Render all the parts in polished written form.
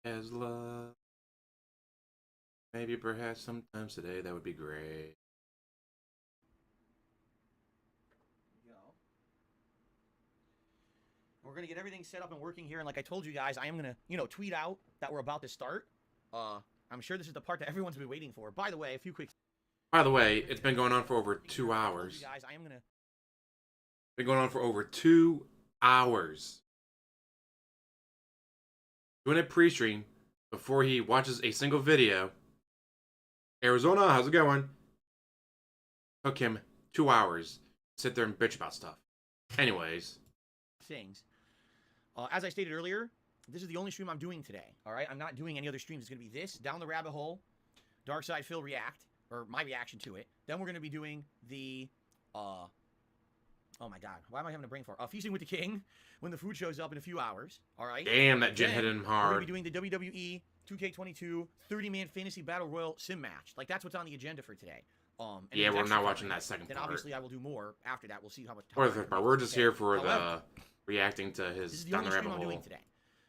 as love. Maybe perhaps sometimes today, that would be great. We're going to get everything set up and working here. And like I told you guys, I am going to, tweet out that we're about to start. I'm sure this is the part that everyone's been waiting for. By the way, a few quick... By the way, it's been going on for over 2 hours. Guys, I am going to... Been going on for over 2 hours. Doing a pre-stream before he watches a single video. Arizona, how's it going? Took him 2 hours to sit there and bitch about stuff. Anyways. Things. As I stated earlier, this is the only stream I'm doing today. All right, I'm not doing any other streams. It's going to be this, Down the Rabbit Hole, Dark Side Phil React, or my reaction to it. Then we're going to be doing the, oh my God, why am I having a brain fart? Feasting with the King, when the food shows up in a few hours. All right. Damn, that jet hit him hard. We're going to be doing the WWE 2K22 30-man fantasy battle royal sim match. Like that's what's on the agenda for today. Yeah, we're not watching that second part. Then obviously I will do more after that. We'll see how much time. Or the third part. We're just here for the reacting to his Down the Rabbit Hole. Doing today.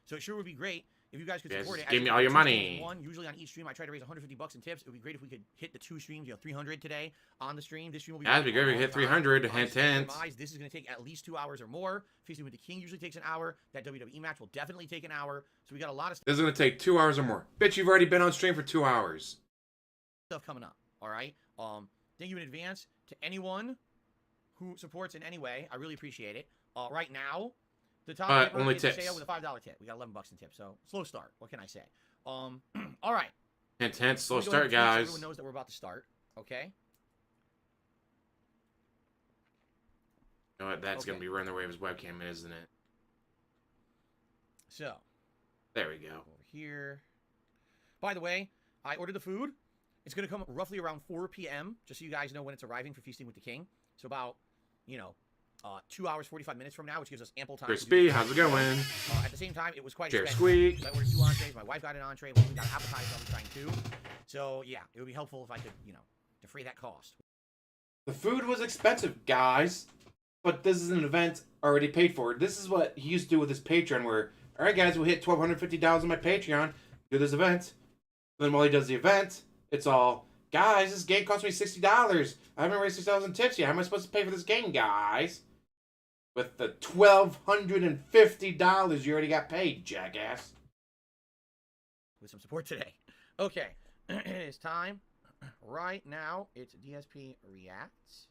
So it sure would be great if you guys could support it. Give me all your money. Usually on each stream I try to raise $150 in tips. It would be great if we could hit the 2 streams, 300 today on the stream. This stream will be that'd be great if we hit 300. Hint, hint. This is going to take at least 2 hours or more. Feasting with the King usually takes an hour. That WWE match will definitely take an hour. So we got a lot of stuff. This is going to take 2 hours or more. Bitch, you've already been on stream for 2 hours. Stuff coming up. All right. Thank you in advance to anyone who supports in any way. I really appreciate it. Right now, the top only is tips. a sale with a $5 tip. We got $11 in tips, so slow start. What can I say? All right. Hint, hint, slow start, guys. Everyone knows that we're about to start. Okay. You know what? That's gonna be running the way of his webcam, isn't it? So. There we go. Over here. By the way, I ordered the food. It's gonna come roughly around 4 p.m. Just so you guys know when it's arriving for Feasting with the King. So about, 2 hours 45 minutes from now, which gives us ample time. Crispy, how's it going? At the same time, it was quite Cheers, expensive. squeak. I ordered 2 entrees. My wife got an entree. We got an appetizer. I'm trying 2. So yeah, it would be helpful if I could, defray that cost. The food was expensive, guys, but this is an event already paid for. This is what he used to do with his Patreon, where, all right, guys, we'll hit $1,250 on my Patreon, do this event. And then while he does the event, it's all, guys, this game cost me $60. I haven't raised $6 in tips yet. How am I supposed to pay for this game, guys? With the $1,250 you already got paid, jackass. With some support today. Okay, it is time. Right now, it's DSP Reacts.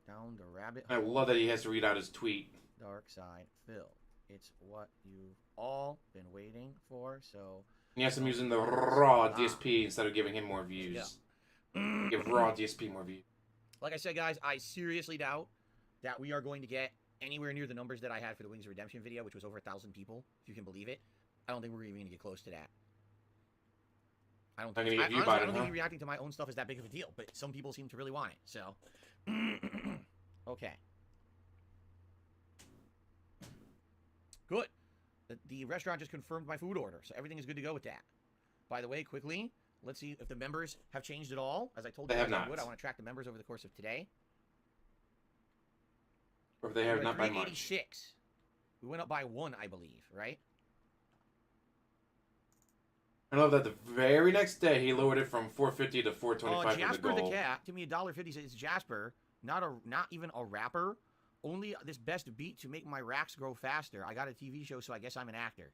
Down the rabbit hole. I love that he has to read out his tweet. Dark Side Phil. It's what you've all been waiting for, so... Yes, I'm using the raw DSP instead of giving him more views. Yeah. Give raw DSP more views. Like I said, guys, I seriously doubt that we are going to get anywhere near the numbers that I had for the Wings of Redemption video, which was over 1,000 people, if you can believe it. I don't think we're even going to get close to that. I don't think me reacting to my own stuff is that big of a deal, but some people seem to really want it, so... Okay. Good. The restaurant just confirmed my food order, so everything is good to go with that. By the way, quickly, let's see if the members have changed at all. As I told you guys I would, I want to track the members over the course of today. Or if they have not by much. 386. We went up by 1, I believe, right? I love that the very next day he lowered it from $4.50 to $4.25 for the goal. Jasper the cat, give me $1.50. It's Jasper, not even a rapper. Only this best beat to make my racks grow faster. I got a TV show, so I guess I'm an actor.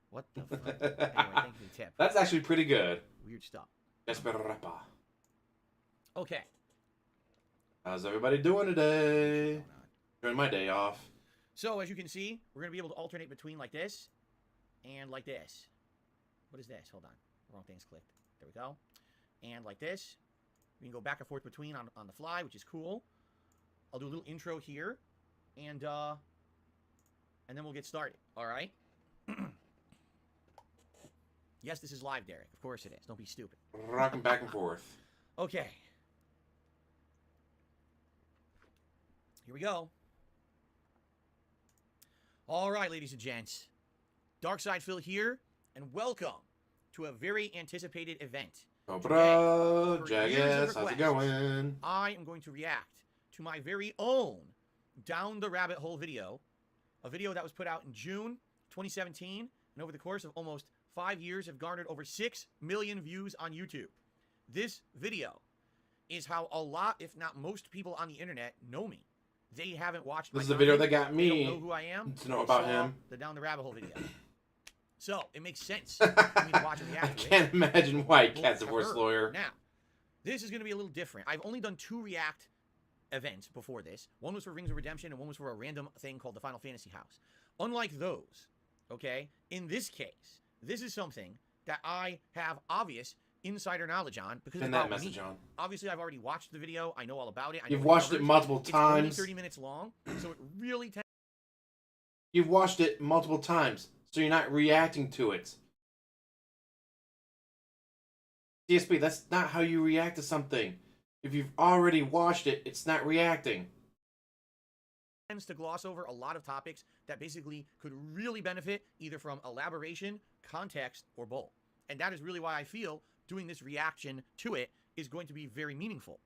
What the fuck? Anyway, thank you for the tip. That's actually pretty good. Weird stuff. Jasper rapper. Okay. How's everybody doing today? During my day off. So, as you can see, we're going to be able to alternate between like this and like this. What is this? Hold on. Wrong thing's clicked. There we go. And like this. We can go back and forth between on the fly, which is cool. I'll do a little intro here, and then we'll get started. All right? Yes, this is live, Derek. Of course it is. Don't be stupid. Rocking back and forth. Okay. Here we go. All right, ladies and gents. Dark Side Phil here, and welcome to a very anticipated event. Oh, bro, Jackass, how's it going? I am going to react to my very own Down the Rabbit Hole video, a video that was put out in June 2017, and over the course of almost 5 years have garnered over 6 million views on YouTube. This video is how a lot, if not most people on the internet know me. They haven't watched my This is the video content. that got me They don't know who I am. to know They about saw him. the Down the Rabbit Hole video. So, it makes sense for me to watch and I react to it. can't imagine why Well, Cat's to divorce her. lawyer. Now, this is going to be a little different. I've only done 2 React events before this. One was for Rings of Redemption, and one was for a random thing called the Final Fantasy House. Unlike those, okay, in this case, this is something that I have obvious insider knowledge on because Send it's that about message me. on. Obviously, I've already watched the video. I know all about it. I know You've what watched it covers. multiple It's only times. 30 minutes long, so it really tends. You've watched it multiple times, so you're not reacting to it. DSP, that's not how you react to something. If you've already watched it, it's not reacting. Tends to gloss over a lot of topics that basically could really benefit either from elaboration, context, or both. And that is really why I feel doing this reaction to it is going to be very meaningful.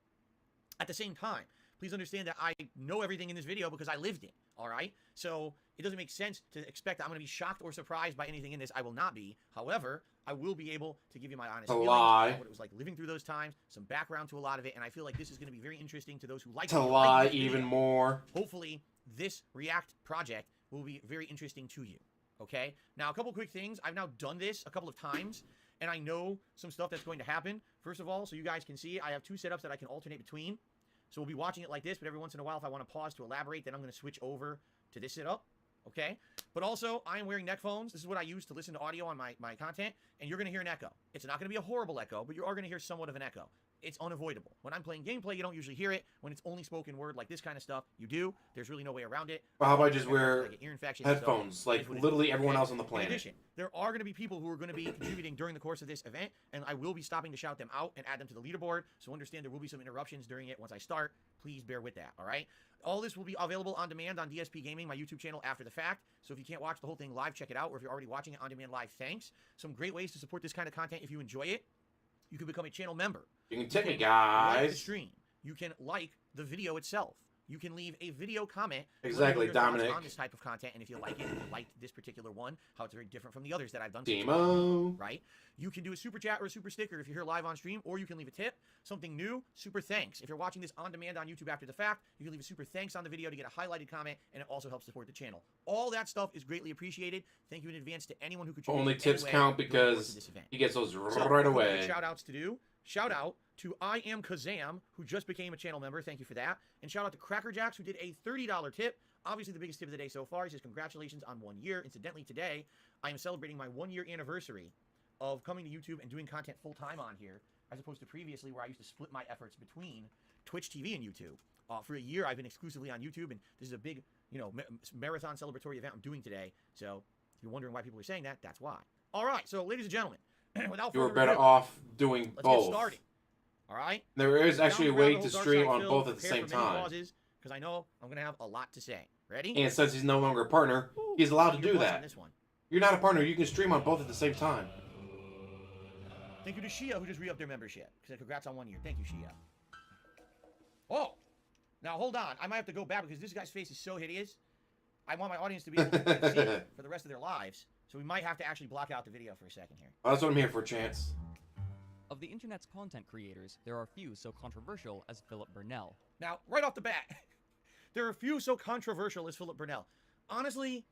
At the same time, please understand that I know everything in this video because I lived it, all right? So it doesn't make sense to expect that I'm going to be shocked or surprised by anything in this. I will not be. However, I will be able to give you my honest feelings about what it was like living through those times, some background to a lot of it, and I feel like this is going to be very interesting to those who like To me, lie like this even video. more. Hopefully, this React project will be very interesting to you, okay? Now, a couple quick things. I've now done this a couple of times, and I know some stuff that's going to happen. First of all, so you guys can see, I have 2 setups that I can alternate between. So we'll be watching it like this, but every once in a while, if I want to pause to elaborate, then I'm going to switch over to this setup, okay? But also, I am wearing neck phones. This is what I use to listen to audio on my content, and you're going to hear an echo. It's not going to be a horrible echo, but you are going to hear somewhat of an echo. It's unavoidable. When I'm playing gameplay, you don't usually hear it. When it's only spoken word like this kind of stuff, you do. There's really no way around it. Well, how about I just wear Like ear infection and stuff. headphones, like It is what it literally is, everyone okay? else on the In planet? addition, there are going to be people who are going to be contributing during the course of this event, and I will be stopping to shout them out and add them to the leaderboard. So understand there will be some interruptions during it once I start. Please bear with that, all right? All this will be available on demand on DSP Gaming, my YouTube channel, after the fact. So if you can't watch the whole thing live, check it out. Or if you're already watching it on demand live, thanks. Some great ways to support this kind of content if you enjoy it. You can become a channel member. You can tip me, Like the guys. stream. You can like the video itself. You can leave a video comment. Exactly, your thoughts Dominic. on this type of content, and if you like it, if you liked this particular one, how it's very different from the others that I've done. Demo. Right? You can do a super chat or a super sticker if you're here live on stream, or you can leave a tip. Something new, super thanks. If you're watching this on demand on YouTube after the fact, you can leave a super thanks on the video to get a highlighted comment, and it also helps support the channel. All that stuff is greatly appreciated. Thank you in advance to anyone who contributed. Only in any tips way count during the course of because this event. he gets those So, right away. Shout outs to do. Shout out to I Am Kazam, who just became a channel member. Thank you for that. And shout out to Cracker Jacks, who did a $30 tip. Obviously, the biggest tip of the day so far. He says, congratulations on 1 year. Incidentally, today, I am celebrating my 1-year anniversary of coming to YouTube and doing content full-time on here, as opposed to previously where I used to split my efforts between Twitch TV and YouTube. For a year, I've been exclusively on YouTube, and this is a big, marathon celebratory event I'm doing today. So if you're wondering why people are saying that, that's why. All right, so ladies and gentlemen, without You were further better ado, off doing let's both. get started. All right? There is actually a Down the way rabbit to hole, dark stream side on Phil, both at the prepare same for many time. pauses, because I know I'm going to have a lot to say. Ready? And since he's no longer a partner, he's allowed to Your do buzz on that. This one. You're not a partner. You can stream on both at the same time. Thank you to Shia, who just re-upped their membership. Congrats on 1 year. Thank you, Shia. Oh! Now, hold on. I might have to go back because this guy's face is so hideous. I want my audience to be able to see it for the rest of their lives. So we might have to actually block out the video for a second here. That's what I'm here for, Chance. Of the internet's content creators, there are few so controversial as Philip Burnell. Now, right off the bat, there are few so controversial as Philip Burnell. Honestly,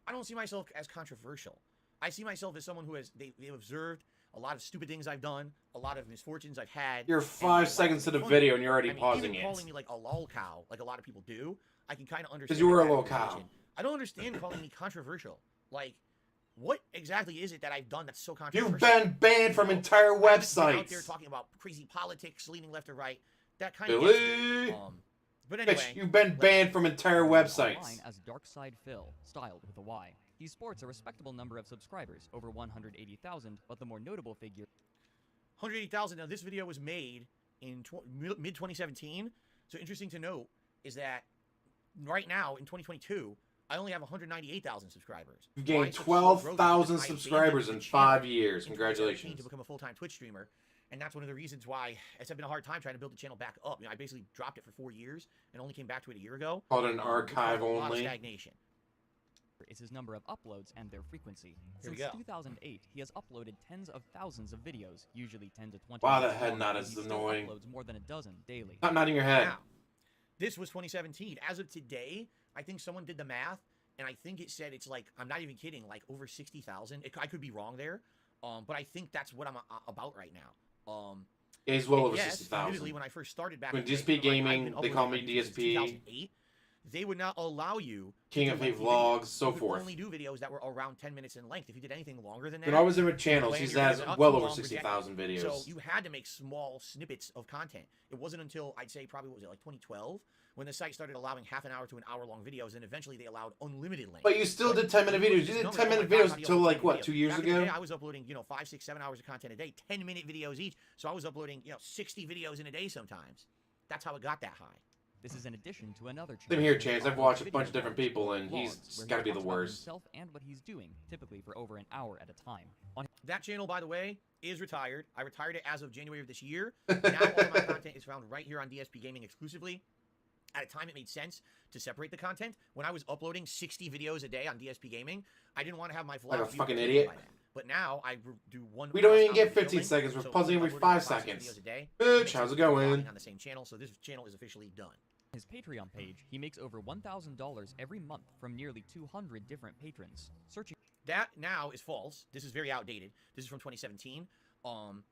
I don't see myself as controversial. I see myself as someone who they've observed a lot of stupid things I've done, a lot of misfortunes I've had. You're and 5 seconds to the funny. video and you're already I mean, pausing even it. calling me like a lol cow, like a lot of people do, I can kind of understand. 'Cause you were a that lol conversation. cow. I don't understand calling me controversial. Like, what exactly is it that I've done that's so controversial? You've been banned from entire I haven't been out there websites. talking about crazy politics, leaning left or right. That kind of Billy! but anyway, Bitch, you've been banned from entire websites. Online as Darkside Phil, styled with a Y. He sports a respectable number of subscribers, over 180,000, but the more notable figure 180,000. Now, this video was made in mid-2017. So interesting to note is that right now, in 2022, I only have 198,000 subscribers. You've Why gained such slow growth? 12,000 Because I subscribers abandoned in the channel 5 years. in 2017 Congratulations. to become a full-time Twitch streamer. And that's one of the reasons why it's been a hard time trying to build the channel back up. I basically dropped it for 4 years and only came back to it a year ago. Called an Which archive caused a lot of only. stagnation. is his number of uploads and their frequency. Here we Since go. 2008, he has uploaded tens of thousands of videos, usually 10 to 20 Wow, minutes that head long, nod and is he still annoying. uploads more than a dozen daily. Stop nodding your head. Now, this was 2017. As of today, I think someone did the math, and I think it said it's like, I'm not even kidding, like over 60,000. I could be wrong there, but I think that's what I'm about right now. Yeah, he's well and over yes, 60,000. admittedly, when I first started back When in the day, DSP like, I've Gaming, been they call uploading me videos since DSP. 2008, they would not allow you to King do of lengthy Hate vlogs, videos. so You could forth. only do videos that were around 10 minutes in length. If you did anything longer than that, When I was in with channels, land he's your has videos out well too over long, 60,000 videos. So you had to make small snippets of content. It wasn't until, I'd say, probably, what was it, like 2012, when the site started allowing half an hour to an hour long videos, and eventually they allowed unlimited length. But you still did 10-minute videos. You did 10-minute videos until, like, what, 2 years Back in the ago? day, I was uploading, 5, 6, 7 hours of content a day, 10-minute videos each. So I was uploading, 60 videos in a day sometimes. That's how it got that high. This is in addition to another channel. Same here, named Chance. I've Video watched a bunch of Vlogs, different people, and vlogs, he's where he got to be the talks about worst. himself and what he's doing, typically for over an hour at a time. On That channel, by the way, is retired. I retired it as of January of this year. Now all of my content is found right here on DSP Gaming exclusively. At a time, it made sense to separate the content. When I was uploading 60 videos a day on DSP Gaming, I didn't want to have my vlog. Like a viewed fucking by idiot. that. But now I do one. We don't even hour get video 15 length, seconds. We're so pausing every uploading 5 5 seconds. videos a day. Bitch, how's it going? On the same channel, so this channel is officially done. his Patreon page, he makes over $1,000 every month from nearly 200 different patrons. Searching That now is false. This is very outdated. This is from 2017.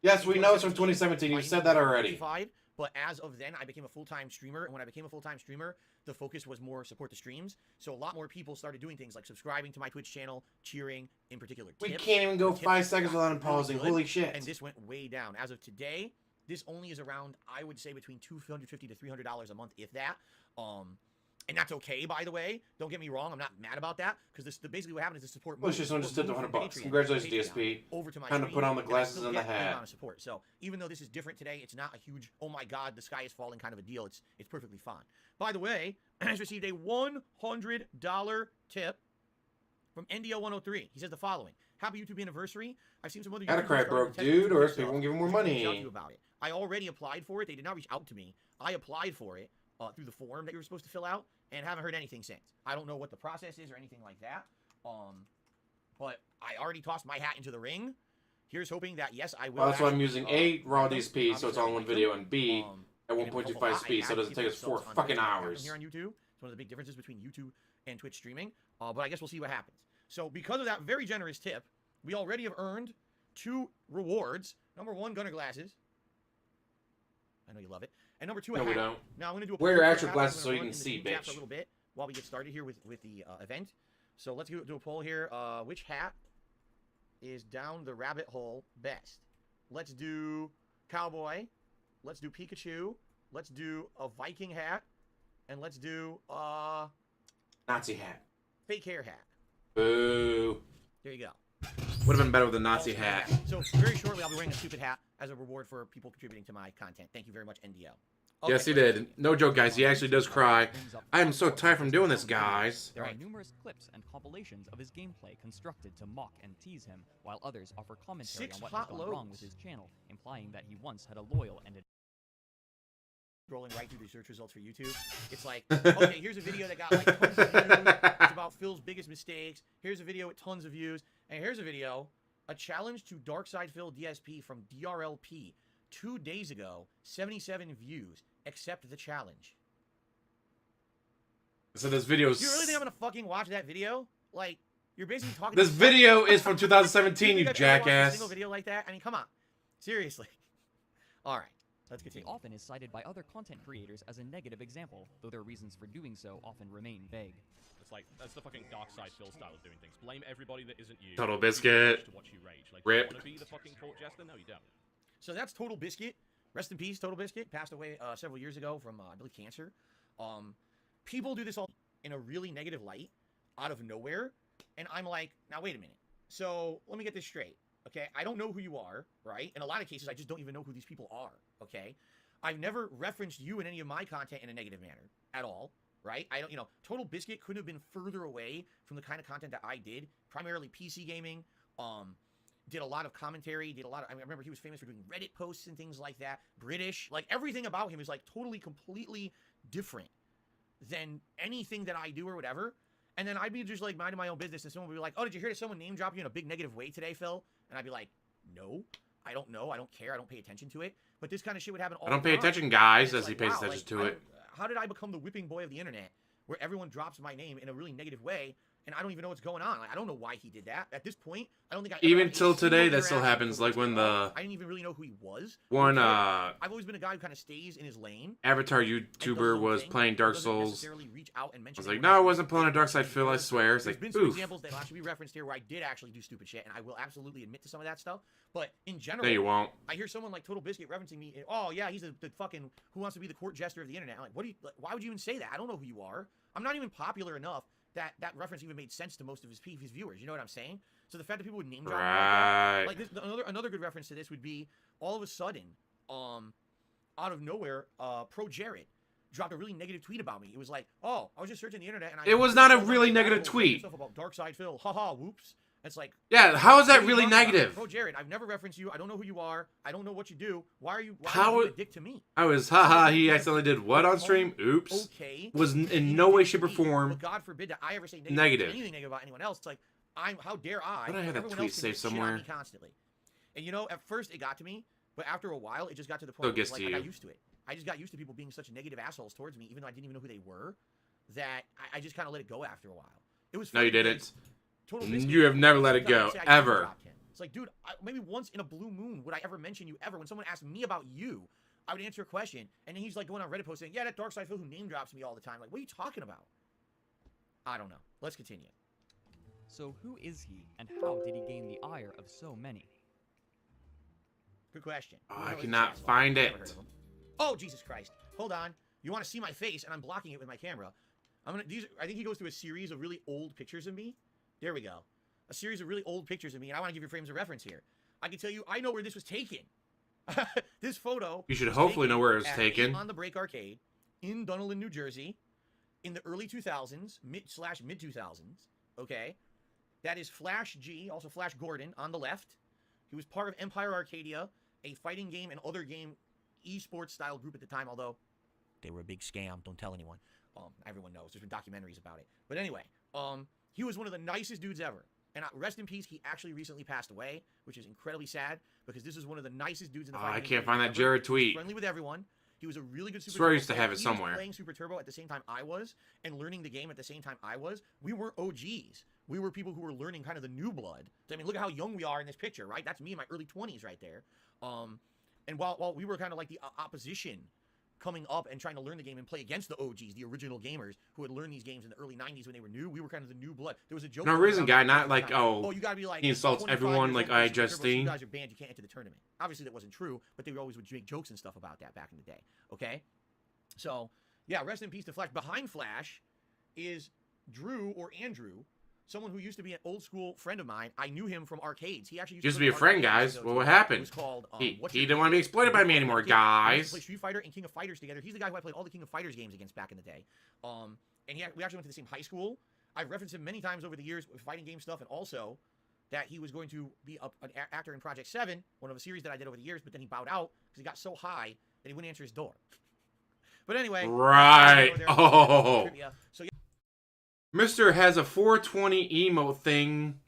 Yes, in we know it's from 2017, 2017. You my said that was already. verified, But as of then, I became a full-time streamer, and when I became a full-time streamer, the focus was more support the streams. So a lot more people started doing things like subscribing to my Twitch channel, cheering, in particular. We tips. can't even go Tips 5 seconds got without him really pausing. good, Holy shit. And this went way down. As of today, this only is around, I would say, between $250 to $300 a month, if that. And that's okay, by the way. Don't get me wrong. I'm not mad about that, because basically what happened is the support. Well, it's just someone just tipped moved from $100. Patreon- Congratulations, Patreon DSP. over to my Time to stream, put on the and I glasses still and the get a good hat. amount of support. So even though this is different today, it's not a huge, oh my god, the sky is falling kind of a deal. It's perfectly fine. By the way, I just received a $100 tip from NDO103. He says the following: Happy YouTube anniversary. I've seen some other Gotta YouTubers cry, starting broke to test dude, or YouTube else people won't give him more stuff. I should reach out to money. you about it. I already applied for it. They did not reach out to me. I applied for it through the form that you were supposed to fill out, and haven't heard anything since. I don't know what the process is or anything like that. But I already tossed my hat into the ring. Here's hoping that, yes, I will. Well, that's why I'm actually, using A, raw DSP, so it's all in one obviously, video, and B, at and it would help a 1.25 lot. I speed, so it had doesn't take us people 4 on fucking Twitch, I have them hours. here on YouTube. It's one of the big differences between YouTube and Twitch streaming. But I guess we'll see what happens. So because of that very generous tip, we already have earned 2 rewards. Number 1, Gunner glasses. I know you love it. And number 2, a No, we hat. don't. Now I'm going to do a Wear poll your for actual a hat. glasses I'm so gonna you run can in the see, Steam chat for a bitch. little bit while we get started here with the event. So let's do a poll here. Which hat is down the rabbit hole best? Let's do cowboy. Let's do Pikachu. Let's do a Viking hat. And let's do Nazi hat. fake hair hat. Boo. There you go. Would have been better with a Nazi Also, hat. So very shortly, I'll be wearing a stupid hat as a reward for people contributing to my content. Thank you very much, NDO. Okay, Yes, he let's did. continue. No joke, guys. He actually does cry. I am so tired from doing this, guys. There are Right. numerous clips and compilations of his gameplay constructed to mock and tease him, while others offer commentary 6 on what hot has gone wrong with loads. his channel, implying that he once had a loyal and Scrolling right through the search results for YouTube. It's like, okay, here's a video that got like tons of views. It's about Phil's biggest mistakes. Here's a video with tons of views. And here's a video, a challenge to Darkside Phil DSP from DRLP. 2 days ago, 77 views. Accept the challenge. So this video is... Do you really think I'm gonna fucking watch that video? Like, you're basically talking. This to video is from Do 2017, you think I've ever watched a jackass. single video like that? I mean, come on, seriously. All right, let's he continue. often is cited by other content creators as a negative example, though their reasons for doing so often remain vague. It's like, that's the fucking dark side Phil style of doing things. Blame everybody that isn't you. Total You Biscuit. watch to watch you rage. Like, Rip. You want to be the fucking court jester? No, you don't. So that's Total Biscuit. Rest in peace, Total Biscuit. Passed away several years ago from, I believe, cancer. People do this all in a really negative light, out of nowhere, and I'm like, now wait a minute. So let me get this straight, okay? I don't know who you are, right? In a lot of cases, I just don't even know who these people are, okay? I've never referenced you in any of my content in a negative manner at all, right? I don't, Total Biscuit couldn't have been further away from the kind of content that I did, primarily PC gaming. Did a lot of commentary, I remember he was famous for doing Reddit posts and things like that. British, like everything about him is like totally, completely different than anything that I do or whatever. And then I'd be just like minding my own business, and someone would be like, "Oh, did you hear that someone name dropped you in a big negative way today, Phil?" And I'd be like, "No, I don't know. I don't care. I don't pay attention to it." But this kind of shit would happen all I don't the pay time. attention, And guys, it's as he like, pays wow, attention like, to it. how did I become the whipping boy of the internet, where everyone drops my name in a really negative way, and I don't even know what's going on? Like, I don't know why he did that. At this point, I don't think I ever Even had a till today, single that still interaction happens. with Like him when at all. the I didn't even really know who he was. one I've always been a guy who kind of stays in his lane. Avatar and does his YouTuber own was thing, playing Dark doesn't Souls. necessarily reach out and I mention was like, anyone no, I else. wasn't playing a Dark Side Phil, I swear. It's There's like, been some oof. examples that will actually be referenced here where I did actually do stupid shit, and I will absolutely admit to some of that stuff. But in general, No, you won't. I hear someone like Total Biscuit referencing me. Oh yeah, he's the fucking who wants to be the court jester of the internet. I'm like, what do you? Like, why would you even say that? I don't know who you are. I'm not even popular enough that that reference even made sense to most of his viewers. You know what I'm saying? So the fact that people would name drop me Right. like this, another good reference to this would be all of a sudden, out of nowhere, Pro Jared dropped a really negative tweet about me. It was like, oh, I was just searching the internet and I. It was not a scrolled down really this negative rabbit hole, reading tweet. Stuff about Dark Side Phil. Haha, whoops. It's like, Yeah, how is what that are you really talking about? negative? Bro, Jared, I've never referenced you. I don't know who you are. I don't know what you do. Why are you How- being a dick to me? I was, haha, he accidentally did what on stream? Oops. Okay. Was in being no a way, dick shape, to or me, form But God forbid that I ever say negative. anything negative about anyone else. It's like, how dare I? Why do I have that everyone tweet else can saved just shit on somewhere? me constantly. And you know, at first it got to me, but after a while, it just got to the point Still where it was gets like, to I got you. used to it. I just got used to people being such negative assholes towards me, even though I didn't even know who they were. That I just kind of let it go after a while. It was No, funny you didn't. because Total Biscuit You have never let it comes up go, and say I ever. dropped him. It's like, dude, maybe once in a blue moon would I ever mention you ever. When someone asked me about you, I would answer a question, and then he's like going on Reddit post saying, yeah, that Dark Side Phil who name drops me all the time. Like, what are you talking about? I don't know. Let's continue. So who is he, and how did he gain the ire of so many? Good question. Oh, Who I the hell is cannot this asshole? find Never it. heard of him. Oh, Jesus Christ. Hold on. You want to see my face, and I'm blocking it with my camera. I think he goes through a series of really old pictures of me. There we go. A series of really old pictures of me, and I want to give you frames of reference here. I can tell you, I know where this was taken. This photo. You should was hopefully taken know where it was at taken. 8 On the Break Arcade in Dunedin, New Jersey, in the early 2000s, mid 2000s. Okay, that is Flash G, also Flash Gordon on the left. He was part of Empire Arcadia, a fighting game and other game esports style group at the time, although they were a big scam. Don't tell anyone. Everyone knows. There's been documentaries about it. But anyway, he was one of the nicest dudes ever. And rest in peace, he actually recently passed away, which is incredibly sad because this is one of the nicest dudes in the Oh, fighting I game can't find that ever. Jared He was tweet. friendly with everyone. He was a really good Super Swear I Turbo used to player. have it He somewhere. was playing Super Turbo at the same time I was and learning the game at the same time I was. We weren't OGs. We were people who were learning kind of the new blood. I mean, look at how young we are in this picture, right? That's me in my early 20s right there. And while we were kind of like the opposition coming up and trying to learn the game and play against the OGs, the original gamers who had learned these games in the early 90s when they were new, we were kind of the new blood. There was a joke. No going reason, around guy, at the not like, time, oh, you gotta be like he insults 25 everyone years like old, I Super Turbo, just so you seen. guys are banned, you can't enter the tournament. Obviously that wasn't true, but they always would make jokes and stuff about that back in the day. Okay? So, yeah, rest in peace to Flash. Behind Flash is Drew or Andrew, someone who used to be an old school friend of mine. I knew him from arcades. He actually Used to go be a friend, arcade guys. episodes. Well, what It happened? was called, He What's Your didn't want to be Name? exploited by me anymore, We used to guys. play Street Fighter and King of Fighters together. He's the guy who I played all the King of Fighters games against back in the day. And we actually went to the same high school. I've referenced him many times over the years with fighting game stuff, and also that he was going to be an actor in Project 7, one of a series that I did over the years, but then he bowed out because he got so high that he wouldn't answer his door. But anyway. Right. Over there. Oh. Trivia. So yeah. Mr. has a 420 emote thing.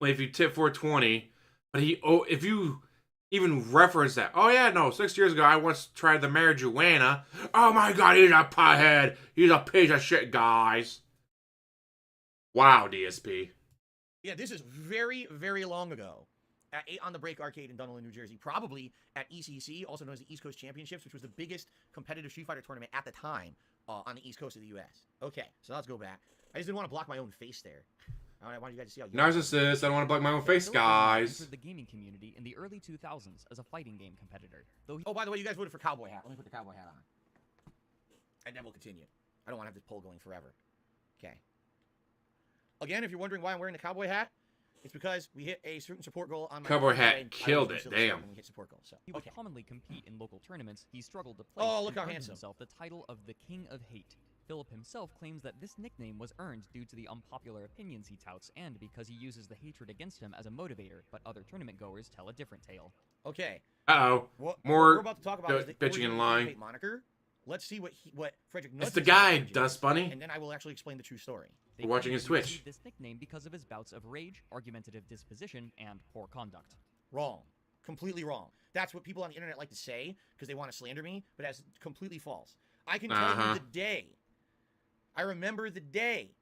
Well, if you tip 420, but if you even reference that, oh yeah, no, 6 years ago I once tried the marijuana. Oh my god, he's a pothead. He's a piece of shit, guys. Wow, DSP. Yeah, this is very, very long ago. At 8 on the Break Arcade in Dunedin, New Jersey. Probably at ECC, also known as the East Coast Championships, which was the biggest competitive Street Fighter tournament at the time on the East Coast of the U.S. Okay, so let's go back. I just didn't want to block my own face there. I wanted you guys to see how young Narcissist, I don't want to block my own face, Phil guys. entered the gaming community in the early 2000s as a fighting game competitor, though he Oh, by the way, you guys voted for Cowboy Hat. Let me put the Cowboy Hat on. And then we'll continue. I don't want to have this poll going forever. Okay. Again, if you're wondering why I'm wearing the Cowboy Hat, it's because we hit a certain support goal on my Cowboy and Hat I killed always it, do silly damn. stuff when we hit support goals. So, He would okay. commonly compete in local tournaments. He struggled to place Oh, look and how earned handsome. himself the title of the King of Hate. Philip himself claims that this nickname was earned due to the unpopular opinions he touts and because he uses the hatred against him as a motivator, but other tournament goers tell a different tale. Okay. Uh-oh. What More we're about to talk about is the bitching origin and of the lying. King of Hate moniker. Let's see what Frederick Nuts It's the is saying guy, origin is, Dust Bunny. and then I will actually explain the true story. They We're watching claim his he Twitch. received this nickname because of his bouts of rage, argumentative disposition, and poor conduct. Wrong. Completely wrong. That's what people on the internet like to say because they want to slander me, but that's completely false. I can tell you the day. I remember the day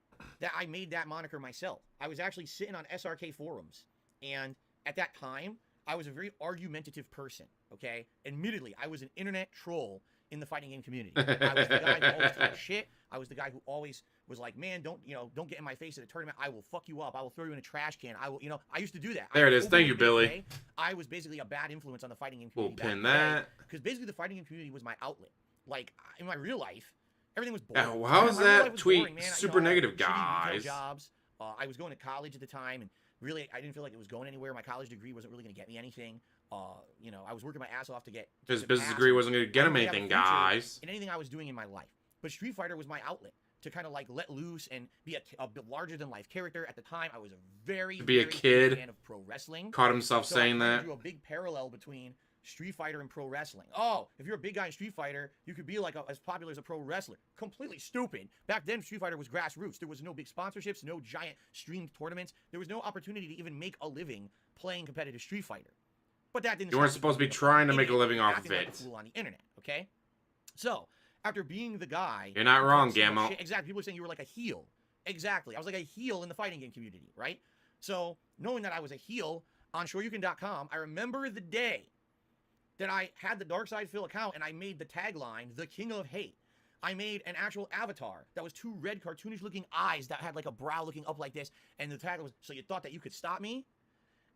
that I made that moniker myself. I was actually sitting on SRK forums, and at that time, I was a very argumentative person, okay? Admittedly, I was an internet troll in the fighting game community. I was the guy who always talked shit. I was the guy who always was like, man, don't get in my face at a tournament. I will fuck you up. I will throw you in a trash can. I will, I used to do that. There it is. Thank you, Billy. I was basically a bad influence on the fighting game community. We'll pin that. Because basically the fighting game community was my outlet. Like, in my real life, everything was boring. Oh, how is My real life that was tweet boring, man. super negative, Shitty retail guys? jobs. I was going to college at the time, and really, I didn't feel like it was going anywhere. My college degree wasn't really going to get me anything. I was working my ass off to get His business degree wasn't going to get him anything, guys. In anything I was doing in my life. But Street Fighter was my outlet to kind of like let loose and be a larger than life character. At the time, I was a very big fan of pro wrestling. Caught himself saying that. I drew a big parallel between Street Fighter and pro wrestling. Oh, if you're a big guy in Street Fighter, you could be like as popular as a pro wrestler. Completely stupid. Back then, Street Fighter was grassroots. There was no big sponsorships, no giant streamed tournaments. There was no opportunity to even make a living playing competitive Street Fighter. But that didn't. You weren't supposed to be trying to make a living off of like it. a fool on the internet, okay? So after being the guy, you're not wrong, Gammo. Exactly. People were saying you were like a heel. Exactly. I was like a heel in the fighting game community, right? So knowing that I was a heel on shoryuken.com, I remember the day that I had the Darkside Phil account and I made the tagline, "The King of Hate." I made an actual avatar that was two red cartoonish looking eyes that had like a brow looking up like this, and the tagline was, "So you thought that you could stop me?"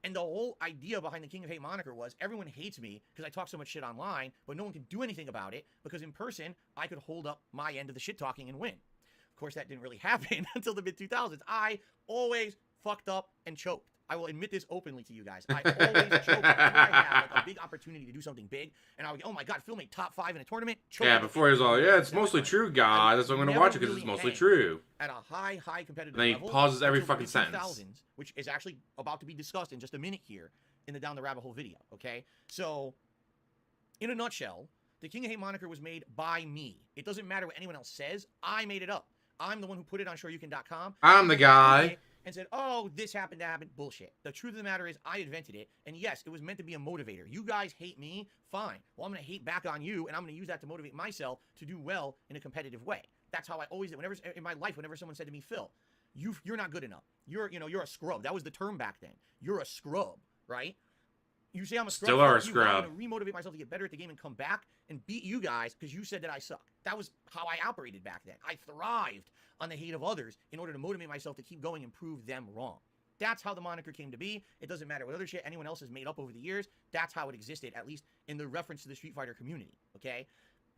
And the whole idea behind the King of Hate moniker was everyone hates me because I talk so much shit online, but no one can do anything about it because in person, I could hold up my end of the shit talking and win. Of course, that didn't really happen until the mid-2000s. I always fucked up and choked. I will admit this openly to you guys. I always choked whenever I had like a big opportunity to do something big, and I would go, "Oh my god, Phil made top 5 in a tournament." Yeah, before he was all, "Yeah, it's mostly true, guys. That's why I'm going to watch it because it's mostly true." At a high competitive and then level. He pauses every until fucking the sentence. Which is actually about to be discussed in just a minute here in the Down the Rabbit Hole video, okay? So, in a nutshell, the King of Hate moniker was made by me. It doesn't matter what anyone else says. I made it up. I'm the one who put it on shoryuken.com. I'm the guy. And said, "Oh, this happened to happen." Bullshit. The truth of the matter is, I invented it, and yes, it was meant to be a motivator. You guys hate me, fine. Well, I'm gonna hate back on you, and I'm gonna use that to motivate myself to do well in a competitive way. That's how I always did. Whenever in my life, whenever someone said to me, "Phil, you're not good enough. You're a scrub." That was the term back then. You're a scrub, right? You say I'm a scrub. Still are a I'm scrub. gonna remotivate myself to get better at the game and come back and beat you guys because you said that I suck. That was how I operated back then. I thrived on the hate of others in order to motivate myself to keep going and prove them wrong. That's how the moniker came to be. It doesn't matter what other shit anyone else has made up over the years. That's how it existed, at least in the reference to the Street Fighter community, okay?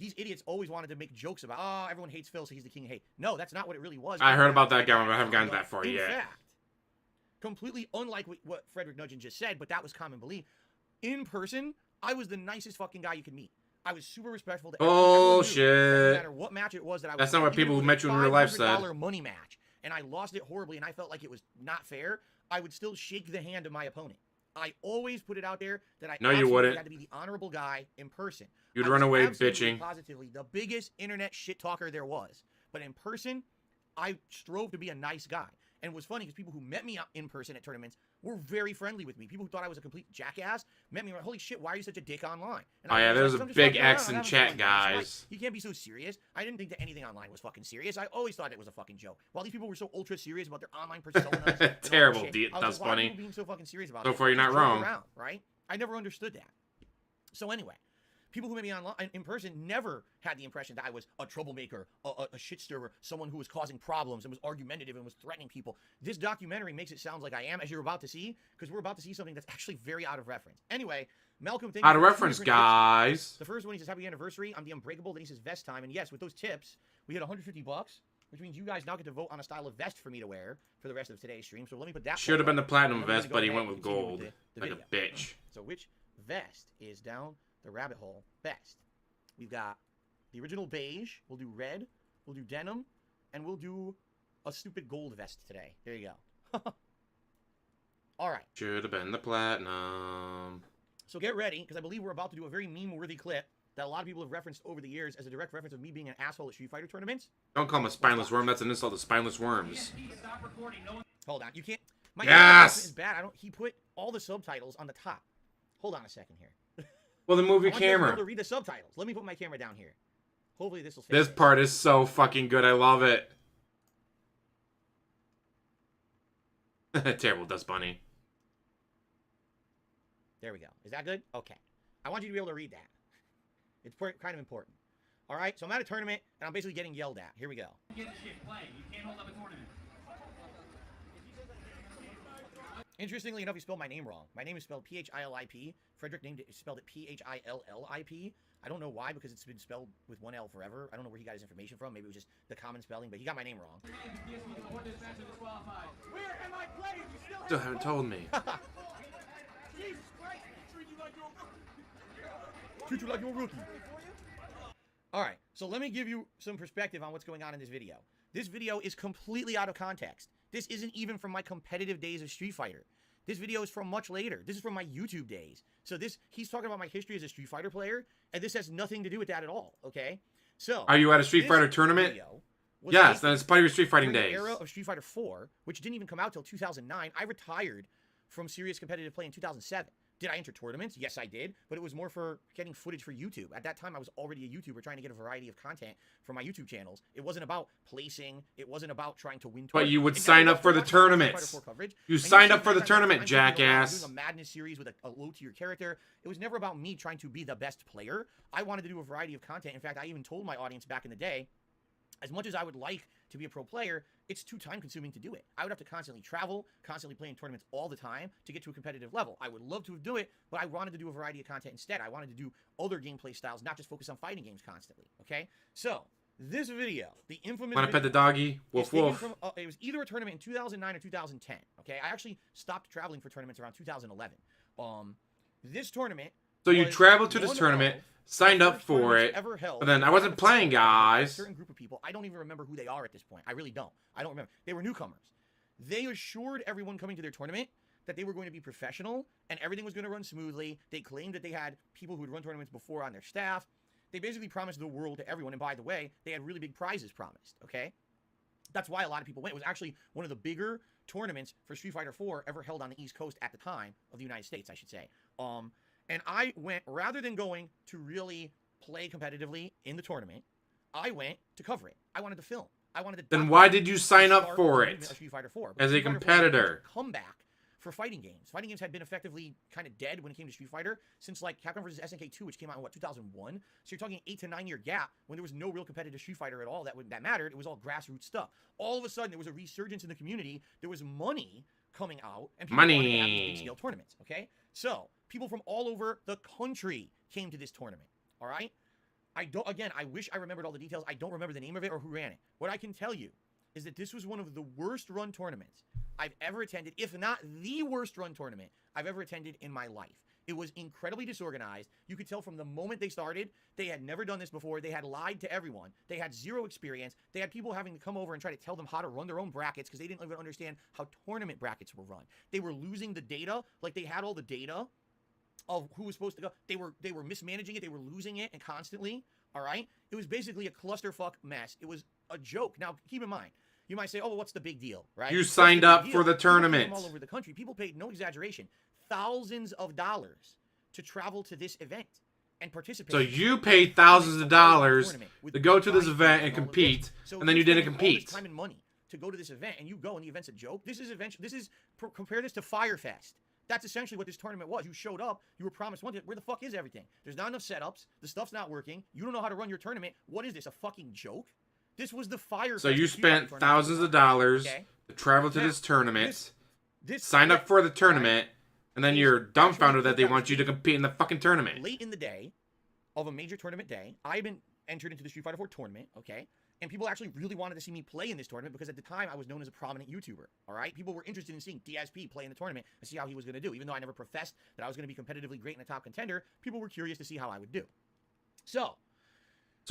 These idiots always wanted to make jokes about, "Oh, everyone hates Phil, so he's the King of Hate." No, that's not what it really was. I heard about that guy, but I haven't gotten that far yet. In fact, completely unlike what Frederick Nugent just said, but that was common belief. In person, I was the nicest fucking guy you could meet. I was super respectful to everyone. Oh, shit. No matter what match it was that I was. That's not what people who met you in real life said. $500 money match, and I lost it horribly, and I felt like it was not fair. I would still shake the hand of my opponent. I always put it out there that I absolutely had to be the honorable guy in person. You'd run away absolutely bitching. Positively, the biggest internet shit talker there was. But in person, I strove to be a nice guy. And it was funny because people who met me in person at tournaments were very friendly with me. People who thought I was a complete jackass met me and were like, "Holy shit, why are you such a dick online?" And Oh yeah, there's a "I'm just big fucking X around, in having chat, fun." guys. You can't be so serious. I didn't think that anything online was fucking serious. I always thought it was a fucking joke. While these people were so ultra serious about their online personas. and all that Terrible, shit, dude. I was That's like, why are funny. people being so fucking serious about So it? far, you're not Just joke wrong. around, right? I never understood that. So anyway, people who met me online in person never had the impression that I was a troublemaker, a shit stirrer, someone who was causing problems and was argumentative and was threatening people. This documentary makes it sound like I am, as you're about to see, because we're about to see something that's actually very out of reference. Anyway, Malcolm, thank you Out of for the reference, different tips. guys. The first one, he says, "Happy anniversary. I'm the Unbreakable." Then he says, "Vest time." And yes, with those tips, we had $150, which means you guys now get to vote on a style of vest for me to wear for the rest of today's stream. So let me put that. Should have been the platinum And then we're vest, gonna but he go went ahead with and continue gold. the Like a video. bitch. So which vest is down the rabbit hole best? We've got the original beige. We'll do red. We'll do denim. And we'll do a stupid gold vest today. There you go. All right. Should have been the platinum. So get ready, because I believe we're about to do a very meme-worthy clip that a lot of people have referenced over the years as a direct reference of me being an asshole at Street Fighter tournaments. Don't call him a spineless worm. That's an insult to spineless worms. Hold on, you can't. My Yes! is bad. He put all the subtitles on the top. Hold on a second here. Well, then move your I want you to be camera. able to read the subtitles. Let me put my camera down here. Hopefully this will. This part is so fucking good. I love it. Terrible Dust Bunny. There we go. Is that good? Okay. I want you to be able to read that. It's kind of important. All right. So I'm at a tournament and I'm basically getting yelled at. Here we go. Get shit, play. You can't hold up a tournament. Interestingly enough, you spelled my name wrong. My name is spelled Philip. Frederick spelled it Phillip. I don't know why, because it's been spelled with one L forever. I don't know where he got his information from. Maybe it was just the common spelling, but he got my name wrong. Where am I playing? You Still haven't told me. Jesus Christ! Treat you like you're a rookie. Treat you like you're a rookie. All right, so let me give you some perspective on what's going on in this video. This video is completely out of context. This isn't even from my competitive days of Street Fighter. This video is from much later. This is from my YouTube days. So he's talking about my history as a Street Fighter player, and this has nothing to do with that at all, okay? So Are you at a Street Fighter tournament? Yes, then it's part of your Street Fighting days. The era of Street Fighter 4, which didn't even come out till 2009. I retired from serious competitive play in 2007. Did I enter tournaments? Yes, I did, but it was more for getting footage for YouTube. At that time, I was already a YouTuber trying to get a variety of content for my YouTube channels. It wasn't about placing. It wasn't about trying to win. But you would sign up for the tournaments. You signed up for the tournament, jackass. Doing a Madness series with a low-tier character. It was never about me trying to be the best player. I wanted to do a variety of content. In fact, I even told my audience back in the day, as much as I would like to be a pro player, it's too time-consuming to do it. I would have to constantly travel, constantly play in tournaments all the time to get to a competitive level. I would love to do it, but I wanted to do a variety of content instead. I wanted to do other gameplay styles, not just focus on fighting games constantly, okay? So, this video, the infamous Want to pet the doggy? Woof, woof. from, it was either a tournament in 2009 or 2010, okay? I actually stopped traveling for tournaments around 2011. This tournament... So you traveled to this tournament, signed up for it, but then I wasn't playing, guys. A certain group of people, I don't even remember who they are at this point. I really don't. I don't remember. They were newcomers. They assured everyone coming to their tournament that they were going to be professional and everything was going to run smoothly. They claimed that they had people who had run tournaments before on their staff. They basically promised the world to everyone. And by the way, they had really big prizes promised, okay? That's why a lot of people went. It was actually one of the bigger tournaments for Street Fighter 4 ever held on the East Coast at the time of the United States, I should say. And I went, rather than going to really play competitively in the tournament, I went to cover it. I wanted to film. I wanted to. Then why did you sign up for it as a competitor? Comeback for fighting games. Fighting games had been effectively kind of dead when it came to Street Fighter since like Capcom vs SNK 2, which came out in what 2001. So you're talking 8 to 9 year gap when there was no real competitive Street Fighter at all that mattered. It was all grassroots stuff. All of a sudden, there was a resurgence in the community. There was money coming out, and people wanted to have these big scale tournaments. Okay, so people from all over the country came to this tournament. All right. I wish I remembered all the details. I don't remember the name of it or who ran it. What I can tell you is that this was one of the worst run tournaments I've ever attended, if not the worst run tournament I've ever attended in my life. It was incredibly disorganized. You could tell from the moment they started, they had never done this before. They had lied to everyone. They had zero experience. They had people having to come over and try to tell them how to run their own brackets because they didn't even understand how tournament brackets were run. They were losing the data, like they had all the data of who was supposed to go. They were mismanaging it. They were losing it and constantly. All right. It was basically a clusterfuck mess. It was a joke. Now, keep in mind, you might say, "Oh, well, what's the big deal?" Right? You signed up for the tournament. All over the country, people paid, no exaggeration, thousands of dollars to travel to this event and participate. So you paid thousands of dollars to go to this event and compete, and then you didn't compete. Time and money to go to this event, and you go, and the event's a joke. Compare this to Firefest. That's essentially what this tournament was. You showed up, you were promised one thing. Where the fuck is everything? There's not enough setups. The stuff's not working. You don't know how to run your tournament. What is this, a fucking joke? This was the Firefest. So you spent thousands of dollars to travel to this tournament, sign up for the tournament, and then you're dumbfounded that they want you to compete in the fucking tournament. Late in the day of a major tournament day, I've been entered into the Street Fighter 4 tournament, okay? And people actually really wanted to see me play in this tournament because at the time I was known as a prominent YouTuber, all right? People were interested in seeing DSP play in the tournament and see how he was going to do. Even though I never professed that I was going to be competitively great and a top contender, people were curious to see how I would do. So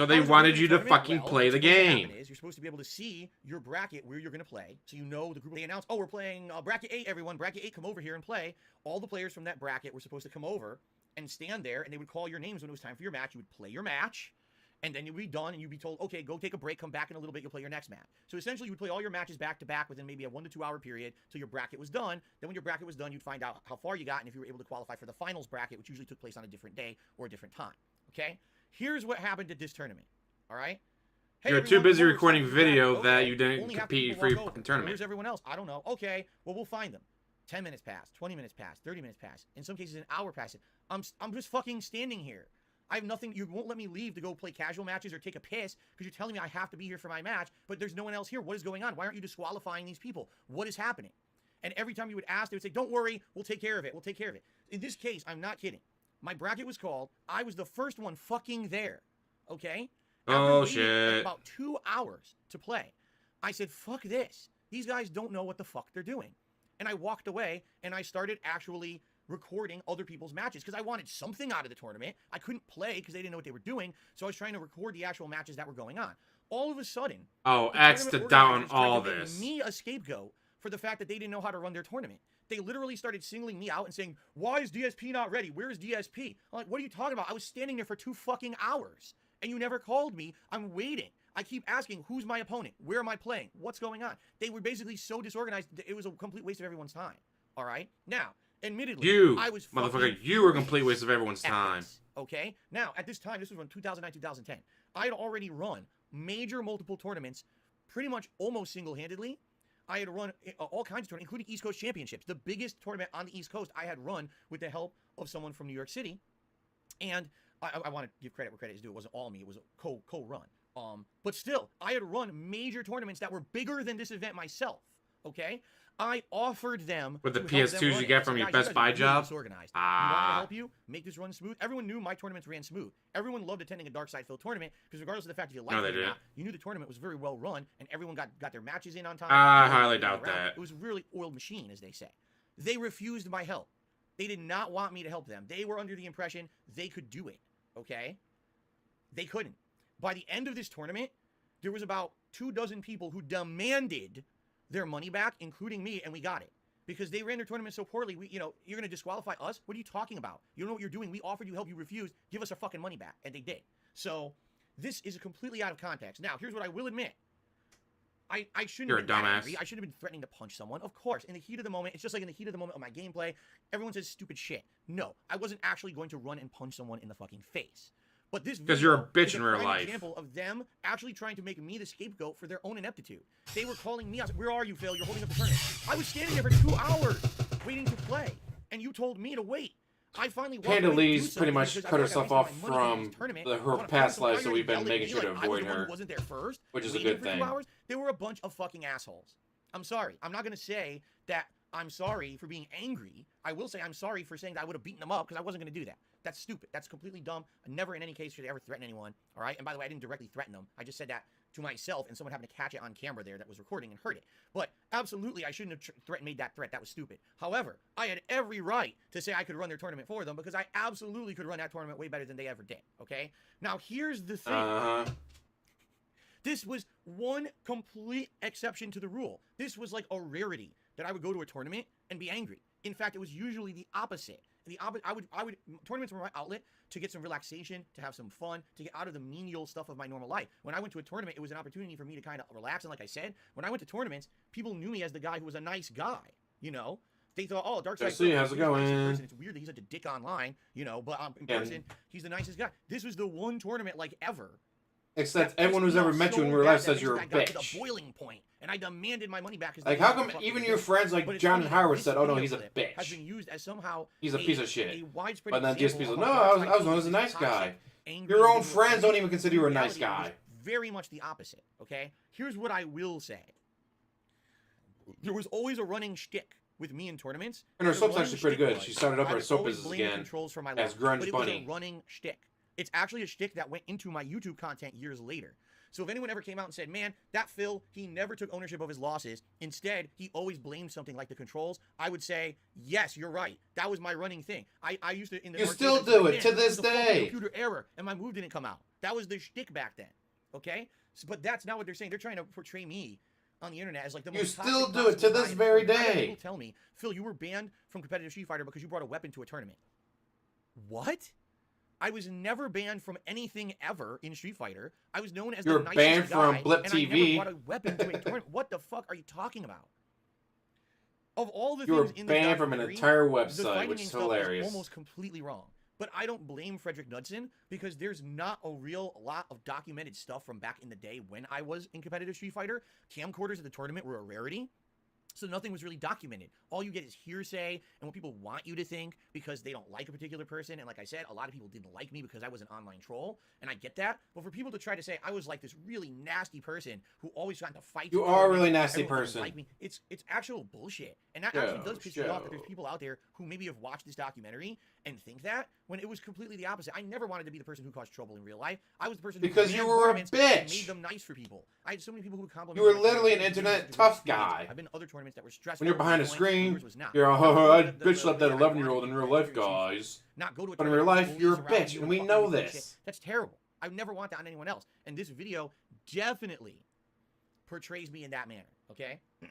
they wanted you to fucking play the game. You're supposed to be able to see your bracket where you're going to play. So you know the group. They announced, "Oh, we're playing bracket 8, everyone. Bracket 8, come over here and play." All the players from that bracket were supposed to come over and stand there, and they would call your names when it was time for your match. You would play your match, and then you'd be done, and you'd be told, okay, go take a break, come back in a little bit, you'll play your next match. So essentially, you would play all your matches back to back within maybe a 1 to 2 hour period till your bracket was done. Then when your bracket was done, you'd find out how far you got and if you were able to qualify for the finals bracket, which usually took place on a different day or a different time. Okay? Here's what happened at this tournament. All right? Hey, You're too everyone, busy we're recording starting the video bracket. that Okay, you didn't only half the compete people for your walk over. fucking tournament. Where's everyone else? I don't know. Okay, well, we'll find them. 10 minutes pass, 20 minutes pass, 30 minutes pass. In some cases, an hour passes. I'm just fucking standing here. I have nothing. You won't let me leave to go play casual matches or take a piss because you're telling me I have to be here for my match, but there's no one else here. What is going on? Why aren't you disqualifying these people? What is happening? And every time you would ask, they would say, don't worry, we'll take care of it. We'll take care of it. In this case, I'm not kidding. My bracket was called. I was the first one fucking there. Okay? After Oh, waiting shit. about 2 hours to play, I said, fuck this. These guys don't know what the fuck they're doing. And I walked away, and I started actually recording other people's matches because I wanted something out of the tournament. I couldn't play because they didn't know what they were doing, so I was trying to record the actual matches that were going on. All of a sudden, Oh, the X tournament to down organizers tried all to make this. me a scapegoat for the fact that they didn't know how to run their tournament. They literally started singling me out and saying, why is DSP not ready? Where's DSP? I'm like, what are you talking about? I was standing there for 2 fucking hours, and you never called me. I'm waiting. I keep asking, who's my opponent? Where am I playing? What's going on? They were basically so disorganized, it was a complete waste of everyone's time. All right? Now, admittedly, You, I was motherfucker, fucking you were a complete waste of everyone's at time. this, okay? Now, at this time, this was from 2009, 2010. I had already run major multiple tournaments pretty much almost single-handedly. I had run all kinds of tournaments, including East Coast Championships. The biggest tournament on the East Coast I had run with the help of someone from New York City. And I want to give credit where credit is due. It wasn't all me. It was a co-run. But still, I had run major tournaments that were bigger than this event myself, okay? I offered them With the to help them PS2s run you it. get I from said, your "Guys, Best you guys Buy are really job? disorganized. Ah. You want me to help you make this run smooth?" Everyone knew my tournaments ran smooth. Everyone loved attending a Dark Side Field tournament because regardless of the fact that you liked they it or didn't. not, you knew the tournament was very well run and everyone got their matches in on time. I Everyone highly moved doubt around. that. It was a really oiled machine, as they say. They refused my help. They did not want me to help them. They were under the impression they could do it, okay? They couldn't. By the end of this tournament, there was about 24 people who demanded their money back, including me, and we got it. Because they ran their tournament so poorly, you're going to disqualify us? What are you talking about? You don't know what you're doing. We offered you help, you refused. Give us our fucking money back. And they did. So, this is completely out of context. Now, here's what I will admit. I shouldn't You're have a been that dumbass. angry. I shouldn't have been threatening to punch someone. Of course, in the heat of the moment, it's just like in the heat of the moment of my gameplay, everyone says stupid shit. No, I wasn't actually going to run and punch someone in the fucking face. But this 'Cause you're a video bitch is in real prime life. example of them actually trying to make me the scapegoat for their own ineptitude. They were calling me out. Where are you, Phil? You're holding up the tournament. I was standing there for 2 hours waiting to play, and you told me to wait. I finally walked Panda away to do Lee's pretty something much because I cut feel herself like I off wasted my money on from this tournament. her I wanna past find life, somebody so we've been yelling at making me sure to like I was avoid the one her. who wasn't there first, Which is a waiting good for 2 thing. hours. They were a bunch of fucking assholes. I'm sorry. I'm not going to say that I'm sorry for being angry. I will say I'm sorry for saying that I would have beaten them up because I wasn't going to do that. That's stupid. That's completely dumb. I never in any case should I ever threaten anyone. All right. And by the way, I didn't directly threaten them. I just said that to myself, and someone happened to catch it on camera there that was recording and heard it. But absolutely, I shouldn't have made that threat. That was stupid. However, I had every right to say I could run their tournament for them because I absolutely could run that tournament way better than they ever did. Okay. Now here's the thing. This was one complete exception to the rule. This was like a rarity that I would go to a tournament and be angry. In fact, it was usually the opposite. I would tournaments were my outlet to get some relaxation, to have some fun, to get out of the menial stuff of my normal life. When I went to a tournament, it was an opportunity for me to kind of relax. And like I said, when I went to tournaments, people knew me as the guy who was a nice guy. You know, they thought, "Oh, Dark Side, how's it going?" It's weird that he's such a dick online, you know, but in person, he's the nicest guy. This was the one tournament like ever. Except everyone who's ever met you in real life says you're a got to the bitch. boing point, and I demanded my money back. Like, how come even your friends like John and Howard said, "Oh no, he's a Has bitch. been used as somehow He's a piece of shit." a widespread But then example DSP's of like, how "No, Dark I was Side known as a is nice toxic, guy." angry Your own individual. friends don't even consider you a nice Reality, it was guy. very much the opposite. Okay, here's what I will say. There was always a running shtick with me in tournaments. And her The soap's running actually pretty shtick good. was, She started up I her would soap always business blame the again controls for my as loss, Grunge but it Bunny. was a running shtick. It's actually a shtick that went into my YouTube content years later. So if anyone ever came out and said, "Man, that Phil, he never took ownership of his losses. Instead, he always blamed something like the controls," I would say, yes, you're right. That was my running thing. I used to in the You arcade, still I'd say, do it "Man, to this was a faulty day." Computer error, and my move didn't come out. That was the shtick back then. Okay, but that's not what they're saying. They're trying to portray me on the internet as like the You most still toxic do it to possible this guy in very the tournament. I had day. people tell me, "Phil, you were banned from competitive Street Fighter because you brought a weapon to a tournament." What? I was never banned from anything ever in Street Fighter. I was known as You the were nicest banned guy, from Blip and I TV. never brought a weapon to a tournament. What the fuck are you talking about? Of all the You were things in this banned from an documentary, entire the website, fighting which game is stuff hilarious. almost completely wrong. But I don't blame Frederick Knudsen because there's not a lot of documented stuff from back in the day when I was in competitive Street Fighter. Camcorders at the tournament were a rarity. So nothing was really documented. All you get is hearsay and what people want you to think because they don't like a particular person. And like I said, a lot of people didn't like me because I was an online troll. And I get that. But for people to try to say I was like this really nasty person who always got into fights. You are a really nasty everyone didn't person. like me, it's actual bullshit. And that actually does piss me off that there's people out there who maybe have watched this documentary and think that when it was completely the opposite. I never wanted to be the person who caused trouble in real life. I was the person who Because you ran were a tournaments and bitch. made them nice for people. I had so many people who would compliment You were me. literally an Like, internet "Dude, tough you're guy." I've been to other tournaments that were stressful. When you're behind a yours screen, was not. you're Not go I to the- bitch slapped that I 11-year-old in wanted real to life, be a guys. Not go to a But in tournament real with life, bullies you're a around bitch, you and we fucking know bullshit. this. That's terrible. I would never want that on anyone else. And this video definitely portrays me in that manner. Okay. I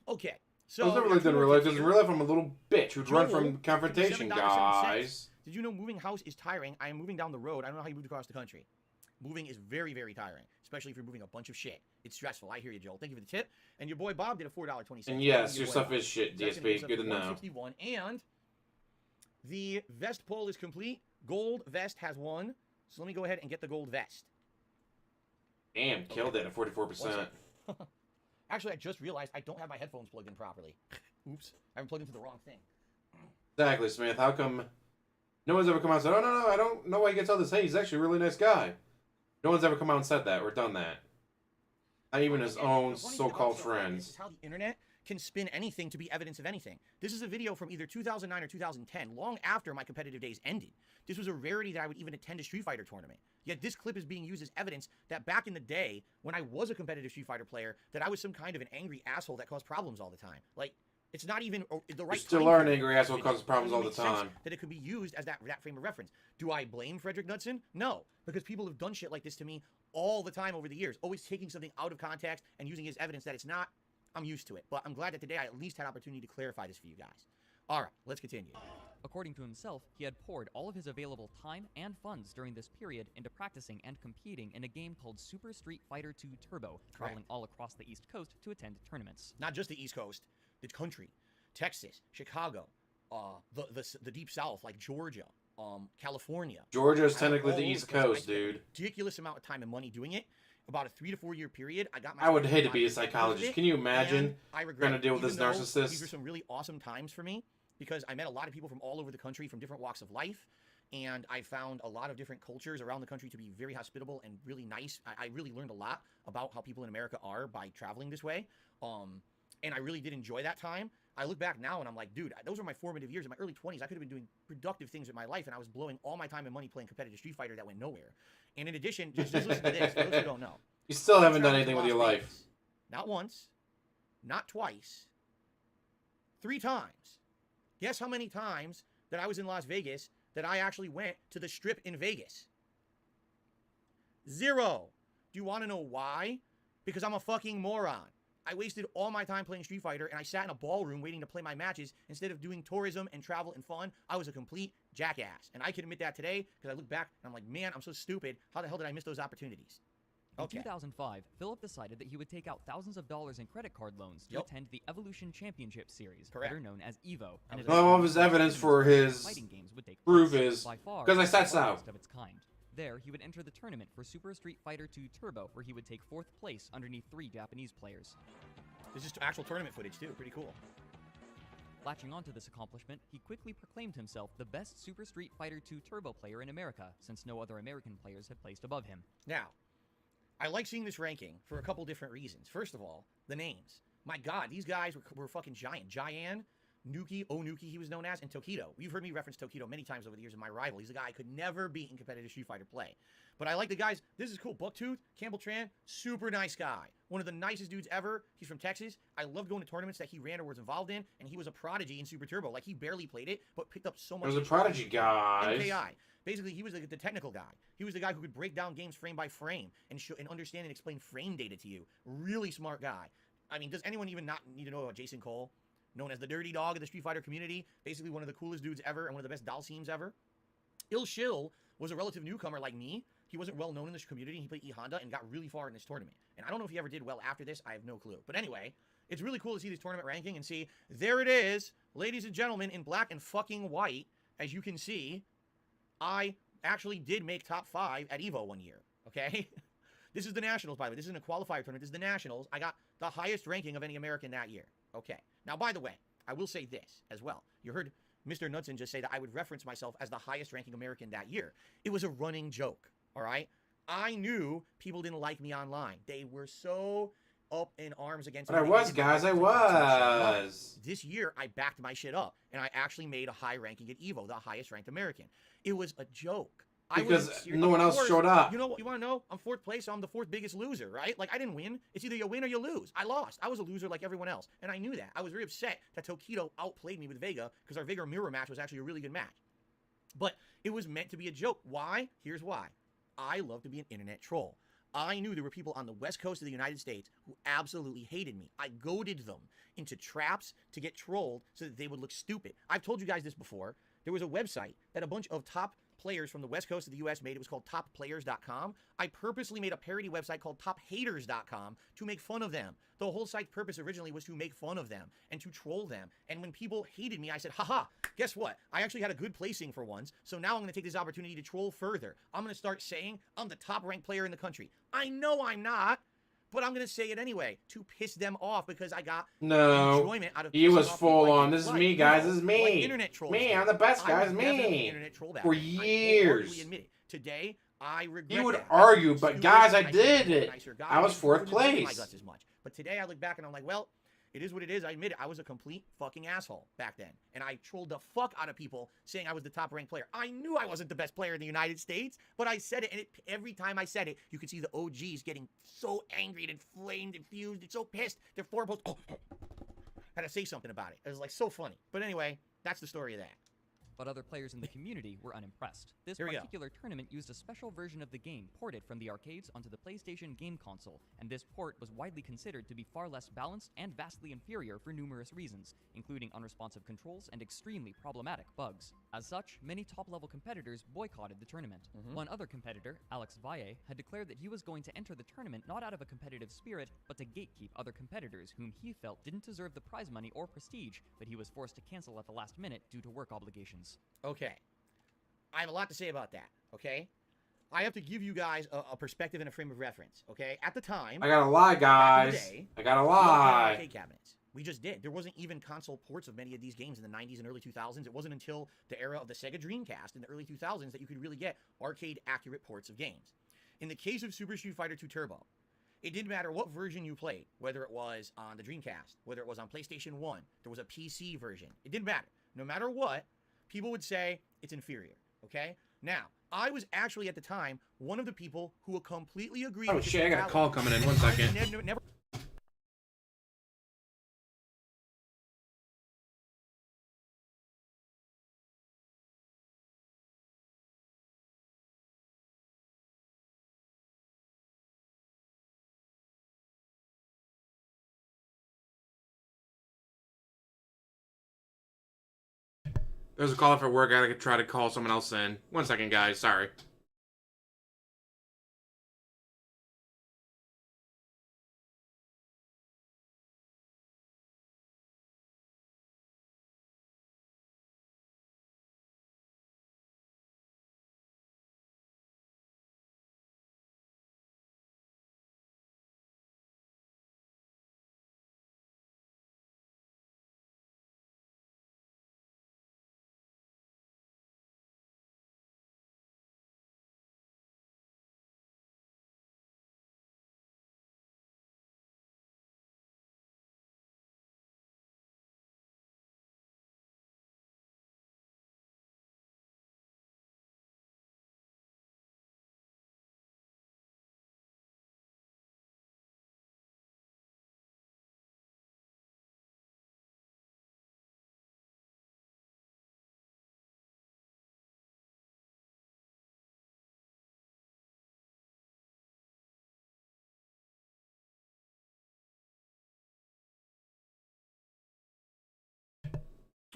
Okay. So was never like that in real life, because in real life I'm a little bitch who'd run from Joel, confrontation, $57.07. guys. Did you know moving house is tiring? I am moving down the road. I don't know how you moved across the country. Moving is very, very tiring, especially if you're moving a bunch of shit. It's stressful. I hear you, Joel. Thank you for the tip. And your boy Bob did a $4.20. And yes, your stuff is shit, DSP. Good to know. 161. And the vest poll is complete. Gold vest has won. So let me go ahead and get the gold vest. Damn, killed it at 44%. Actually, I just realized I don't have my headphones plugged in properly. Oops. I haven't plugged into the wrong thing. Exactly, Smith. How come no one's ever come out and said, oh, no, I don't know why he gets all this hate. He's actually a really nice guy. No one's ever come out and said that or done that. Not even his own The funny thing so-called about stuff like this friends. is how the internet can spin anything to be evidence of anything. This is a video from either 2009 or 2010, long after my competitive days ended. This was a rarity that I would even attend a Street Fighter tournament. Yet this clip is being used as evidence that back in the day, when I was a competitive Street Fighter player, that I was some kind of an angry asshole that caused problems all the time. Like, it's not even the right. You still time are an frame. angry asshole It causes problems all the makes sense time. That it could be used as that frame of reference. Do I blame Frederick Knudsen? No, because people have done shit like this to me all the time over the years, always taking something out of context and using it as evidence that it's not. I'm used to it, but I'm glad that today I at least had opportunity to clarify this for you guys. All right, let's continue. According to himself, he had poured all of his available time and funds during this period into practicing and competing in a game called Super Street Fighter 2 Turbo, traveling all across the East Coast to attend tournaments. Not just the East Coast, the country, Texas, Chicago, the Deep South, like Georgia, California. Georgia is I went technically all the over East place. I Coast, spent a dude. ridiculous amount of time and money doing it. About a 3 to 4 year period, I got my. I would hate to be a certificate psychologist. it, Can you imagine and I regret trying to deal with it, this even though narcissist? These were some really awesome times for me because I met a lot of people from all over the country from different walks of life, and I found a lot of different cultures around the country to be very hospitable and really nice. I really learned a lot about how people in America are by traveling this way, and I really did enjoy that time. I look back now and I'm like, dude, those were my formative years. In my early 20s, I could have been doing productive things with my life, and I was blowing all my time and money playing competitive Street Fighter that went nowhere. And in addition, just listen to this, for those who don't know. You still haven't done Traveled anything to with your Las life. Vegas. Not once, not twice, 3 times. Guess how many times that I was in Las Vegas that I actually went to the Strip in Vegas? 0. Do you want to know why? Because I'm a fucking moron. I wasted all my time playing Street Fighter, and I sat in a ballroom waiting to play my matches instead of doing tourism and travel and fun. I was a complete jackass. And I can admit that today because I look back and I'm like, man, I'm so stupid. How the hell did I miss those opportunities? In Okay. 2005, Philip decided that he would take out thousands of dollars in credit card loans to Yep. attend the Evolution Championship Series, Correct. better known as EVO. I was it Well, all of was his one evidence the for his fighting games would take proof place, is by far because I said the so. largest of its kind. There, he would enter the tournament for Super Street Fighter 2 Turbo, where he would take 4th place underneath 3 Japanese players. This is actual tournament footage, too. Pretty cool. Latching onto this accomplishment, he quickly proclaimed himself the best Super Street Fighter 2 Turbo player in America, since no other American players had placed above him. Now, I like seeing this ranking for a couple different reasons. First of all, the names. My God, these guys were fucking giant. Giant, Nuki, Nuki he was known as, and Tokido. You've heard me reference Tokido many times over the years as my rival. He's a guy I could never beat in competitive Street Fighter play. But I like the guys. This is cool. Bucktooth, Campbell Tran, super nice guy. One of the nicest dudes ever. He's from Texas. I loved going to tournaments that he ran or was involved in, and he was a prodigy in Super Turbo. Like, he barely played it, but picked up so much. There's a prodigy, guys. MKI. Basically, he was the technical guy. He was the guy who could break down games frame by frame and understand and explain frame data to you. Really smart guy. I mean, does anyone even not need to know about Jason Cole? known as the dirty dog of the Street Fighter community, basically one of the coolest dudes ever and one of the best doll teams ever. Ill Shill was a relative newcomer like me. He wasn't well known in this community. He played E Honda and got really far in this tournament. And I don't know if he ever did well after this. I have no clue. But anyway, it's really cool to see this tournament ranking and see, there it is, ladies and gentlemen, in black and fucking white. As you can see, I actually did make top 5 at EVO one year, okay? This is the Nationals, by the way. This isn't a qualifier tournament. This is the Nationals. I got the highest ranking of any American that year. Okay. Now, by the way, I will say this as well. You heard Mr. Knudsen just say that I would reference myself as the highest ranking American that year. It was a running joke, all right? I knew people didn't like me online. They were so up in arms against me. But I was, guys. I was. This year, I backed my shit up, and I actually made a high ranking at EVO, the highest ranked American. It was a joke. Because no one else showed up. You know what? You want to know? I'm 4th place, so I'm the 4th biggest loser, right? Like, I didn't win. It's either you win or you lose. I lost. I was a loser like everyone else, and I knew that. I was very upset that Tokido outplayed me with Vega, because our Vega mirror match was actually a really good match. But it was meant to be a joke. Why? Here's why. I love to be an internet troll. I knew there were people on the west coast of the United States who absolutely hated me. I goaded them into traps to get trolled so that they would look stupid. I've told you guys this before. There was a website that a bunch of top players from the west coast of the US made. It was called topplayers.com. I purposely made a parody website called tophaters.com to make fun of them. The whole site's purpose originally was to make fun of them and to troll them. And when people hated me, I said, haha, guess what? I actually had a good placing for once, so now I'm going to take this opportunity to troll further. I'm going to start saying I'm the top ranked player in the country. I know I'm not, but I'm going to say it anyway to piss them off because I got enjoyment out of he was pissing off full people on. like This is like, me, guys. This is like me. internet trolls Me, do. I'm the best, I guys. was definitely an Me. internet troll back For then. I years. wholeheartedly admit it. Today, I regret You would that. argue, I'm but stupid, guys, I should've did been a it. nicer guy. I was Maybe 4th wouldn't have given my place. guts as much. But today I look back and I'm like, well, it is what it is. I admit it. I was a complete fucking asshole back then. And I trolled the fuck out of people saying I was the top ranked player. I knew I wasn't the best player in the United States, but I said it. And every time I said it, you could see the OGs getting so angry and inflamed and fused and so pissed. Their foreheads, had to say something about it. It was like so funny. But anyway, that's the story of that. But other players in the community were unimpressed. This Here we go. particular tournament used a special version of the game ported from the arcades onto the PlayStation game console, and this port was widely considered to be far less balanced and vastly inferior for numerous reasons, including unresponsive controls and extremely problematic bugs. As such, many top-level competitors boycotted the tournament. One other competitor, Alex Valle, had declared that he was going to enter the tournament not out of a competitive spirit, but to gatekeep other competitors whom he felt didn't deserve the prize money or prestige, but he was forced to cancel at the last minute due to work obligations. Okay. I have a lot to say about that, okay? I have to give you guys a perspective and a frame of reference, okay? At the time, I gotta lie, guys. day, I gotta we all played on lie. arcade cabinets. We just did. There wasn't even console ports of many of these games in the 90s and early 2000s. It wasn't until the era of the Sega Dreamcast in the early 2000s that you could really get arcade-accurate ports of games. In the case of Super Street Fighter 2 Turbo, it didn't matter what version you played, whether it was on the Dreamcast, whether it was on PlayStation 1, there was a PC version. It didn't matter. No matter what, people would say it's inferior, okay? Now, I was actually at the time one of the people who would completely agree Oh with this shit, I got a mentality. call coming in. 1 I second. never There's a call for work. I gotta try to call someone else in. 1 second, guys. Sorry.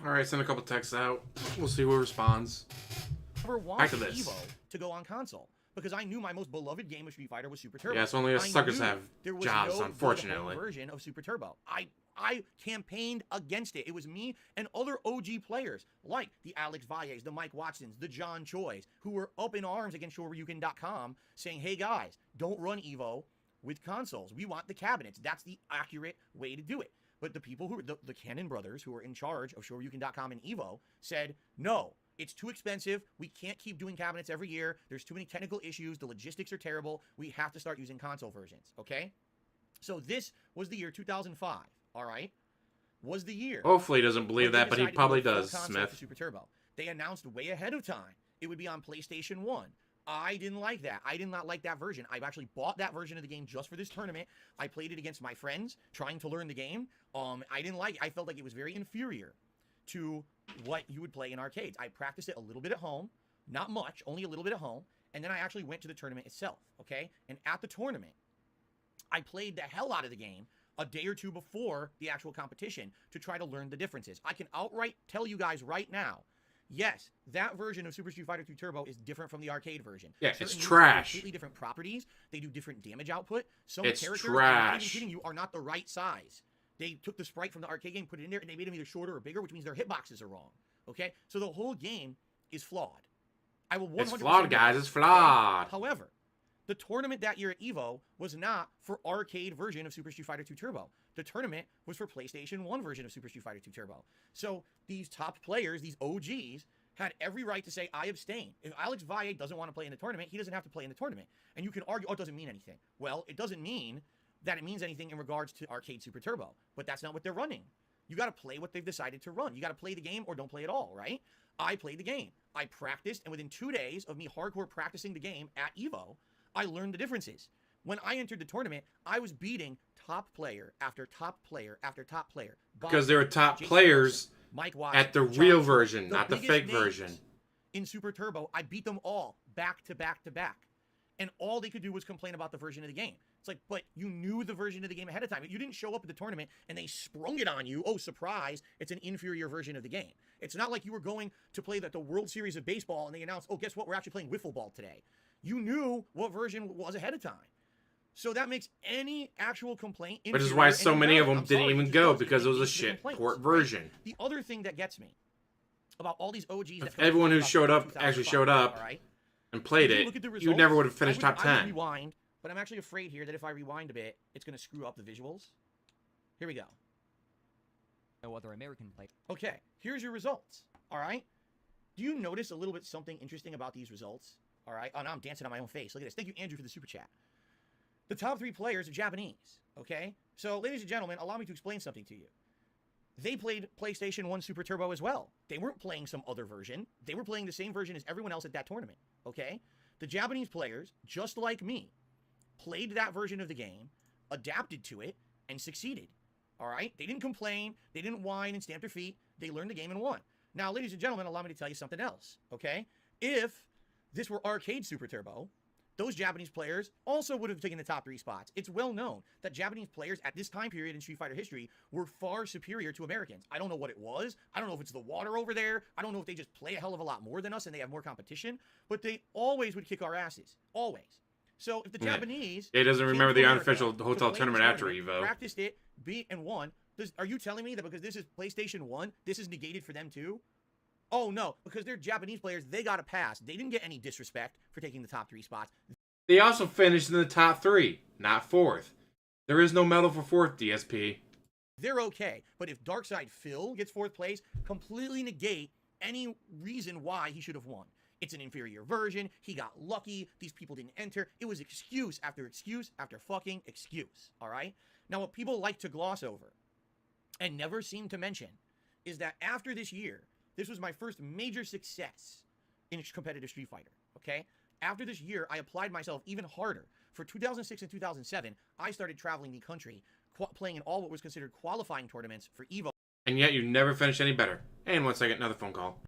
All right, send a couple texts out. We'll see who responds. Never Back to wanted this. Evo to go on console because I knew my most beloved game of Street Fighter was Super Turbo. Yeah, so only us I suckers knew have there was jobs, no good unfortunately. home version of Super Turbo. I campaigned against it. It was me and other OG players like the Alex Valles, the Mike Watsons, the John Choys, who were up in arms against Shoryuken.com saying, hey guys, don't run Evo with consoles. We want the cabinets. That's the accurate way to do it. But the people who, the Cannon brothers who are in charge of Shoryuken.com and Evo said, no, it's too expensive. We can't keep doing cabinets every year. There's too many technical issues. The logistics are terrible. We have to start using console versions, okay? So this was the year 2005, all right? Was the year. Hopefully he doesn't believe when they that, but he decided to probably go full does, console Smith. for Super Turbo. They announced way ahead of time it would be on PlayStation 1. I didn't like that. I did not like that version. I've actually bought that version of the game just for this tournament. I played it against my friends, trying to learn the game. I didn't like it. I felt like it was very inferior to what you would play in arcades. I practiced it a little bit at home, not much, only a little bit at home, and then I actually went to the tournament itself, okay? And at the tournament, I played the hell out of the game a day or two before the actual competition to try to learn the differences. I can outright tell you guys right now, yes, that version of Super Street Fighter 2 Turbo is different from the arcade version. Yeah, Certain it's moves have trash. Completely different properties. They do different damage output. Some It's characters, I'm not even trash. kidding you, are not the right size. They took the sprite from the arcade game, put it in there, and they made them either shorter or bigger, which means their hitboxes are wrong. Okay? So the whole game is flawed. I will 100% It's flawed, admit guys. that, It's flawed. However, the tournament that year at EVO was not for arcade version of Super Street Fighter 2 Turbo. The tournament was for PlayStation 1 version of Super Street Fighter 2 Turbo. So these top players, these OGs, had every right to say, I abstain. If Alex Valle doesn't want to play in the tournament, he doesn't have to play in the tournament. And you can argue, oh, it doesn't mean anything. Well, it doesn't mean that it means anything in regards to arcade Super Turbo. But that's not what they're running. You got to play what they've decided to run. You got to play the game or don't play at all, right? I played the game. I practiced, and within 2 days of me hardcore practicing the game at EVO, I learned the differences. When I entered the tournament, I was beating top player after top player after top player. Because they were top Jason players Wilson, Mike Watson, at the John real Jones, version, not the biggest fake names version. in Super Turbo, I beat them all back to back to back. And all they could do was complain about the version of the game. It's like, but you knew the version of the game ahead of time. You didn't show up at the tournament and they sprung it on you. Oh, surprise, it's an inferior version of the game. It's not like you were going to play the World Series of Baseball and they announced, oh, guess what? We're actually playing wiffle ball today. You knew what version was ahead of time. So that makes any actual complaint Which is inferior why and so many of invalid. them I'm didn't sorry, even just go does. because it was a makes the shit complaints, port right? version. The other thing that gets me about all these OGs that If everyone who about showed up 2005, actually showed up all right? and played If you it, look at the you results, never would have finished top I would 10. rewind, but I'm actually afraid here that if I rewind a bit, it's going to screw up the visuals. Here we go. No other American player. Okay, here's your results. All right. Do you notice a little bit something interesting about these results? All right. Oh, now I'm dancing on my own face. Look at this. Thank you, Andrew, for the super chat. The top 3 players are Japanese. Okay. So, ladies and gentlemen, allow me to explain something to you. They played PlayStation 1 Super Turbo as well. They weren't playing some other version. They were playing the same version as everyone else at that tournament. Okay. The Japanese players, just like me, played that version of the game, adapted to it, and succeeded. All right? They didn't complain. They didn't whine and stamp their feet. They learned the game and won. Now, ladies and gentlemen, allow me to tell you something else, okay? If this were arcade Super Turbo, those Japanese players also would have taken the top 3 spots. It's well known that Japanese players at this time period in Street Fighter history were far superior to Americans. I don't know what it was. I don't know if it's the water over there. I don't know if they just play a hell of a lot more than us and they have more competition, but they always would kick our asses. Always. So if the Japanese... He doesn't came remember to the America unofficial to hotel play tournament this after Evo. practiced it, beat, and won, are you telling me that because this is PlayStation 1, this is negated for them too? Oh, no, because they're Japanese players, they got a pass. They didn't get any disrespect for taking the top 3 spots. They also finished in the top 3, not 4th. There is no medal for 4th, DSP. They're okay. But if Darkside Phil gets 4th place, completely negate any reason why he should have won. It's an inferior version. He got lucky. These people didn't enter. It was excuse after excuse after fucking excuse. All right? Now, what people like to gloss over and never seem to mention is that after this year, this was my first major success in competitive Street Fighter. Okay? After this year, I applied myself even harder. For 2006 and 2007, I started traveling the country, playing in all what was considered qualifying tournaments for EVO. And yet you never finished any better. And 1 second, another phone call.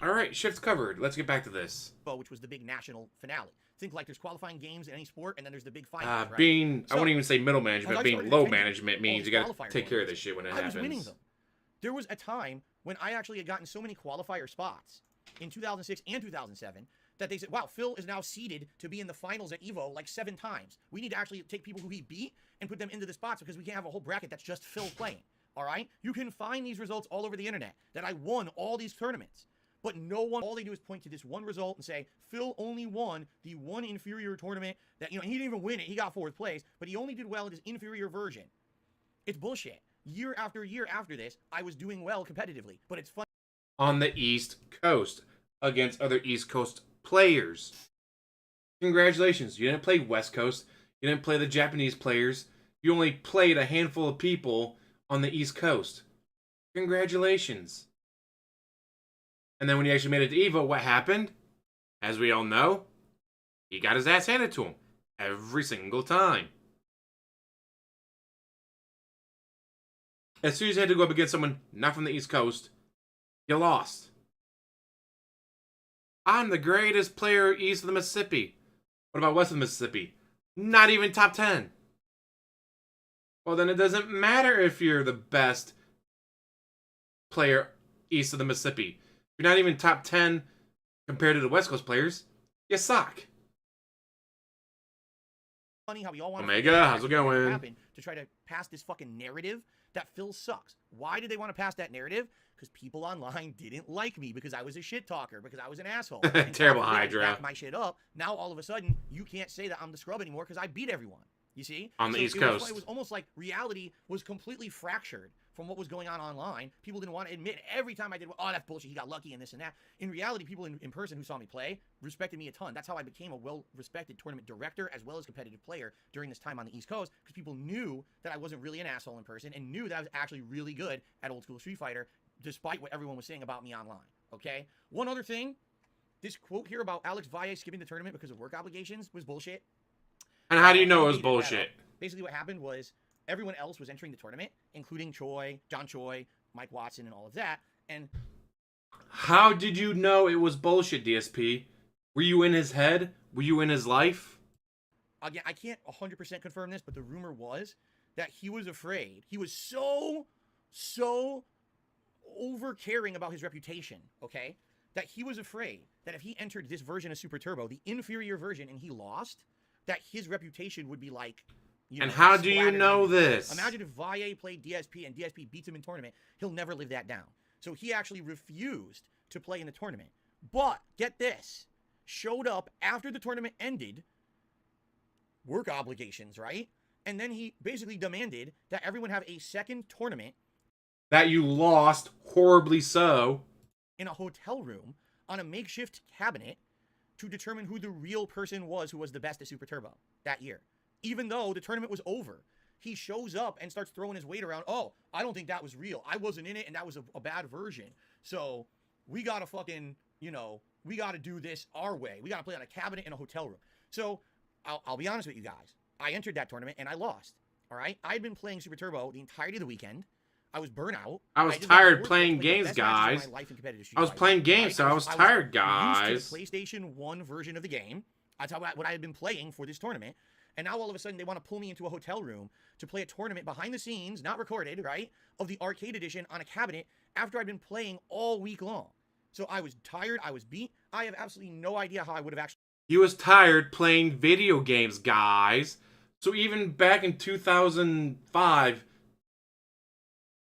All right, shift covered. Let's get back to this. which was the big national finale. Think like there's qualifying games in any sport, and then there's the big finals, right? Being, I So, wouldn't even say middle as management, I being started low attending management all means these you got to qualifier take care of this tournaments, shit when it I happens. was winning them. There was a time when I actually had gotten so many qualifier spots in 2006 and 2007 that they said, wow, Phil is now seeded to be in the finals at EVO like 7 times. We need to actually take people who he beat and put them into the spots because we can't have a whole bracket that's just Phil playing. All right? You can find these results all over the internet that I won all these tournaments. But no one, all they do is point to this one result and say, Phil only won the one inferior tournament that, you know, he didn't even win it. He got 4th place, but he only did well in his inferior version. It's bullshit. Year after this, I was doing well competitively, but it's fun. On the East Coast against other East Coast players. Congratulations. You didn't play West Coast. You didn't play the Japanese players. You only played a handful of people on the East Coast. Congratulations. And then when he actually made it to EVO, what happened? As we all know, he got his ass handed to him every single time. As soon as he had to go up against someone not from the East Coast, he lost. I'm the greatest player east of the Mississippi. What about west of the Mississippi? Not even top 10. Well, then it doesn't matter if you're the best player east of the Mississippi. If you're not even top 10 compared to the West Coast players, you suck. Funny how we all want Omega, how's it going? Happen to try to pass this fucking narrative that Phil sucks. Why did they want to pass that narrative? Because people online didn't like me because I was a shit talker, because I was an asshole. And Terrible after they Hydra. backed my shit up. Now all of a sudden you can't say that I'm the scrub anymore because I beat everyone. You see? On the So East it was, Coast. It was almost like reality was completely fractured from what was going on online. People didn't want to admit every time I did, oh, that's bullshit, he got lucky and this and that. In reality, people in person who saw me play respected me a ton. That's how I became a well-respected tournament director as well as competitive player during this time on the East Coast, because people knew that I wasn't really an asshole in person and knew that I was actually really good at old school Street Fighter, despite what everyone was saying about me online, okay? One other thing, this quote here about Alex Valle skipping the tournament because of work obligations was bullshit. And how do you know it was He made that bullshit? up. Basically what happened was everyone else was entering the tournament, including John Choi, Mike Watson, and all of that. And How did you know it was bullshit, DSP? Were you in his head? Were you in his life? again, I can't 100% confirm this, but the rumor was that he was afraid. He was so over caring about his reputation, okay, that he was afraid that if he entered this version of Super Turbo, the inferior version, and he lost, that his reputation would be like, you know, And how do you splattered know in. this? Imagine if Valle played DSP and DSP beats him in tournament. He'll never live that down. So he actually refused to play in the tournament. But, get this, showed up after the tournament ended, work obligations, right? And then he basically demanded that everyone have a second tournament That you lost, horribly so. in a hotel room on a makeshift cabinet to determine who the real person was who was the best at Super Turbo that year. Even though the tournament was over, he shows up and starts throwing his weight around. Oh, I don't think that was real. I wasn't in it, and that was a bad version. So we gotta fucking, you know, we gotta do this our way. We gotta play on a cabinet in a hotel room. So I'll be honest with you guys. I entered that tournament and I lost. All right, I'd been playing Super Turbo the entirety of the weekend. I was burnt out. I was did not tired work. playing I played the games, best matches guys. of my life in competitive Street I was Fighter, playing games, right? so I was tired, guys. Used to the PlayStation 1 version of the game. That's what I had been playing for this tournament. And now all of a sudden they want to pull me into a hotel room to play a tournament behind the scenes, not recorded, right, of the arcade edition on a cabinet after I'd been playing all week long. So I was tired. I was beat. I have absolutely no idea how I would have actually. He was tired playing video games, guys. So even back in 2005,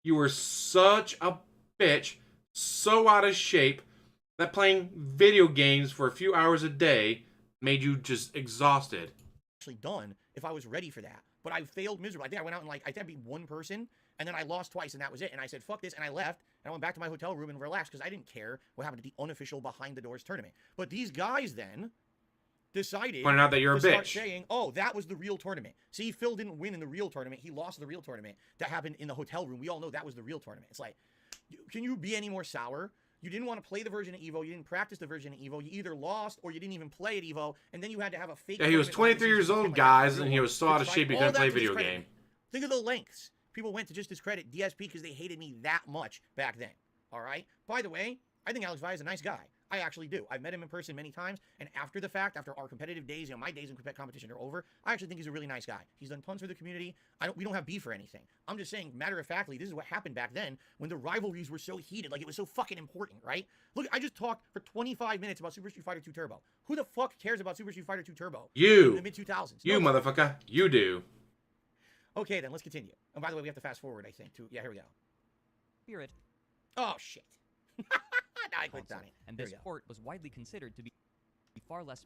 you were such a bitch, so out of shape, that playing video games for a few hours a day made you just exhausted. Done if I was ready for that. But I failed miserably. I think I went out and I think I beat one person, and then I lost twice, and that was it. And I said, fuck this, and I left, and I went back to my hotel room and relaxed because I didn't care what happened at the unofficial behind-the-doors tournament. But these guys then decided Pointing out that you're a to start bitch. saying, oh, that was the real tournament. See, Phil didn't win in the real tournament. He lost the real tournament that happened in the hotel room. We all know that was the real tournament. It's like, can you be any more sour? You didn't want to play the version of EVO. You didn't practice the version of EVO. You either lost or you didn't even play at EVO, and then you had to have a fake. Yeah, he was tournament 23 years old, guys, and he was so out of shape he couldn't play video game. Think of the lengths. People went to just discredit DSP because they hated me that much back then. All right? By the way, I think Alex Valle is a nice guy. I actually do. I've met him in person many times, and after the fact, after our competitive days, my days in competition are over, I actually think he's a really nice guy. He's done tons for the community. We don't have beef or anything. I'm just saying, matter-of-factly, this is what happened back then when the rivalries were so heated, like it was so fucking important, right? Look, I just talked for 25 minutes about Super Street Fighter 2 Turbo. Who the fuck cares about Super Street Fighter 2 Turbo? You. In the mid-2000s. You, motherfucker. You do. Okay, then, let's continue. And by the way, we have to fast forward, I think, too. Yeah, here we go. Spirit Oh, shit. Now I clicked on it. and Here this we go. port was widely considered to be far less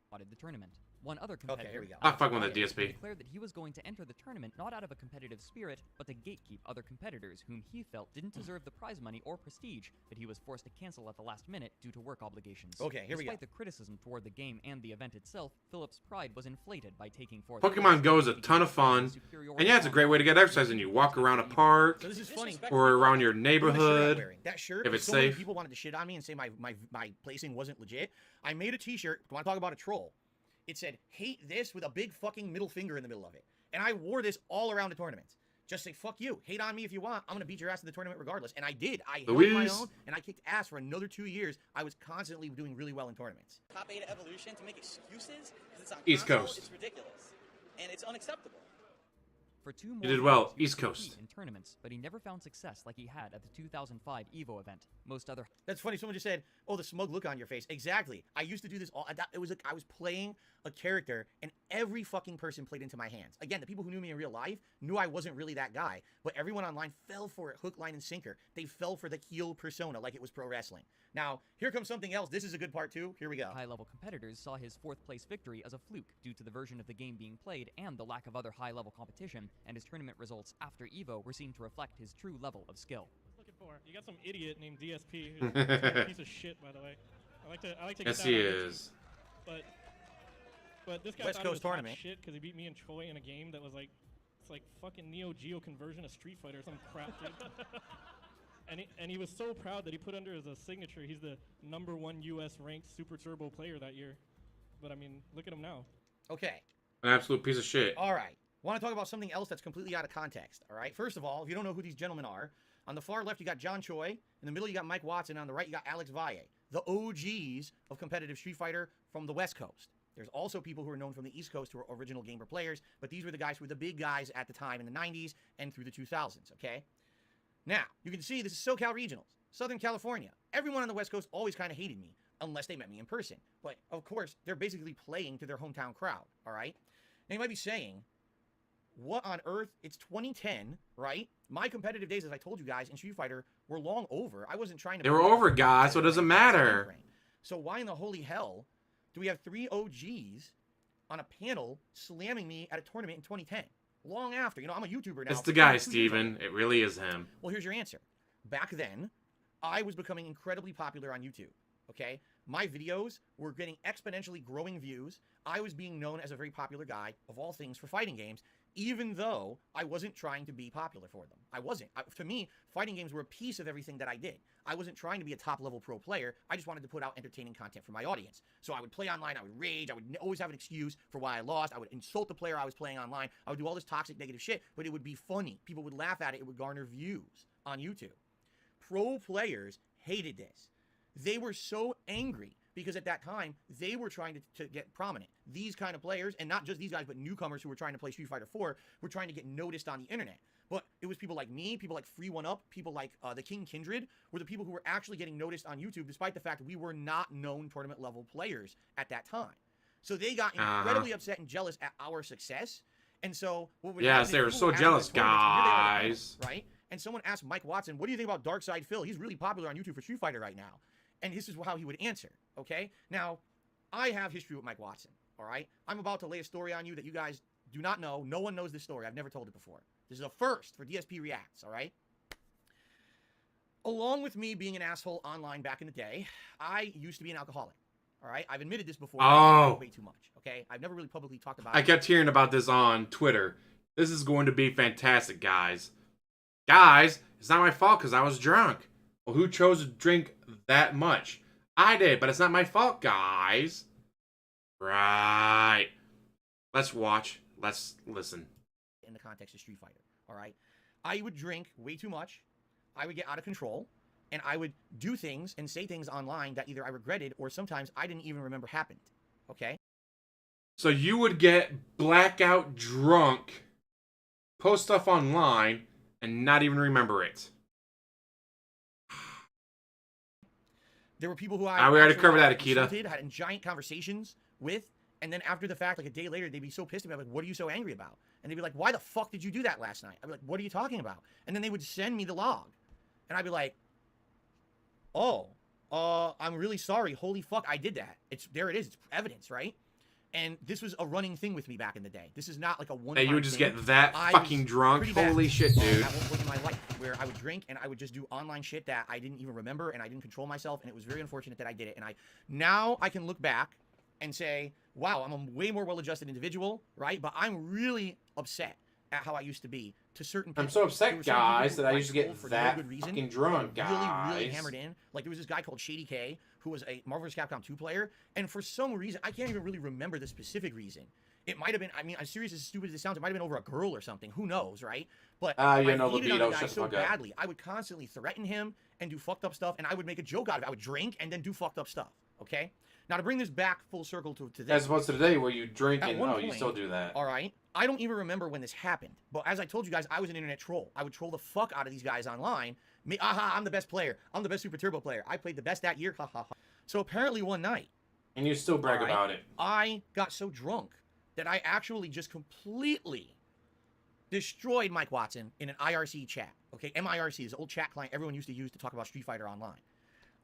spotted the tournament. One other competitor, here we go. Ah, fuck with that Brio, DSP. declared that he was going to enter the tournament not out of a competitive spirit, but to gatekeep other competitors whom he felt didn't deserve the prize money or prestige that he was forced to cancel at the last minute due to work obligations. Okay, here we go. Despite the criticism toward the game and the event itself, Philip's pride was inflated by taking forth Pokemon Go is a ton of fun. And yeah, it's a great way to get exercise. And you walk around a park So this is funny. or around your Look at the shirt I'm neighborhood. wearing. That shirt, if it's so many safe. people wanted to shit on me and say my placing wasn't legit. I made a t-shirt. Want to talk about a troll? It said, hate this with a big fucking middle finger in the middle of it. And I wore this all around the tournaments. Just say, fuck you. Hate on me if you want. I'm going to beat your ass in the tournament regardless. And I did. I held my Luis. own, and I kicked ass for another 2 years. I was constantly doing really well in tournaments. Top 8 evolution to make excuses because it's on East console, Coast. It's ridiculous, and it's unacceptable. For 2 more did well, years, he East would compete Coast. in tournaments, but he never found success like he had at the 2005 EVO event. Most other That's funny. Someone just said, "Oh, the smug look on your face." Exactly. I used to do this all. It was like I was playing a character, and every fucking person played into my hands. Again, the people who knew me in real life knew I wasn't really that guy, but everyone online fell for it, hook, line, and sinker. They fell for the heel persona like it was pro wrestling. Now, here comes something else. This is a good part too. Here we go. high-level competitors saw his 4th place victory as a fluke due to the version of the game being played and the lack of other high-level competition, and his tournament results after EVO were seen to reflect his true level of skill. Looking for. You got some idiot named DSP who's a piece of shit, by the way. I like to get Yes, that he on YouTube, is. But this guy West thought it was Coast hot tournament. shit because he beat me and Choi in a game that was like, it's like fucking Neo Geo conversion of Street Fighter or some crap, dude. And he was so proud that he put under as a signature, he's the #1 U.S. ranked Super Turbo player that year. But I mean, look at him now. Okay. An absolute piece of shit. All right. Want to talk about something else that's completely out of context. All right. First of all, if you don't know who these gentlemen are, on the far left you got John Choi, in the middle you got Mike Watson, and on the right you got Alex Valle, the OGs of competitive Street Fighter from the West Coast. There's also people who are known from the East Coast who are original gamer players, but these were the guys who were the big guys at the time in the 90s and through the 2000s, okay? Now, you can see this is SoCal Regionals, Southern California. Everyone on the West Coast always kind of hated me, unless they met me in person. But, of course, they're basically playing to their hometown crowd, all right? Now, you might be saying, what on earth? It's 2010, right? My competitive days, as I told you guys, in Street Fighter were long over. I wasn't trying to... They were over, guys, so it doesn't matter. So why in the holy hell do we have 3 OGs on a panel slamming me at a tournament in 2010? Long after. You know, I'm a YouTuber now. It's the guy, Steven. It really is him. Well, here's your answer. Back then, I was becoming incredibly popular on YouTube, okay? My videos were getting exponentially growing views. I was being known as a very popular guy, of all things, for fighting games, even though I wasn't trying to be popular for them. I wasn't. To me, fighting games were a piece of everything that I did. I wasn't trying to be a top-level pro player. I just wanted to put out entertaining content for my audience. So I would play online, I would rage, I would always have an excuse for why I lost, I would insult the player I was playing online, I would do all this toxic, negative shit, but it would be funny. People would laugh at it, it would garner views on YouTube. Pro players hated this. They were so angry because at that time, they were trying to get prominent. These kind of players, and not just these guys, but newcomers who were trying to play Street Fighter 4, were trying to get noticed on the internet. But it was people like me, people like Free1Up, people like the King Kindred, were the people who were actually getting noticed on YouTube, despite the fact that we were not known tournament-level players at that time. So they got incredibly upset and jealous at our success. And so what would happen Yes, is they were people so would ask jealous, them at tournaments, and here they are at guys. home, right? And someone asked Mike Watson, what do you think about Darkside Phil? He's really popular on YouTube for Street Fighter right now. And this is how he would answer, okay? Now, I have history with Mike Watson, all right? I'm about to lay a story on you that you guys do not know. No one knows this story. I've never told it before. This is a first for DSP Reacts, all right? Along with me being an asshole online back in the day, I used to be an alcoholic, all right? I've admitted this before. I drank way too much, okay? I've never really publicly talked about it. I kept hearing about this on Twitter. This is going to be fantastic, guys. Guys, it's not my fault because I was drunk. Well, who chose to drink that much? I did, but it's not my fault, guys. Right. Let's watch. Let's listen. In the context of Street Fighter, all right? I would drink way too much. I would get out of control. and I would do things and say things online that either I regretted or sometimes I didn't even remember happened. Okay? So you would get blackout drunk, post stuff online, and not even remember it. There were people who I we already actually covered that, Akita. insulted, had giant conversations with, and then after the fact, like a day later, they'd be so pissed at me. I'm like, what are you so angry about? And they'd be like, why the fuck did you do that last night? I'd be like, what are you talking about? And then they would send me the log. And I'd be like, oh, I'm really sorry. Holy fuck, I did that. There it is. It's evidence, right? And this was a running thing with me back in the day. This is not like a one-time And you would just thing. get that I fucking was drunk. pretty bad. Holy shit, dude. At one point in my life, where I would drink and I would just do online shit that I didn't even remember, and I didn't control myself, and it was very unfortunate that I did it. And now I can look back and say, wow, I'm a way more well-adjusted individual, right? But I'm really upset at how I used to be to certain people. I'm so There upset, were certain guys, people that I who used to get told for no that good reason, fucking drunk, really guys. hammered in. Like, there was this guy called Shady K, who was a Marvel vs. Capcom 2 player, and for some reason, I can't even really remember the specific reason. It might have been, I mean, as serious as stupid as it sounds, it might have been over a girl or something. Who knows, right? But I hated on the guy so badly. I would constantly threaten him and do fucked up stuff, and I would make a joke out of it. I would drink and then do fucked up stuff, okay? Now, to bring this back full circle to this. As opposed to today where you drink At and, one you point, still do that. All right? I don't even remember when this happened. But as I told you guys, I was an internet troll. I would troll the fuck out of these guys online. I'm the best player. I'm the best Super Turbo player. I played the best that year. Ha, ha, ha. So apparently one night. And you still brag about it. I got so drunk that I actually just completely destroyed Mike Watson in an IRC chat. Okay, MIRC is an old chat client everyone used to use to talk about Street Fighter online.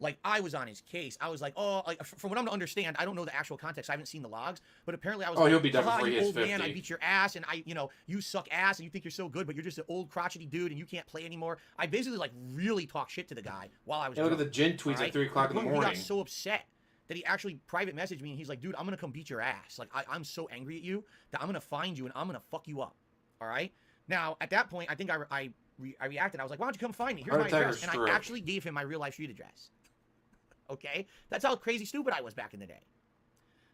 Like, I was on his case. I was like, oh, like, from what I'm to understand, I don't know the actual context. I haven't seen the logs, but apparently I was like, he'll be done before he hits old 50. man, I beat your ass, and you suck ass, and you think you're so good, but you're just an old crotchety dude, and you can't play anymore. I basically, like, really talked shit to the guy while I was drunk. Look at the Jin tweets at 3 o'clock in the morning. He got so upset that he actually private messaged me, and he's like, dude, I'm going to come beat your ass. Like, I'm so angry at you that I'm going to find you, and I'm going to fuck you up. All right? Now, at that point, I think I reacted. I was like, why don't you come find me? Here's my address. And I actually gave him my real-life street address. Okay? That's how crazy stupid I was back in the day.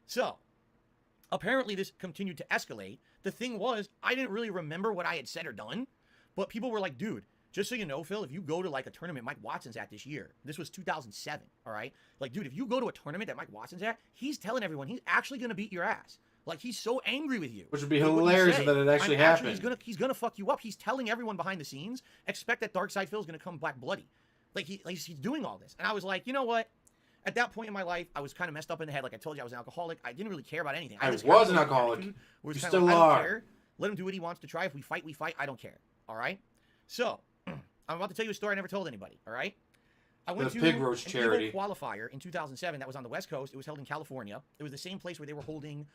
So, apparently this continued to escalate. The thing was, I didn't really remember what I had said or done, but people were like, dude, just so you know, Phil, if you go to like a tournament Mike Watson's at this year, this was 2007, all right? Like, dude, if you go to a tournament that Mike Watson's at, he's telling everyone he's actually going to beat your ass. Like, he's so angry with you. Which would be hilarious if that actually happened. He's gonna fuck you up. He's telling everyone behind the scenes, expect that Dark Side Phil's gonna come black bloody. Like, he's doing all this. And I was like, you know what? At that point in my life, I was kind of messed up in the head. Like I told you, I was an alcoholic. I didn't really care about anything. I was an alcoholic. You still I are. don't care. Let him do what he wants to try. If we fight, we fight. I don't care. All right? So, I'm about to tell you a story I never told anybody. All right? I went to Pig Roast an charity Evo qualifier in 2007 that was on the West Coast. It was held in California. It was the same place where they were holding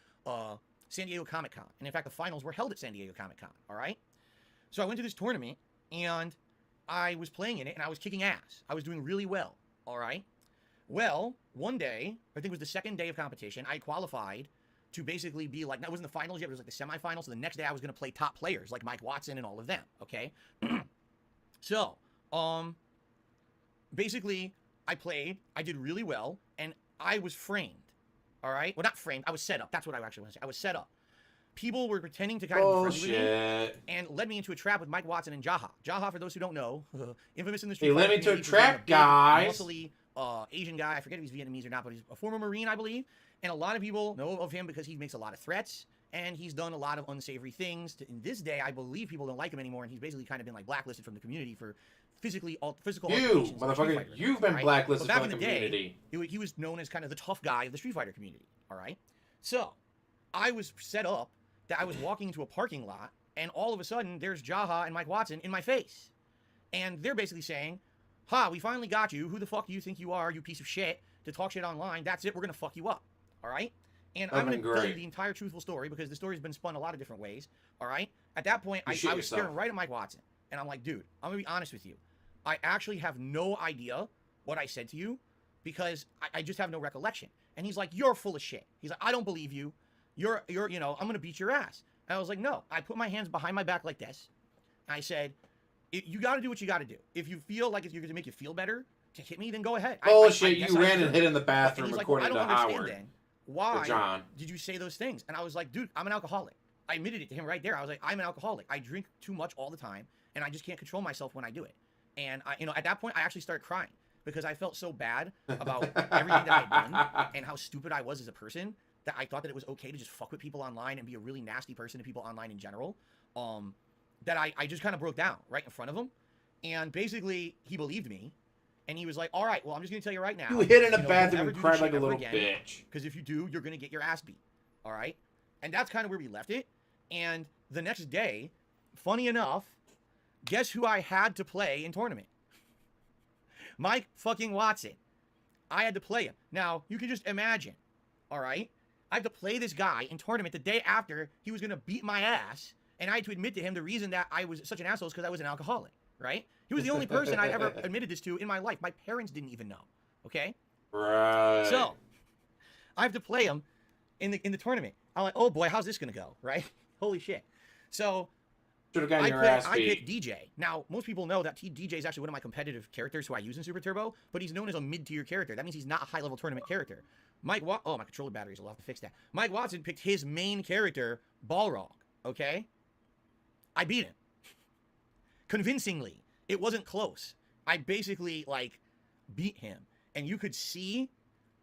San Diego Comic-Con. And in fact, the finals were held at San Diego Comic-Con. All right? So I went to this tournament, and I was playing in it, and I was kicking ass. I was doing really well. All right? Well, one day, I think it was the second day of competition, I qualified to basically be like, that wasn't the finals yet, it was like the semifinals. So the next day I was going to play top players like Mike Watson and all of them, okay? So, basically, I played, I did really well, and I was framed, all right? Well, not framed, I was set up. That's what I actually want to say. I was set up. People were pretending to kind of be friendly with me and led me into a trap with Mike Watson and Jaha. Jaha, for those who don't know, infamous in the street. He led me to a trap, guys. Muscly, Asian guy. I forget if he's Vietnamese or not, but he's a former Marine, I believe. And a lot of people know of him because he makes a lot of threats, and he's done a lot of unsavory things. In this day, I believe people don't like him anymore, and he's basically kind of been like blacklisted from the community for physical You, motherfucker, you've been blacklisted from the community. He was known as kind of the tough guy of the Street Fighter community, all right? So, I was set up that I was walking into a parking lot, and all of a sudden, there's Jaha and Mike Watson in my face. And they're basically saying, ha, we finally got you. Who the fuck do you think you are, you piece of shit, to talk shit online? That's it. We're going to fuck you up, all right? And I'm going to tell you the entire truthful story because the story's been spun a lot of different ways, all right? At that point, I was staring right at Mike Watson, and I'm like, dude, I'm going to be honest with you. I actually have no idea what I said to you because I just have no recollection. And he's like, you're full of shit. He's like, I don't believe you. You're, I'm going to beat your ass. And I was like, no. I put my hands behind my back like this. I said, you got to do what you got to do. If you feel like it's going to make you feel better to hit me, then go ahead. Bullshit, you ran and hid in the bathroom according to Howard. Then, why did you say those things? And I was like, dude, I'm an alcoholic. I admitted it to him right there. I was like, I'm an alcoholic. I drink too much all the time, and I just can't control myself when I do it. And at that point, I actually started crying. because I felt so bad about everything that I had done and how stupid I was as a person that I thought that it was okay to just fuck with people online and be a really nasty person to people online in general. That I just kind of broke down right in front of him. And basically, he believed me. And he was like, all right, well, I'm just going to tell you right now. You hid in a don't bathroom ever and do cried this like a shit ever little again, bitch. because if you do, you're going to get your ass beat. All right? And that's kind of where we left it. And the next day, funny enough, guess who I had to play in tournament? Mike fucking Watson. I had to play him. Now, you can just imagine, all right? I had to play this guy in tournament the day after he was going to beat my ass. And I had to admit to him the reason that I was such an asshole is because I was an alcoholic, right? He was the only person I ever admitted this to in my life. My parents didn't even know, okay? Right. So, I have to play him in the tournament. I'm like, oh boy, how's this going to go, right? Holy shit. So, Should have gotten your ass I beat. picked DJ. Now, most people know that DJ is actually one of my competitive characters who I use in Super Turbo, but he's known as a mid-tier character. That means he's not a high-level tournament character. Oh, my controller batteries. I'll have to fix that. Mike Watson picked his main character, Balrog, okay? I beat him. Convincingly. It wasn't close. I basically, like, beat him. And you could see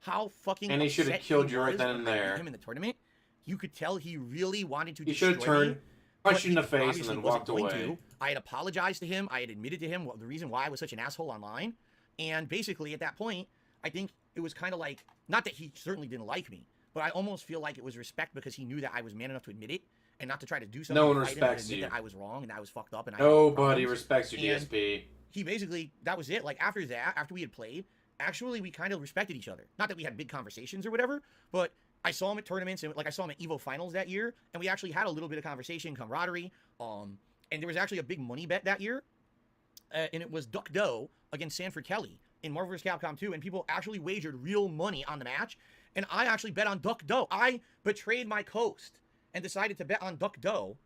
how fucking And he should have upset killed you right was then when and I beat there. him in the tournament. You could tell he really wanted to He destroy should have turned, me, punched but you in the he face, and obviously then wasn't walked going away. to. I had apologized to him. I had admitted to him the reason why I was such an asshole online. And basically, at that point, I think it was kind of like, not that he certainly didn't like me, but I almost feel like it was respect because he knew that I was man enough to admit it and not to try to do something. No one to fight him, but respects admit you. that I was wrong and I was fucked up and I had Nobody problems. respects you, And DSP. He basically, that was it. Like, after that, after we had played, actually, we kind of respected each other. Not that we had big conversations or whatever, but I saw him at tournaments, and like I saw him at EVO Finals that year, and we actually had a little bit of conversation, camaraderie. And there was actually a big money bet that year, and it was Duck Doe against Sanford Kelly in Marvel vs. Capcom 2, and people actually wagered real money on the match, and I actually bet on Duck Doe. I betrayed my coast and decided to bet on Duck Doe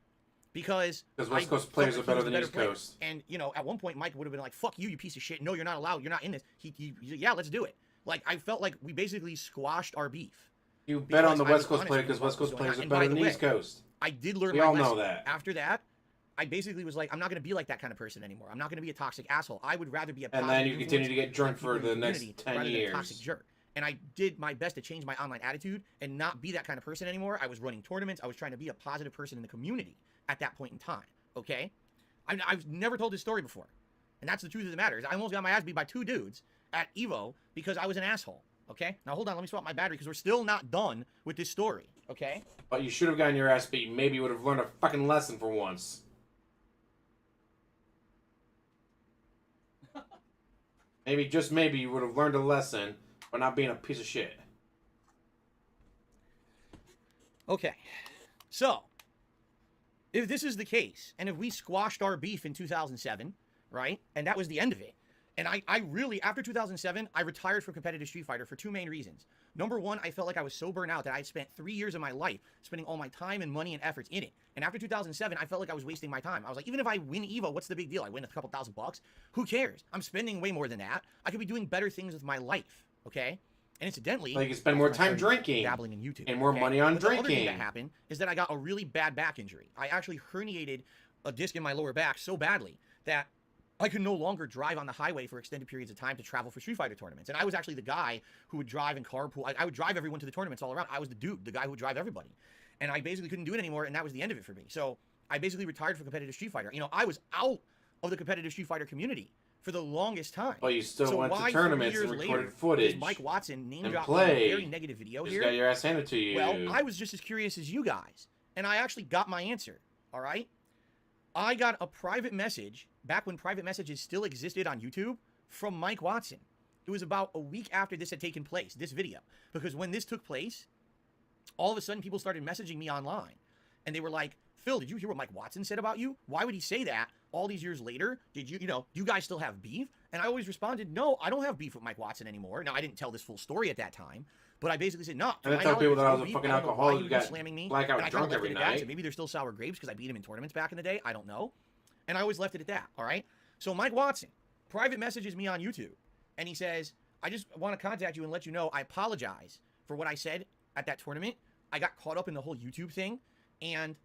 because West Coast players are better than East Coast. And, you know, at one point, Mike would have been like, fuck you, you piece of shit. No, you're not allowed. You're not in this. He's like, yeah, let's do it. Like, I felt like we basically squashed our beef. You bet on the Because I West was Coast player honest because with West Coast what was players going are on. better And by than the East way, Coast. I did learn We my all know lesson. that. After that, I basically was like, I'm not going to be like that kind of person anymore. I'm not going to be a toxic asshole. I would rather be a And positive then you continue influence to get drunk people for in the next community 10 rather than years. a toxic jerk. And I did my best to change my online attitude and not be that kind of person anymore. I was running tournaments. I was trying to be a positive person in the community at that point in time. Okay? I've never told this story before. And that's the truth of the matter. Is I almost got my ass beat by 2 dudes at EVO because I was an asshole. Okay? Now hold on. Let me swap my battery because we're still not done with this story. Okay? But you should have gotten your ass beat. Maybe you would have learned a fucking lesson for once. Maybe, just maybe, you would have learned a lesson by not being a piece of shit. Okay. So, if this is the case, and if we squashed our beef in 2007, right, and that was the end of it, and I really, after 2007, I retired from competitive Street Fighter for 2 main reasons. Number one, I felt like I was so burnt out that I had spent 3 years of my life spending all my time and money and efforts in it. And after 2007, I felt like I was wasting my time. I was like, even if I win EVO, what's the big deal? I win a couple $1,000. Who cares? I'm spending way more than that. I could be doing better things with my life, okay? And incidentally, Like you spend more that's when I time started drinking. dabbling in YouTube, And more okay? money on But the other thing drinking. that happened is that I got a really bad back injury. I actually herniated a disc in my lower back so badly that I could no longer drive on the highway for extended periods of time to travel for Street Fighter tournaments. And I was actually the guy who would drive and carpool. I would drive everyone to the tournaments all around. I was the dude, the guy who would drive everybody. And I basically couldn't do it anymore, and that was the end of it for me. So I basically retired from competitive Street Fighter. You know, I was out of the competitive Street Fighter community for the longest time. But you still So went why to 3 tournaments years and later recorded footage. does Mike Watson name and drop played. a very negative video You here? just got your ass handed to you. Well, I was just as curious as you guys, and I actually got my answer, all right? I got a private message, back when private messages still existed on YouTube, from Mike Watson. It was about a week after this had taken place, this video. Because when this took place, all of a sudden people started messaging me online. And they were like, Phil, did you hear what Mike Watson said about you? Why would he say that all these years later? Did you, you guys still have beef? And I always responded, no, I don't have beef with Mike Watson anymore. Now, I didn't tell this full story at that time, but I basically said, no. And I my tell knowledge, people there's that I no was a beef. fucking I don't know why alcoholic he who was got slamming me. blackout And I kinda drunk left every it at that. night. So maybe there's still sour grapes because I beat him in tournaments back in the day. I don't know. And I always left it at that, all right? So Mike Watson private messages me on YouTube, and he says, I just want to contact you and let you know I apologize for what I said at that tournament. I got caught up in the whole YouTube thing, and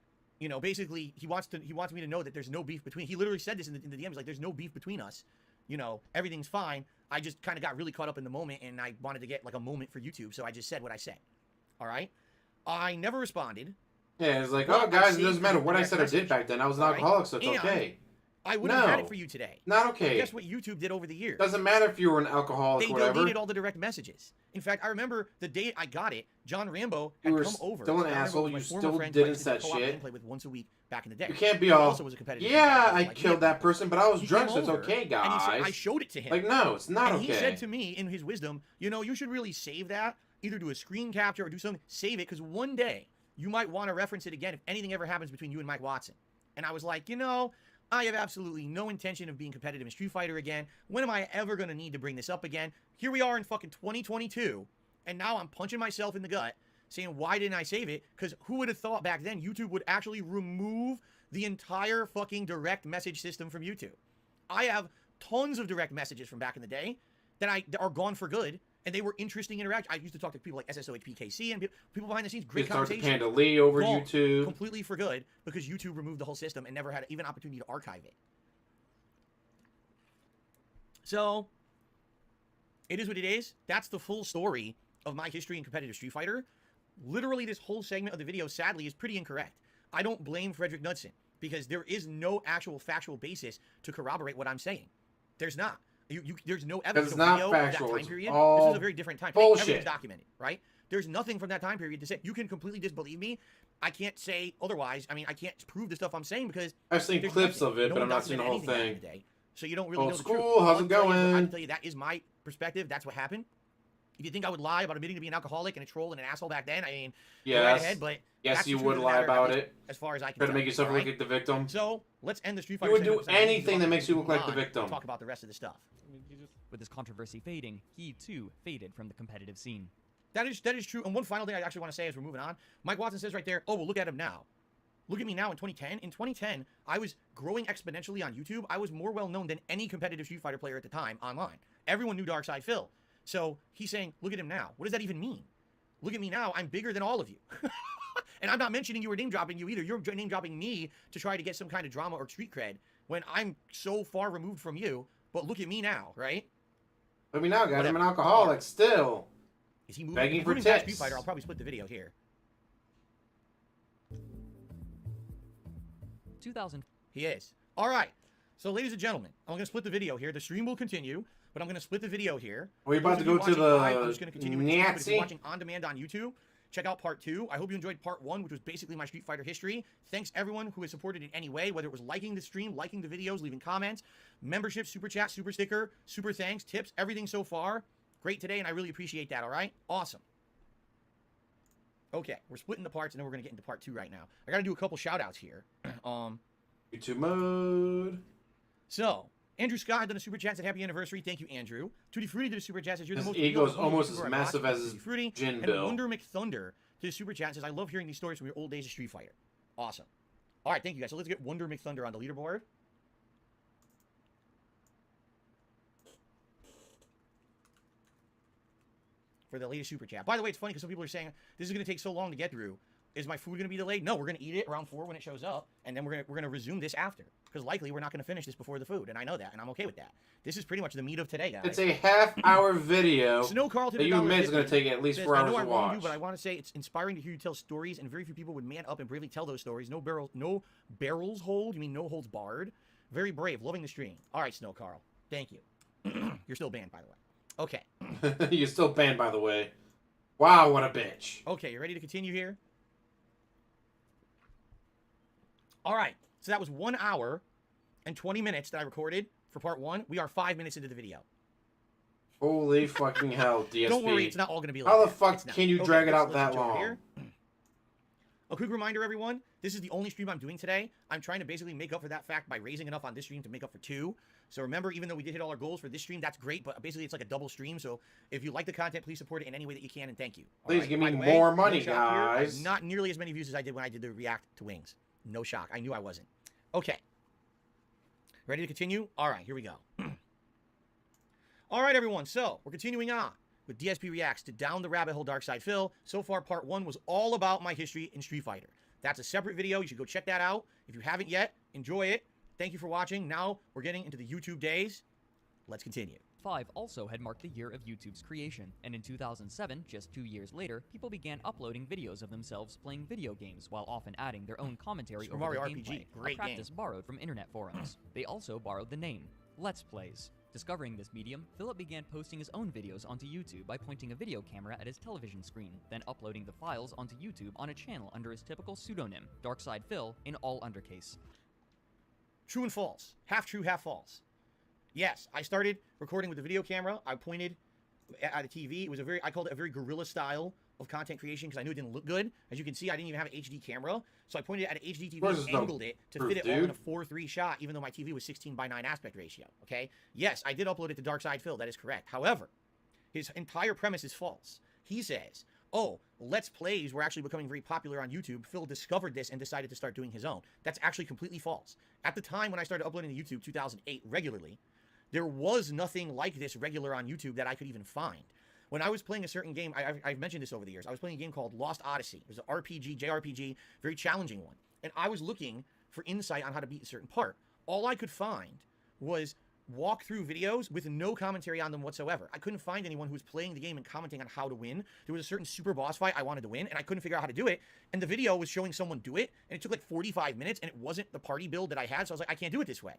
basically he wants me to know that there's no beef between. He literally said this in the DM. He's like, there's no beef between us. you know, everything's fine. I just kind of got really caught up in the moment, and I wanted to get like a moment for YouTube, so I just said what I said. All right? I never responded. Yeah, it's like, Well, oh, guys, I it doesn't saved matter the what I direct said or message, did back then. I was an all right? alcoholic, so it's And okay. I wouldn't have had No. it for you today. Not But okay. guess what YouTube did over the years? Doesn't matter if you were an alcoholic They or whatever. deleted all the direct messages. In fact, I remember the day I got it, John Rambo had You were come over. still an John Rambo asshole. was my You former still friend who I didn't used to do set co-op shit. gameplay with once a week back in the day. You can't be He all, also was a competitive yeah, gamer, I like killed me. that person, but I was He drunk, came so it's over, okay, and guys. he said, I showed it to him. Like, no, it's not and okay. he said to me, in his wisdom, you know, you should really save that, either do a screen capture or do something, save it, because one day you might want to reference it again if anything ever happens between you and Mike Watson. And I was like, you know, I have absolutely no intention of being competitive in Street Fighter again. When am I ever going to need to bring this up again? Here we are in fucking 2022, and now I'm punching myself in the gut, saying, why didn't I save it? Because who would have thought back then YouTube would actually remove the entire fucking direct message system from YouTube? I have tons of direct messages from back in the day that are gone for good, and they were interesting interactions. I used to talk to people like SSOHPKC and people behind the scenes, great You talked to conversation. Panda Lee over Gone YouTube. completely for good because YouTube removed the whole system and never had even opportunity to archive it. So, it is what it is. That's the full story of my history in competitive Street Fighter. Literally, this whole segment of the video, sadly, is pretty incorrect. I don't blame Frederick Knudsen because there is no actual factual basis to corroborate what I'm saying. There's not. There's no evidence It's of not video factual, of that it's time period. all This is a very different time. bullshit. Everything's documented, right? There's nothing from that time period to say. You can completely disbelieve me. I can't say otherwise. I mean, I can't prove the stuff I'm saying because I've seen there's clips nothing. of it, No but one I'm not seeing the whole documented anything back in thing. the day, so you don't really Old know the school, truth. All how's I it can tell you is I going? can tell you that is my perspective. That's what happened. If you think I would lie about admitting to be an alcoholic and a troll and an asshole back then, I mean, go right Yes. ahead, but Yes, that's the you truth would of the lie matter, about at least it. as far as I can Try to tell, make yourself all look right? like the victim. So let's end the Street You Fighter. would do segment, 'cause I need to anything move that on makes you look and like the move on victim. and talk about the rest of the stuff. I mean, he just With this controversy fading, he too faded from the competitive scene. That is true. And one final thing I actually want to say as we're moving on. Mike Watson says right there, oh, well, look at him now. Look at me now in 2010. In 2010, I was growing exponentially on YouTube. I was more well known than any competitive Street Fighter player at the time online. Everyone knew Darkside Phil. So he's saying, look at him now. What does that even mean? Look at me now. I'm bigger than all of you. And I'm not mentioning you or name dropping you either. You're name dropping me to try to get some kind of drama or street cred when I'm so far removed from you. But look at me now, right? I mean, now, guys, I'm Whatever. an alcoholic still. Is he moving? Begging If he's for moving past tips. Street Fighter, I'll probably split the video here. 2000. He is. All right. So, ladies and gentlemen, I'm going to split the video here. The stream will continue, but I'm going to split the video here. We're For those about to of you go to watching live, I'm the just going to continue with the stream, but if you're Nazi. watching on demand on YouTube, check out part 2. I hope you enjoyed part 1, which was basically my Street Fighter history. Thanks everyone who has supported in any way, whether it was liking the stream, liking the videos, leaving comments, membership, super chat, super sticker, super thanks, tips, everything so far. Great today, and I really appreciate that, all right? Awesome. Okay, we're splitting the parts, and then we're going to get into part 2 right now. I got to do a couple shout-outs here. YouTube mode. So, Andrew Scott had done a super chat, said happy anniversary. Thank you, Andrew. Tutti Frutti did a super chat, says you're the His most ego real is and humble almost YouTuber as I've massive watched. as his Tutti Frutti. gin And bill. Wonder McThunder did a super chat, says I love hearing these stories from your old days of Street Fighter. Awesome. All right, thank you guys. So let's get Wonder McThunder on the leaderboard. For the latest super chat. By the way, it's funny because some people are saying this is going to take so long to get through. Is my food going to be delayed? No, we're going to eat it around 4 when it shows up, and then we're going to resume this after. Because likely we're not going to finish this before the food, and I know that, and I'm okay with that. This is pretty much the meat of today, guys. It's a half-hour video Snow Carlton that you admit is going $1.50 to take at least says, 4 I hours know I to wronged you, watch. but I want to say it's inspiring to hear you tell stories, and very few people would man up and bravely tell those stories. No barrels hold. You mean no holds barred? Very brave. Loving the stream. All right, Snow Carl. Thank you. You're still banned, by the way. Okay. You're still banned, by the way. Wow, what a bitch. Okay, you ready to continue here? All right. So that was 1 hour and 20 minutes that I recorded for part 1. We are 5 minutes into the video. Holy fucking hell, DSP. Don't worry, it's not all going to be like How the that. fuck It's not. can you Okay, drag it let's- out let's that switch over long? here. A quick reminder, everyone. This is the only stream I'm doing today. I'm trying to basically make up for that fact by raising enough on this stream to make up for 2. So remember, even though we did hit all our goals for this stream, that's great. But basically, it's like a double stream. So if you like the content, please support it in any way that you can, and thank you. All Please right? give By me the way, more money, no shock here, I have guys. not nearly as many views as I did when I did the React to Wings. No shock. I knew I wasn't. Okay. Ready to continue? All right, here we go. All right, everyone. So we're continuing on with DSP Reacts to Down the Rabbit Hole Darkside Phil. So far, part 1 was all about my history in Street Fighter. That's a separate video. You should go check that out. If you haven't yet, enjoy it. Thank you for watching. Now we're getting into the YouTube days. let's continue. 5 also had marked the year of YouTube's creation, and in 2007, just 2 years later, people began uploading videos of themselves playing video games while often adding their own commentary Super over Mario their RPG, gameplay, great a practice game. borrowed from internet forums. They also borrowed the name, Let's Plays. Discovering this medium, Philip began posting his own videos onto YouTube by pointing a video camera at his television screen, then uploading the files onto YouTube on a channel under his typical pseudonym, Darkside Phil, in all undercase. True and false. Half true, half false. Yes, I started recording with the video camera. I pointed at a TV. It was I called it a very guerrilla style of content creation because I knew it didn't look good. As you can see, I didn't even have an HD camera. So I pointed at an HD TV and angled it to fit it all in a 4:3 shot, even though my TV was 16:9 aspect ratio. Okay? Yes, I did upload it to Darkside Phil. That is correct. However, his entire premise is false. He says, oh, Let's Plays were actually becoming very popular on YouTube. Phil discovered this and decided to start doing his own. That's actually completely false. At the time when I started uploading to YouTube, 2008, regularly, there was nothing like this regular on YouTube that I could even find. When I was playing a certain game, I've mentioned this over the years. I was playing a game called Lost Odyssey. It was an RPG, JRPG, very challenging one. And I was looking for insight on how to beat a certain part. All I could find was walkthrough videos with no commentary on them whatsoever. I couldn't find anyone who was playing the game and commenting on how to win. There was a certain super boss fight I wanted to win, and I couldn't figure out how to do it. And the video was showing someone do it, and it took like 45 minutes, and it wasn't the party build that I had, so I was like, I can't do it this way.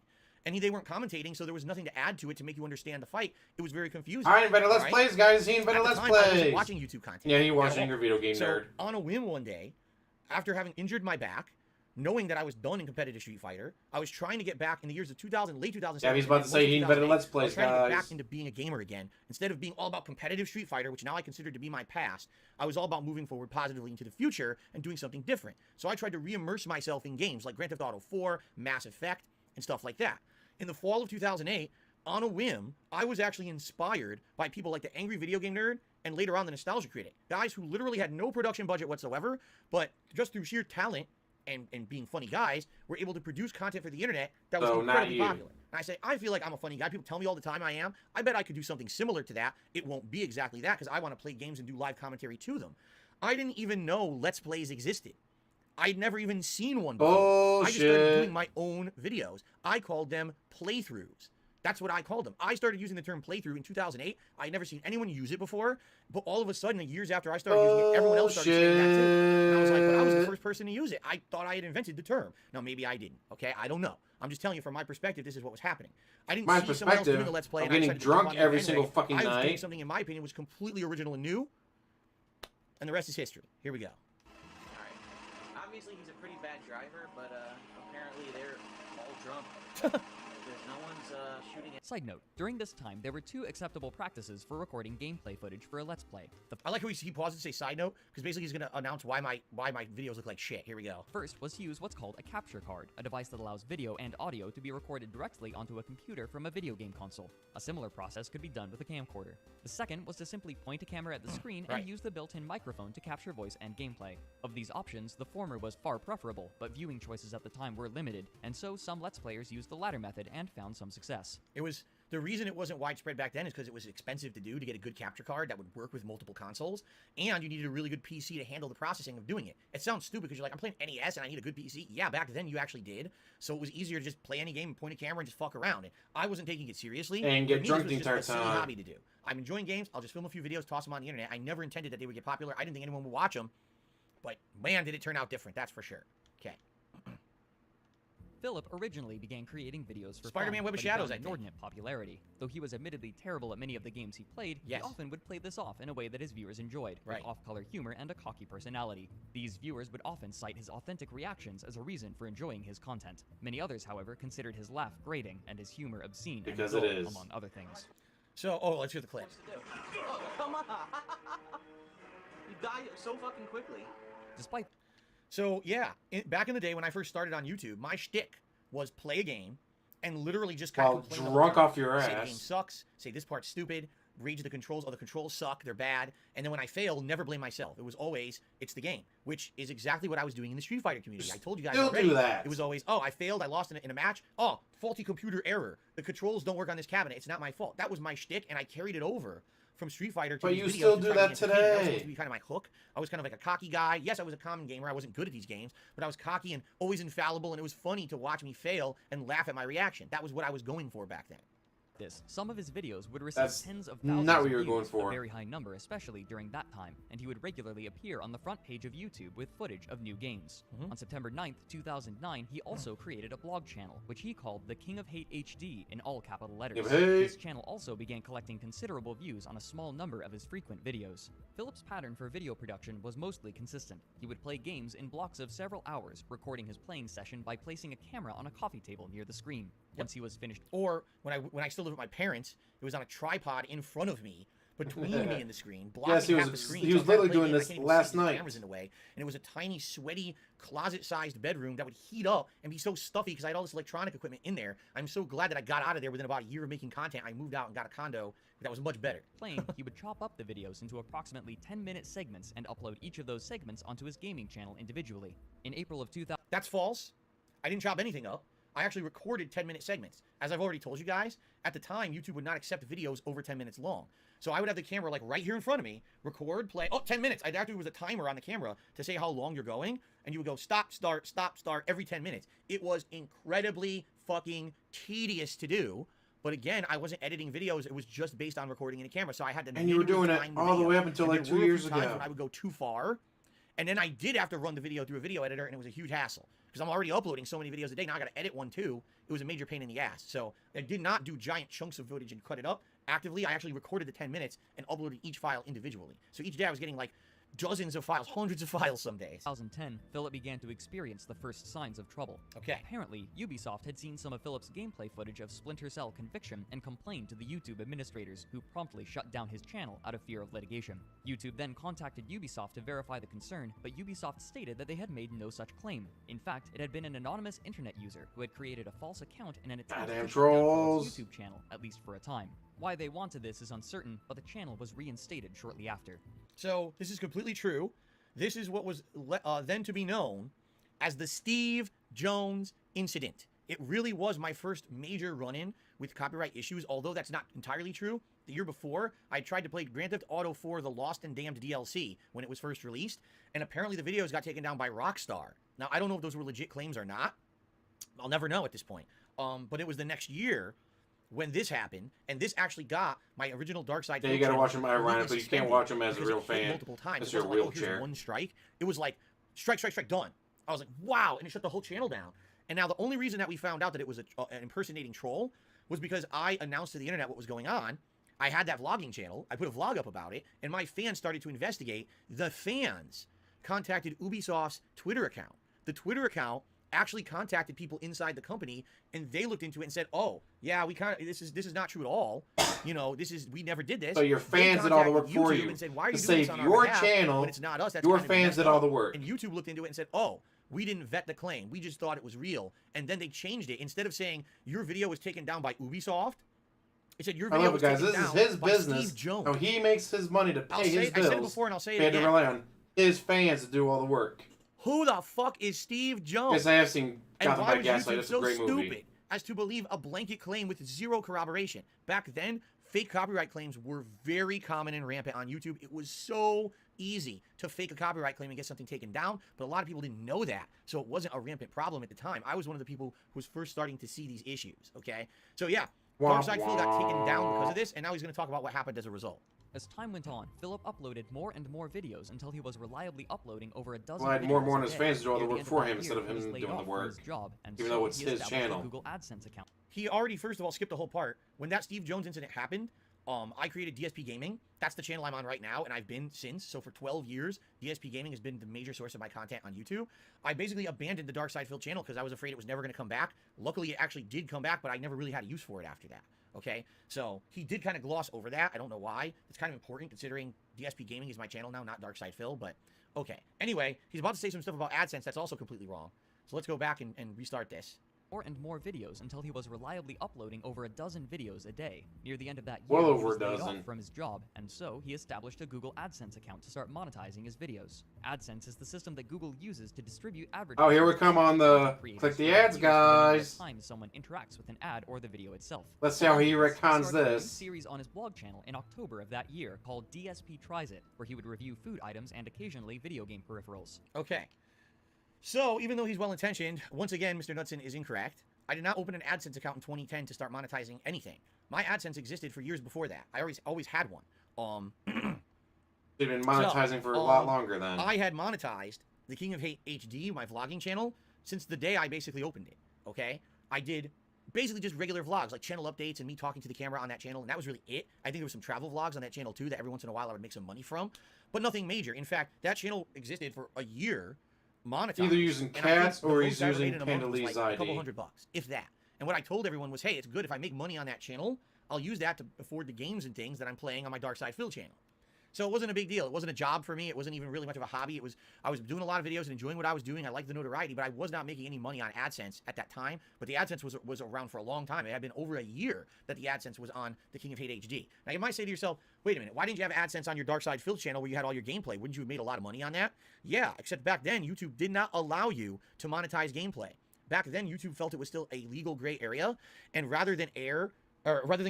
And they weren't commentating, so there was nothing to add to it to make you understand the fight. It was very confusing. I invented Let's Plays, guys. He invented Let's I wasn't Plays. watching YouTube content. Yeah, he watched Angry Video Game So, Nerd. on a whim one day, after having injured my back, knowing that I was done in competitive Street Fighter, I was trying to get back in the years of 2000, late 2007. Yeah, he's about to say he invented Let's Plays, I was trying to get guys. back into being a gamer again. Instead of being all about competitive Street Fighter, which now I consider to be my past, I was all about moving forward positively into the future and doing something different. So I tried to re-immerse myself in games like Grand Theft Auto 4, Mass Effect, and stuff like that. In the fall of 2008, on a whim, I was actually inspired by people like the Angry Video Game Nerd and later on the Nostalgia Critic. Guys who literally had no production budget whatsoever, but just through sheer talent and being funny guys, were able to produce content for the internet that was incredibly popular. And I say, I feel like I'm a funny guy. People tell me all the time I am. I bet I could do something similar to that. It won't be exactly that because I want to play games and do live commentary to them. I didn't even know Let's Plays existed. I'd never even seen one before. I just started doing my own videos. I called them playthroughs. That's what I called them. I started using the term playthrough in 2008. I'd never seen anyone use it before, but all of a sudden, years after I started using it, everyone else started saying that too. And I was like, but I was the first person to use it. I thought I had invented the term. Now, maybe I didn't, okay? I don't know. I'm just telling you from my perspective, this is what was happening. I didn't see someone else doing a Let's Play. I'm getting drunk every single fucking night. I was doing something, in my opinion, was completely original and new, and the rest is history. Here we go. Obviously, he's a pretty bad driver, but apparently they're all drunk. No one's shooting at... Side note, during this time, there were 2 acceptable practices for recording gameplay footage for a Let's Play. The I like how he pauses to say side note, because basically he's going to announce why my videos look like shit. Here we go. first was to use what's called a capture card, a device that allows video and audio to be recorded directly onto a computer from a video game console. A similar process could be done with a camcorder. The second was to simply point a camera at the screen and use the built-in microphone to capture voice and gameplay. Of these options, the former was far preferable, but viewing choices at the time were limited, and so some Let's Players used the latter method and found some success. It was the reason it wasn't widespread back then is because it was expensive to do to get a good capture card that would work with multiple consoles, and you needed a really good PC to handle the processing of doing it. It sounds stupid because you're like, I'm playing NES and I need a good PC. Yeah, back then you actually did. So it was easier to just play any game and point a camera and just fuck around. And I wasn't taking it seriously. And get For me, drunk this the was entire just a silly time. hobby to do. I'm enjoying games. I'll just film a few videos, toss them on the internet. I never intended that they would get popular. I didn't think anyone would watch them, but man, did it turn out different. That's for sure. Okay. Philip originally began creating videos for Spider-Man fun, Web of but he Shadows, found I think. inordinate popularity. Though he was admittedly terrible at many of the games he played, he often would play this off in a way that his viewers enjoyed, with off-color humor and a cocky personality. These viewers would often cite his authentic reactions as a reason for enjoying his content. Many others, however, considered his laugh grating and his humor obscene Because and dull, it is. among other things. So, let's hear the clip. Oh, come on! You die so fucking quickly. Despite So, yeah, back in the day when I first started on YouTube, my shtick was play a game and literally just kind of complain drunk off your say the ass. game sucks, say this part's stupid, rage the controls, oh, the controls suck, they're bad, and then when I fail, never blame myself. It was always, it's the game, which is exactly what I was doing in the Street Fighter community. I told you guys Still already. do that. It was always, oh, I failed, I lost in a match, oh, faulty computer error, the controls don't work on this cabinet, it's not my fault. That was my shtick, and I carried it over from Street Fighter to But these you videos still to do try to that be entertaining. That was today. supposed to be kind of my hook. I was kind of like a cocky guy. Yes, I was a common gamer. I wasn't good at these games, but I was cocky and always infallible, and it was funny to watch me fail and laugh at my reaction. That was what I was going for back then. Some of his videos would receive That's tens of not thousands what of you were views, going for. a very high number, especially during that time, and he would regularly appear on the front page of YouTube with footage of new games. On September 9th, 2009, he also created a blog channel, which he called The King of Hate HD in all capital letters. King of Hate. This channel also began collecting considerable views on a small number of his frequent videos. Philip's pattern for video production was mostly consistent. He would play games in blocks of several hours, recording his playing session by placing a camera on a coffee table near the screen. Once he was finished, Or when I still lived with my parents, it was on a tripod in front of me, between me and the screen, blocking Yes, he half was- the screen. he so was I'm trying to literally play doing games, I this can't even last see the night. Cameras in the way, and it was a tiny, sweaty, closet-sized bedroom that would heat up and be so stuffy because I had all this electronic equipment in there. I'm so glad that I got out of there within about a year of making content. I moved out and got a condo that was much better. playing, he would chop up the videos into approximately 10-minute segments and upload each of those segments onto his gaming channel individually. In April of 2000, That's false. I didn't chop anything up. I actually recorded 10-minute segments. As I've already told you guys, at the time, YouTube would not accept videos over 10 minutes long. So I would have the camera like right here in front of me, record, play, 10 minutes. I'd actually was a timer on the camera to say how long you're going, and you would go stop, start, every 10 minutes. It was incredibly fucking tedious to do. But again, I wasn't editing videos. It was just based on recording in a camera. So I had to And you were manually doing it time the all the video. way up until And like there 2 were a years few times ago. when I would go too far. And then I did have to run the video through a video editor, and it was a huge hassle. Because I'm already uploading so many videos a day. Now I got to edit one too. It was a major pain in the ass. So I did not do giant chunks of footage and cut it up actively. I actually recorded the 10 minutes and uploaded each file individually. So each day I was getting like dozens of files, hundreds of files some days. 2010, Philip began to experience the first signs of trouble. Okay. Apparently, Ubisoft had seen some of Philip's gameplay footage of Splinter Cell Conviction and complained to the YouTube administrators, who promptly shut down his channel out of fear of litigation. YouTube then contacted Ubisoft to verify the concern, but Ubisoft stated that they had made no such claim. In fact, it had been an anonymous internet user who had created a false account in an attempt Goddamn to shut down trolls. Philip's YouTube channel, at least for a time. Why they wanted this is uncertain, but the channel was reinstated shortly after. So this is completely true. This is what was then to be known as the Steve Jones incident. It really was my first major run-in with copyright issues, although that's not entirely true. The year before, I tried to play Grand Theft Auto 4 The Lost and Damned DLC when it was first released, and apparently the videos got taken down by Rockstar. Now, I don't know if those were legit claims or not. I'll never know at this point. But it was the next year when this happened, and this actually got my original Dark Side. Yeah, you gotta watch them ironically. You can't watch them as a real fan. Multiple times. It's It your wasn't like, oh, wheelchair. here's one strike. It was like strike, done. I was like, wow, and it shut the whole channel down. And now the only reason that we found out that it was an impersonating troll was because I announced to the internet what was going on. I had that vlogging channel. I put a vlog up about it, and my fans started to investigate. The fans contacted Ubisoft's Twitter account. The Twitter account actually contacted people inside the company, and they looked into it and said, "Oh, yeah, this is not true at all. You know, we never did this." So your They fans did all the work contacted for YouTube you. And said, "Why are To you doing this save on your our behalf channel, when it's not us?" That's your kind of fans messed did all up. the work. And YouTube looked into it and said, "Oh, we didn't vet the claim. We just thought it was real." And then they changed it. Instead of saying your video was taken down by Ubisoft, it said your I video love was it, guys. taken This is down his by business. Steve Jones. How he makes his money to pay his I bills. said it before and I'll say it He had to again. rely on his fans to do all the work. Who the fuck is Steve Jones? Yes, I have seen And Gotham why by was Gaslight. YouTube It's a so great stupid movie. as to believe a blanket claim with zero corroboration? Back then, fake copyright claims were very common and rampant on YouTube. It was so easy to fake a copyright claim and get something taken down, but a lot of people didn't know that, so it wasn't a rampant problem at the time. I was one of the people who was first starting to see these issues, okay? So yeah, Darkside Phil got taken down because of this, and now he's going to talk about what happened as a result. As time went on, Philip uploaded more and more videos until he was reliably uploading over a dozen Well, I had more and videos more a of his day. fans do all the Near work end of for that him instead year, of he was him laid doing the off from work. his job, and Even so though it's he his established a channel. Google AdSense account. He already, first of all, skipped the whole part. When that Steve Jones incident happened, I created DSP Gaming. That's the channel I'm on right now, and I've been since. So for 12 years, DSP Gaming has been the major source of my content on YouTube. I basically abandoned the Dark Side Phil channel because I was afraid it was never going to come back. Luckily, it actually did come back, but I never really had a use for it after that. Okay, so he did kind of gloss over that. I don't know why. It's kind of important considering DSP Gaming is my channel now, not Dark Side Phil, but okay. Anyway, he's about to say some stuff about AdSense that's also completely wrong. So let's go back and restart this. More and more videos until he was reliably uploading over a dozen videos a day. Near the end of that year, Well he over was a laid dozen. off from his job, and so he established a Google AdSense account to start monetizing his videos. AdSense is the system that Google uses to distribute advertising. Oh, here we come on the creators click the for ads, views for the number of guys. times someone interacts with an ad or the video itself. Let's see how he He retcons started a new this. series on his blog channel in October of that year called DSP Tries It, where he would review food items and occasionally video game peripherals. Okay. So, even though he's well-intentioned, once again, Mr. Knudsen is incorrect. I did not open an AdSense account in 2010 to start monetizing anything. My AdSense existed for years before that. I always had one. They've been monetizing for a lot longer then. I had monetized the King of Hate HD, my vlogging channel, since the day I basically opened it. Okay, I did basically just regular vlogs, like channel updates and me talking to the camera on that channel, and that was really it. I think there was some travel vlogs on that channel too that every once in a while I would make some money from, but nothing major. In fact, that channel existed for a year, monetized. Either using cats or he's using Pendle's ID. A couple $100, if that. And what I told everyone was, hey, it's good if I make money on that channel, I'll use that to afford the games and things that I'm playing on my Dark Side Phil channel. So it wasn't a big deal. It wasn't a job for me. It wasn't even really much of a hobby. I was doing a lot of videos and enjoying what I was doing. I liked the notoriety, but I was not making any money on AdSense at that time. But the AdSense was around for a long time. It had been over a year that the AdSense was on the King of Hate HD. Now you might say to yourself, wait a minute, why didn't you have AdSense on your Dark Side Phil channel where you had all your gameplay? Wouldn't you have made a lot of money on that? Yeah, except back then YouTube did not allow you to monetize gameplay. Back then YouTube felt it was still a legal gray area, and rather than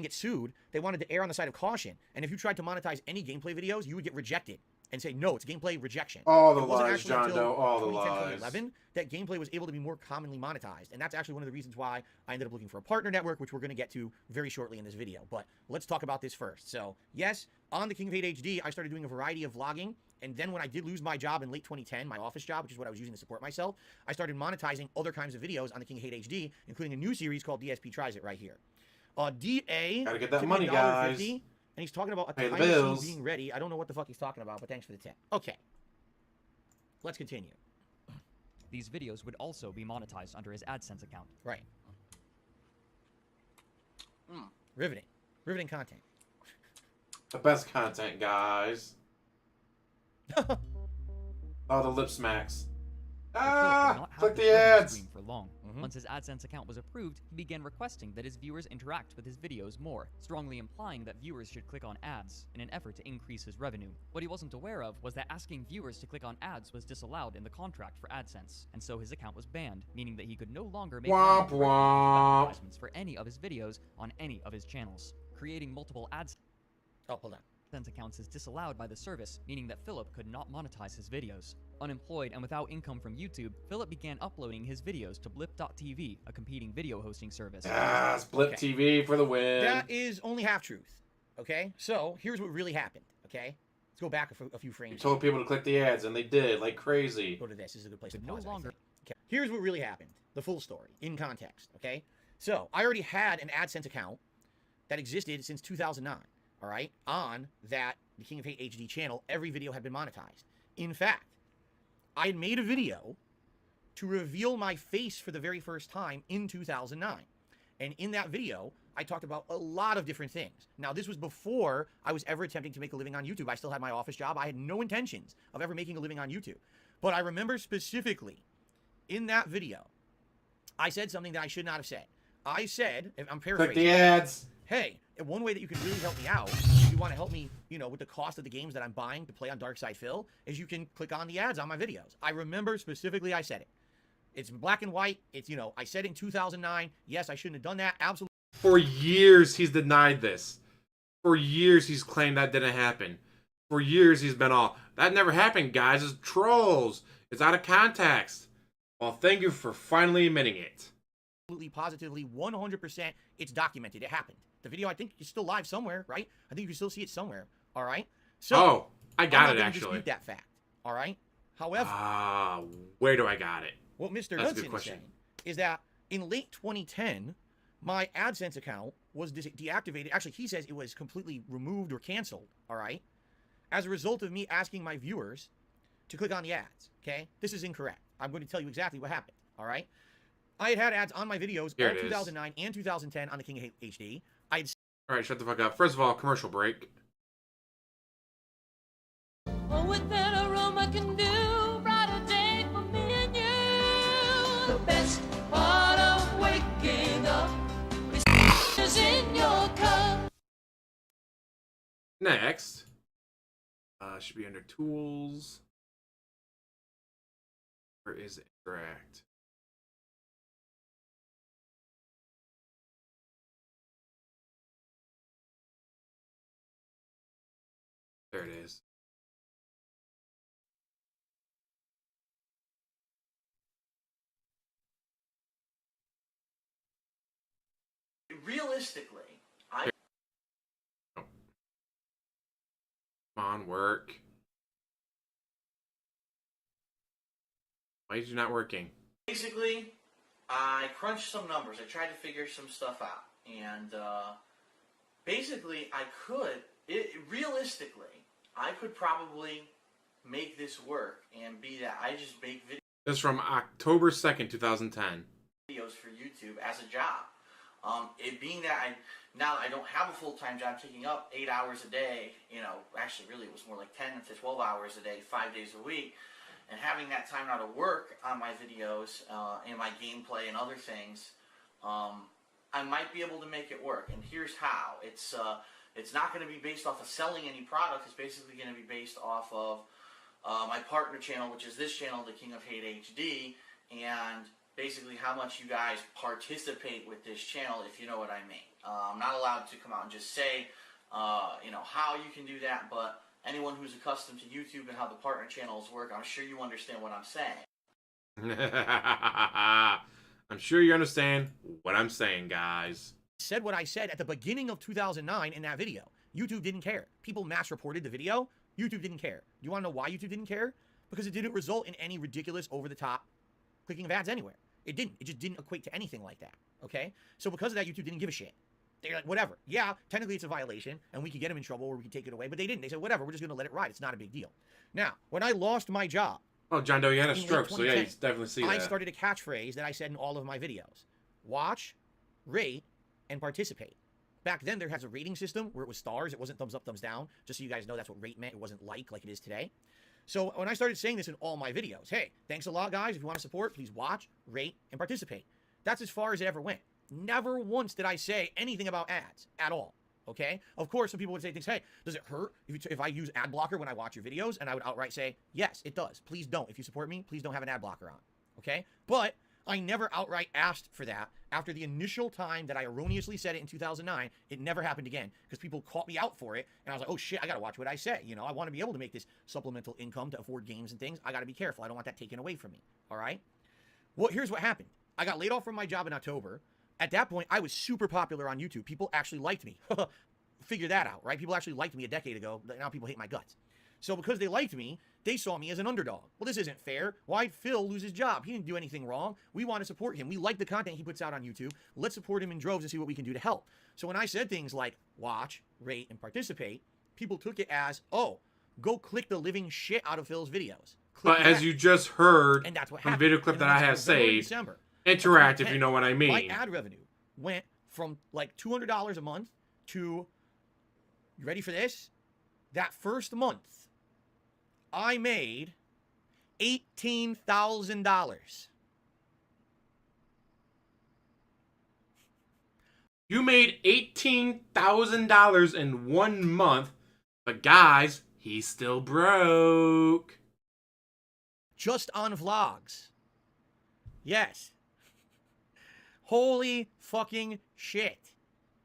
get sued, they wanted to err on the side of caution. And if you tried to monetize any gameplay videos, you would get rejected and say, no, it's gameplay rejection. All the It wasn't lies, actually John until Doe, all the 2010, lies. 2011 that gameplay was able to be more commonly monetized. And that's actually one of the reasons why I ended up looking for a partner network, which we're going to get to very shortly in this video. But let's talk about this first. So yes, on the King of Hate HD, I started doing a variety of vlogging. And then when I did lose my job in late 2010, my office job, which is what I was using to support myself, I started monetizing other kinds of videos on the King of Hate HD, including a new series called DSP Tries It right here. DA. Gotta get that took money, me guys. $1.50, and he's talking about a Pay the time machine bills. being ready. I don't know what the fuck he's talking about, but thanks for the tip. Okay. Let's continue. These videos would also be monetized under his AdSense account. Right. Riveting. Riveting content. The best content, guys. Oh, the lip smacks. But Philip would Ah! not have Click the the revenue ads. stream for long. Once his AdSense account was approved, he began requesting that his viewers interact with his videos more, strongly implying that viewers should click on ads in an effort to increase his revenue. What he wasn't aware of was that asking viewers to click on ads was disallowed in the contract for AdSense, and so his account was banned, meaning that he could no longer make Womp money womp. advertisements for any of his videos on any of his channels. Creating multiple AdSense Oh, hold on. accounts is disallowed by the service, meaning that Philip could not monetize his videos. Unemployed and without income from YouTube, Philip began uploading his videos to Blip.tv, a competing video hosting service. Ah, Split Okay. TV for the win. That is only half truth. Okay? So, here's what really happened. Okay? Let's go back a few You frames. told people to click the ads, and they did, like crazy. Go to this. This is a good place to No pause it, I longer- think. Okay. Here's what really happened. The full story, in context. Okay? So, I already had an AdSense account that existed since 2009. All right? On that the King of Hate HD channel, every video had been monetized. In fact, I had made a video to reveal my face for the very first time in 2009. And in that video, I talked about a lot of different things. Now, this was before I was ever attempting to make a living on YouTube. I still had my office job. I had no intentions of ever making a living on YouTube. But I remember specifically in that video, I said something that I should not have said. I said, I'm Click paraphrasing, the ads. hey, one way that you can really help me out, if you want to help me, with the cost of the games that I'm buying to play on Dark Side Phil, is you can click on the ads on my videos. I remember specifically I said it. It's black and white. It's, I said it in 2009. Yes, I shouldn't have done that. Absolutely. For years, he's denied this. For years, he's claimed that didn't happen. For years, he's been all, that never happened, guys. It's trolls. It's out of context. Well, thank you for finally admitting it. Positively, 100%, it's documented. It happened. The video, I think, is still live somewhere, right? I think you can still see it somewhere. All right. So, Oh, I I'm got not it, gonna actually. dispute that fact. All right. However, Where do I got it? what Mr. That's a good Hudson is question. saying is that in late 2010, my AdSense account was deactivated. Actually, he says it was completely removed or canceled. All right. As a result of me asking my viewers to click on the ads. Okay. This is incorrect. I'm going to tell you exactly what happened. All right. I had ads on my videos Here all it is. 2009 and 2010 on the King of Hate HD. I had All right, shut the fuck up. First of all, commercial break. Oh, what that aroma can do, brighter day for me and you. The best part of waking up is in your cup. Next, should be under tools. Where is it? Interact. There it is. realistically, I Come on, work. Why is it not working? basically, I crunched some numbers. I tried to figure some stuff out, and basically, realistically, I could probably make this work and be that I just make This is from October 2nd, 2010. videos for YouTube as a job. It being that now that I don't have a full-time job taking up 8 hours a day, actually really it was more like 10 to 12 hours a day, 5 days a week, and having that time now to work on my videos and my gameplay and other things, I might be able to make it work. And here's how. It's not going to be based off of selling any product. It's basically going to be based off of my partner channel, which is this channel, The King of Hate HD, and basically how much you guys participate with this channel, if you know what I mean. I'm not allowed to come out and just say, how you can do that, but anyone who's accustomed to YouTube and how the partner channels work, I'm sure you understand what I'm saying. I'm sure you understand what I'm saying, guys. Said what I said at the beginning of 2009 in that video. YouTube didn't care. People mass reported the video. YouTube didn't care. Do you want to know why YouTube didn't care? Because it didn't result in any ridiculous over-the-top clicking of ads anywhere. It didn't. It just didn't equate to anything like that. Okay? So because of that, YouTube didn't give a shit. They're like, whatever. Yeah, technically it's a violation, and we could get them in trouble or we could take it away, but they didn't. They said, whatever, we're just going to let it ride. It's not a big deal. Now, when I lost my job... Oh, John Doe, you had a in late stroke, so yeah, you 2010, definitely see that. I started a catchphrase that I said in all of my videos. Watch, rate, and participate. Back then, there was a rating system where it was stars. It wasn't thumbs up, thumbs down. Just so you guys know, that's what rate meant. It wasn't like it is today. So when I started saying this in all my videos, hey, thanks a lot, guys. If you want to support, please watch, rate, and participate. That's as far as it ever went. Never once did I say anything about ads at all. Okay? Of course, some people would say things, hey, does it hurt if I use ad blocker when I watch your videos? And I would outright say, yes, it does. Please don't. If you support me, please don't have an ad blocker on. Okay? But I never outright asked for that. After the initial time that I erroneously said it in 2009, it never happened again because people caught me out for it. And I was like, oh shit, I got to watch what I say. I want to be able to make this supplemental income to afford games and things. I got to be careful. I don't want that taken away from me. All right? Well, here's what happened. I got laid off from my job in October. At that point, I was super popular on YouTube. People actually liked me. Figure that out, right? People actually liked me a decade ago. Now people hate my guts. So because they liked me, they saw me as an underdog. Well, this isn't fair. Why'd Phil lose his job? He didn't do anything wrong. We want to support him. We like the content he puts out on YouTube. Let's support him in droves and see what we can do to help. So when I said things like watch, rate, and participate, people took it as, oh, go click the living shit out of Phil's videos. Click But as you just heard and that's what from the happened. video clip And that then I have November, saved, December, interact if 2010, you know what I mean. my ad revenue went from like $200 a month to, you ready for this? That first month, I made $18,000. You made $18,000 in 1 month, but guys, he's still broke. Just on vlogs. Yes. Holy fucking shit.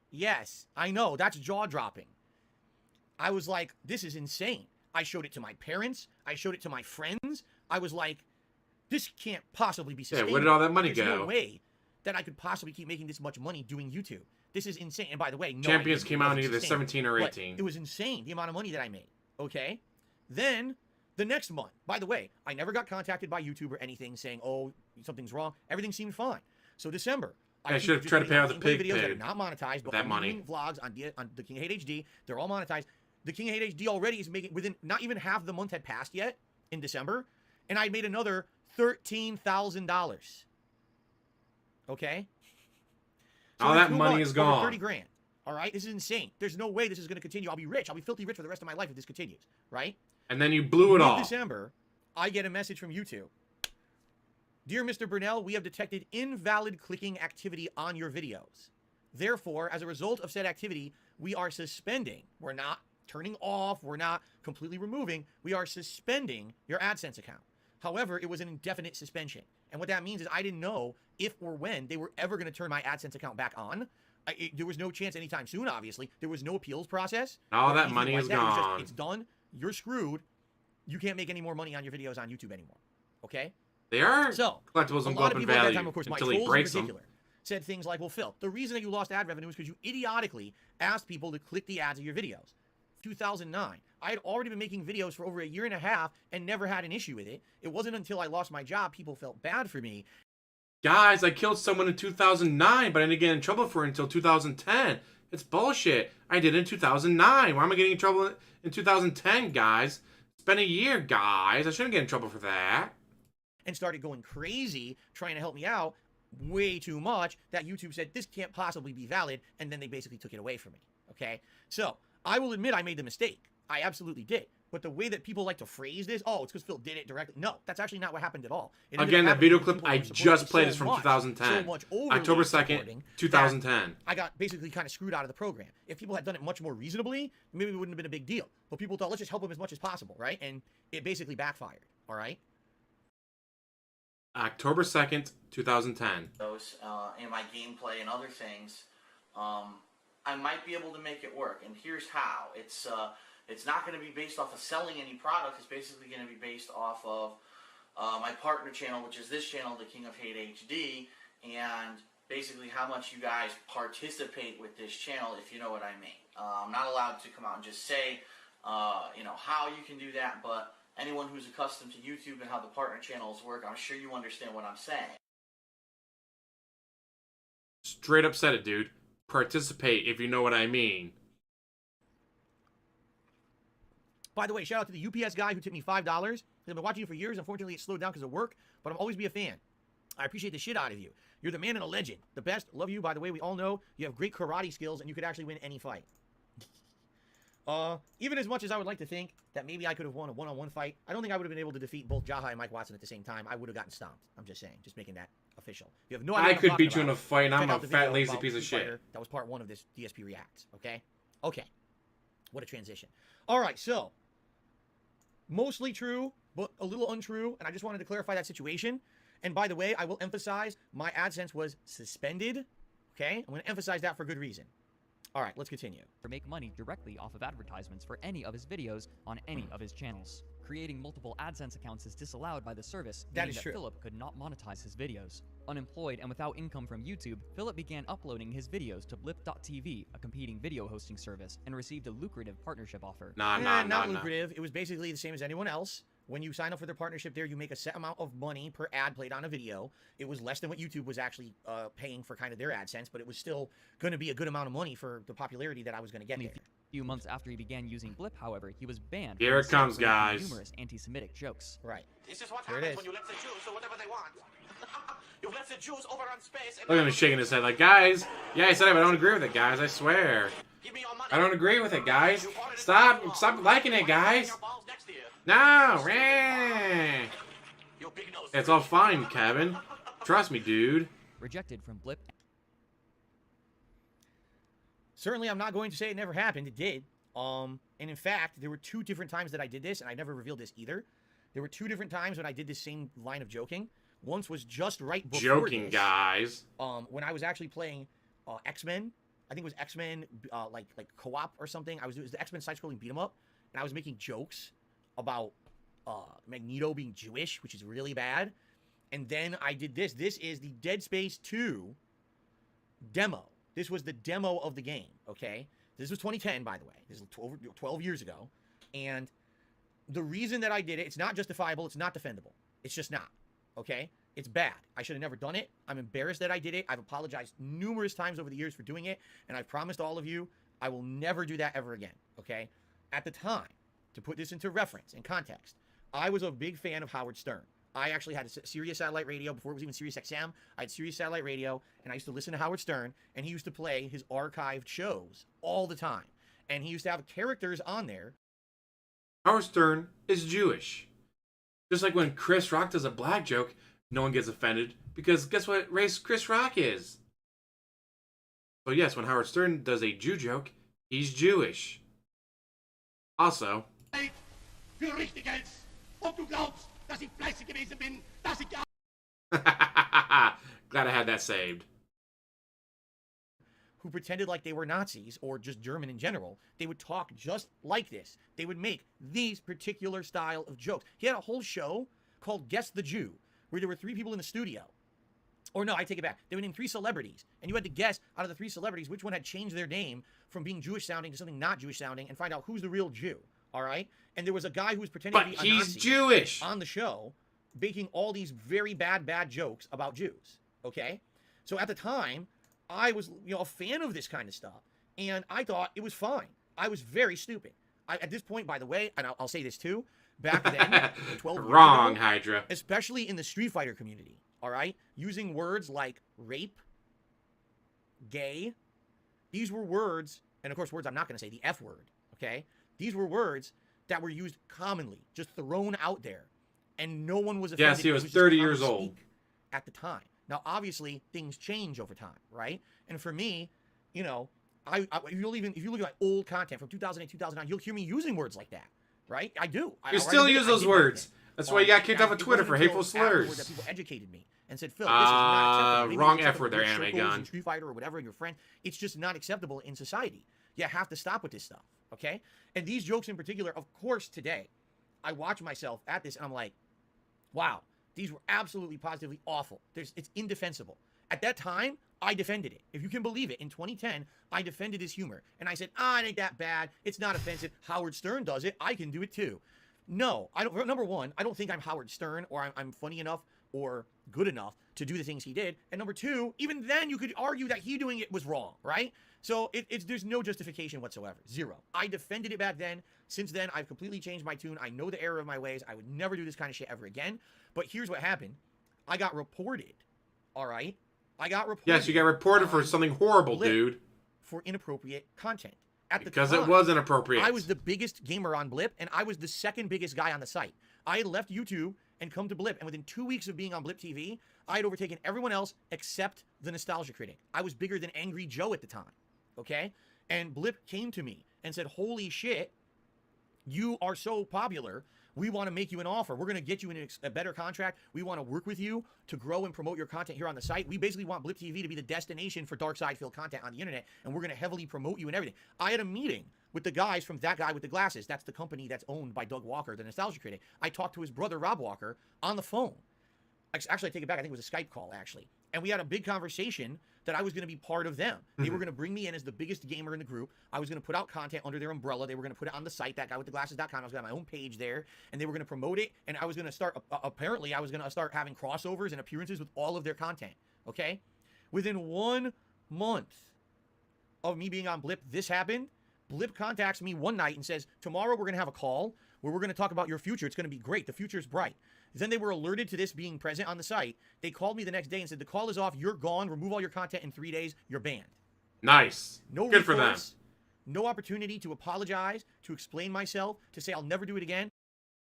Yes, I know, that's jaw-dropping. I was like, this is insane. I showed it to my parents. I showed it to my friends. I was like, this can't possibly be sustainable. Yeah, where did all that money There's go? no way that I could possibly keep making this much money doing YouTube. This is insane. And by the way, no, Champions came out in either sustainable. 17 or But 18. it was insane, the amount of money that I made. Okay? Then, the next month, by the way, I never got contacted by YouTube or anything saying, oh, something's wrong. Everything seemed fine. So December, I keep should have just tried to putting pay out out the gameplay pig videos that are pig not monetized, but that I'm money. doing vlogs on the King of Hate HD. They're all monetized. The King of Hate HD already is making, within, not even half the month had passed yet in December, and I made another $13,000. Okay? So All in that 2 money months, is over gone. 30 grand. All right? This is insane. There's no way this is going to continue. I'll be rich. I'll be filthy rich for the rest of my life if this continues. Right? And then you blew it all. Mid-December, I get a message from YouTube. Dear Mr. Burnell, we have detected invalid clicking activity on your videos. Therefore, as a result of said activity, we are suspending. We're not turning off. We're not completely removing. We are suspending your AdSense account. However, it was an indefinite suspension. And what that means is I didn't know if or when they were ever going to turn my AdSense account back on. There was no chance anytime soon, obviously. There was no appeals process. All or that anything money like is that. It was just, gone. it's done. You're screwed. You can't make any more money on your videos on YouTube anymore. Okay? They are So, collectibles a and go lot up of in people at that value time, of course, my until he trolls in breaks them. particular, said things like, well, Phil, the reason that you lost ad revenue is because you idiotically asked people to click the ads of your videos. 2009. I had already been making videos for over a year and a half and never had an issue with it. It wasn't until I lost my job people felt bad for me. Guys, I killed someone in 2009, but I didn't get in trouble for it until 2010. It's bullshit. I did it in 2009. Why am I getting in trouble in 2010, guys? It's been a year, guys. I shouldn't get in trouble for that. And started going crazy trying to help me out way too much that YouTube said this can't possibly be valid, and then they basically took it away from me. Okay? So, I will admit I made the mistake. I absolutely did. But the way that people like to phrase this, oh, it's because Phil did it directly. No, that's actually not what happened at all. Again, that video clip I just played is from 2010. October 2nd, 2010. I got basically kind of screwed out of the program. If people had done it much more reasonably, maybe it wouldn't have been a big deal. But people thought, let's just help them as much as possible, right? And it basically backfired, all right? October 2nd, 2010. Those in my gameplay and other things, I might be able to make it work. And here's how. It's not going to be based off of selling any product. It's basically going to be based off of my partner channel, which is this channel, The King of Hate HD, and basically how much you guys participate with this channel, if you know what I mean. I'm not allowed to come out and just say, how you can do that, but anyone who's accustomed to YouTube and how the partner channels work, I'm sure you understand what I'm saying. Straight up said it, dude. Participate, if you know what I mean. By the way, shout out to the UPS guy who tipped me $5. I've been watching you for years. Unfortunately, it slowed down because of work, but I'll always be a fan. I appreciate the shit out of you. You're the man and a legend. The best. Love you. By the way, we all know you have great karate skills and you could actually win any fight. Even as much as I would like to think that maybe I could have won a one-on-one fight, I don't think I would have been able to defeat both Jaha and Mike Watson at the same time. I would have gotten stomped. I'm just saying. Just making that official. You have no idea I what I'm could talking beat you in about. a fight and I'm Check a out the fat, video lazy about piece of Street shit. Fighter. That was part 1 of this DSP Reacts, okay? Okay. What a transition. All right, so mostly true, but a little untrue, and I just wanted to clarify that situation. And by the way, I will emphasize my AdSense was suspended, okay? I'm going to emphasize that for good reason. All right, let's continue. Or make money directly off of advertisements for any of his videos on any of his channels. Creating multiple AdSense accounts is disallowed by the service, That meaning is that true. Philip could not monetize his videos. Unemployed and without income from YouTube, Philip began uploading his videos to Blip.tv, a competing video hosting service, and received a lucrative partnership offer. Not lucrative. It was basically the same as anyone else. When you sign up for their partnership there, you make a set amount of money per ad played on a video. It was less than what YouTube was actually paying for kind of their AdSense, but it was still going to be a good amount of money for the popularity that I was going to get there. A few months after he began using Blip, however, he was banned. Here from it the site comes, for making guys. Numerous anti-Semitic jokes. Right. This is what Here it happens is. when you let the Jews do whatever they want. You've let the Jews overrun space and Look at him shaking his head like, guys, yeah, I said it, but I don't agree with it, guys, I swear. give me your money. I don't agree with it, guys. Stop liking it, guys. Your balls next to you. No, meh. You big nose. It's all fine, Kevin. Trust me, dude. Rejected from Blip. Certainly, I'm not going to say it never happened. It did. And in fact, there were 2 different times that I did this, and I never revealed this either. There were 2 different times when I did this same line of joking. Once was just right before Joking, this, guys. when I was actually playing X-Men. I think it was X-Men like co-op or something. It was the X-Men side-scrolling beat 'em up, and I was making jokes about Magneto being Jewish, which is really bad. And then I did this. This is the Dead Space 2 demo. This was the demo of the game, okay? This was 2010, by the way. This is 12 years ago. And the reason that I did it, it's not justifiable. It's not defendable. It's just not, okay? It's bad. I should have never done it. I'm embarrassed that I did it. I've apologized numerous times over the years for doing it. And I've promised all of you I will never do that ever again, okay? At the time, to put this into reference and context, I was a big fan of Howard Stern. I actually had a Sirius satellite radio before it was even Sirius XM. I had Sirius satellite radio, and I used to listen to Howard Stern, and he used to play his archived shows all the time. And he used to have characters on there. Howard Stern is Jewish. Just like when Chris Rock does a black joke, no one gets offended, because guess what race Chris Rock is? So yes, when Howard Stern does a Jew joke, he's Jewish. Also, Für Richtiges. Ob du glaubst, dass ich fleißig gewesen bin, dass ich glad I had that saved. Who pretended like they were Nazis or just German in general. They would talk just like this. They would make these particular style of jokes. He had a whole show called Guess the Jew, where there were 3 people in the studio. Or no, I take it back. They would name 3 celebrities, and you had to guess out of the 3 celebrities which one had changed their name from being Jewish sounding to something not Jewish sounding, and find out who's the real Jew. All right? And there was a guy who was pretending But to be a he's Nazi Jewish. on the show, making all these very bad jokes about Jews. Okay? So at the time, I was, a fan of this kind of stuff, and I thought it was fine. I was very stupid. At this point, by the way, and I'll say this too, back then, 12 years Wrong, ago, Hydra. especially in the Street Fighter community, all right, using words like rape, gay, these were words, and of course words I'm not going to say, the F word, okay? These were words that were used commonly, just thrown out there, and no one was offended. Yes, he was It just 30 common years old. speak at the time. Now, obviously, things change over time, right? And for me, if you look at my old content from 2008, 2009, you'll hear me using words like that, right? I do. You still use those words. That's why you got kicked off of it Twitter wasn't for until hateful afterward slurs. that people educated me and said, Phil, this is not acceptable. Maybe Wrong it's F word there, acceptable in anime circles gun. and Street Fighter or whatever, and your friend. It's just not acceptable in society. You have to stop with this stuff, okay? And these jokes in particular, of course, today, I watch myself at this and I'm like, wow, these were absolutely positively awful. It's indefensible. At that time, I defended it. If you can believe it, in 2010, I defended his humor. And I said, it ain't that bad. It's not offensive. Howard Stern does it. I can do it too. No, I don't. Number one, I don't think I'm Howard Stern or I'm funny enough or good enough to do the things he did. And number two, even then you could argue that he doing it was wrong, right? So there's no justification whatsoever. Zero. I defended it back then. Since then, I've completely changed my tune. I know the error of my ways. I would never do this kind of shit ever again. But here's what happened. I got reported. All right? I got reported. Yes, you got reported for something horrible, Blip dude. For inappropriate content. At the Because time, it was inappropriate. I was the biggest gamer on Blip, and I was the second biggest guy on the site. I had left YouTube and come to Blip, and within 2 weeks of being on Blip TV, I had overtaken everyone else except the Nostalgia Critic. I was bigger than Angry Joe at the time, okay? And Blip came to me and said, holy shit, you are so popular. We want to make you an offer. We're going to get you in a better contract. We want to work with you to grow and promote your content here on the site. We basically want Blip TV to be the destination for dark side filled content on the internet, and we're going to heavily promote you and everything. I had a meeting with the guys from That Guy with the Glasses. That's the company that's owned by Doug Walker, the Nostalgia Critic. I talked to his brother, Rob Walker, on the phone. Actually, I take it back. I think it was a Skype call, actually. And we had a big conversation that I was going to be part of them. They were going to bring me in as the biggest gamer in the group. I was going to put out content under their umbrella. They were going to put it on the site, thatguywiththeglasses.com. I was going to have my own page there, and they were going to promote it. And I was going to start, apparently, I was going to start having crossovers and appearances with all of their content, okay? Within 1 month of me being on Blip, this happened. Blip contacts me one night and says, tomorrow we're going to have a call where we're going to talk about your future. It's going to be great. The future's bright. Then they were alerted to this being present on the site. They called me the next day and said, the call is off. You're gone. Remove all your content in 3 days. You're banned. Nice. No Good for them. recourse, no opportunity to apologize, to explain myself, to say I'll never do it again.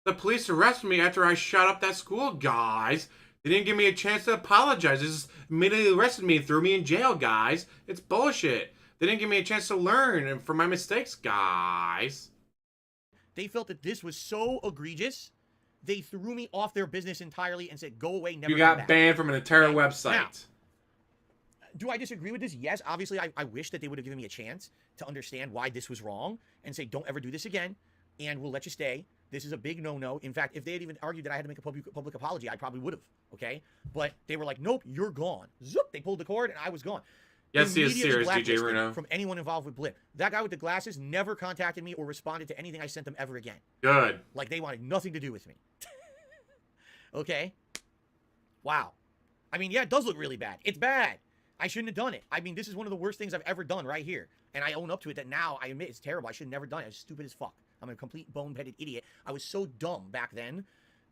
The police arrested me after I shot up that school, guys. They didn't give me a chance to apologize. They just immediately arrested me and threw me in jail, guys. It's bullshit. They didn't give me a chance to learn from my mistakes, guys. They felt that this was so egregious, they threw me off their business entirely and said, go away, never You come got back. banned from an entire Okay, website. now, do I disagree with this? Yes. Obviously, I wish that they would have given me a chance to understand why this was wrong and say, don't ever do this again, and we'll let you stay. This is a big no-no. In fact, if they had even argued that I had to make a public apology, I probably would have, okay? But they were like, nope, you're gone. Zoop, they pulled the cord, and I was gone. Yes, he is Immediately serious, DJ blacklisted Runo. from anyone involved with Blip. That guy with the glasses never contacted me or responded to anything I sent them ever again. Good. Like they wanted nothing to do with me. Okay? Wow. I mean, yeah, it does look really bad. It's bad. I shouldn't have done it. I mean, this is one of the worst things I've ever done right here. And I own up to it that now I admit it's terrible. I should have never done it. I was stupid as fuck. I'm a complete boneheaded idiot. I was so dumb back then.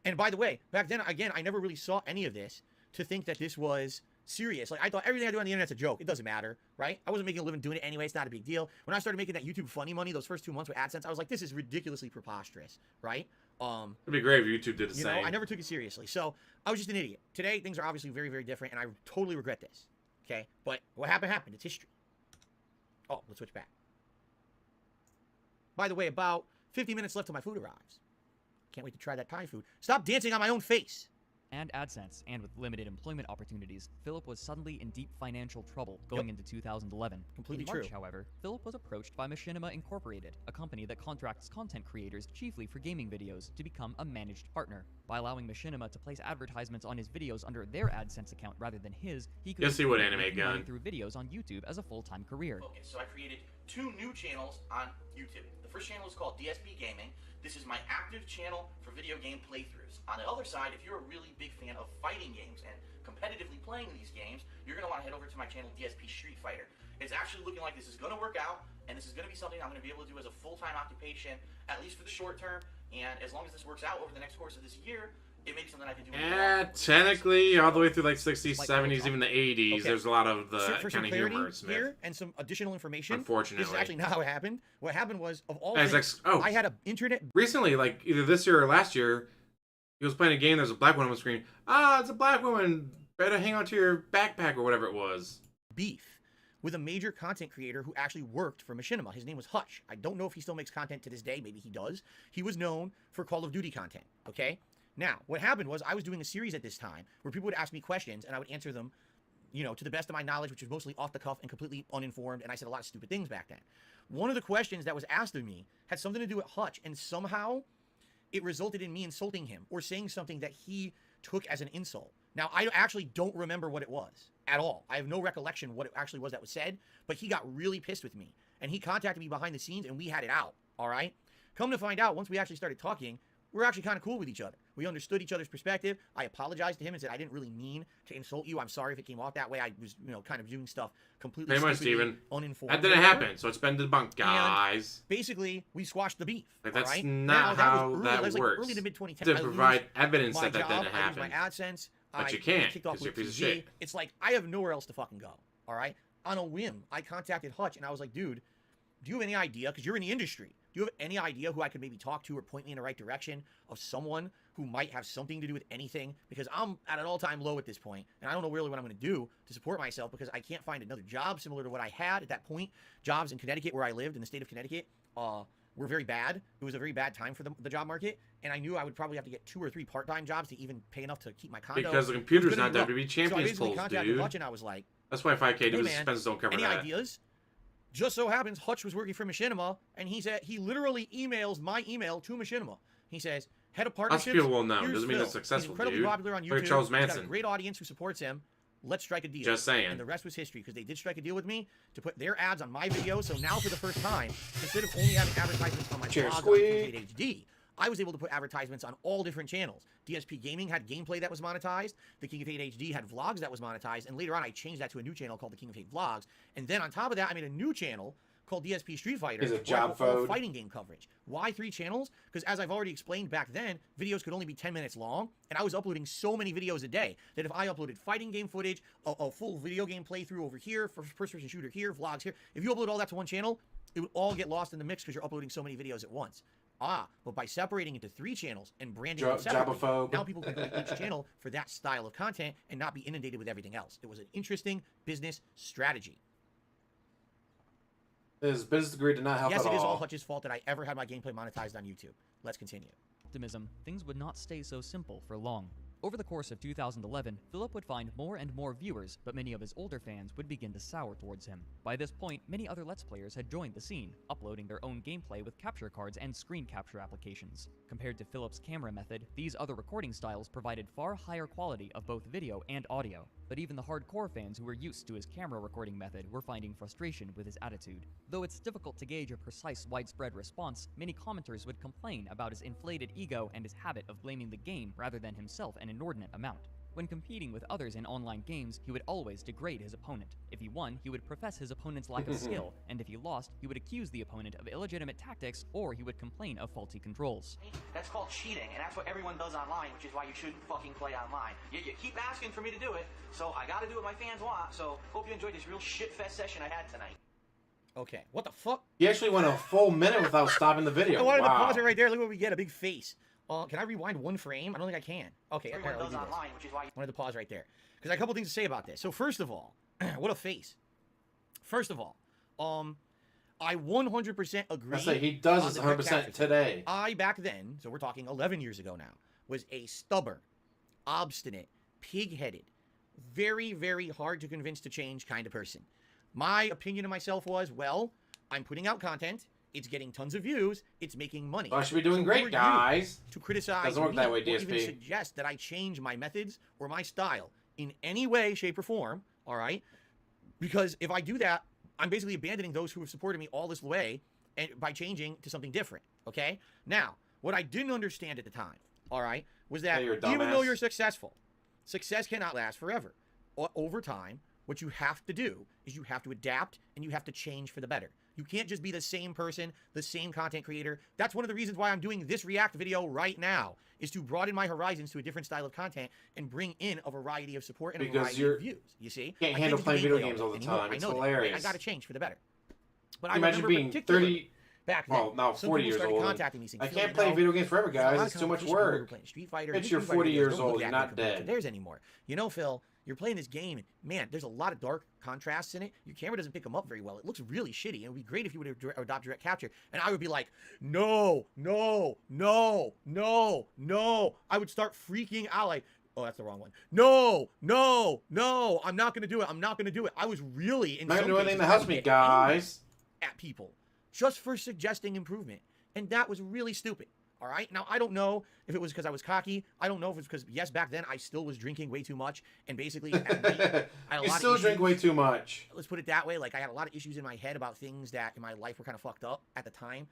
And by the way, back then, again, I never really saw any of this to think that this was serious. Like, I thought everything I do on the internet's a joke. It doesn't matter, right? I wasn't making a living doing it anyway. It's not a big deal. When I started making that YouTube funny money, those first 2 months with AdSense, I was like, this is ridiculously preposterous, right? It'd be great if YouTube did the You same. know, I never took it seriously. So I was just an idiot. Today, things are obviously very, very different, and I totally regret this. Okay? But what happened, happened. It's history. Oh, let's switch back. By the way, about 50 minutes left till my food arrives. Can't wait to try that Thai food. Stop dancing on my own face. and AdSense, and with limited employment opportunities, Philip was suddenly in deep financial trouble going into 2011. Completely in March, true. however, Philip was approached by Machinima Incorporated, a company that contracts content creators chiefly for gaming videos, to become a managed partner. By allowing Machinima to place advertisements on his videos under their AdSense account rather than his, he could Guess he would continue animate making money gun. through videos on YouTube as a full-time career. Focus. So I created 2 new channels on YouTube. The first channel is called DSP Gaming. This is my active channel for video game playthroughs. On the other side, if you're a really big fan of fighting games and competitively playing these games, you're going to want to head over to my channel, DSP Street Fighter. It's actually looking like this is going to work out, and this is going to be something I'm going to be able to do as a full-time occupation, at least for the short term, and as long as this works out over the next course of this year, it may be something I can do. Technically, all the way through like 60s, 70s, even the 80s, Okay. there's a lot of the For some kind of clarity humor. Smith. here and some additional information. Unfortunately. This is actually not how it happened. What happened was, of all As things, oh. I had an internet Recently, like either this year or last year, he was playing a game. There's a black woman on the screen. Ah, it's a black woman. Better hang on to your backpack or whatever it was. beef with a major content creator who actually worked for Machinima. His name was Hutch. I don't know if he still makes content to this day. Maybe he does. He was known for Call of Duty content, okay? Now, what happened was I was doing a series at this time where people would ask me questions and I would answer them, you know, to the best of my knowledge, which was mostly off the cuff and completely uninformed, and I said a lot of stupid things back then. One of the questions that was asked of me had something to do with Hutch, and somehow it resulted in me insulting him or saying something that he took as an insult. Now, I actually don't remember what it was at all. I have no recollection what it actually was that was said, but he got really pissed with me, and he contacted me behind the scenes, and we had it out, all right? Come to find out, once we actually started talking, we're actually kind of cool with each other. We understood each other's perspective. I apologized to him and said, I didn't really mean to insult you. I'm sorry if it came off that way. I was, you know, kind of doing stuff completely Pretty much, stupidly, Steven. uninformed. That didn't whatever. happen, so it's been debunked, guys. Basically, we squashed the beef. Like, all that's right? not Now, how was early, that was like works. early to mid 2010. To provide evidence that that didn't I happen. used my AdSense. But I you can't, kicked off 'cause you're a with piece of TV. shit. It's like I have nowhere else to fucking go. All right. On a whim, I contacted Hutch and I was like, dude, do you have any idea? Because you're in the industry. Do you have any idea who I could maybe talk to or point me in the right direction of someone who might have something to do with anything? Because I'm at an all-time low at this point, and I don't know really what I'm going to do to support myself because I can't find another job similar to what I had at that point. Jobs in Connecticut, where I lived in the state of Connecticut, were very bad. It was a very bad time for the job market, and I knew I would probably have to get 2 or 3 part-time jobs to even pay enough to keep my condo. Because the computer's It was not gonna be WWE rough. So I Champions basically polls, contacted dude. Hutch and I was like, That's why 5K hey, dues man, expenses don't cover any that. ideas? Just so happens Hutch was working for Machinima, and he said he literally emails my email to Machinima. He says, head of Lots partnerships. of people will know. here's Doesn't mean Phil. it's successful, He's incredibly dude. popular on YouTube. Look at Charles He's got a Manson. great audience who supports him. Let's strike a deal. Just saying. And the rest was history, because they did strike a deal with me to put their ads on my video. So now, for the first time, instead of only having advertisements on my Cheers, blog squeak. on HD, I was able to put advertisements on all different channels. DSP Gaming had gameplay that was monetized. The King of Hate HD had vlogs that was monetized. And later on, I changed that to a new channel called the King of Hate Vlogs. And then on top of that, I made a new channel called DSP Street Fighter. Is it where I job put all phode? fighting game coverage. Why 3 channels? Because as I've already explained back then, videos could only be 10 minutes long, and I was uploading so many videos a day that if I uploaded fighting game footage, a full video game playthrough over here, first-person shooter here, vlogs here, if you upload all that to one channel, it would all get lost in the mix because you're uploading so many videos at once. But by separating into 3 channels and branding them separately, Jabaphobe. now people can go to each channel for that style of content and not be inundated with everything else. It was an interesting business strategy. His business degree did not help Yes, at it is all all. Hutch's fault that I ever had my gameplay monetized on YouTube. Let's continue. Optimism, things would not stay so simple for long. Over the course of 2011, Philip would find more and more viewers, but many of his older fans would begin to sour towards him. By this point, many other Let's Players had joined the scene, uploading their own gameplay with capture cards and screen capture applications. Compared to Philip's camera method, these other recording styles provided far higher quality of both video and audio. But even the hardcore fans who were used to his camera recording method were finding frustration with his attitude. Though it's difficult to gauge a precise widespread response, many commenters would complain about his inflated ego and his habit of blaming the game rather than himself an inordinate amount. When competing with others in online games, he would always degrade his opponent. If he won, he would profess his opponent's lack of skill, and if he lost, he would accuse the opponent of illegitimate tactics, or he would complain of faulty controls. That's called cheating, and that's what everyone does online, which is why you shouldn't fucking play online. You keep asking for me to do it, so I gotta do what my fans want, so hope you enjoyed this real shit-fest session I had tonight. Okay, what the fuck? He actually went a full minute without stopping the video. I wanted to Wow. pause it right there. Look what we get, a big face. Can I rewind 1 frame? I don't think I can. Okay, Everyone apparently does do this. online, which is why I wanted to pause right there. Because I have a couple things to say about this. So first of all, what a face. First of all, I 100% agree. I say he does on this the 100% tactics. today. I, back then, so we're talking 11 years ago now, was a stubborn, obstinate, pig-headed, very, very hard to convince to change kind of person. My opinion of myself was, well, I'm putting out content. It's getting tons of views. It's making money. Well, I should be doing So who great, are you guys. to criticize Doesn't work me that way, or even DSP. suggest that I change my methods or my style in any way, shape, or form, all right? Because if I do that, I'm basically abandoning those who have supported me all this way and by changing to something different, okay? Now, what I didn't understand at the time, all right, was that Yeah, you're a even though dumbass. you're successful, success cannot last forever. Over time, what you have to do is you have to adapt and you have to change for the better. You can't just be the same person, the same content creator. That's one of the reasons why I'm doing this React video right now, is to broaden my horizons to a different style of content and bring in a variety of support and a Because variety you're- of views. You see? Can't I handle just do playing video gameplay games all the anymore. time. I It's know that. hilarious. I got to change for the better. But I Imagine remember being particularly 30, back then, well, now some 40 people years started old. contacting me saying, I "Phil, can't you play know, video games forever, there's a lot guys. of It's too much competition. People are work. playing Street Fighter. Bitch, Street you're Fighter 40 videos years don't look old. You're that not good compared to dead. theirs anymore. You know, Phil, you're playing this game, and man, there's a lot of dark contrasts in it. Your camera doesn't pick them up very well. It looks really shitty. It would be great if you would adopt direct capture. And I would be like, no, no, no, no, no. I would start freaking out like, oh, that's the wrong one. No, no, no. I'm not going to do it. I'm not going to do it. I was really in I'm not some gonna do anything cases, to I help would me, get angry guys. at people just for suggesting improvement. And that was really stupid. All right. Now, I don't know if it was because I was cocky. I don't know if it's because, yes, back then I still was drinking way too much. And basically, at night, I had a You lot still of drink issues. way too much. Let's put it that way. Like, I had a lot of issues in my head about things that in my life were kind of fucked up at the time.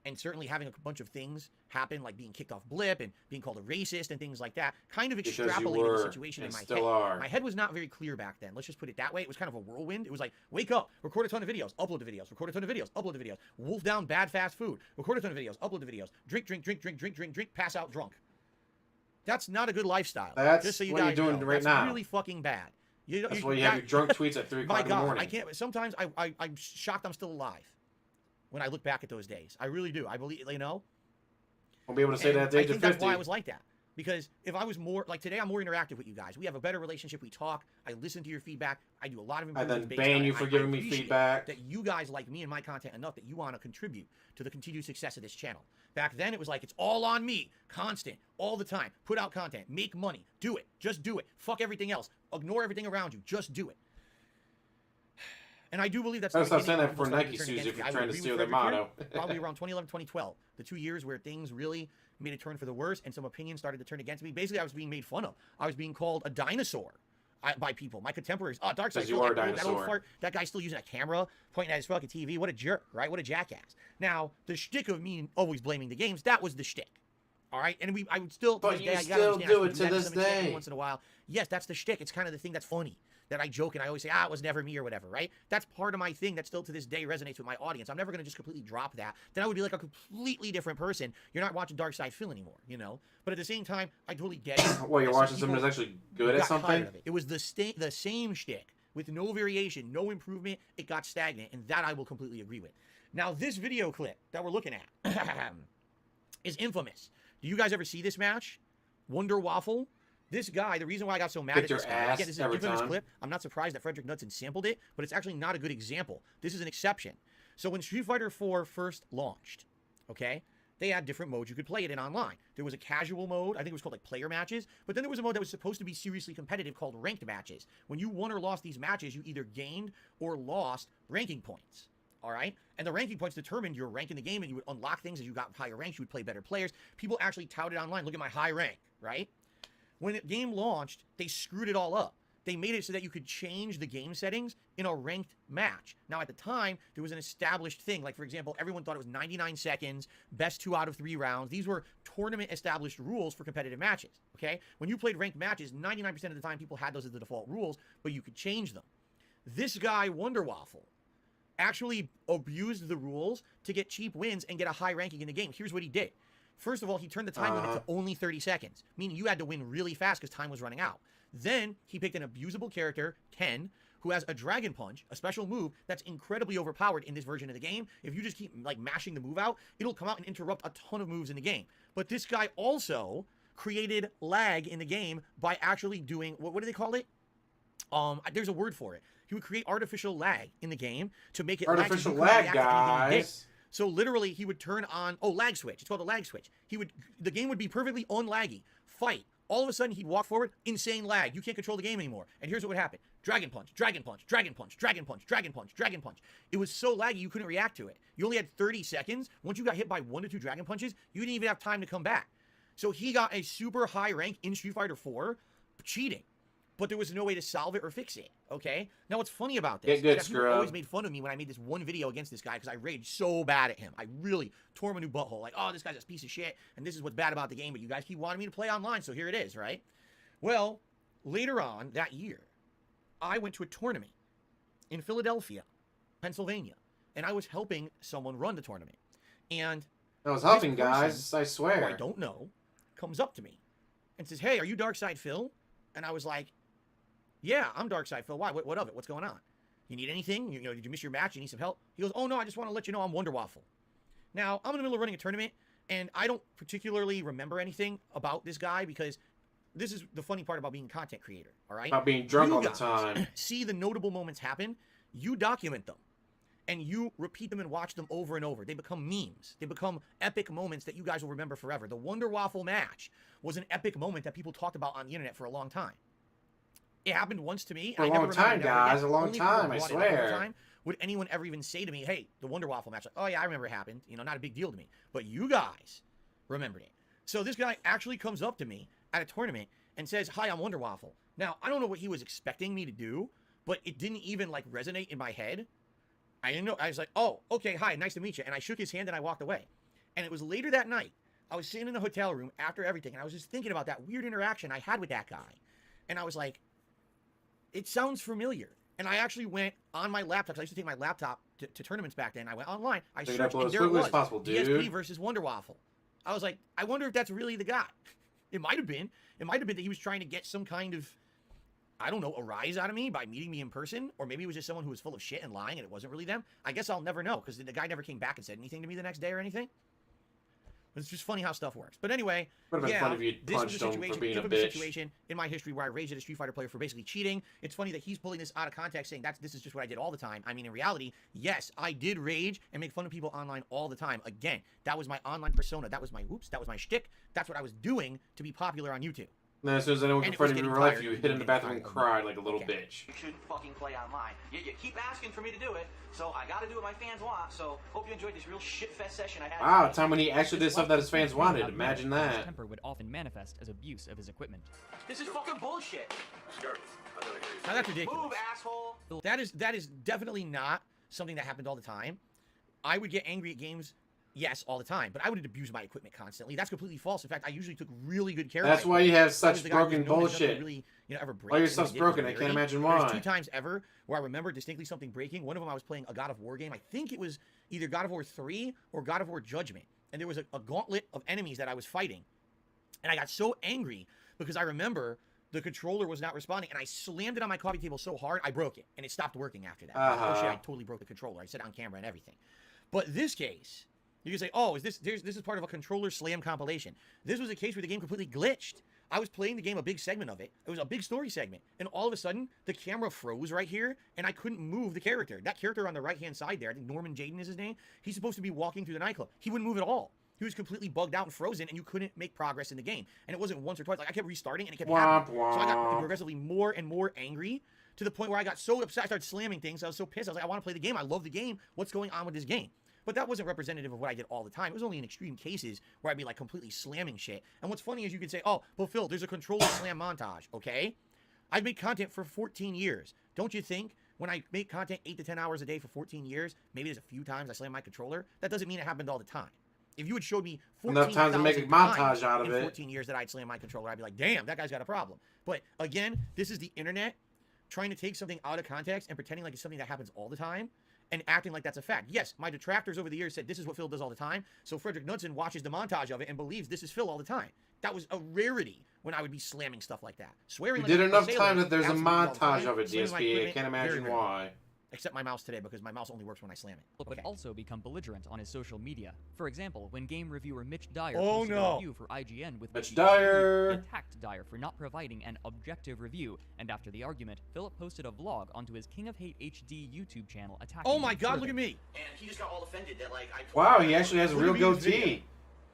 And certainly having a bunch of things happen, like being kicked off Blip and being called a racist and things like that, kind of Because you extrapolated were, the situation in and my still head. are. My head was not very clear back then. Let's just put it that way. It was kind of a whirlwind. It was like, wake up, record a ton of videos, upload the videos, record a ton of videos, upload the videos, wolf down bad fast food, record a ton of videos, upload the videos, drink, drink, drink, drink, drink, drink, drink, pass out drunk. That's not a good lifestyle. That's just so you what you're guys doing know. right That's now. really fucking bad. That's why you have your drunk tweets at 3 My o'clock in the God, morning. I can't. Sometimes I'm shocked I'm still alive when I look back at those days. I really do. I believe, you know. Won't be able to say And that at the I age of think that's 50. why I was like that. Because if I was more, like today, I'm more interactive with you guys. We have a better relationship. We talk. I listen to your feedback. I do a lot of I improvements then based ban on you it. for I giving me appreciate feedback. that you guys like me and my content enough that you want to contribute to the continued success of this channel. Back then, it was like, it's all on me. Constant. All the time. Put out content. Make money. Do it. Just do it. Fuck everything else. Ignore everything around you. Just do it. And I do believe that's Gotta the stop beginning saying when that for people started Nike to turn shoes against if me. you're I would trying to agree steal with their Frederick motto. Krueger, probably around 2011, 2012, the 2 years where things really made a turn for the worse and some opinions started to turn against me. Basically, I was being made fun of. I was being called a dinosaur by people, my contemporaries. Oh, Dark Side, Because you are a that old dinosaur. fart, that guy's still using a camera, pointing at his fucking TV. What a jerk, right? What a jackass. Now, the shtick of me always blaming the games, that was the shtick. All right, and I would still, to But this you day, I gotta still understand, do I it still to that this some extent every day. Once in a while, yes, that's the shtick. It's kind of the thing that's funny that I joke and I always say, it was never me or whatever, right? That's part of my thing that still to this day resonates with my audience. I'm never gonna just completely drop that. Then I would be like a completely different person. You're not watching Dark Side Phil anymore, you know. But at the same time, I totally get it. Well, you're Some watching someone people that's actually good at got something. tired of it. It was the same shtick with no variation, no improvement. It got stagnant, and that I will completely agree with. Now, this video clip that we're looking at is infamous. Do you guys ever see this match? Wonder Waffle. This guy, the reason why I got so mad Kicked at your this guy, ass again, this is an every infamous time. clip. I'm not surprised that Frederick Knudsen sampled it, but it's actually not a good example. This is an exception. So when Street Fighter IV first launched, okay, they had different modes you could play it in online. There was a casual mode, I think it was called like player matches, but then there was a mode that was supposed to be seriously competitive called ranked matches. When you won or lost these matches, you either gained or lost ranking points. All right, and the ranking points determined your rank in the game, and you would unlock things as you got higher ranks. You would play better players. People actually touted online, look at my high rank, right? When the game launched, they screwed it all up. They made it so that you could change the game settings in a ranked match. Now, at the time, there was an established thing. Like, for example, everyone thought it was 99 seconds, best 2 out of 3 rounds. These were tournament-established rules for competitive matches, okay? When you played ranked matches, 99% of the time, people had those as the default rules, but you could change them. This guy, Wonder Waffle, actually abused the rules to get cheap wins and get a high ranking in the game. Here's what he did. First of all, he turned the time limit to only 30 seconds, meaning you had to win really fast because time was running out. Then he picked an abusable character, Ken, who has a Dragon Punch, a special move that's incredibly overpowered in this version of the game. If you just keep like mashing the move out, it'll come out and interrupt a ton of moves in the game. But this guy also created lag in the game by actually doing, what do they call it? There's a word for it. He would create artificial lag in the game to make it Artificial lag, lag, so you couldn't react to anything he did. guys. So literally, he would turn on lag switch. It's called a lag switch. The game would be perfectly unlaggy, fight, All of a sudden, he'd walk forward, insane lag. You can't control the game anymore. And here's what would happen. Dragon punch, dragon punch, dragon punch, dragon punch, dragon punch, dragon punch. It was so laggy, you couldn't react to it. You only had 30 seconds. Once you got hit by 1 to 2 dragon punches, you didn't even have time to come back. So he got a super high rank in Street Fighter 4 cheating. But there was no way to solve it or fix it, okay? Now, what's funny about this? Get good, is that people Scrub. always made fun of me when I made this one video against this guy because I raged so bad at him. I really tore him a new butthole. Like, oh, this guy's a piece of shit, and this is what's bad about the game, but you guys keep wanting me to play online, so here it is, right? Well, later on that year, I went to a tournament in Philadelphia, Pennsylvania, and I was helping someone run the tournament. And I was helping, this person, guys. I who swear. I don't know, comes up to me and says, hey, are you Darkside Phil? And I was like, yeah, I'm Darkside Phil. Why? What of it? What's going on? You need anything? You know, did you miss your match? You need some help? He goes, oh, no, I just want to let you know I'm Wonder Waffle. Now, I'm in the middle of running a tournament, and I don't particularly remember anything about this guy because this is the funny part about being a content creator, all right? About being drunk You all the guys time. see the notable moments happen, you document them, and you repeat them and watch them over and over. They become memes. They become epic moments that you guys will remember forever. The Wonder Waffle match was an epic moment that people talked about on the internet for a long time. It happened once to me. For and a I never long remember time, it ever again. guys. A long Only people time, I brought it up all the swear. time. Would anyone ever even say to me, hey, the Wonder Waffle match? Like, oh, yeah, I remember it happened. You know, not a big deal to me. But you guys remembered it. So this guy actually comes up to me at a tournament and says, hi, I'm Wonder Waffle. Now, I don't know what he was expecting me to do, but it didn't even, like, resonate in my head. I didn't know. I was like, oh, okay, hi, nice to meet you. And I shook his hand and I walked away. And it was later that night. I was sitting in the hotel room after everything, and I was just thinking about that weird interaction I had with that guy. And I was like, it sounds familiar. And I actually went on my laptop, because I used to take my laptop to tournaments back then. I went online. I Take it searched, up and as there it quickly as was. possible, dude. DSP versus Wonder Waffle. I was like, I wonder if that's really the guy. It might have been. It might have been that he was trying to get some kind of, I don't know, a rise out of me by meeting me in person. Or maybe it was just someone who was full of shit and lying and it wasn't really them. I guess I'll never know, because the guy never came back and said anything to me the next day or anything. It's just funny how stuff works. But anyway, Would've been yeah, funny if you this was punched a him situation, for being a typical bitch. situation in my history where I raged at a Street Fighter player for basically cheating. It's funny that he's pulling this out of context, saying this is just what I did all the time. I mean, in reality, yes, I did rage and make fun of people online all the time. Again, that was my online persona. That was my that was my shtick. That's what I was doing to be popular on YouTube. Then as soon as anyone And it confronted was you in getting real life, tired you of hid in the getting bathroom and tired of cried like a little Okay. bitch. You shouldn't fucking play online. You keep asking for me to do it, so I gotta do what my fans want. So hope you enjoyed this real shit-fest session I had. Wow, time when he actually did This stuff that his fans left wanted. without Imagine merit, and His that. temper would often manifest as abuse of his equipment. This is fucking bullshit. Now that's ridiculous. Move, asshole. That is definitely not something that happened all the time. I would get angry at games, yes, all the time, but I would abuse my equipment constantly. That's completely false. In fact, I usually took really good care of That's it. why you have I was such the guy who broken was known as nothing bullshit. Really, ever breaks. All your and stuff's I did was broken. I can't rarely. imagine There's why. 2 times ever where I remember distinctly something breaking. One of them I was playing a God of War game. I think it was either God of War 3 or God of War Judgment. And there was a gauntlet of enemies that I was fighting. And I got so angry because I remember the controller was not responding, and I slammed it on my coffee table so hard, I broke it, and it stopped working after that. Oh shit, I totally broke the controller. I said it on camera and everything. But this case, you can say, oh, this is part of a controller slam compilation. This was a case where the game completely glitched. I was playing the game, a big segment of it. It was a big story segment. And all of a sudden, the camera froze right here, and I couldn't move the character. That character on the right-hand side there, I think Norman Jaden is his name, he's supposed to be walking through the nightclub. He wouldn't move at all. He was completely bugged out and frozen, and you couldn't make progress in the game. And it wasn't once or twice. Like, I kept restarting, and it kept happening. So I got progressively more and more angry to the point where I got so upset, I started slamming things. I was so pissed. I was like, I want to play the game. I love the game. What's going on with this game? But that wasn't representative of what I did all the time. It was only in extreme cases where I'd be, like, completely slamming shit. And what's funny is you could say, oh, but Phil, there's a controller slam montage, okay? I've made content for 14 years. Don't you think when I make content 8 to 10 hours a day for 14 years, maybe there's a few times I slam my controller? That doesn't mean it happened all the time. If you had showed me 14 times to make a montage out of in it. 14 years that I'd slam my controller, I'd be like, damn, that guy's got a problem. But again, this is the internet trying to take something out of context and pretending like it's something that happens all the time and acting like that's a fact. Yes, my detractors over the years said this is what Phil does all the time. So Frederick Knudsen watches the montage of it and believes this is Phil all the time. That was a rarity when I would be slamming stuff like that. Swearing You like did a enough sailor, time that there's a absolutely all the montage time. of it, Slamming my DSP. I equipment, can't very imagine rarely. why. Except my mouse today, because my mouse only works when I slam it. But Okay. also become belligerent on his social media. For example, when game reviewer Mitch Dyer Oh, posted no. a review for IGN with Mitch which he Dyer. attacked Dyer for not providing an objective review, and after the argument, Philip posted a vlog onto his King of Hate HD YouTube channel attacking Oh my him God, further. look at me. And he just got all offended that, like, I told Wow, him- he actually has a Look real at me in this goatee. video.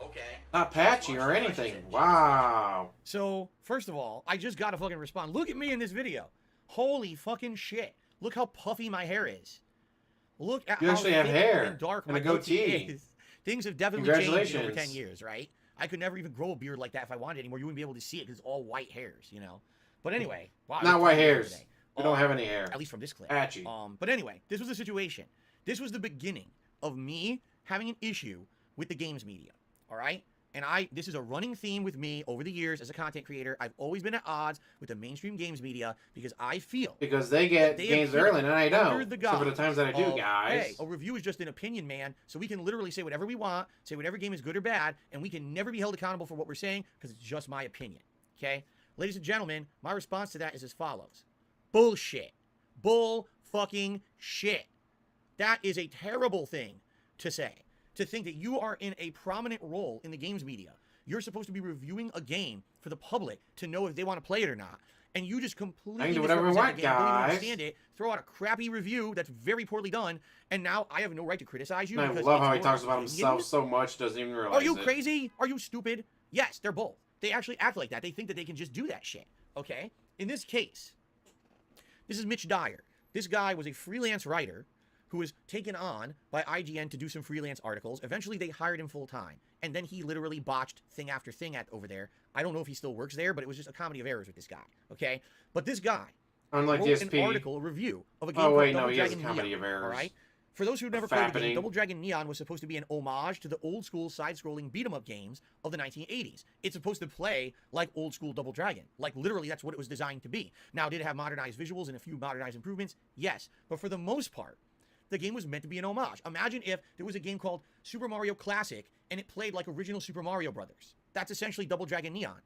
Okay. Not patchy or anything. Wow. So, first of all, I just gotta fucking respond. Look at me in this video. Holy fucking shit. Look how puffy my hair is. Look at You how actually have thick hair and dark and my a goatee. is. Things have definitely changed in over 10 Congratulations. years, right? I could never even grow a beard like that if I wanted anymore. You wouldn't be able to see it because it's all white hairs, you know? But anyway. Wow, Not it's white funny hairs. today. We don't have any hair. At least from this clip. Patchy. But anyway, this was the situation. This was the beginning of me having an issue with the games media. All right? And this is a running theme with me over the years as a content creator. I've always been at odds with the mainstream games media because I feel Because they get they games have hit early and I under don't. the So for the guise times that I do, of, guys. Hey, a review is just an opinion, man. So we can literally say whatever we want, say whatever game is good or bad, and we can never be held accountable for what we're saying because it's just my opinion. Okay? Ladies and gentlemen, my response to that is as follows. Bullshit. Bull fucking shit. That is a terrible thing to say. To think that you are in a prominent role in the games media. You're supposed to be reviewing a game for the public to know if they want to play it or not. And you just completely I can do whatever I misrepresent want, the game, don't even guys. understand it, throw out a crappy review that's very poorly done, and now I have no right to criticize you. And I because love it's how he your talks about opinion. himself so much, doesn't even realize Are you it. crazy? Are you stupid? Yes, they're both. They actually act like that. They think that they can just do that shit. Okay? In this case, this is Mitch Dyer. This guy was a freelance writer who was taken on by IGN to do some freelance articles. Eventually, they hired him full-time. And then he literally botched thing after thing over there. I don't know if he still works there, but it was just a comedy of errors with this guy. Okay? But this guy Unlike wrote DSP. an article, a review of a game Oh, called wait, no, Double he has a Dragon comedy Neon. of errors. All right? For those who've never played the game, Fappening. Double Dragon Neon was supposed to be an homage to the old-school side-scrolling beat-em-up games of the 1980s. It's supposed to play like old-school Double Dragon. Like, literally, that's what it was designed to be. Now, did it have modernized visuals and a few modernized improvements? Yes. But for the most part, the game was meant to be an homage. Imagine if there was a game called Super Mario Classic and it played like original Super Mario Brothers. That's essentially Double Dragon Neon.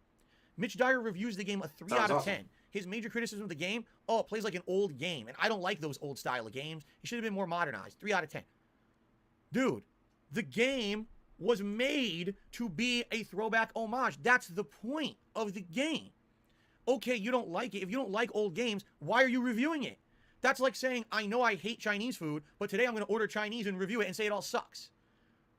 Mitch Dyer reviews the game a 3 Sounds out of awesome. 10. His major criticism of the game, it plays like an old game. And I don't like those old style of games. It should have been more modernized. 3 out of 10. Dude, the game was made to be a throwback homage. That's the point of the game. Okay, you don't like it. If you don't like old games, why are you reviewing it? That's like saying, I know I hate Chinese food, but today I'm going to order Chinese and review it and say it all sucks.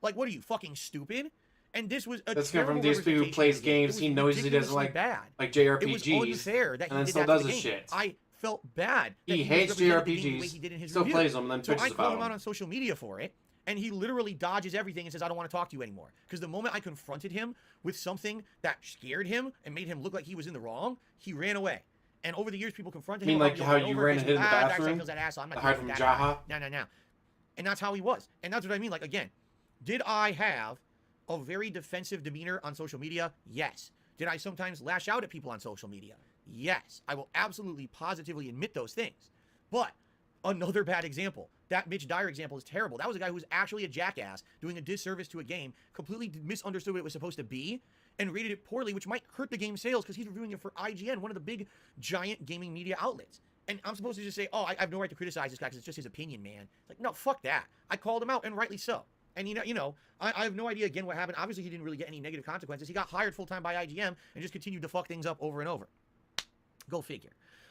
Like, what are you, fucking stupid? And this was a That's coming from terrible DSP who representation plays of the game. games. It He was knows he doesn't ridiculously like bad. like It was JRPGs. unfair that and then he still did that does to the his game. shit. I felt bad that He hates misrepresented the game the way JRPGs. he did in his Still review. plays them and then So bitches I called about him out them. on social media for it, and he literally dodges everything and says, I don't want to talk to you anymore. Because the moment I confronted him with something that scared him and made him look like he was in the wrong, he ran away. And over the years, people confronted You him. mean like over how and you over ran because and hid in the Jack bathroom? feels that asshole. I'm not To hide doing from that. Jaha? No. And that's how he was. And that's what I mean. Like, again, did I have a very defensive demeanor on social media? Yes. Did I sometimes lash out at people on social media? Yes. I will absolutely, positively admit those things. But another bad example. That Mitch Dyer example is terrible. That was a guy who was actually a jackass doing a disservice to a game, completely misunderstood what it was supposed to be, and rated it poorly, which might hurt the game's sales because he's reviewing it for IGN, one of the big, giant gaming media outlets. And I'm supposed to just say, I have no right to criticize this guy because it's just his opinion, man. It's like, no, fuck that. I called him out, and rightly so. And, I have no idea, again, what happened. Obviously, he didn't really get any negative consequences. He got hired full-time by IGN and just continued to fuck things up over and over. Go figure.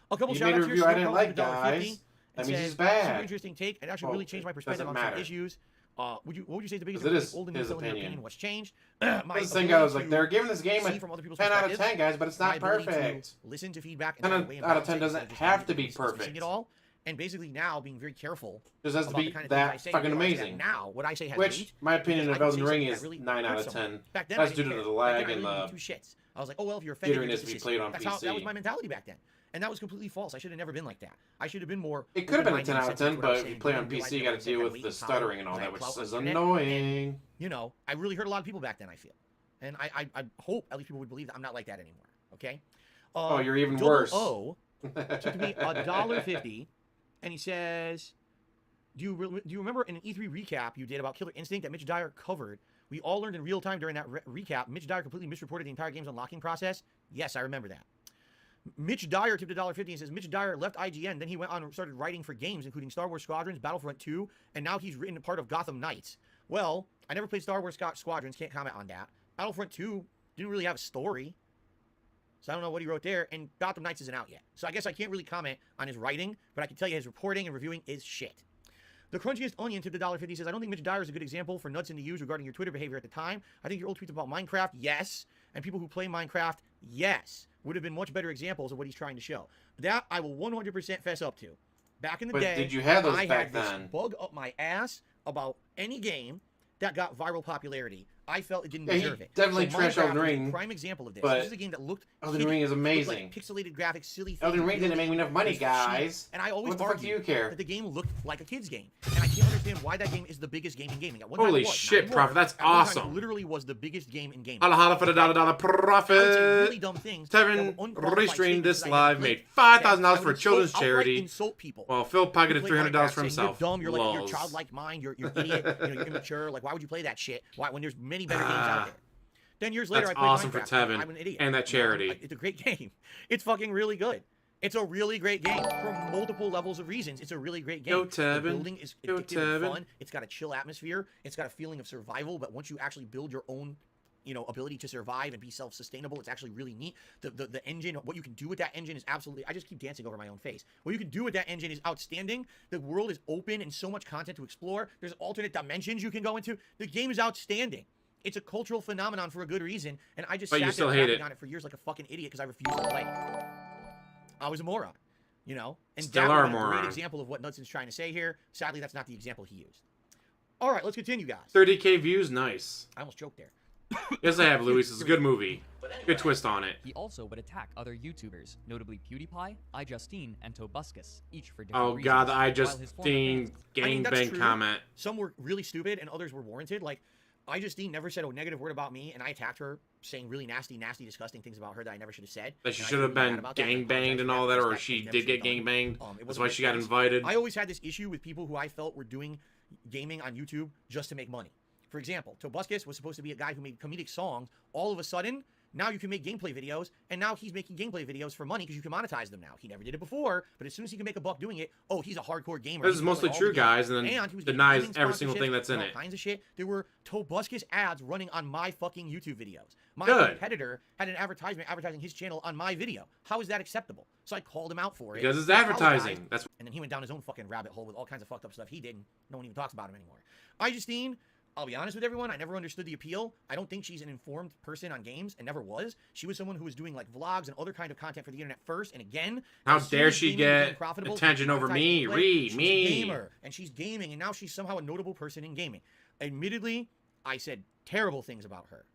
A couple You shout-outs made a here. review I Snow didn't Cone like, with $1.50. guys. That It means says, he's bad. Super interesting take. It actually Well, really changed my it perspective doesn't on some matter. issues. What would you say is the biggest 'Cause it difference is between old and new his film in your opinion. opinion? What's changed? My This thing goes ability like to they're giving this game see a from other people's 10 out of perspectives, 10, guys, but it's my not ability to perfect. listen to feedback and 10 try to weigh and out of balance 10 it doesn't instead of just have to be dismissing perfect. it all. And basically now being very careful Just has to about be the kind of that things I say, fucking realize that amazing. now what I say has Which, weight, my opinion because of I can Elden say Ring something that is really 9 out hurts of someone. 10. Back then, That's I due didn't to care. the Back lag then, I and really the didn't give two shits. I was like, well, if you're offended, you're jitteriness just a we sissy. played on That PC. was my mentality back then. And that was completely false. I should have never been like that. I should have been more. It could have been a open-minded 10 out and of 10, sensitive to what I was but if you saying, play but on didn't realize PC, you that got I to was saying deal had with weight the and power, stuttering and all and I that, had which clout on is the internet, annoying. and, I really hurt a lot of people back then, I feel. And I hope at least people would believe that I'm not like that anymore. Okay? Oh, you're even Double worse. O took me $1.50, and he says, do you remember in an E3 recap you did about Killer Instinct that Mitch Dyer covered? We all learned in real time during that recap, Mitch Dyer completely misreported the entire game's unlocking process. Yes, I remember that. Mitch Dyer tipped $1.50 and says, Mitch Dyer left IGN, then he went on and started writing for games, including Star Wars Squadrons, Battlefront 2, and now he's written a part of Gotham Knights. Well, I never played Star Wars Squadrons, can't comment on that. Battlefront 2 didn't really have a story, so I don't know what he wrote there, and Gotham Knights isn't out yet. So I guess I can't really comment on his writing, but I can tell you his reporting and reviewing is shit. The crunchiest onion to the $1.50 says, I don't think Mitch Dyer is a good example for nuts in the use regarding your Twitter behavior at the time. I think your old tweets about Minecraft, yes. And people who play Minecraft, yes. Would have been much better examples of what he's trying to show. That I will 100% fess up to. Back in the day, did you have those I back had this then? bug up my ass about any game that got viral popularity. I felt it didn't Yeah, he deserve it. definitely so trashed Minecraft Elden was a Ring, prime example of this. but This is a game that looked Elden hideous. Ring is It looked amazing. like pixelated graphics, silly things. Elden Ring didn't make me enough money, It was cheap. guys. And I always What the fuck do argued you care? that the game looked like a kid's game. And I can't understand why that game is the biggest game in gaming. At one time Holy it was, shit, not anymore. Prophet, that's At one time awesome. It literally was the biggest game in gaming. Holla holla for the dollar I would say Prophet. really dumb things. Tevin that were unqualified restreamed statements this that I live, never made played. $5,000 I for a would children's outright charity. insult people. Well, Phil pocketed You play $300 Minecraft for saying himself. You're dumb. You're like you're Lols. childlike mind. You're idiot. You're immature. Like why would you play that shit? Why when there's many better games out there? Then years later, That's I played awesome for Minecraft. Tevin I'm an idiot. and that You know, charity. it's a great game. It's fucking really good. It's a really great game for multiple levels of reasons. It's a really great game. Go, The Tevin. building is Go, addictive and Tevin. fun. It's got a chill atmosphere. It's got a feeling of survival. But once you actually build your own, ability to survive and be self-sustainable, it's actually really neat. The engine, what you can do with that engine is absolutely. I just keep dancing over my own face. What you can do with that engine is outstanding. The world is open and so much content to explore. There's alternate dimensions you can go into. The game is outstanding. It's a cultural phenomenon for a good reason, and I just But you sat still there hate rapping it. on it for years like a fucking idiot because I refused to play it. I was a moron, And Still that are a would be a moron. great example of what Nutson's trying to say here. Sadly, that's not the example he used. All right, let's continue, guys. 30K views, nice. I almost choked there. Yes, I have, Luis. It's a good movie. Good twist on it. He also would attack other YouTubers, notably PewDiePie, iJustine, and Tobuscus, each for different Oh reasons. god, the I while just his former seen fans- I mean, that's gangbang true. comment. Some were really stupid, and others were warranted. Like, iJustine never said a negative word about me, and I attacked her, saying really nasty, disgusting things about her that I never should have said. That she and I should feel have really been bad about that, I apologize gangbanged for and that, all that, because or that she never did should get have done. gangbanged. It That's wasn't why my she got place. invited. I always had this issue with people who I felt were doing gaming on YouTube just to make money. For example, Tobuscus was supposed to be a guy who made comedic songs. All of a sudden, now you can make gameplay videos, and now he's making gameplay videos for money because you can monetize them now. He never did it before, but as soon as he can make a buck doing it, oh, he's a hardcore gamer. This He is can mostly play all true, the games. guys, and then he was getting denies gaming every single sponsorships thing that's in and all it. kinds of shit. There were Tobuscus ads running on my fucking YouTube videos. My Good. competitor had an advertisement advertising his channel on my video. How is that acceptable? So I called him out for it. Because it's I apologized, advertising. That's and then he went down his own fucking rabbit hole with all kinds of fucked up stuff he did, and no one even talks about him anymore. iJustine, I'll be honest with everyone, I never understood the appeal. I don't think she's an informed person on games, and never was. She was someone who was doing like vlogs and other kind of content for the internet first, and again, How as soon dare as she gaming became get profitable, attention over monetized me? gameplay, she's Me. a gamer, and she's gaming, and now she's somehow a notable person in gaming. Admittedly, I said terrible things about her.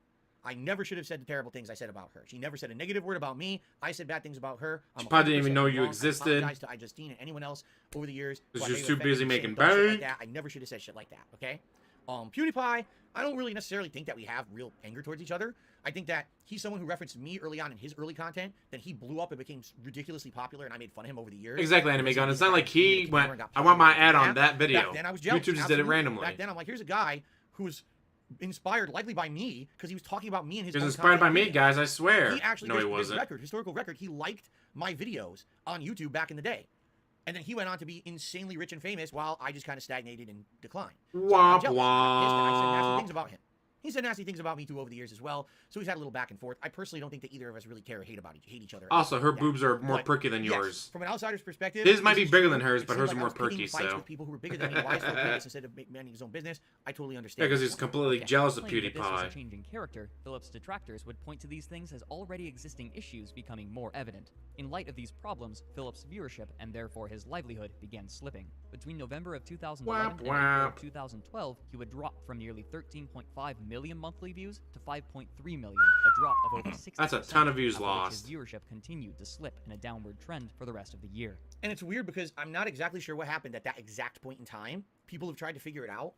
I never should have said the terrible things I said about her. She never said a negative word about me. I said bad things about her. She probably didn't even 100% know you wrong. existed. I apologize to iJustine and anyone else over the years. who Because I you're may have too offended busy for saying making dumb shit like bank. that. I never should have said shit like that, okay? PewDiePie, I don't really necessarily think that we have real anger towards each other. I think that he's someone who referenced me early on in his early content, then he blew up and became ridiculously popular, and I made fun of him over the years. Exactly, Anime Gun. It's not like he He went, got I want my popular ad on with that video. Back then I was jealous. YouTube just did it absolutely. randomly. Back then I'm like, here's a guy who was inspired likely by me because he was talking about me and his He was own inspired by content me, videos. guys, I swear. He actually, No, he there's wasn't. historical record, he liked my videos on YouTube back in the day. And then he went on to be insanely rich and famous while I just kind of stagnated and declined. So I'm Womp jealous. I'm pissed, and I said nasty womp. things about him. He said nasty things about me too over the years as well. So he's had a little back and forth. I personally don't think that either of us really care or hate each other. Also, her Yeah. boobs are more But, perky than yes, yours. from an outsider's perspective, His might this be is bigger true. than hers, It but seemed hers like are I more was picking perky, fights so. with people who were bigger than me. Why so famous instead of managing his own business? I totally Yeah, understand. because he's completely jealous of Claiming that this was a PewDiePie. changing character, Phillips' detractors would point to these things as already existing issues becoming more evident. In light of these problems, Phillips' viewership and therefore his livelihood began slipping. Between November of 2011 and April whap. of 2012, he would drop from nearly 13.5 million monthly views to 5.3 million, a drop of over 60%. That's a ton of views after which lost. His viewership continued to slip in a downward trend for the rest of the year. And it's weird because I'm not exactly sure what happened at that exact point in time. People have tried to figure it out.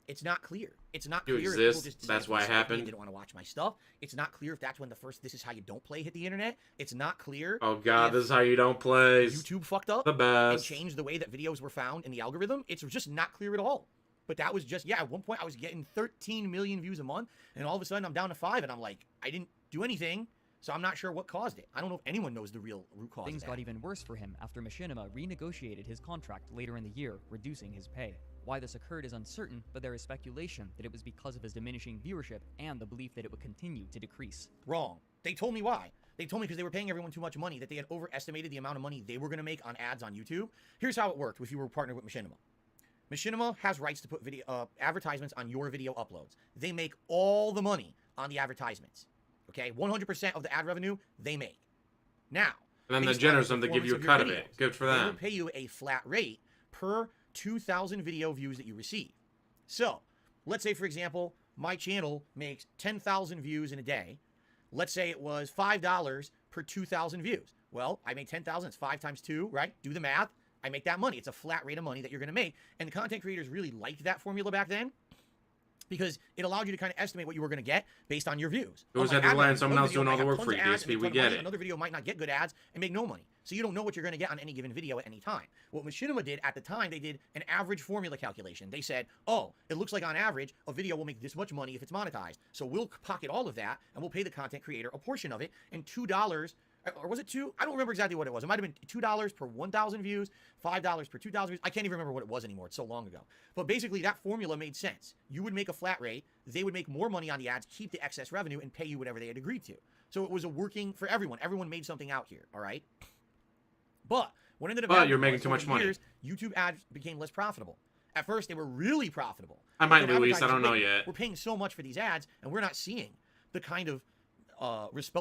It's not clear. It's not You clear if exist, people just that's decided why it to dislike me and happened. didn't want to watch my stuff. It's not clear if that's when the first "This is how you don't play" hit the internet. It's not clear. Oh god, if this is how you don't play. YouTube fucked up The and best. changed the way that videos were found in the algorithm. It's just not clear at all. But that was just, yeah, at one point I was getting 13 million views a month, and all of a sudden I'm down to 5, and I'm like, I didn't do anything, so I'm not sure what caused it. I don't know if anyone knows the real root cause Things of got that. even worse for him after Machinima renegotiated his contract later in the year, reducing his pay. Why this occurred is uncertain, but there is speculation that it was because of his diminishing viewership and the belief that it would continue to decrease. Wrong. They told me why. They told me because they were paying everyone too much money, that they had overestimated the amount of money they were going to make on ads on YouTube. Here's how it worked if you were partnered with Machinima. Machinima has rights to put video advertisements on your video uploads. They make all the money on the advertisements. Okay, 100% of the ad revenue they make. Now, And then they're based on generous the of them to give you a performance cut of your it. videos, Good for they will them. pay you a flat rate per 2,000 video views that you receive. So, let's say, for example, my channel makes 10,000 views in a day. Let's say it was $5 per 2,000 views. Well, I made 10,000. It's 5 times 2, right? Do the math. I make that money. It's a flat rate of money that you're going to make. And the content creators really liked that formula back then because it allowed you to kind of estimate what you were going to get based on your views. You always Unlike had to ad rely on revenue, someone one else video doing all might the have work for tons you, of ads DSP. and a We ton of get money. it. Another video might not get good ads and make no money. So you don't know what you're going to get on any given video at any time. What Machinima did at the time, they did an average formula calculation. They said, oh, it looks like on average, a video will make this much money if it's monetized. So we'll pocket all of that and we'll pay the content creator a portion of it. And $2, or was it 2? I don't remember exactly what it was. It might have been $2 per 1,000 views, $5 per 2,000 views. I can't even remember what it was anymore. It's so long ago. But basically, that formula made sense. You would make a flat rate. They would make more money on the ads, keep the excess revenue, and pay you whatever they had agreed to. So it was a working for everyone. Everyone made something out here, all right? But what ended up happening you're making was, too over much the money. years, YouTube ads became less profitable. At first, they were really profitable. I might, But then Luis. I advertisers don't know said, yet. We're paying so much for these ads, and we're not seeing the kind of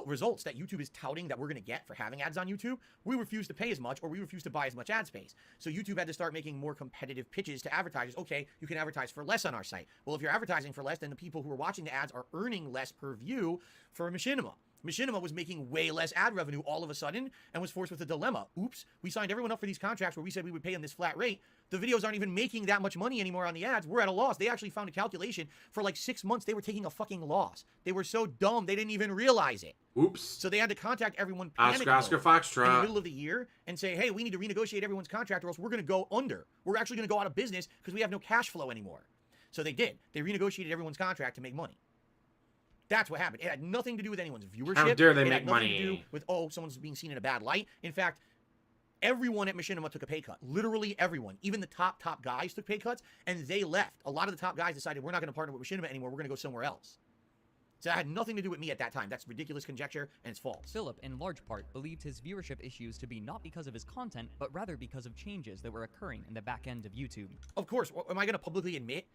results that YouTube is touting that we're going to get for having ads on YouTube. We refuse to pay as much, or we refuse to buy as much ad space. So YouTube had to start making more competitive pitches to advertisers. Okay, you can advertise for less on our site. Well, if you're advertising for less, then the people who are watching the ads are earning less per view for Machinima. Machinima was making way less ad revenue all of a sudden and was forced with a dilemma. Oops, we signed everyone up for these contracts where we said we would pay them this flat rate. The videos aren't even making that much money anymore on the ads. We're at a loss. They actually found a calculation for like 6 months. They were taking a fucking loss. They were so dumb, they didn't even realize it. Oops. So they had to contact everyone Oscar, Oscar, in the Foxtrot. middle of the year and say, hey, we need to renegotiate everyone's contract or else we're going to go under. We're actually going to go out of business because we have no cash flow anymore. So they did. They renegotiated everyone's contract to make money. That's what happened. It had nothing to do with anyone's viewership. How dare they it make had nothing money? to do with, oh, someone's being seen in a bad light. In fact, everyone at Machinima took a pay cut. Literally everyone. Even the top guys took pay cuts, and they left. A lot of the top guys decided, we're not going to partner with Machinima anymore. We're going to go somewhere else. So that had nothing to do with me at that time. That's ridiculous conjecture, and it's false. Philip, in large part, believed his viewership issues to be not because of his content, but rather because of changes that were occurring in the back end of YouTube. Of course. Am I going to publicly admit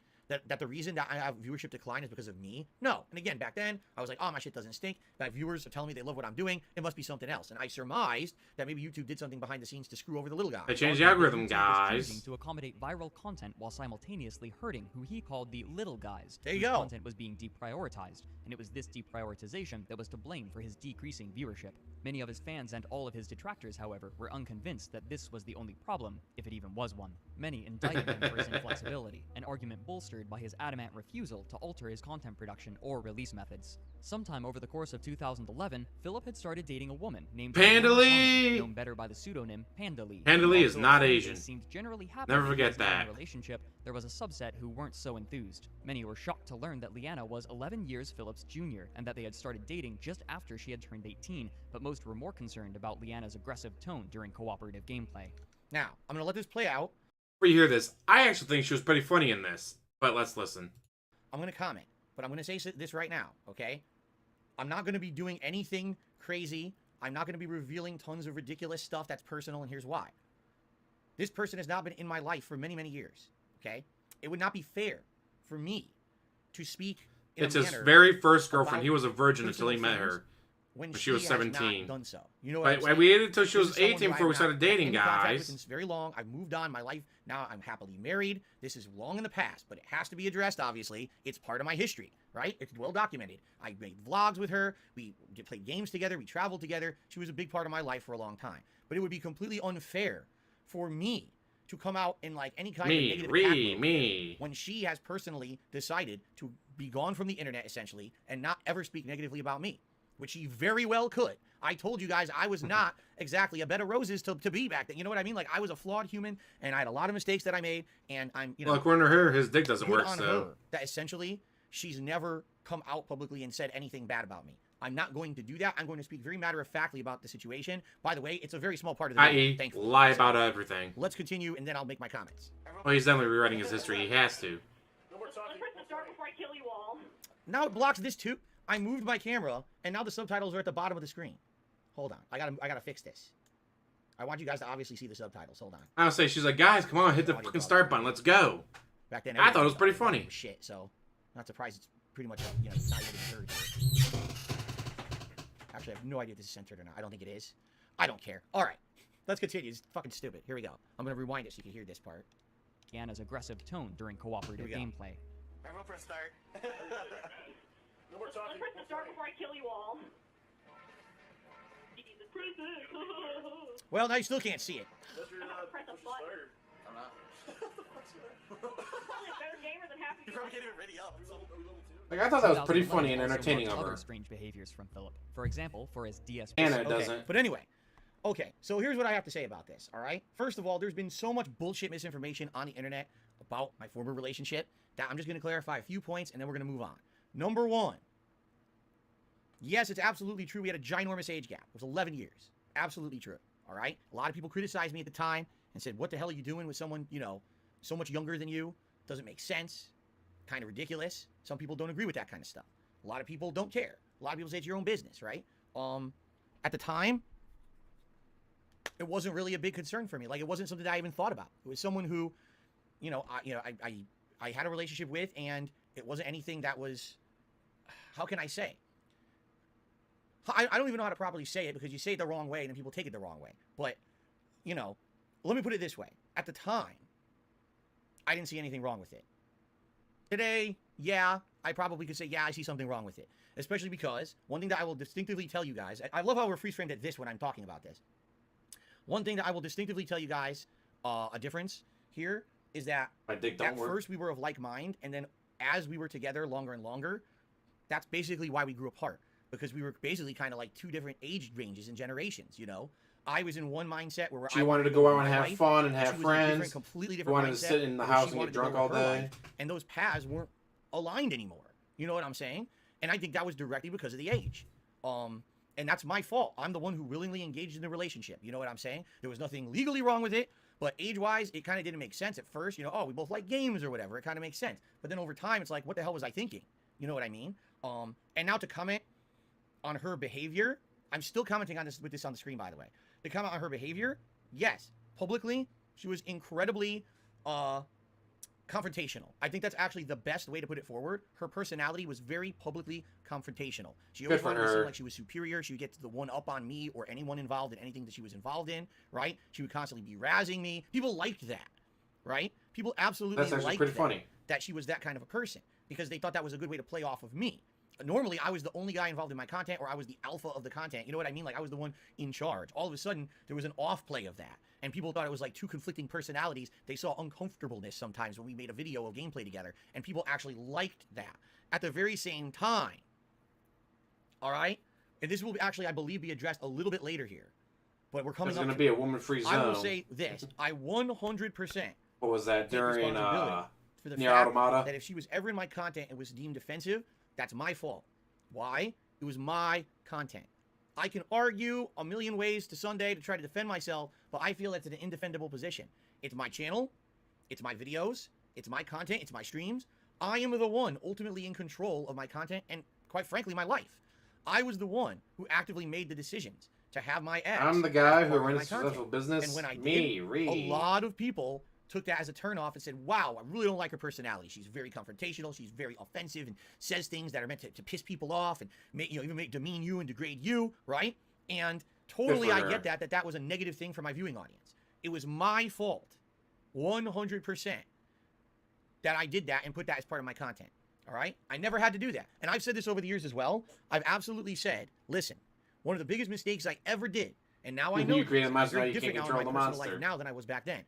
that the reason that I have viewership decline is because of me? No. And again, back then, I was like, oh, my shit doesn't stink. My viewers are telling me they love what I'm doing. It must be something else. And I surmised that maybe YouTube did something behind the scenes to screw over the little guy. They changed the algorithm, YouTube was guys. choosing to accommodate viral content while simultaneously hurting who he called the little guys. There you whose go. Content was being deprioritized, and it was this deprioritization that was to blame for his decreasing viewership. Many of his fans and all of his detractors, however, were unconvinced that this was the only problem, if it even was one. Many indicted him for his inflexibility, an argument bolstered by his adamant refusal to alter his content production or release methods. Sometime over the course of 2011, Philip had started dating a woman named Panda Liana Lee! Conlon, known better by the pseudonym Panda Lee. Panda Lee is Although not his fan Asian. base seemed generally happy Never with forget his long that. relationship, there was a subset who weren't so enthused. Many were shocked to learn that Liana was 11 years Philip's junior, and that they had started dating just after she had turned 18, but most were more concerned about Liana's aggressive tone during cooperative gameplay. Now, I'm going to let this play out. Before you hear this, I actually think she was pretty funny in this. But let's listen. I'm going to comment, but I'm going to say this right now, okay? I'm not going to be doing anything crazy. I'm not going to be revealing tons of ridiculous stuff that's personal, and here's why. This person has not been in my life for many, many years, okay? It would not be fair for me to speak in It's a his manner very first girlfriend. about He was a virgin until he personal met her. things when she was has 17. not done so. You know what I'm But saying? we waited until she This was is someone 18 who before I've we started not had dating, any contact with guys. Since very long. I've moved on. My life now, I'm happily married. This is long in the past, but it has to be addressed. Obviously, it's part of my history, right? It's well documented. I made vlogs with her. We played games together. We traveled together. She was a big part of my life for a long time. But it would be completely unfair for me to come out in like any kind of negative attack mode when she has personally decided to be gone from the internet essentially and not ever speak negatively about me, which she very well could. I told you guys I was not exactly a bed of roses to be back then. You know what I mean? Like, I was a flawed human, and I had a lot of mistakes that I made, and I'm, you know... Well, according to her, his dick doesn't good work, on so... her that essentially, she's never come out publicly and said anything bad about me. I'm not going to do that. I'm going to speak very matter-of-factly about the situation. By the way, it's a very small part of the video, I.e., thankfully. lie So, about everything. let's continue, and then I'll make my comments. Well, he's definitely rewriting his history. He has to. No more talking. Let's press the start before I kill you all. Now it blocks this too. I moved my camera, and now the subtitles are at the bottom of the screen. Hold on. I gotta fix this. I want you guys to obviously see the subtitles. Hold on. I would say she's like, guys, come on, hit the fucking start button. Let's go. Back then, I thought it was pretty everybody funny. was shit. So, not surprised. It's pretty much it's not even heard. Actually, I have no idea if this is censored or not. I don't think it is. I don't care. All right, let's continue. It's fucking stupid. Here we go. I'm gonna rewind it so you can hear this part. Anna's aggressive tone during cooperative Here we go. gameplay. Everyone press start. No more talking. Let's press the start before I kill you all. Jesus, press it. Well, now you still can't see it. That's your, Press a push the button. starter. I'm not. Probably a better gamer than half of You you. probably can't even ready up. Are we level 2? Like, I thought that was pretty 2011 funny and also entertaining marked of her. other strange behaviors from Philip. For example, for his DSP. Anna Okay, doesn't. but anyway. Okay, so here's what I have to say about this, all right? First of all, there's been so much bullshit misinformation on the internet about my former relationship that I'm just going to clarify a few points and then we're going to move on. Number one, yes, it's absolutely true. We had a ginormous age gap. It was 11 years. Absolutely true, all right? A lot of people criticized me at the time and said, what the hell are you doing with someone, so much younger than you? Doesn't make sense. Kind of ridiculous. Some people don't agree with that kind of stuff. A lot of people don't care. A lot of people say it's your own business, right? At the time, it wasn't really a big concern for me. Like, it wasn't something that I even thought about. It was someone who, I had a relationship with, and it wasn't anything that was, how can I say? I don't even know how to properly say it because you say it the wrong way and then people take it the wrong way. But, let me put it this way. At the time, I didn't see anything wrong with it. Today, yeah, I probably could say, yeah, I see something wrong with it. Especially because one thing that I will distinctively tell you guys, I love how we're freeze framed at this when I'm talking about this. One thing that I will distinctively tell you guys, a difference here, is that My dick don't at work. first we were of like mind, and then as we were together longer and longer, that's basically why we grew apart. Because we were basically kind of like two different age ranges and generations, I was in one mindset where She I wanted to go go through out and my have life, fun and and have she was in a friends. different, completely She different wanted to mindset sit in the where house she and wanted get to go drunk with all her day. life, and those paths weren't aligned anymore. You know what I'm saying? And I think that was directly because of the age. And that's my fault. I'm the one who willingly engaged in the relationship. You know what I'm saying? There was nothing legally wrong with it, but age-wise, it kind of didn't make sense at first. We both like games or whatever. It kind of makes sense. But then over time, it's like, what the hell was I thinking? You know what I mean? And now to comment on her behavior, I'm still commenting on this with this on the screen, by the way. To comment on her behavior, yes, publicly, she was incredibly confrontational. I think that's actually the best way to put it forward. Her personality was very publicly confrontational. She always Good for wanted to seem her. like she was superior. She would get the one up on me or anyone involved in anything that she was involved in, right? She would constantly be razzing me. People liked that, right? People absolutely That's actually liked pretty that, funny. that she was that kind of a person because they thought that was a good way to play off of me. Normally, I was the only guy involved in my content, or I was the alpha of the content. You know what I mean? Like, I was the one in charge. All of a sudden, there was an off play of that. And people thought it was like two conflicting personalities. They saw uncomfortableness sometimes when we made a video of gameplay together. And people actually liked that. At the very same time, all right? And this will actually, I believe, be addressed a little bit later here. But we're coming There's up going to to be a woman-free zone. I will say this. I 100% What was that? take During responsibility for the Near fact Automata? that if she was ever in my content and was deemed offensive, that's my fault. Why? It was my content. I can argue a million ways to Sunday to try to defend myself, but I feel that's an indefendable position. It's my channel. It's my videos. It's my content. It's my streams. I am the one ultimately in control of my content and, quite frankly, my life. I was the one who actively made the decisions to have my ads. I'm the guy as who part of runs my a successful content. business. And when I Me, did, Reed. a lot of people took that as a turnoff and said, wow, I really don't like her personality. She's very confrontational. She's very offensive and says things that are meant to piss people off and demean you and degrade you, right? And totally for I her. get that was a negative thing for my viewing audience. It was my fault, 100%, that I did that and put that as part of my content, all right? I never had to do that. And I've said this over the years as well. I've absolutely said, listen, one of the biggest mistakes I ever did, and now I know You created a I'm monster, very now you can't different now in control my the personal life monster. now than I was back then.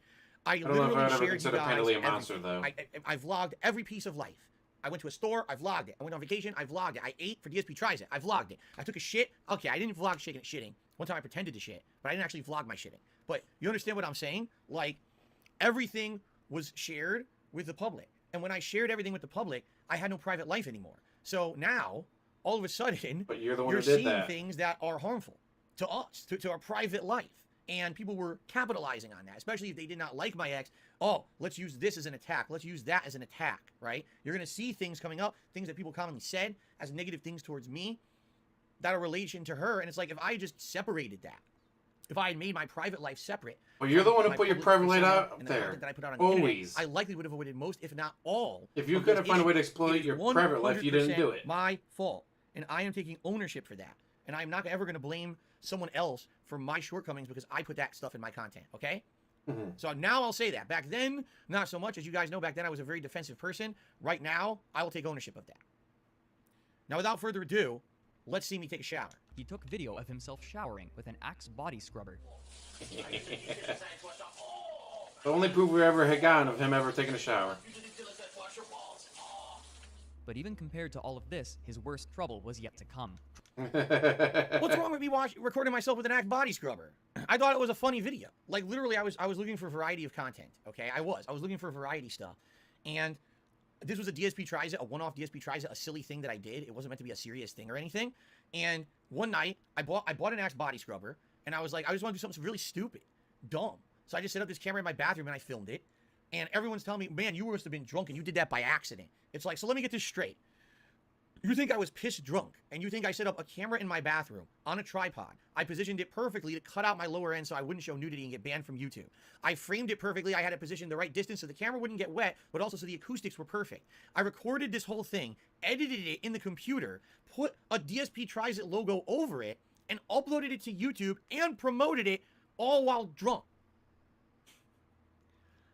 I don't know if literally I would ever shared you consider guys Penalty a monster, everything. though. I vlogged every piece of life. I went to a store, I vlogged it. I went on vacation, I vlogged it. I ate for DSP Tries It, I vlogged it. I took a shit. Okay, I didn't vlog shitting. One time I pretended to shit, but I didn't actually vlog my shitting. But you understand what I'm saying? Like, everything was shared with the public. And when I shared everything with the public, I had no private life anymore. So now, all of a sudden, But you're the one you're who did seeing that. things that are harmful to us, to our private life. And people were capitalizing on that, especially if they did not like my ex. Oh, let's use this as an attack. Let's use that as an attack, right? You're going to see things coming up, things that people commonly said as negative things towards me that are relation to her. And it's like, if I just separated that, if I had made my private life separate. Well, you're the from one who my put your public private life persona out and the there. content that I put out on the internet, Always. I likely would have avoided most, if not all. If you of couldn't those find a way to issues. exploit It is your private life, you didn't do 100% it. My fault, and I am taking ownership for that. And I'm not ever going to blame someone else for my shortcomings because I put that stuff in my content. Okay. Mm-hmm. So now I'll say that. Back then, not so much. As you guys know, back then I was a very defensive person. Right now, I will take ownership of that. Now, without further ado, let's see me take a shower. He took video of himself showering with an Axe body scrubber. The only proof we ever had gotten of him ever taking a shower. But even compared to all of this, his worst trouble was yet to come. What's wrong with me recording myself with an Axe body scrubber? I thought it was a funny video. Like literally, I was looking for a variety of content. Okay, I was looking for variety stuff, and this was a DSP tries it, a one-off DSP tries it, a silly thing that I did. It wasn't meant to be a serious thing or anything. And one night, I bought an Axe body scrubber, and I was like, I just want to do something really stupid, dumb. So I just set up this camera in my bathroom and I filmed it. And everyone's telling me, man, you must have been drunk and you did that by accident. It's like, so let me get this straight. You think I was pissed drunk, and you think I set up a camera in my bathroom on a tripod. I positioned it perfectly to cut out my lower end so I wouldn't show nudity and get banned from YouTube. I framed it perfectly. I had it positioned the right distance so the camera wouldn't get wet, but also so the acoustics were perfect. I recorded this whole thing, edited it in the computer, put a DSP Tries It logo over it, and uploaded it to YouTube and promoted it all while drunk.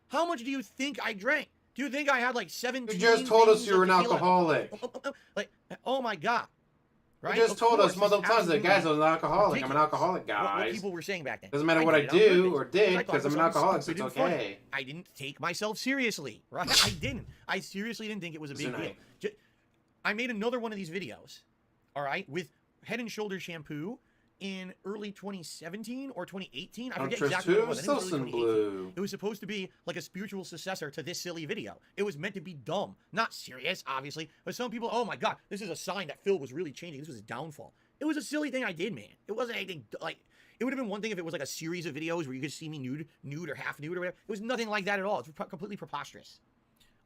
How much do you think I drank? Do you think I had like 17? You just told us things you were of an tequila? alcoholic. Like, oh my God. Right? You just Of told us course, multiple it's times that, guys, I was an alcoholic. ridiculous. I'm an alcoholic, What guys. people were saying back then. Doesn't matter what I did it on do purpose, or did, I thought because it I'm an was something alcoholic, so stupid it's and funny. okay. I didn't take myself seriously, right? I didn't. I seriously didn't think it was a big Listen, deal. I made another one of these videos, all right, with Head and Shoulders shampoo in early 2017 or 2018. I forget exactly what it was. I think it was early 2018. Blue. It was supposed to be like a spiritual successor to this silly video. It was meant to be dumb, not serious, obviously. But some people, oh my God, this is a sign that Phil was really changing. This was his downfall. It was a silly thing I did, man. It wasn't anything like. It would have been one thing if it was like a series of videos where you could see me nude or half nude or whatever. It was nothing like that at all. It's completely preposterous.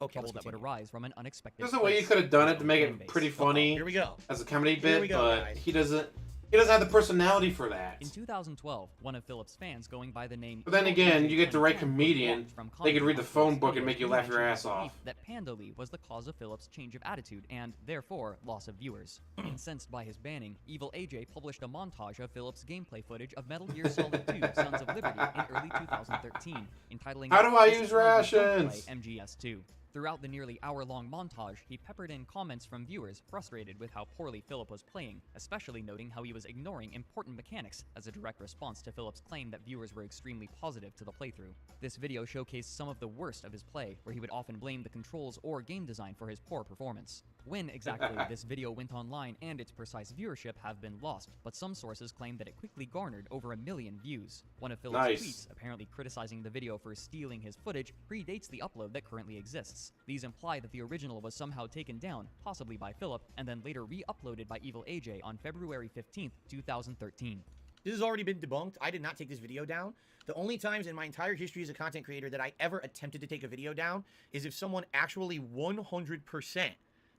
Okay, Trouble that would arise from an unexpected. There's a way you place could have done it in to make fan it base. pretty funny Here we go. as a comedy Here we bit, go, but guys. he doesn't have the personality for that. In 2012, one of Philip's fans going by the name. But then again, you get the right 2010 was comedian, blocked from they could commenting read the on phone Philip's book and videos make you who laugh your mentioned ass his belief off. That Pandoli was the cause of Philip's change of attitude and, therefore, loss of viewers. Incensed by his banning, Evil AJ published a montage of Philip's gameplay footage of Metal Gear Solid 2: Sons of Liberty in early 2013, entitling How it, do I "This use is how you don't rations?" play MGS2. Throughout the nearly hour-long montage, he peppered in comments from viewers frustrated with how poorly Philip was playing, especially noting how he was ignoring important mechanics as a direct response to Philip's claim that viewers were extremely positive to the playthrough. This video showcased some of the worst of his play, where he would often blame the controls or game design for his poor performance. When exactly this video went online and its precise viewership have been lost, but some sources claim that it quickly garnered over 1 million views. One of Philip's Nice. tweets, apparently criticizing the video for stealing his footage, predates the upload that currently exists. These imply that the original was somehow taken down, possibly by Philip, and then later re-uploaded by Evil AJ on February 15th, 2013. This has already been debunked. I did not take this video down. The only times in my entire history as a content creator that I ever attempted to take a video down is if someone actually 100%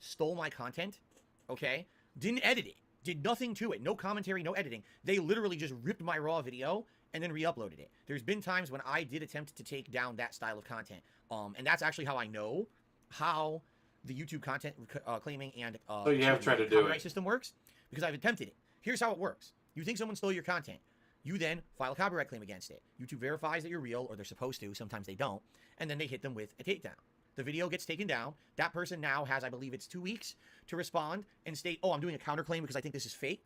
stole my content, okay, didn't edit it, did nothing to it, no commentary, no editing. They literally just ripped my raw video and then re-uploaded it. There's been times when I did attempt to take down that style of content, and that's actually how I know how the YouTube content claiming and So you have tried to do copyright it. system works, because I've attempted it. Here's how it works. You think someone stole your content. You then file a copyright claim against it. YouTube verifies that you're real, or they're supposed to. Sometimes they don't. And then they hit them with a takedown. The video gets taken down. That person now has, I believe it's 2 weeks to respond and state, oh, I'm doing a counterclaim because I think this is fake.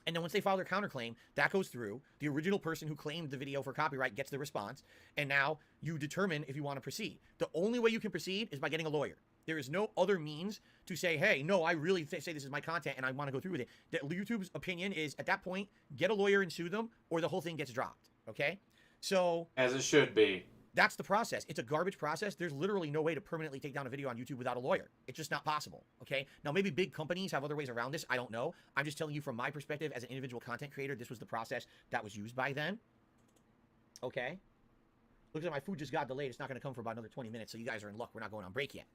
And then once they file their counterclaim, that goes through. The original person who claimed the video for copyright gets the response. And now you determine if you want to proceed. The only way you can proceed is by getting a lawyer. There is no other means to say, hey, no, I really say this is my content and I want to go through with it. That YouTube's opinion is, at that point, get a lawyer and sue them, or the whole thing gets dropped, okay? So As it should be. that's the process. It's a garbage process. There's literally no way to permanently take down a video on YouTube without a lawyer. It's just not possible, okay? Now, maybe big companies have other ways around this. I don't know. I'm just telling you from my perspective as an individual content creator, this was the process that was used by then, okay? Looks like my food just got delayed. It's not going to come for about another 20 minutes, so you guys are in luck. We're not going on break yet.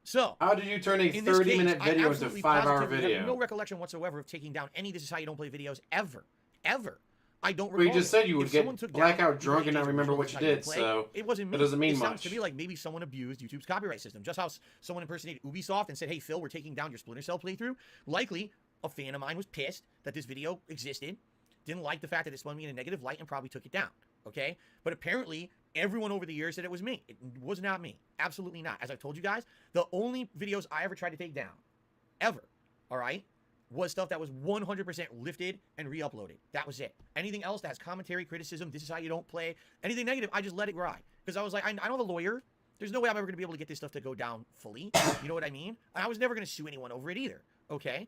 So, How did you turn a in this 30-minute case, I video into a absolutely 5-hour positively video? have no recollection whatsoever of taking down any This Is How You Don't Play videos ever. ever. I don't Well, recall. you just said you would If get someone took down blackout drunk and DTRH's not remember original what you How You did, Play, so it wasn't me. that doesn't mean it sounds much. to me like maybe someone abused YouTube's copyright system. Just how someone impersonated Ubisoft and said, "Hey Phil, we're taking down your Splinter Cell playthrough." Likely, a fan of mine was pissed that this video existed, didn't like the fact that it spun me in a negative light, and probably took it down. Okay, but apparently everyone over the years said it was me. It was not me. Absolutely not. As I've told you guys, the only videos I ever tried to take down, ever, all right, was stuff that was 100% lifted and re-uploaded. That was it. Anything else that has commentary, criticism, this is how you don't play, anything negative, I just let it ride. Because I was like, I don't have a lawyer. There's no way I'm ever going to be able to get this stuff to go down fully. You know what I mean? And I was never going to sue anyone over it either. Okay?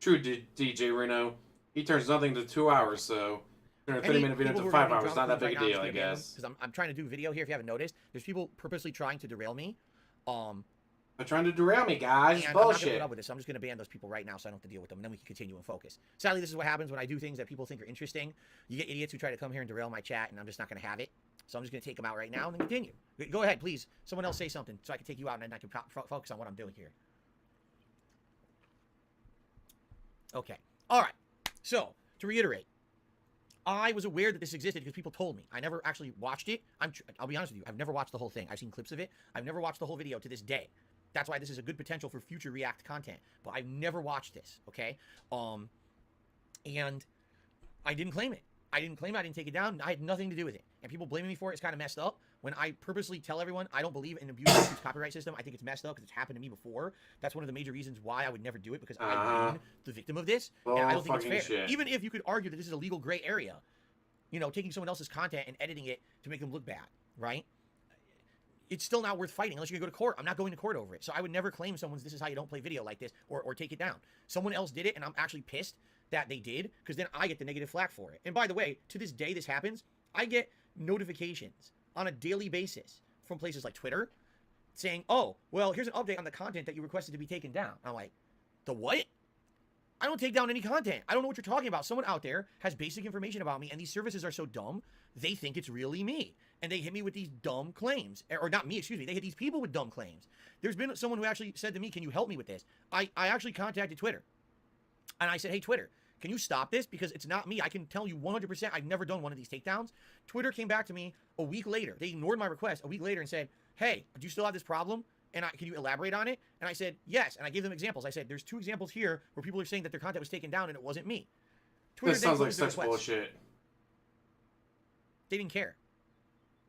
True, DJ Reno. He turns nothing to 2 hours, so turn a 30-minute video to 5 hours. Not that big a deal, I guess. Because I'm trying to do video here, if you haven't noticed. There's people purposely trying to derail me. They're trying to derail me, guys. It's and I'm not gonna bullshit. put up with this. I'm just going to ban those people right now so I don't have to deal with them, and then we can continue and focus. Sadly, this is what happens when I do things that people think are interesting. You get idiots who try to come here and derail my chat, and I'm just not going to have it. So I'm just going to take them out right now and then continue. Go ahead, please. Someone else say something so I can take you out, and then I can focus on what I'm doing here. Okay. All right. So, to reiterate, I was aware that this existed because people told me. I never actually watched it. I'll be honest with you. I've never watched the whole thing. I've seen clips of it. I've never watched the whole video to this day. That's why this is a good potential for future React content. But I've never watched this, okay? And I didn't claim it. I didn't claim it. I didn't take it down. I had nothing to do with it. And people blaming me for it is kind of messed up. When I purposely tell everyone I don't believe in abusing YouTube's copyright system, I think it's messed up because it's happened to me before. That's one of the major reasons why I would never do it, because I've been the victim of this. And I don't think it's fair. Shit. Even if you could argue that this is a legal gray area, you know, taking someone else's content and editing it to make them look bad, right? It's still not worth fighting unless you're going to go to court. I'm not going to court over it. So I would never claim someone's "this is how you don't play video" like this or take it down. Someone else did it, and I'm actually pissed that they did, because then I get the negative flack for it. And by the way, to this day this happens. I get notifications on a daily basis from places like Twitter saying, "Oh, well, here's an update on the content that you requested to be taken down." I'm like, the what? I don't take down any content. I don't know what you're talking about. Someone out there has basic information about me, and these services are so dumb, they think it's really me. And they hit me with these dumb claims. Or not me, excuse me. They hit these people with dumb claims. There's been someone who actually said to me, "Can you help me with this?" I actually contacted Twitter. And I said, "Hey, Twitter, can you stop this? Because it's not me. I can tell you 100% I've never done one of these takedowns." Twitter came back to me a week later. They ignored my request a week later and said, "Hey, do you still have this problem? And can you elaborate on it?" And I said, "Yes." And I gave them examples. I said, "There's 2 examples here where people are saying that their content was taken down and it wasn't me." Twitter This sounds like closed their such request. bullshit. They didn't care.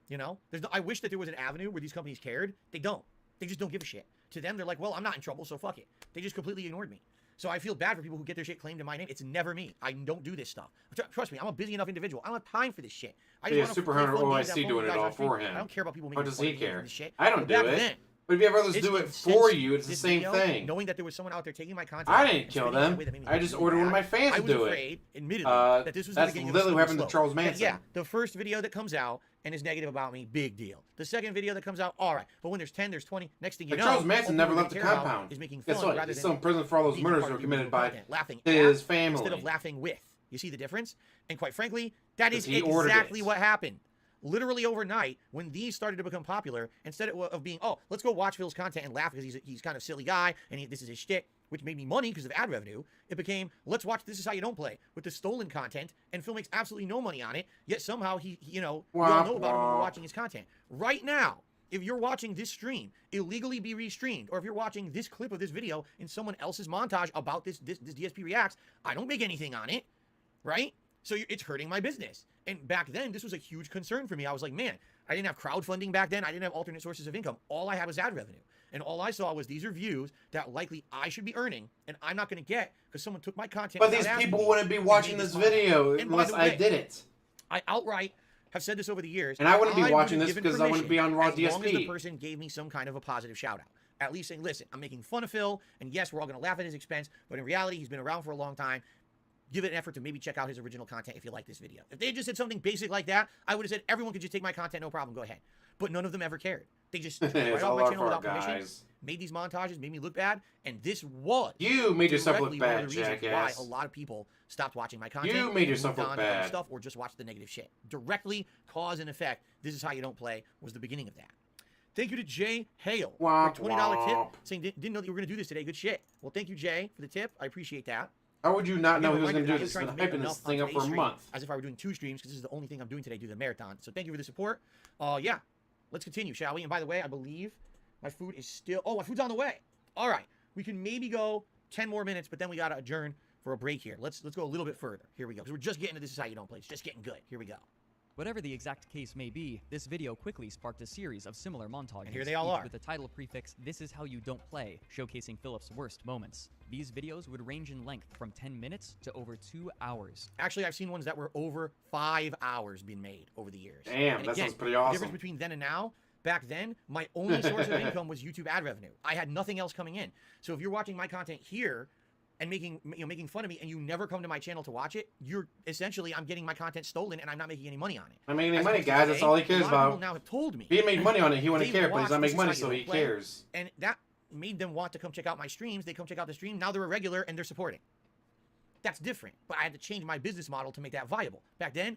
You know? I wish that there was an avenue where these companies cared. They don't. They just don't give a shit. To them, they're like, "Well, I'm not in trouble, so fuck it." They just completely ignored me. So I feel bad for people who get their shit claimed in my name. It's never me. I don't do this stuff. Trust me, I'm a busy enough individual. I don't have time for this shit. I Yeah, just Super wanna play Hunter fun games, have OIC fun doing with it guys all on stream. for him. I don't care about people making What does fun he of me care? for this shit. I don't do Back it. then, But if you have others this do it since for you, it's the this same video, thing. Knowing that there was someone out there taking my content, I didn't and kill spinning it in a them. way that made me I look just really ordered one of bad, my fans I to was do it. afraid, admittedly, that this was the That's beginning of a literally what slippery happened to slope. Charles But Manson. yeah, the first video that comes out and is negative about me, big deal. The second video that comes out, all right. But when there's 10, there's 20. Next thing you Like know, Charles Manson all never people left the care about compound. Is making fun Guess what? rather He's than still in prison for all those being murders part that of were committed the by content, laughing his at family. instead of laughing with. You see the difference? And quite frankly, that is 'Cause he ordered exactly it. what happened. Literally overnight, when these started to become popular, instead of being, "Oh, let's go watch Phil's content and laugh because he's kind of silly guy and this is his shtick," which made me money because of ad revenue, it became, "Let's watch This Is How You Don't Play" with the stolen content, and Phil makes absolutely no money on it, yet somehow we all know about him when we're watching his content. Right now, if you're watching this stream illegally be restreamed, or if you're watching this clip of this video in someone else's montage about this DSP Reacts, I don't make anything on it, right? So it's hurting my business. And back then, this was a huge concern for me. I was like, man, I didn't have crowdfunding back then. I didn't have alternate sources of income. All I had was ad revenue. And all I saw was these are views that likely I should be earning, and I'm not going to get because someone took my content. But without these asking people me wouldn't be and watching made this money. video And by unless the I way, did it. I outright have said this over the years. And I wouldn't be would watching have this given because I wouldn't be on Raw permission as long as the DSP. person gave me some kind of a positive shout out. At least saying, "Listen, I'm making fun of Phil, and yes, we're all going to laugh at his expense, but in reality, he's been around for a long time. Give it an effort to maybe check out his original content if you like this video." If they had just said something basic like that, I would have said, "Everyone could just take my content, no problem, go ahead." But none of them ever cared. They just took it right It's off all my our channel without fault, permission, guys. made these montages, made me look bad, and this was You made yourself look directly one of bad, the reasons jackass. why a lot of people stopped watching my content. You made and yourself moved look on to other bad. stuff or just watched the negative shit. Directly cause and effect. This Is How You Don't Play was the beginning of that. Thank you to Jay Hale for a Womp $20 womp. tip, saying didn't know that you were going to do this today. Good shit. Well, thank you, Jay, for the tip. I appreciate that. How would you not know Again, he was going reminder to do that I this? was He's trying been to hyping make this enough thing on up for a today's month. stream, as if I were doing 2 streams, because this is the only thing I'm doing today due to the marathon. So thank you for the support. Yeah, let's continue, shall we? And by the way, I believe my food is still... Oh, my food's on the way. All right. We can maybe go 10 more minutes, but then we got to adjourn for a break here. Let's go a little bit further. Here we go. Because we're just getting to This Is How You Don't Play. It's just getting good. Here we go. Whatever the exact case may be, this video quickly sparked a series of similar montages. And here they all each are. with the title prefix, This Is How You Don't Play, showcasing Philip's worst moments. These videos would range in length from 10 minutes to over 2 hours. Actually, I've seen ones that were over 5 hours being made over the years. Damn, And that again, sounds pretty The awesome. difference between then and now, back then, my only source of income was YouTube ad revenue. I had nothing else coming in. So if you're watching my content here and making fun of me, and you never come to my channel to watch it, you're essentially, I'm getting my content stolen and I'm not making any money on it. I'm making As money, opposed to guys. That's today, all he a cares lot of people about. now have told me. If he made money on it, he wouldn't They care, but he's watch not This making Is money, How so You he Don't Play, cares. And that made them want to come check out my streams. They come check out the stream. Now they're a regular and they're supporting. That's different. But I had to change my business model to make that viable. Back then,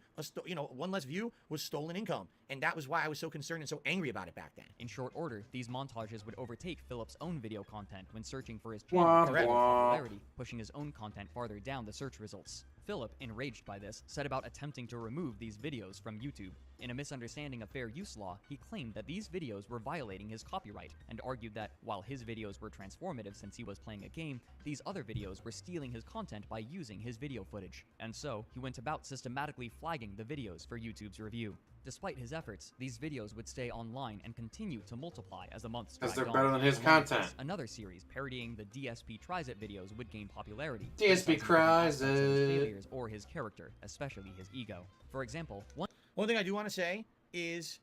one less view was stolen income. And that was why I was so concerned and so angry about it back then. In short order, these montages would overtake Philip's own video content when searching for his channel Wah, for more wah. popularity, pushing his own content farther down the search results. Philip, enraged by this, set about attempting to remove these videos from YouTube. In a misunderstanding of fair use law, he claimed that these videos were violating his copyright, and argued that, while his videos were transformative since he was playing a game, these other videos were stealing his content by using his video footage. And so, he went about systematically flagging the videos for YouTube's review. Despite his efforts, these videos would stay online and continue to multiply as the months Because dragged they're on. better than his Along with content. this, another series parodying the DSP Tries It videos would gain popularity. DSP criticizing different Cries aspects of his It. failures or his character, especially his ego. For example, One thing I do want to say is,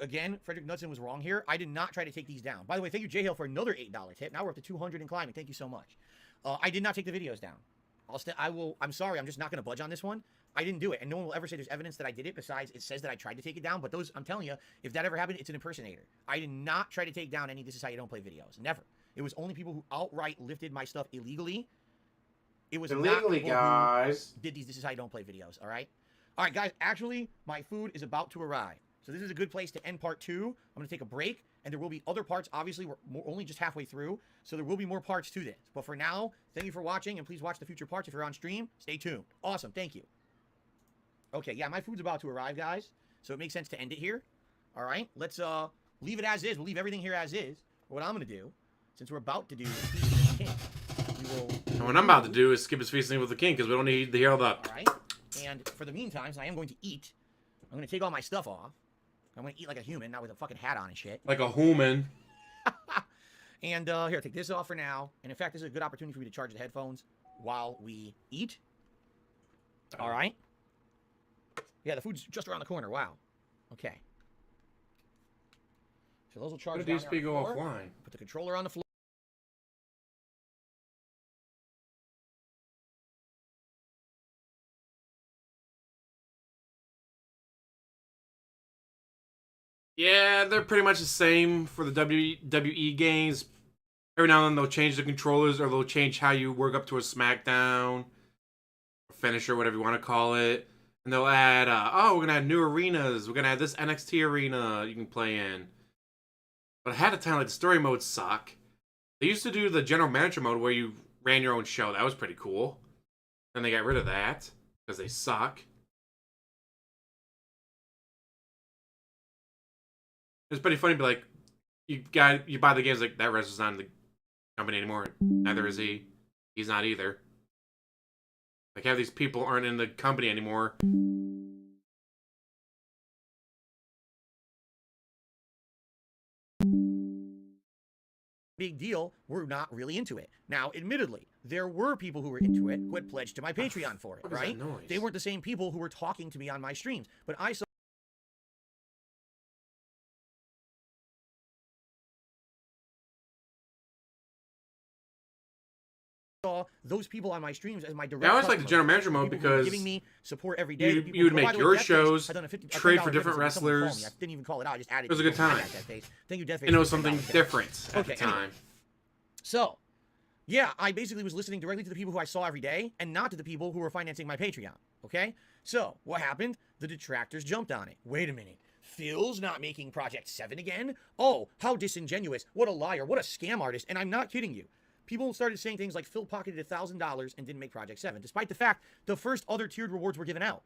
again, Frederick Knudsen was wrong here. I did not try to take these down. By the way, thank you, J Hale, for another $8 tip. Now we're up to 200 and climbing. Thank you so much. I did not take the videos down. I'm sorry, I'm just not going to budge on this one. I didn't do it, and no one will ever say there's evidence that I did it. Besides, it says that I tried to take it down. But those, I'm telling you, if that ever happened, it's an impersonator. I did not try to take down any This Is How You Don't Play videos. Never. It was only people who outright lifted my stuff illegally. It was not Illegally, people who guys. did these This Is How You Don't Play videos. All right. All right, guys. Actually, my food is about to arrive, so this is a good place to end part 2. I'm going to take a break, and there will be other parts. Obviously, we're only just halfway through, so there will be more parts to this. But for now, thank you for watching, and please watch the future parts if you're on stream. Stay tuned. Awesome. Thank you. Okay, yeah, my food's about to arrive, guys, so it makes sense to end it here. All right, let's leave it as is. We'll leave everything here as is. But what I'm going to do, since we're about to do Feasting with the King, we will... And what I'm about to do is skip his feasting with the king, because we don't need to hear all that. All right, and for the meantime, since I am going to eat, I'm going to take all my stuff off. I'm going to eat like a human, not with a fucking hat on and shit. Like a human. And here, take this off for now. And in fact, this is a good opportunity for me to charge the headphones while we eat. All right. Yeah, the food's just around the corner. Wow. Okay. So those will charge Where down did there DSP on go the floor. offline? Put the controller on the floor. Yeah, they're pretty much the same for the WWE games. Every now and then they'll change the controllers, or they'll change how you work up to a SmackDown, or finisher, whatever you want to call it. And they'll add, we're going to add new arenas. We're going to add this NXT arena you can play in. But ahead of time, like, the story modes suck. They used to do the general manager mode where you ran your own show. That was pretty cool. Then they got rid of that, because they suck. It's pretty funny, but like, you buy the games, like, that wrestler's not in the company anymore. Neither is he. He's not either. Like, half these people aren't in the company anymore. Big deal, we're not really into it. Now, admittedly, there were people who were into it who had pledged to my Patreon for it, What is that right? noise? They weren't the same people who were talking to me on my streams, but I saw those people on my streams as my direct Yeah, I always like the customers. general manager mode People who were because giving me support every day. you- People you would who, make by the way, your Deathface, shows, I've done a $50 trade for $10 different gift, someone called me. wrestlers. I didn't even call it out. I just added It was a good time. Deathface. Thank you, Deathface. And it was for the something $10 gift. different at Okay, the time. anyway. So, yeah, I basically was listening directly to the people who I saw every day and not to the people who were financing my Patreon. Okay? So, what happened? The detractors jumped on it. Wait a minute. Phil's not making Project 7 again? Oh, how disingenuous. What a liar. What a scam artist. And I'm not kidding you. people started saying things like Phil pocketed $1,000 and didn't make Project 7, despite the fact the first other tiered rewards were given out.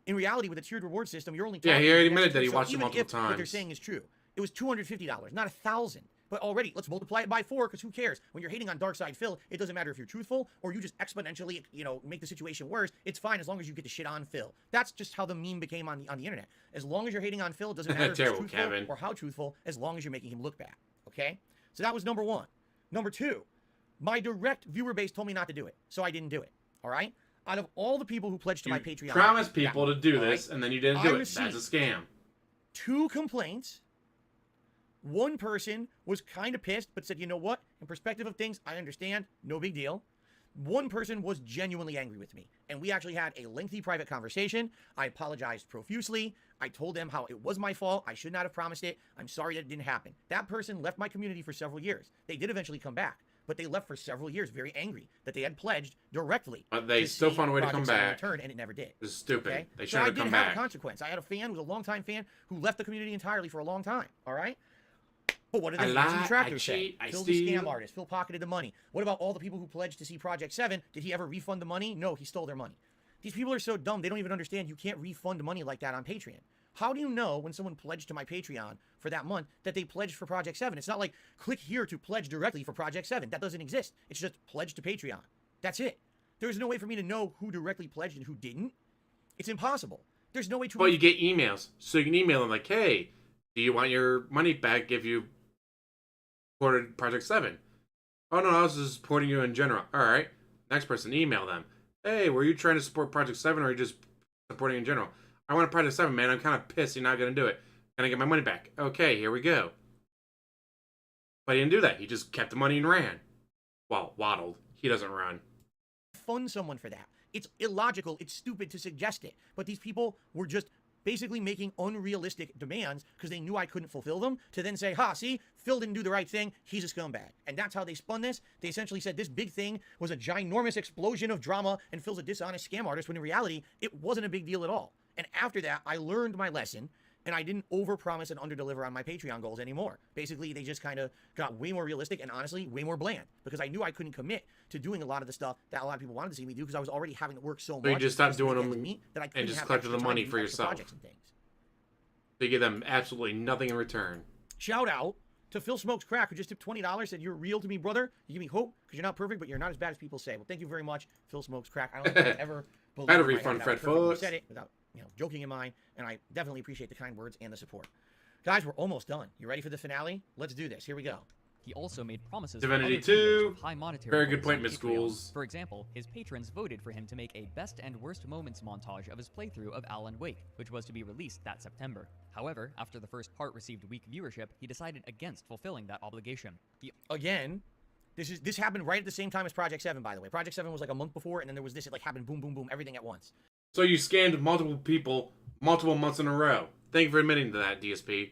In reality, with a tiered reward system, you're only Yeah, he already admitted that he so watched it even multiple if what they're times. saying is true, it was $250, not $1,000. But already, let's multiply it by 4, because who cares? When you're hating on Darkside Phil, it doesn't matter if you're truthful or you just exponentially, make the situation worse. It's fine as long as you get to shit on Phil. That's just how the meme became on the internet. As long as you're hating on Phil, it doesn't matter if he's Terrible, truthful Kevin. or how truthful, as long as you're making him look bad. Okay? So that was number 1. Number 2, my direct viewer base told me not to do it, so I didn't do it. All right? Out of all the people who pledged to my Patreon, promised people to do all right, this, and then you didn't I do it. received That's a scam. 2 complaints. One person was kind of pissed, but said, you know what? In perspective of things, I understand. No big deal. One person was genuinely angry with me, and we actually had a lengthy private conversation. I apologized profusely. I told them how it was my fault. I should not have promised it. I'm sorry that it didn't happen. That person left my community for several years. They did eventually come back, but they left for several years very angry that they had pledged directly. But they to still see found a way to Project come 7 back. return, and it never did. This is stupid. Okay? They So should I have did come have a back. consequence. I had a fan who was a longtime fan who left the community entirely for a long time. All right? But what did the I fans and lie, detractors I say? cheat, I Phil's a scam steal. artist. Phil pocketed the money. What about all the people who pledged to see Project 7? Did he ever refund the money? No, he stole their money. These people are so dumb, they don't even understand you can't refund money like that on Patreon. How do you know when someone pledged to my Patreon for that month that they pledged for Project 7? It's not like click here to pledge directly for Project 7. That doesn't exist. It's just pledge to Patreon. That's it. There's no way for me to know who directly pledged and who didn't. It's impossible. There's no way to... Well, you get emails. So you can email them like, hey, do you want your money back if you supported Project 7? Oh, no, I was just supporting you in general. All right. Next person, email them. Hey, were you trying to support Project 7 or are you just supporting in general? I want Project 7, man. I'm kind of pissed you're not going to do it. Can I get my money back? Okay, here we go. But he didn't do that. He just kept the money and ran. Well, waddled. He doesn't run. fund someone for that. It's illogical. It's stupid to suggest it. But these people were just basically making unrealistic demands because they knew I couldn't fulfill them, to then say, ha, see, Phil didn't do the right thing. He's a scumbag. And that's how they spun this. They essentially said this big thing was a ginormous explosion of drama and Phil's a dishonest scam artist, when in reality, it wasn't a big deal at all. And after that, I learned my lesson, and I didn't overpromise and underdeliver on my Patreon goals anymore. Basically, they just kind of got way more realistic and honestly way more bland, because I knew I couldn't commit to doing a lot of the stuff that a lot of people wanted to see me do, because I was already having to work so much. So you just stopped to doing get them to meet that I and couldn't just have collected extra the time money to do for extra yourself. projects and things. So you give them absolutely nothing in return. Shout out to Phil Smokes Crack, who just tipped $20, said, "You're real to me, brother. You give me hope because you're not perfect, but you're not as bad as people say." Well, thank you very much, Phil Smokes Crack. I don't think I ever believed Had a in my refund, head Fred that I was perfect when you Fuchs. said it without joking in mind, and I definitely appreciate the kind words and the support. Guys, we're almost done. You ready for the finale? Let's do this. Here we go. He also made promises Divinity for other videos 2. with high monetary Very good goals point, on Miss Patreon. Schools. For example, his patrons voted for him to make a best and worst moments montage of his playthrough of Alan Wake, which was to be released that September. However, after the first part received weak viewership, he decided against fulfilling that obligation. Again, this happened right at the same time as Project 7, by the way. Project 7 was like a month before, and then there was this. It like happened boom, boom, boom, everything at once. So you scammed multiple people multiple months in a row. Thank you for admitting to that, DSP.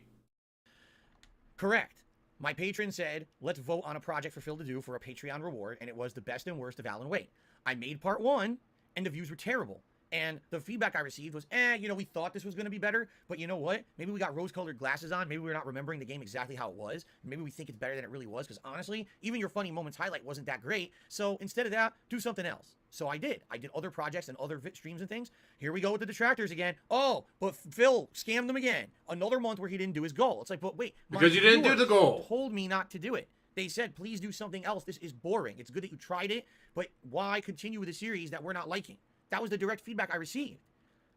Correct. My patron said, let's vote on a project for Phil to do for a Patreon reward, and it was the best and worst of Alan Wake. I made part 1, and the views were terrible. And the feedback I received was, we thought this was going to be better, but you know what? Maybe we got rose-colored glasses on. Maybe we're not remembering the game exactly how it was. Maybe we think it's better than it really was, because honestly, even your funny moments highlight wasn't that great. So instead of that, do something else. So I did. I did other projects and other streams and things. Here we go with the detractors again. Oh, but Phil scammed them again. Another month where he didn't do his goal. It's like, but wait. my Because you didn't do the viewers goal. told me not to do it. They said, please do something else. This is boring. It's good that you tried it, but why continue with a series that we're not liking? That was the direct feedback I received.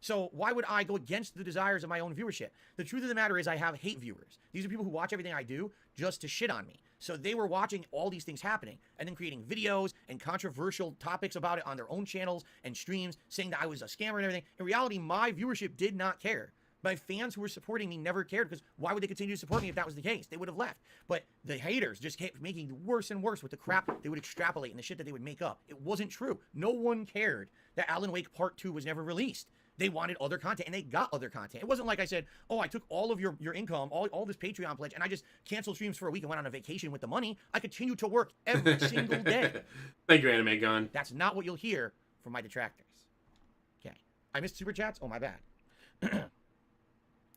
So why would I go against the desires of my own viewership? The truth of the matter is I have hate viewers. These are people who watch everything I do just to shit on me. So they were watching all these things happening and then creating videos and controversial topics about it on their own channels and streams, saying that I was a scammer and everything. In reality, my viewership did not care. My fans who were supporting me never cared, because why would they continue to support me if that was the case? They would have left. But the haters just kept making it worse and worse with the crap they would extrapolate and the shit that they would make up. It wasn't true. No one cared that Alan Wake Part 2 was never released. They wanted other content, and they got other content. It wasn't like I said, oh, I took all of your income, all this Patreon pledge, and I just canceled streams for a week and went on a vacation with the money. I continued to work every single day. Thank you, Anime Gun. That's not what you'll hear from my detractors. Okay. I missed Super Chats? Oh, my bad.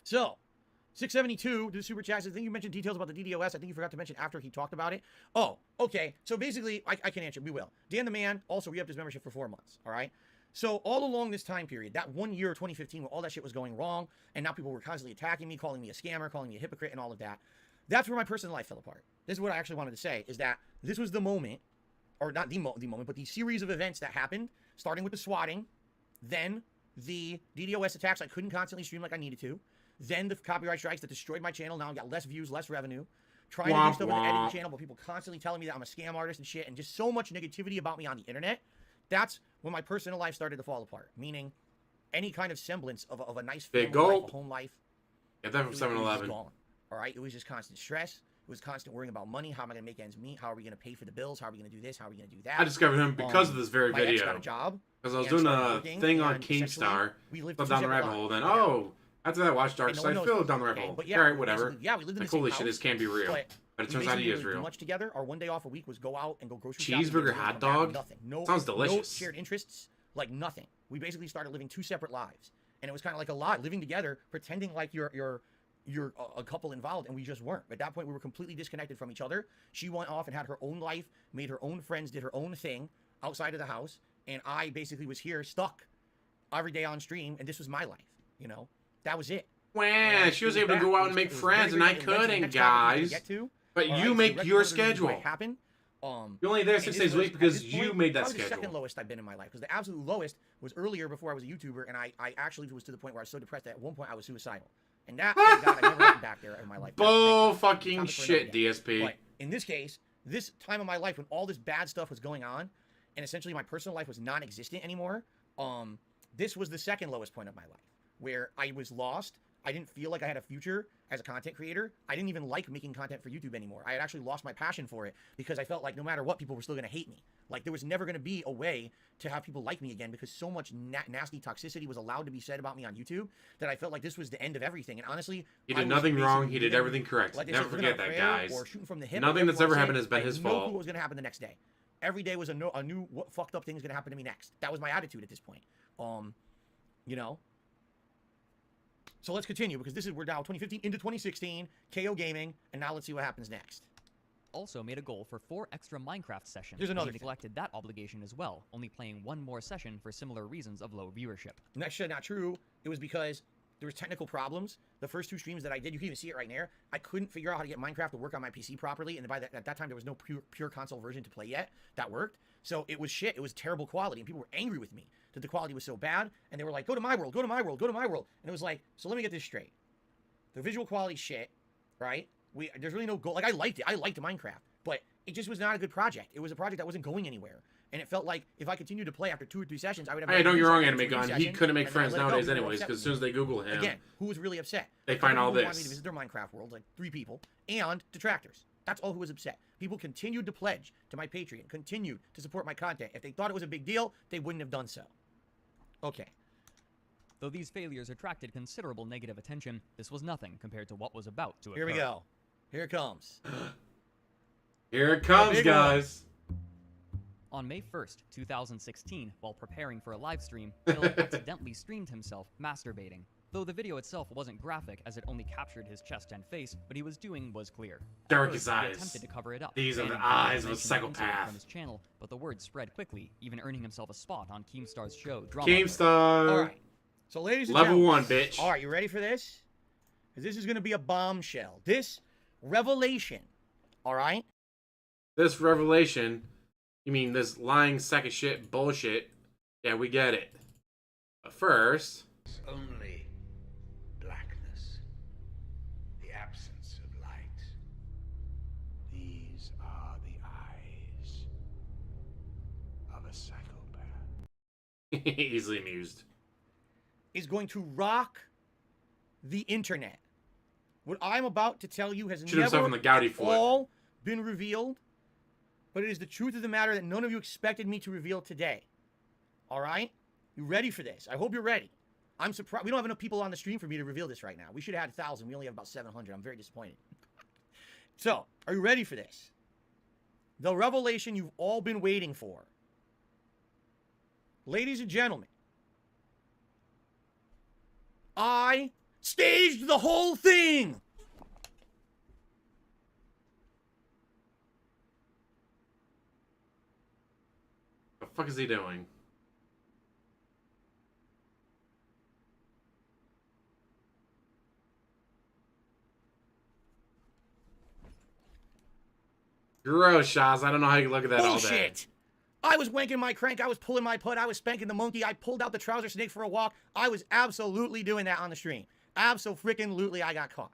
So, 672, the super chat says, I think you mentioned details about the DDoS. I think you forgot to mention after he talked about it. Oh, okay. So basically, I can answer. We will. Dan the Man also re-upped his membership for 4 months. All right. So all along this time period, that 1 year, 2015, where all that shit was going wrong, and now people were constantly attacking me, calling me a scammer, calling me a hypocrite, and all of that. That's where my personal life fell apart. This is what I actually wanted to say, is that this was the moment, or not the moment, but the series of events that happened, starting with the swatting, then the DDoS attacks I couldn't constantly stream like I needed to, then the copyright strikes that destroyed my channel. Now I got less views, less revenue. Trying to do stuff with the editing channel, but people constantly telling me that I'm a scam artist and shit, and just so much negativity about me on the internet. That's when my personal life started to fall apart. Meaning, any kind of semblance of a nice family life, a home life. Get that from 7-Eleven. All right, it was just constant stress. It was constant worrying about money. How am I going to make ends meet? How are we going to pay for the bills? How are we going to do this? How are we going to do that? I discovered him because of this very my ex video. got a job. Because I was doing a thing on Keemstar. We lived Fell down the rabbit hole. Then, oh, after that, I watched Dark Side. Fell down the rabbit hole. Yeah, all right, whatever. Yeah, we lived in the like, same holy house, shit, this can't be real. But it turns out he is real. Much together. Our 1 day off a week was go out and go grocery shopping. Cheeseburger hot dog? Nothing. No, sounds delicious. No shared interests. Like nothing. We basically started living 2 separate lives. And it was kind of like a lot, living together, pretending like you're a couple involved, and we just weren't. At that point, we were completely disconnected from each other. She went off and had her own life, made her own friends, did her own thing outside of the house, and I basically was here stuck every day on stream, and this was my life, you know? That was it. Wow, she was able to go out and make friends, and I couldn't, guys. But you make your schedule. You're only there 6 days a week because you made that schedule. The second lowest I've been in my life, because the absolute lowest was earlier before I was a YouTuber, and I actually was to the point where I was so depressed that at one point I was suicidal. And that, thank God, I never went back there in my life. Bull fucking shit, DSP. But in this case, this time of my life when all this bad stuff was going on, and essentially my personal life was non-existent anymore, this was the second lowest point of my life, where I was lost. I didn't feel like I had a future as a content creator. I didn't even like making content for YouTube anymore. I had actually lost my passion for it because I felt like no matter what, people were still going to hate me. Like there was never going to be a way to have people like me again because so much nasty toxicity was allowed to be said about me on YouTube that I felt like this was the end of everything. And honestly, he did nothing wrong. He did everything correct. Like never forget that, guys. Or shooting from the hip. Nothing that's ever happened has been his fault. I knew what was going to happen the next day. Every day was a new what fucked up thing is going to happen to me next. That was my attitude at this point. You know. So let's continue because we're now 2015 into 2016, KO Gaming, and now let's see what happens next. Also made a goal for 4 extra Minecraft sessions. There's another he neglected that obligation as well, only playing 1 more session for similar reasons of low viewership. And that's not true. It was because there was technical problems. The first 2 streams that I did, you can even see it right there. I couldn't figure out how to get Minecraft to work on my PC properly, and at that time there was no pure console version to play yet that worked. So it was shit. It was terrible quality, and people were angry with me that the quality was so bad, and they were like, go to my world, go to my world, go to my world. And it was like, so let me get this straight. The visual quality shit, right? There's really no goal. Like, I liked it. I liked Minecraft, but it just was not a good project. It was a project that wasn't going anywhere. And it felt like if I continued to play after 2 or 3 sessions, I would have... Hey, don't get wrong, Anime Gun. He couldn't make friends nowadays anyways, because as soon as they Google him... Again, who was really upset? They find all this. Wanted me to visit their Minecraft world, like 3 people, and detractors. That's all who was upset. People continued to pledge to my Patreon, continued to support my content. If they thought it was a big deal, they wouldn't have done so. Okay. Though these failures attracted considerable negative attention, this was nothing compared to what was about to occur. Here we go. Here it comes. Here it comes, guys. On May 1st, 2016, while preparing for a live stream, Phil accidentally streamed himself masturbating. Though the video itself wasn't graphic as it only captured his chest and face, what he was doing was clear. Dark as He eyes. attempted to cover it up. These are the and eyes of a mentioned psychopath. from his channel, but the word spread quickly, even earning himself a spot on Keemstar's show. Keemstar. All right. So, ladies and Level gentlemen. 1, bitch. All right, you ready for this? Because this is going to be a bombshell. This revelation. All right? This revelation, you mean this lying sack of shit bullshit? Yeah, we get it. But first... Only blackness. The absence of light. These are the eyes of a psychopath. Easily amused. Is going to rock the internet. What I'm about to tell you has Shoot himself in the gouty foot. all been revealed, but it is the truth of the matter that none of you expected me to reveal today. All right? You ready for this? I hope you're ready. I'm surprised. We don't have enough people on the stream for me to reveal this right now. We should have had 1,000. We only have about 700. I'm very disappointed. So, are you ready for this? The revelation you've all been waiting for. Ladies and gentlemen, I Staged the whole thing. The fuck is he doing? Gross, Shaz. I don't know how you look at that all day. Bullshit. I was wanking my crank. I was pulling my putt. I was spanking the monkey. I pulled out the trouser snake for a walk. I was absolutely doing that on the stream. Abso-freaking-lutely, I got caught.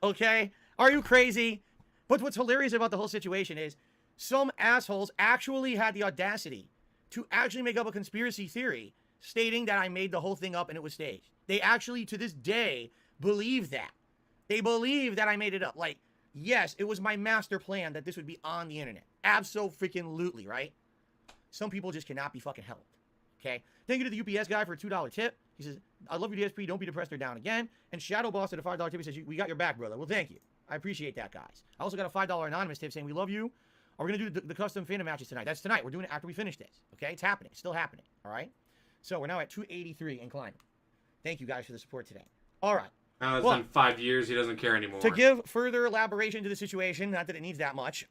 Okay? Are you crazy? But what's hilarious about the whole situation is some assholes actually had the audacity to actually make up a conspiracy theory stating that I made the whole thing up and it was staged. They actually, to this day, believe that. They believe that I made it up. Like, yes, it was my master plan that this would be on the internet. Abso-freaking-lutely, right? Some people just cannot be fucking helped. Okay? Thank you to the UPS guy for a $2 tip. He says, I love your DSP. Don't be depressed or down again. And Shadow Boss at a $5 tip. He says, we got your back, brother. Well, thank you. I appreciate that, guys. I also got a $5 anonymous tip saying, we love you. We're going to do the custom Phantom matches tonight. That's tonight. We're doing it after we finish this. Okay? It's happening. It's still happening. All right? So we're now at 283 and climbing. Thank you guys for the support today. All right. Now it's been 5 years. He doesn't care anymore. To give further elaboration to the situation, not that it needs that much,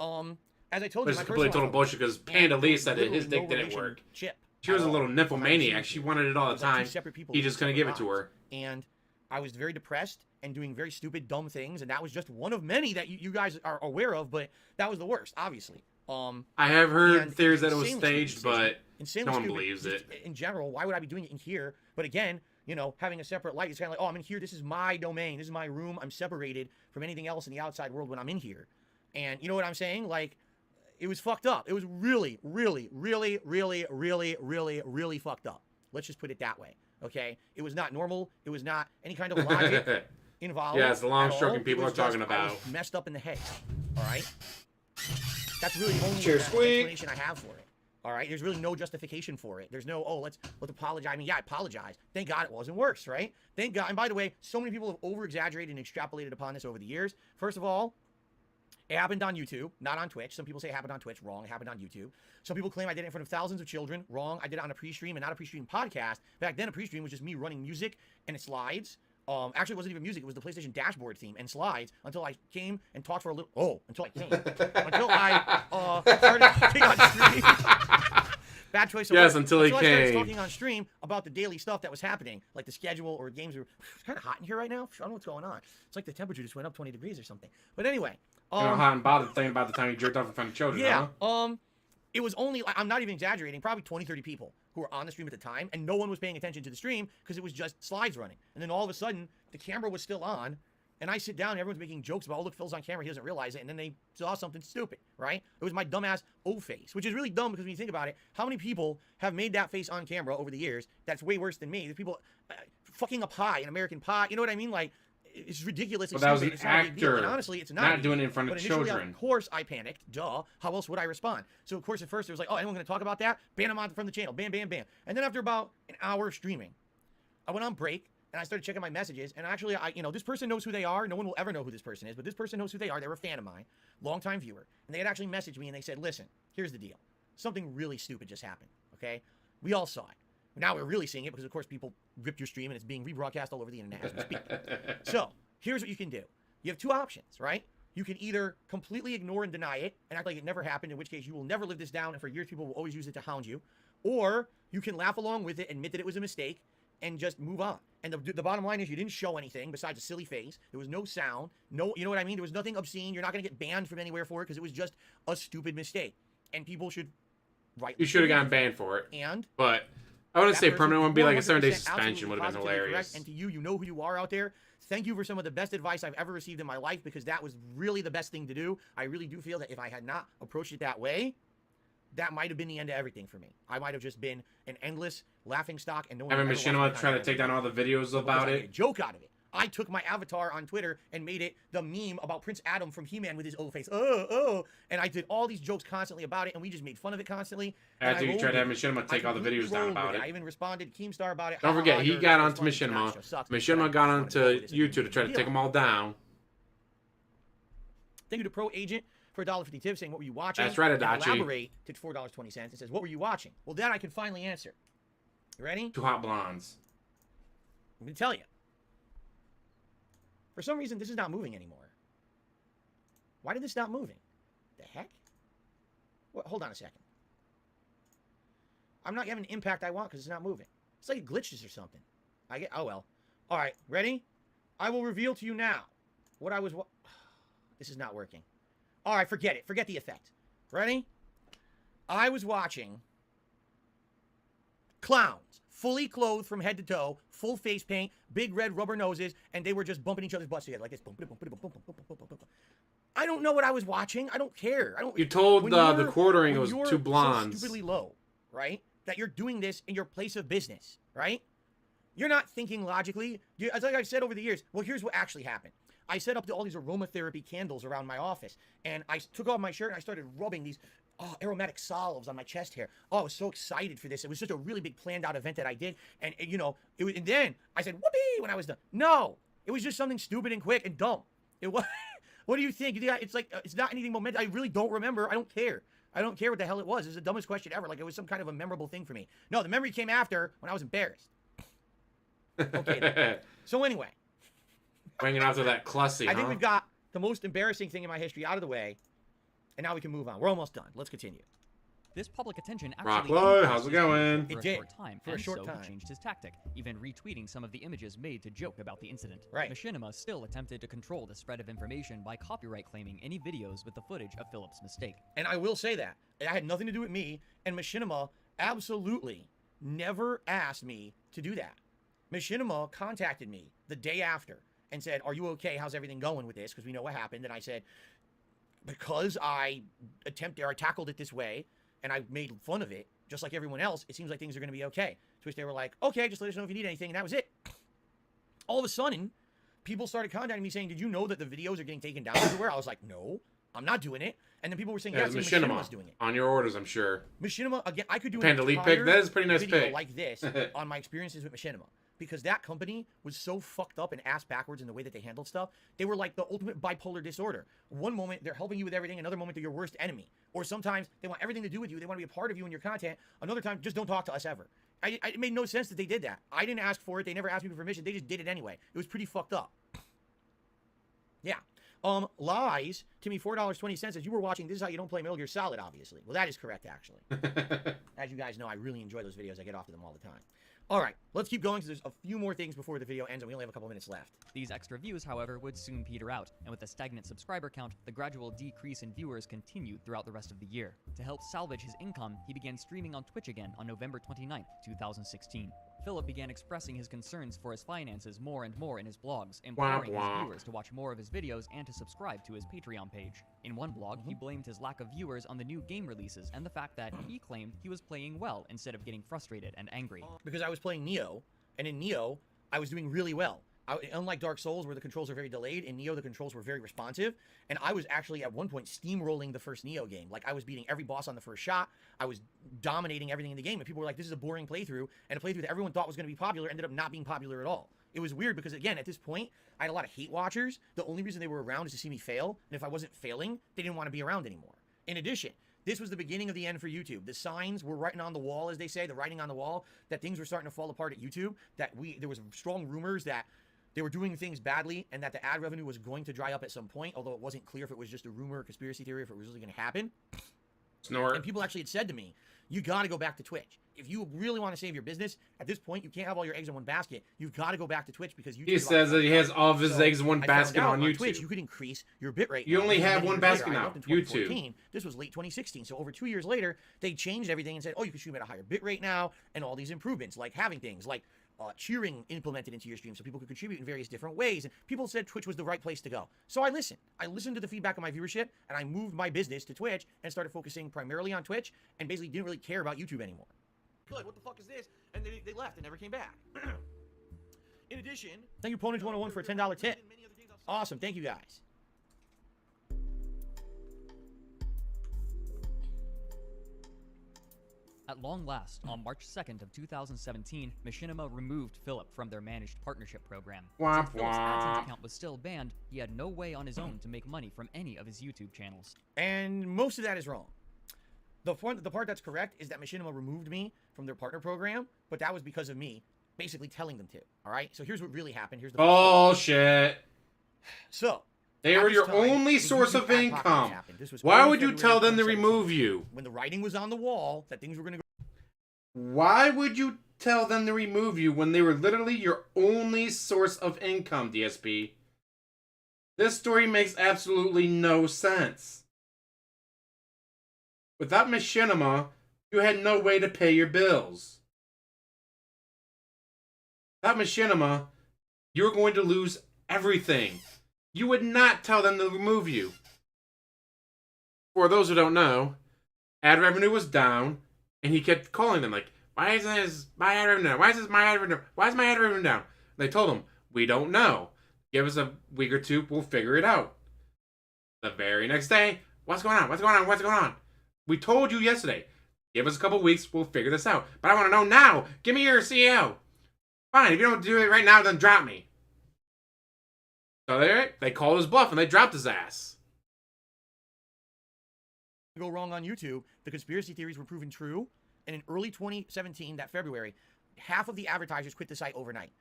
as I told you, This is complete total bullshit because Panda Lee said that his dick didn't work. Chip. She was a little nymphomaniac. She wanted it all the time. He just couldn't give it to her. And I was very depressed and doing very stupid, dumb things, and that was just one of many that you guys are aware of, but that was the worst, obviously. I have heard theories that it was staged, but no one believes it. In general, why would I be doing it in here? But again, you know, having a separate light, it's kind of like, oh, I'm in here. This is my domain. This is my room. I'm separated from anything else in the outside world when I'm in here. And you know what I'm saying? Like, it was fucked up. It was really, really, really, really, really, really, really fucked up. Let's just put it that way. Okay? It was not normal. It was not any kind of logic involved. Yeah, it's the long at stroking all. people It are was talking just, I about. was messed up in the head. All right? That's really the only Cheers, squeak. explanation I have for it. All right? There's really no justification for it. There's no, oh, let's apologize. I mean, yeah, I apologize. Thank God it wasn't worse, right? Thank God. And by the way, so many people have over-exaggerated and extrapolated upon this over the years. First of all, it happened on YouTube, not on Twitch. Some people say it happened on Twitch. Wrong. It happened on YouTube. Some people claim I did it in front of thousands of children. Wrong. I did it on a pre-stream and not a pre-stream podcast. Back then, a pre-stream was just me running music and slides. Actually, it wasn't even music. It was the PlayStation dashboard theme and slides until I came and talked for a little... Oh, until I came. Until I started talking on stream. Bad choice of Yes, words. until he I started came. talking on stream about the daily stuff that was happening, like the schedule or games. It's kind of hot in here right now. I don't know what's going on. It's like the temperature just went up 20 degrees or something. But anyway... You know, hot and bothered thinking about the time you jerked off in front of children, Yeah. huh? It was only, I'm not even exaggerating, probably 20, 30 people who were on the stream at the time, and no one was paying attention to the stream because it was just slides running. And then all of a sudden, the camera was still on, and I sit down, and everyone's making jokes about, oh, look, Phil's on camera, he doesn't realize it, and then they saw something stupid, right? It was my dumbass O face, which is really dumb because when you think about it, how many people have made that face on camera over the years that's way worse than me? There's people fucking a pie, an American pie, you know what I mean? Like, it's ridiculous. But that was an it's not a big deal. actor, And honestly, it's not doing it in front of But initially, children. Of course, I panicked. Duh. How else would I respond? So, of course, at first, it was like, oh, anyone going to talk about that? Ban him on from the channel. Bam, bam, bam. And then after about an hour of streaming, I went on break, and I started checking my messages. And actually, this person knows who they are. No one will ever know who this person is, but this person knows who they are. They're a fan of mine, longtime viewer. And they had actually messaged me, and they said, listen, here's the deal. Something really stupid just happened, okay? We all saw it. Now we're really seeing it because, of course, people ripped your stream, and it's being rebroadcast all over the internet as we speak. So... here's what you can do. You have two options, right? You can either completely ignore and deny it and act like it never happened, in which case you will never live this down, and for years people will always use it to hound you. Or you can laugh along with it, admit that it was a mistake, and just move on. And the bottom line is you didn't show anything besides a silly face. There was no sound. No, you know what I mean? There was nothing obscene. You're not going to get banned from anywhere for it because it was just a stupid mistake. And people should You should have gotten banned for it. And... but I wouldn't say person permanent. It would be like a 7-day 100% suspension. Would have been absolutely hilarious. correct. And to you, you know who you are out there. Thank you for some of the best advice I've ever received in my life because that was really the best thing to do. I really do feel that if I had not approached it that way, that might have been the end of everything for me. I might have just been an endless laughing stock and no one. Having Machinima try to take down all the videos about I made it. a joke out of it. I took my avatar on Twitter and made it the meme about Prince Adam from He-Man with his O face. And I did all these jokes constantly about it, and we just made fun of it constantly. After you tried to have Machinima take all the videos down about it. I even responded to Keemstar about it. Don't forget, he you're got so onto funny. Machinima. Gosh, sucks. Machinima got onto YouTube to try to take them all down. Thank you to Pro Agent for $1.50 tip saying, what were you watching? That's right, And Adachi. elaborate to $4.20. It says, what were you watching? Well, that I can finally answer. You ready? Two hot blondes. Let me tell you. For some reason, this is not moving anymore. Why did this stop moving? The heck? What, hold on a second. I'm not having the impact I want because it's not moving. It's like it glitches or something. Oh well. All right, ready? I will reveal to you now what I was... This is not working. All right, forget it. Forget the effect. Ready? I was watching clowns, fully clothed from head to toe, full face paint, big red rubber noses, and they were just bumping each other's butts together like this. I don't know what I was watching. I don't care. I don't. You told when the you're- quartering it when was you're two blondes. So stupidly low, right? That you're doing this in your place of business, right? You're not thinking logically. As like I've said over the years, well, here's what actually happened. I set up all these aromatherapy candles around my office, and I took off my shirt and I started rubbing these aromatic salves on my chest hair. Oh, I was so excited for this. It was just a really big planned out event that I did, and you know, it was, and then I said whoopee when I was done. No, it was just something stupid and quick and dumb. It was. What do you think? It's like it's not anything momentous. I really don't remember. I don't care. I don't care what the hell it was. It's the dumbest question ever. Like it was some kind of a memorable thing for me. No, the memory came after when I was embarrassed. Okay. Then. So anyway. Hanging after that Clussy, I think we've got the most embarrassing thing in my history out of the way, and now we can move on. We're almost done. Let's continue. This public attention actually Rockloyd, how's increased it his going? viewership for It a did. short time, For a and short so time. he changed his tactic, even retweeting some of the images made to joke about the incident. Right. Machinima still attempted to control the spread of information by copyright claiming any videos with the footage of Philip's mistake. And I will say that. It had nothing to do with me, and Machinima absolutely never asked me to do that. Machinima contacted me the day after and said, "Are you okay? How's everything going with this?" Because we know what happened. And I said, because I tackled it this way, and I made fun of it, just like everyone else, it seems like things are going to be okay. To which they were like, okay, just let us know if you need anything, and that was it. All of a sudden, people started contacting me saying, did you know that the videos are getting taken down everywhere? I was like, no, I'm not doing it. And then people were saying, Yeah, yes, Machinima Machinima's doing it. on your orders, I'm sure. Machinima, again, I could do Panda an Elite entire pick. That is a pretty nice video pick. like this on my experiences with Machinima. Because that company was so fucked up and ass backwards in the way that they handled stuff. They were like the ultimate bipolar disorder. One moment, they're helping you with everything. Another moment, they're your worst enemy. Or sometimes, they want everything to do with you. They want to be a part of you and your content. Another time, just don't talk to us ever. It made no sense that they did that. I didn't ask for it. They never asked me for permission. They just did it anyway. It was pretty fucked up. Yeah. Lies, Timmy, $4.20 says, you were watching This Is How You Don't Play Metal Gear Solid, obviously. Well, that is correct, actually. As you guys know, I really enjoy those videos. I get off to them all the time. All right, let's keep going because there's a few more things before the video ends, and we only have a couple minutes left. These extra views, however, would soon peter out, and with a stagnant subscriber count, the gradual decrease in viewers continued throughout the rest of the year. To help salvage his income, he began streaming on Twitch again on November 29, 2016. Philip began expressing his concerns for his finances more and more in his blogs, imploring his viewers to watch more of his videos and to subscribe to his Patreon page. In one blog, he blamed his lack of viewers on the new game releases and the fact that he claimed he was playing well instead of getting frustrated and angry. Because I was playing Neo, and in Neo, I was doing really well. Unlike Dark Souls, where the controls are very delayed, in Neo, the controls were very responsive, and I was actually, at one point, steamrolling the first Neo game. Like, I was beating every boss on the first shot, I was dominating everything in the game, and people were like, this is a boring playthrough, and a playthrough that everyone thought was going to be popular ended up not being popular at all. It was weird, because again, at this point, I had a lot of hate watchers. The only reason they were around is to see me fail, and if I wasn't failing, they didn't want to be around anymore. In addition, this was the beginning of the end for YouTube. The signs were writing on the wall, as they say, the writing on the wall, that things were starting to fall apart at YouTube, that there was strong rumors that they were doing things badly and that the ad revenue was going to dry up at some point, although it wasn't clear if it was just a rumor or conspiracy theory, if it was really going to happen. Snort. And people actually had said to me, you got to go back to Twitch. If you really want to save your business, at this point, you can't have all your eggs in one basket. You've got to go back to Twitch because YouTube. He says that he has all of his eggs in one basket on YouTube. Twitch, you could increase your bitrate. You only have one basket now, YouTube. YouTube. This was late 2016. So over 2 years later, they changed everything and said, oh, you can stream at a higher bitrate now, and all these improvements, like having things like cheering implemented into your stream so people could contribute in various different ways. And people said Twitch was the right place to go. So I listened. I listened to the feedback of my viewership, and I moved my business to Twitch and started focusing primarily on Twitch and basically didn't really care about YouTube anymore. Like, what the fuck is this? And they left and never came back. In addition, thank you, Ponage101, for a $10 tip. Awesome. Thank you, guys. At long last, on March 2nd of 2017, Machinima removed Philip from their managed partnership program. Since Philip's AdSense account was still banned, he had no way on his own to make money from any of his YouTube channels. And most of that is wrong. The part that's correct is that Machinima removed me from their partner program, but that was because of me basically telling them to. All right. So here's what really happened. Here's the Bullshit. So They at were this your time, only the source YouTube of apocalypse income. happened. This was Why early would you February tell them to 2017, remove you? when the writing was on the wall that things were going to go. Why would you tell them to remove you when they were literally your only source of income, DSP? This story makes absolutely no sense. Without Machinima, you had no way to pay your bills. Without Machinima, you were going to lose everything. You would not tell them to remove you. For those who don't know, ad revenue was down, and he kept calling them like, why is my ad revenue down? Why is my ad revenue down? They told him, we don't know. Give us a week or two, we'll figure it out. The very next day, what's going on? What's going on? What's going on? We told you yesterday. Give us a couple weeks, we'll figure this out. But I want to know now. Give me your CEO. Fine, if you don't do it right now, then drop me. So they called his bluff and they dropped his ass. Go wrong on YouTube, the conspiracy theories were proven true, and in early 2017, that February, half of the advertisers quit the site overnight.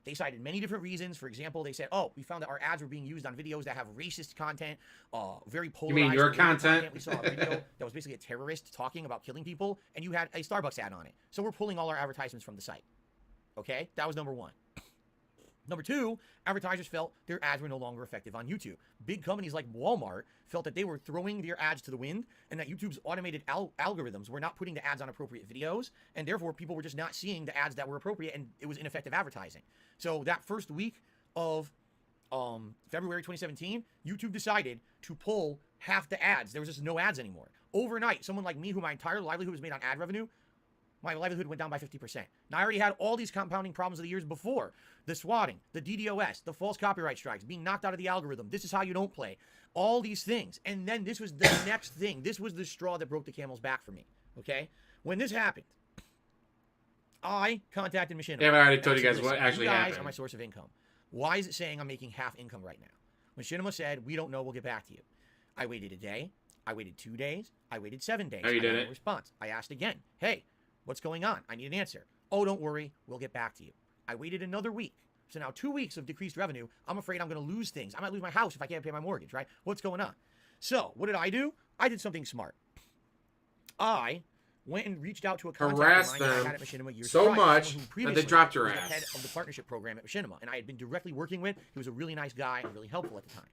They cited many different reasons. For example, they said, "Oh, we found that our ads were being used on videos that have racist content, very polarized." You mean your content? We saw a video that was basically a terrorist talking about killing people, and you had a Starbucks ad on it. So we're pulling all our advertisements from the site. Okay, that was number one. Number two, advertisers felt their ads were no longer effective on YouTube. Big companies like Walmart felt that they were throwing their ads to the wind and that YouTube's automated algorithms were not putting the ads on appropriate videos, and therefore people were just not seeing the ads that were appropriate, and it was ineffective advertising. So that first week of February 2017, YouTube decided to pull half the ads. There was just no ads anymore. Overnight, someone like me, who my entire livelihood was made on ad revenue, my livelihood went down by 50%. Now, I already had all these compounding problems of the years before. The swatting, the DDoS, the false copyright strikes, being knocked out of the algorithm. This is how you don't play. All these things. And then this was the next thing. This was the straw that broke the camel's back for me. Okay? When this happened, I contacted Machinima. Yeah, but I already told you said, guys what "Listen, actually you guys happened. are my source of income. Why is it saying I'm making half income right now?" Machinima said, "We don't know. We'll get back to you." I waited a day. I waited 2 days. I waited 7 days. No, you I got didn't. no response. I asked again, "Hey, what's going on? I need an answer." "Oh, don't worry. We'll get back to you." I waited another week. So now 2 weeks of decreased revenue. I'm afraid I'm going to lose things. I might lose my house if I can't pay my mortgage, right? What's going on? So what did I do? I did something smart. I went and reached out to a contact Harassed of mine that I them had at Machinima years so prior, much someone who that they previously dropped your was the ass. head of the partnership program at Machinima, and I had been directly working with. He was a really nice guy and really helpful at the time.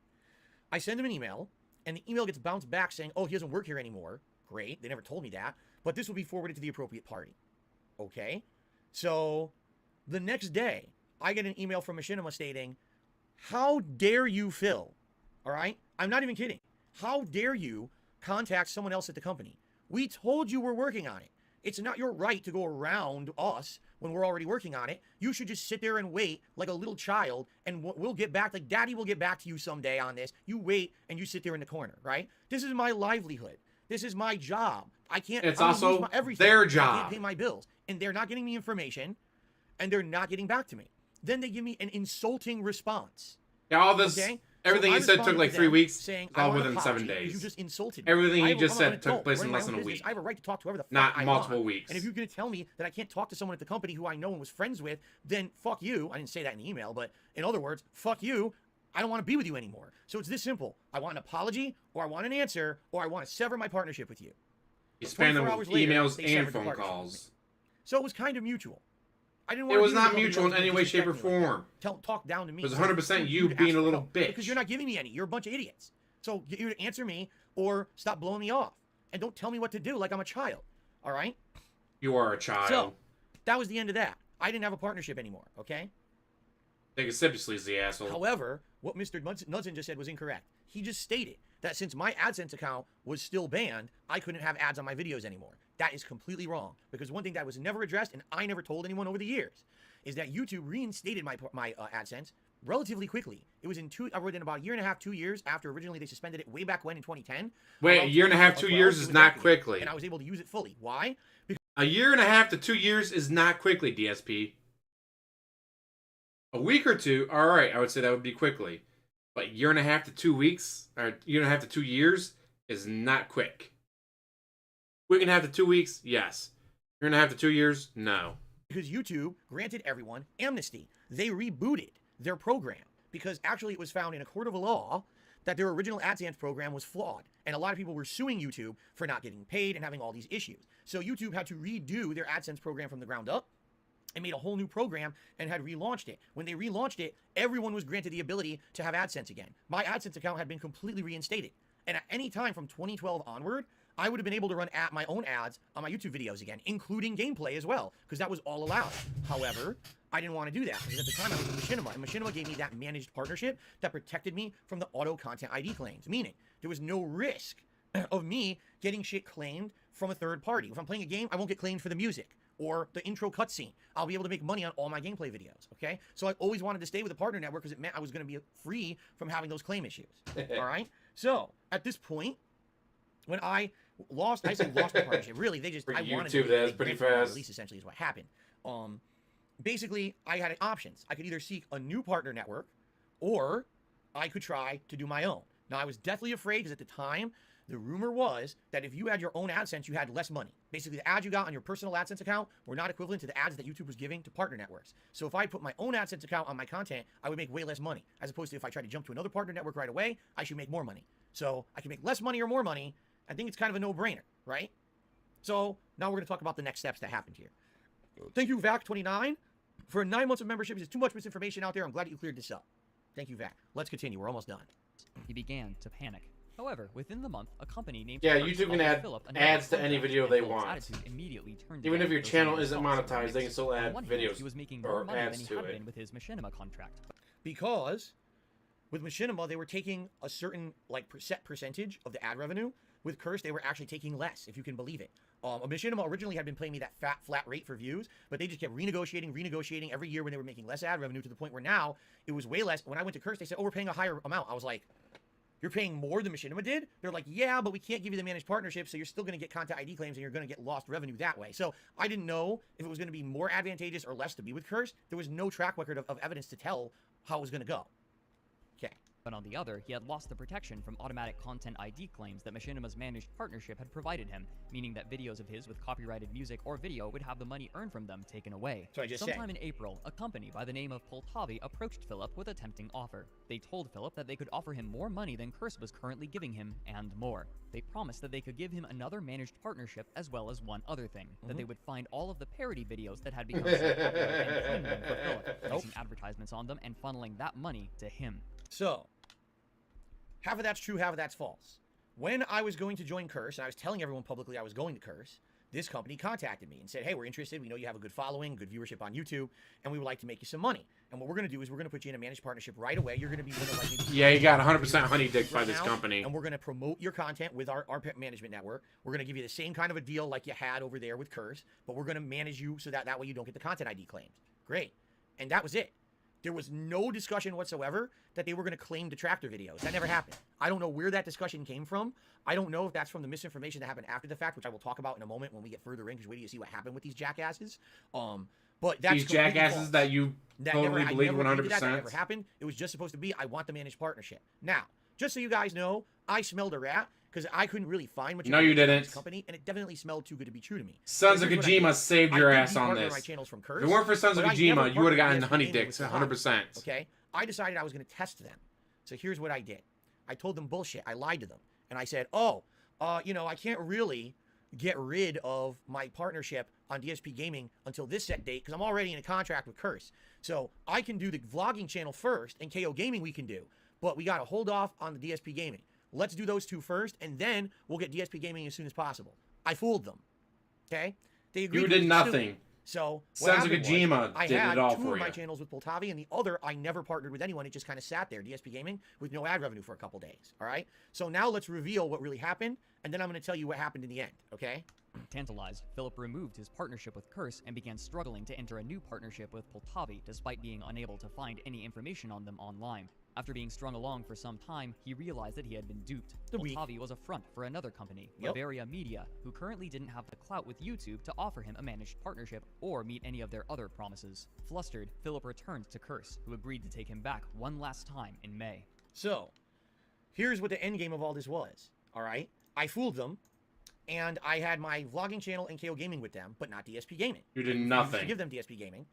I send him an email, and the email gets bounced back saying, "Oh, he doesn't work here anymore." Great. They never told me that. But this will be forwarded to the appropriate party. Okay? So the next day, I get an email from Machinima stating, "How dare you, Phil?" All right? I'm not even kidding. "How dare you contact someone else at the company? We told you we're working on it. It's not your right to go around us when we're already working on it. You should just sit there and wait like a little child, and we'll get back. Like, Daddy will get back to you someday on this. You wait, and you sit there in the corner, right? This is my livelihood. This is my job. I can't. It's I'm gonna also lose everything. their I job. can't pay my bills, and they're not getting me information, and they're not getting back to me. Then they give me an insulting response. Yeah, all this, Okay? everything So I he said took responded like to 3 them weeks. saying, It's all "I want an within 7 apology. days. You just insulted me. Everything he I'm just an said adult. took place We're in my less than own a business. week. I have a right to talk to whoever the fuck Not I multiple want. weeks. And if you're going to tell me that I can't talk to someone at the company who I know and was friends with, then fuck you. I didn't say that in the email, but in other words, fuck you. I don't want to be with you anymore. So it's this simple. I want an apology, or I want an answer, or I want to sever my partnership with you. He But spanned 24 them hours with later, emails they and severed the phone partnership with calls. me. So it was kind of mutual. I didn't It want to was be with not a company mutual that in was any gonna way, shape, or disrespect me like form. that. Talk down to me. It was Like, 100% who you to being ask a for little help? bitch. Because you're not giving me any. You're a bunch of idiots. So get you to answer me or stop blowing me off. And don't tell me what to do like I'm a child. All right? You are a child. So that was the end of that. I didn't have a partnership anymore, okay? Take a sip, you sleazy asshole. However, what Mr. Knudsen just said was incorrect. He just stated that since my AdSense account was still banned, I couldn't have ads on my videos anymore. That is completely wrong. Because one thing that was never addressed, and I never told anyone over the years, is that YouTube reinstated my AdSense relatively quickly. It was within about a year and a half, 2 years after originally they suspended it way back when in 2010. Wait, a Around year and a half, 2 2012, years it is was not activated, quickly. And I was able to use it fully. Why? Because A year and a half to 2 years is not quickly, DSP. A week or two, alright, I would say that would be quickly. But year and a half to 2 weeks, or year and a half to 2 years, is not quick. Week and a half to 2 weeks, yes. Year and a half to 2 years, no. because YouTube granted everyone amnesty. They rebooted their program because actually it was found in a court of law that their original AdSense program was flawed. And a lot of people were suing YouTube for not getting paid and having all these issues. So YouTube had to redo their AdSense program from the ground up and made a whole new program and had relaunched it. When they relaunched it, everyone was granted the ability to have AdSense again. My AdSense account had been completely reinstated. And at any time from 2012 onward, I would have been able to run my own ads on my YouTube videos again, including gameplay as well, because that was all allowed. However, I didn't want to do that because at the time I was with Machinima, and Machinima gave me that managed partnership that protected me from the auto content ID claims, meaning there was no risk of me getting shit claimed from a third party. If I'm playing a game, I won't get claimed for the music or the intro cutscene. I'll be able to make money on all my gameplay videos, okay? So I always wanted to stay with a partner network because it meant I was going to be free from having those claim issues, all right? So at this point, when I lost my partnership. Really, they just For I wanted YouTube, to that's pretty fast. release essentially is what happened. Basically, I had options. I could either seek a new partner network, or I could try to do my own. Now, I was deathly afraid because at the time, the rumor was that if you had your own AdSense, you had less money. Basically, the ads you got on your personal AdSense account were not equivalent to the ads that YouTube was giving to partner networks. So if I put my own AdSense account on my content, I would make way less money. As opposed to if I tried to jump to another partner network right away, I should make more money. So I can make less money or more money. I think it's kind of a no-brainer, right? So now we're going to talk about the next steps that happened here. Thank you, VAC29, for 9 months of membership. There's too much misinformation out there. I'm glad that you cleared this up. Thank you, VAC. Let's continue. We're almost done. He began to panic. However, within the month, a company named Yeah, Curse YouTube can offered add Philip another ads to any contract, video and they Philip's want. attitude immediately turned Even if against your those channel same isn't results. monetized, they can still On add one hand, videos he was making or more money than ads he to had it. been with his Machinima contract. Because with Machinima, they were taking a certain set percentage of the ad revenue. With Curse, they were actually taking less, if you can believe it. Machinima originally had been paying me that flat rate for views, but they just kept renegotiating every year when they were making less ad revenue to the point where now it was way less. When I went to Curse, they said, oh, we're paying a higher amount. I was like, you're paying more than Machinima did? They're like, yeah, but we can't give you the managed partnership, so you're still going to get content ID claims and you're going to get lost revenue that way. So I didn't know if it was going to be more advantageous or less to be with Curse. There was no track record of evidence to tell how it was going to go. Okay. But on the other, he had lost the protection from automatic content ID claims that Machinima's managed partnership had provided him, meaning that videos of his with copyrighted music or video would have the money earned from them taken away. So I just Sometime in April, a company by the name of Poltavi approached Philip with a tempting offer. They told Philip that they could offer him more money than Curse was currently giving him, and more. They promised that they could give him another managed partnership as well as one other thing, that they would find all of the parody videos that had become so popular and claim them for Philip, placing advertisements on them and funneling that money to him. So, half of that's true, half of that's false. When I was going to join Curse, and I was telling everyone publicly I was going to Curse, this company contacted me and said, hey, we're interested. We know you have a good following, good viewership on YouTube, and we would like to make you some money. And what we're going to do is we're going to put you in a managed partnership right away. You're going to be one of like Yeah, you got 100% honey dick by right this now, company. And we're going to promote your content with our management network. We're going to give you the same kind of a deal like you had over there with Curse, but we're going to manage you so that way you don't get the content ID claims. Great. And that was it. There was no discussion whatsoever that they were going to claim detractor videos. That never happened. I don't know where that discussion came from. I don't know if that's from the misinformation that happened after the fact, which I will talk about in a moment when we get further in, because wait till you see what happened with these jackasses. But that's These completely jackasses false. that you That totally I believe never agreed to 100%. That never happened. It was just supposed to be, I want the managed partnership. Now, just so you guys know, I smelled a rat because I couldn't really find much No, you information on didn't. this company, and it definitely smelled too good to be true to me. Sons So of here's what I Kojima did. saved I your did ass on departner this. my channels from Curse, If it weren't for Sons of but I never Kojima, you would have gotten partnered honey with DSP dicks with 100%. Okay? I decided I was going to test them. So here's what I did. I told them bullshit. I lied to them. And I said, I can't really get rid of my partnership on DSP Gaming until this set date because I'm already in a contract with Curse. So I can do the vlogging channel first, and KO Gaming we can do. But we got to hold off on the DSP Gaming. Let's do those two first, and then we'll get DSP Gaming as soon as possible. I fooled them. Okay? They agreed. You to did it. nothing. So Sons of Kojima I did had it all two for of my you. channels with Poltavi, and the other I never partnered with anyone. It just kind of sat there, DSP Gaming, with no ad revenue for a couple days. All right. So now let's reveal what really happened, and then I'm going to tell you what happened in the end. Okay. Tantalized, Philip removed his partnership with Curse and began struggling to enter a new partnership with Poltavi despite being unable to find any information on them online. After being strung along for some time, he realized that he had been duped. Poltavi was a front for another company, Brio Media, who currently didn't have the clout with YouTube to offer him a managed partnership or meet any of their other promises. Flustered, Philip returned to Curse, who agreed to take him back one last time in May. So here's what the end game of all this was. All right. I fooled them. and I had my vlogging channel and KO Gaming with them, but not DSP Gaming. You did I refused nothing. to give them DSP Gaming,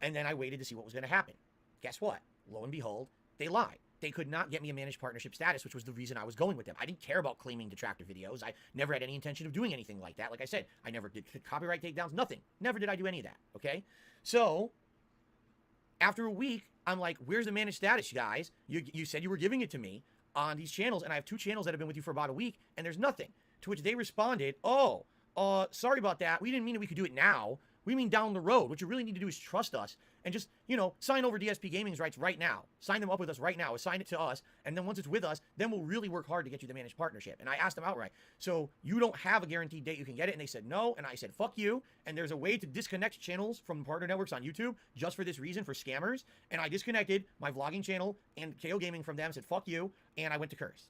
and then I waited to see what was going to happen. Guess what? Lo and behold, they lied. They could not get me a managed partnership status, which was the reason I was going with them. I didn't care about claiming detractor videos. I never had any intention of doing anything like that. Like I said, I never did copyright takedowns, nothing. Never did I do any of that, okay? So, after a week, I'm like, where's the managed status, you guys? You said you were giving it to me on these channels, and I have 2 channels that have been with you for about a week, and there's nothing. To which they responded, oh, sorry about that. We didn't mean that we could do it now. We mean down the road. What you really need to do is trust us and just, you know, sign over DSP Gaming's rights right now. Sign them up with us right now. Assign it to us. And then once it's with us, then we'll really work hard to get you the managed partnership. And I asked them outright, so you don't have a guaranteed date you can get it? And they said no. And I said, fuck you. And there's a way to disconnect channels from partner networks on YouTube just for this reason, for scammers. And I disconnected my vlogging channel and KO Gaming from them, said, fuck you. And I went to Curse.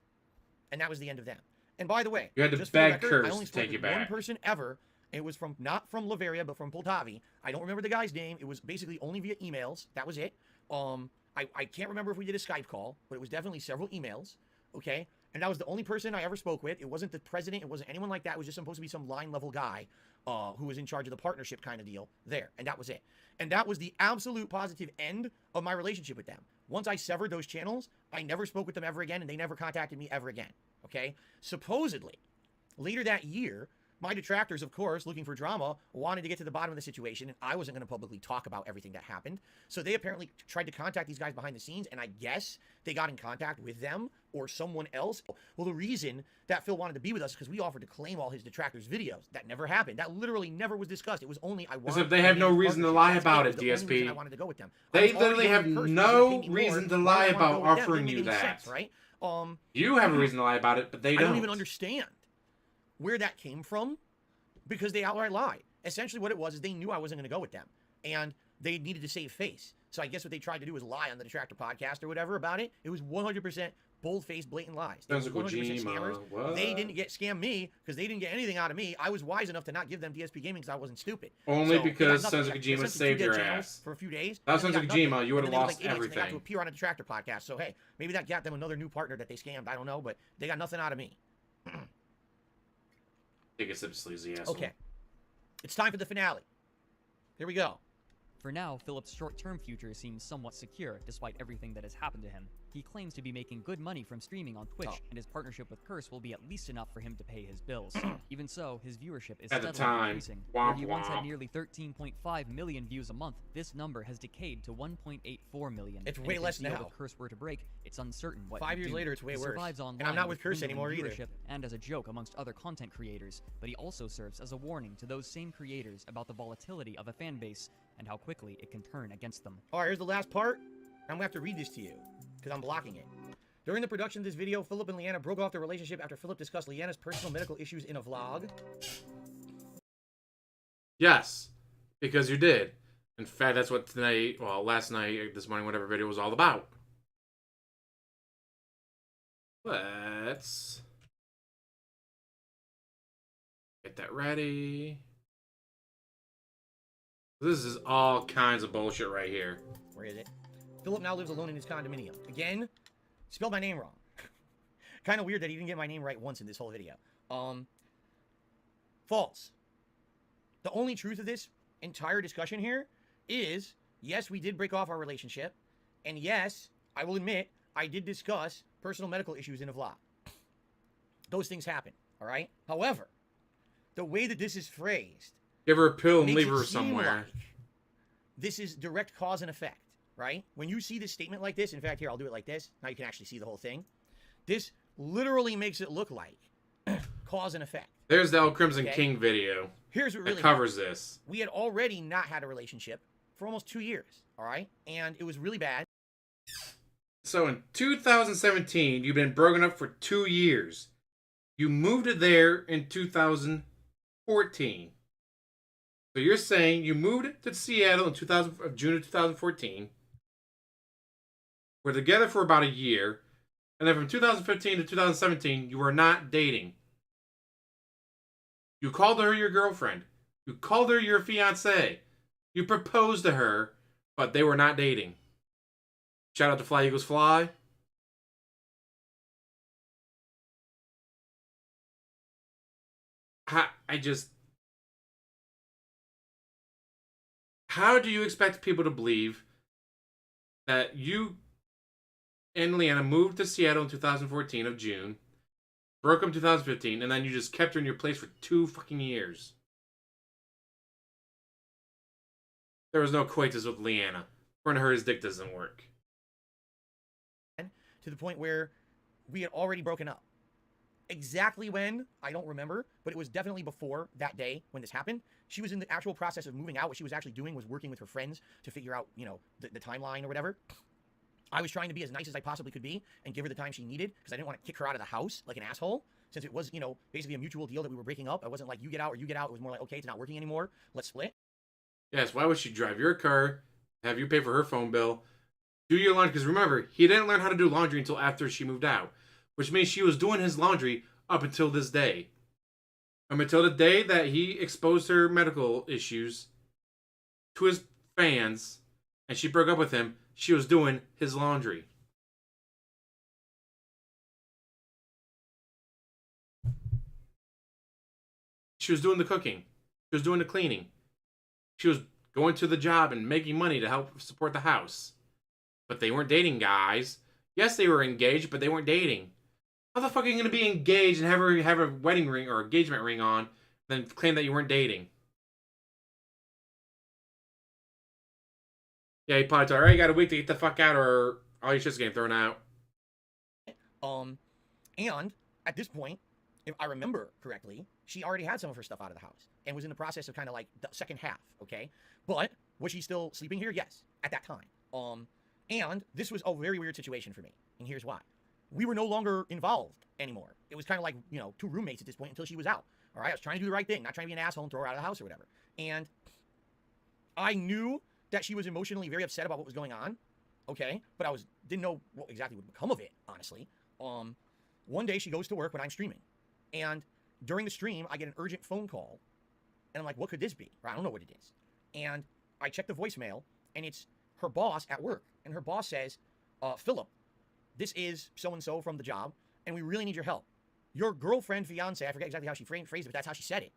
And that was the end of them. And by the way, You had to just for the beg record, Curse I only to spoke take you with one back. person ever. It was from, not from Lavaria, but from Poltavi. I don't remember the guy's name. It was basically only via emails. That was it. I can't remember if we did a Skype call, but it was definitely several emails. Okay. And that was the only person I ever spoke with. It wasn't the president. It wasn't anyone like that. It was just supposed to be some line level guy who was in charge of the partnership kind of deal there. And that was it. And that was the absolute positive end of my relationship with them. Once I severed those channels, I never spoke with them ever again, and they never contacted me ever again. Okay. Supposedly, later that year, my detractors, of course, looking for drama, wanted to get to the bottom of the situation, and I wasn't going to publicly talk about everything that happened. So they apparently tried to contact these guys behind the scenes, and I guess they got in contact with them or someone else. Well, the reason that Phil wanted to be with us is because we offered to claim all his detractors' videos. That never happened. That literally never was discussed. It was only I wanted. Because they have no reason to lie about it, the only reason I DSP. wanted to go with them. They I was literally already have going with Curse because no they paid me reason more. to Why lie would I wanna about go with them? offering Didn't you make any that. sense, right? You have a reason to lie about it, but they don't. I don't even understand where that came from because they outright lied. Essentially what it was is they knew I wasn't going to go with them, and they needed to save face. So I guess what they tried to do was lie on the Detractor podcast or whatever about it. It was 100% bold-faced, blatant lies. They were Sounds like 100% Kojima. scammers. What? They didn't scam me because they didn't get anything out of me. I was wise enough to not give them DSP Gaming because I wasn't stupid. Only So, they got because nothing. Sons of They got Kojima essentially saved 2 your dead channels ass. for a few days. That and Sons then of they got Kojima, nothing. you would've And then they were lost like idiots, and they got to everything. appear on a Detractor podcast. So hey, maybe that got them another new partner that they scammed. I don't know, but they got nothing out of me. Take a sip of sleazy asshole. Okay. It's time for the finale. Here we go. For now, Philip's short-term future seems somewhat secure despite everything that has happened to him. He claims to be making good money from streaming on Twitch, and his partnership with Curse will be at least enough for him to pay his bills. Even so, his viewership is At the steadily time. increasing. Womp Where he once had womp. nearly 13.5 million views a month, this number has decayed to 1.84 million. It's And way if less his deal now. with Curse were to break, it's uncertain what 5 he'd years do. later, it's way He worse. survives online And I'm not with Curse dwindling anymore either. viewership and as a joke amongst other content creators, but he also serves as a warning to those same creators about the volatility of a fan base and how quickly it can turn against them. All right, here's the last part. I'm going to have to read this to you because I'm blocking it. During the production of this video, Philip and Leanna broke off their relationship after Philip discussed Leanna's personal medical issues in a vlog. Yes, because you did. In fact, that's what tonight, well, last night, this morning, whatever video was all about. Let's get that ready. This is all kinds of bullshit right here. Where is it? Philip now lives alone in his condominium. Again, spelled my name wrong. Kind of weird that he didn't get my name right once in this whole video. False. The only truth of this entire discussion here is, yes, we did break off our relationship. And yes, I will admit, I did discuss personal medical issues in a vlog. Those things happen, all right? However, the way that this is phrased Give her a pill and makes leave it her seem somewhere. like this is direct cause and effect, right? When you see this statement like this, in fact, here, I'll do it like this. Now you can actually see the whole thing. This literally makes it look like cause and effect. There's the El Crimson Okay. King video Here's what that really covers this. we had already not had a relationship for almost 2 years, all right? And it was really bad. So in 2017, you've been broken up for 2 years. You moved it there in 2014. So you're saying you moved it to Seattle in June of 2014. We're together for about a year. And then from 2015 to 2017, you were not dating. You called her your girlfriend. You called her your fiancée. You proposed to her, but they were not dating. Shout out to Fly Eagles Fly. I just... How do you expect people to believe that you and Leanna moved to Seattle in 2014 of June, broke up in 2015, and then you just kept her in your place for 2 fucking years? There was no coitus with Leanna. According to her, his dick doesn't work. To the point where we had already broken up. Exactly when, I don't remember, but it was definitely before that day when this happened. She was in the actual process of moving out. What she was actually doing was working with her friends to figure out, you know, the timeline or whatever. I was trying to be as nice as I possibly could be and give her the time she needed because I didn't want to kick her out of the house like an asshole, since it was, you know, basically a mutual deal that we were breaking up. I wasn't like, you get out or you get out. It was more like, okay, it's not working anymore. Let's split. Yes, why would she drive your car, have you pay for her phone bill, do your laundry? Because remember, he didn't learn how to do laundry until after she moved out, which means she was doing his laundry up until this day. Until the day that he exposed her medical issues to his fans and she broke up with him, she was doing his laundry. She was doing the cooking. She was doing the cleaning. She was going to the job and making money to help support the house. But they weren't dating, guys. Yes, they were engaged, but they weren't dating. How the fuck are you going to be engaged and have a wedding ring or engagement ring on, then claim that you weren't dating? Yeah, he probably told her, "All right, you got a week to get the fuck out, or all your shit's getting thrown out." And at this point, if I remember correctly, she already had some of her stuff out of the house and was in the process of kind of like the second half, okay? But was she still sleeping here? Yes, at that time. And this was a very weird situation for me, and here's why. We were no longer involved anymore. It was kind of like, you know, 2 roommates at this point until she was out. All right, I was trying to do the right thing, not trying to be an asshole and throw her out of the house or whatever. And I knew that she was emotionally very upset about what was going on, okay? But I didn't know what exactly would become of it, honestly. One day she goes to work when I'm streaming, and during the stream I get an urgent phone call, and I'm like, what could this be? Or I don't know what it is. And I check the voicemail, and it's her boss at work, and her boss says, Philip, this is so-and-so from the job, and we really need your help. Your girlfriend, fiance, I forget exactly how she phrased it, but that's how she said it,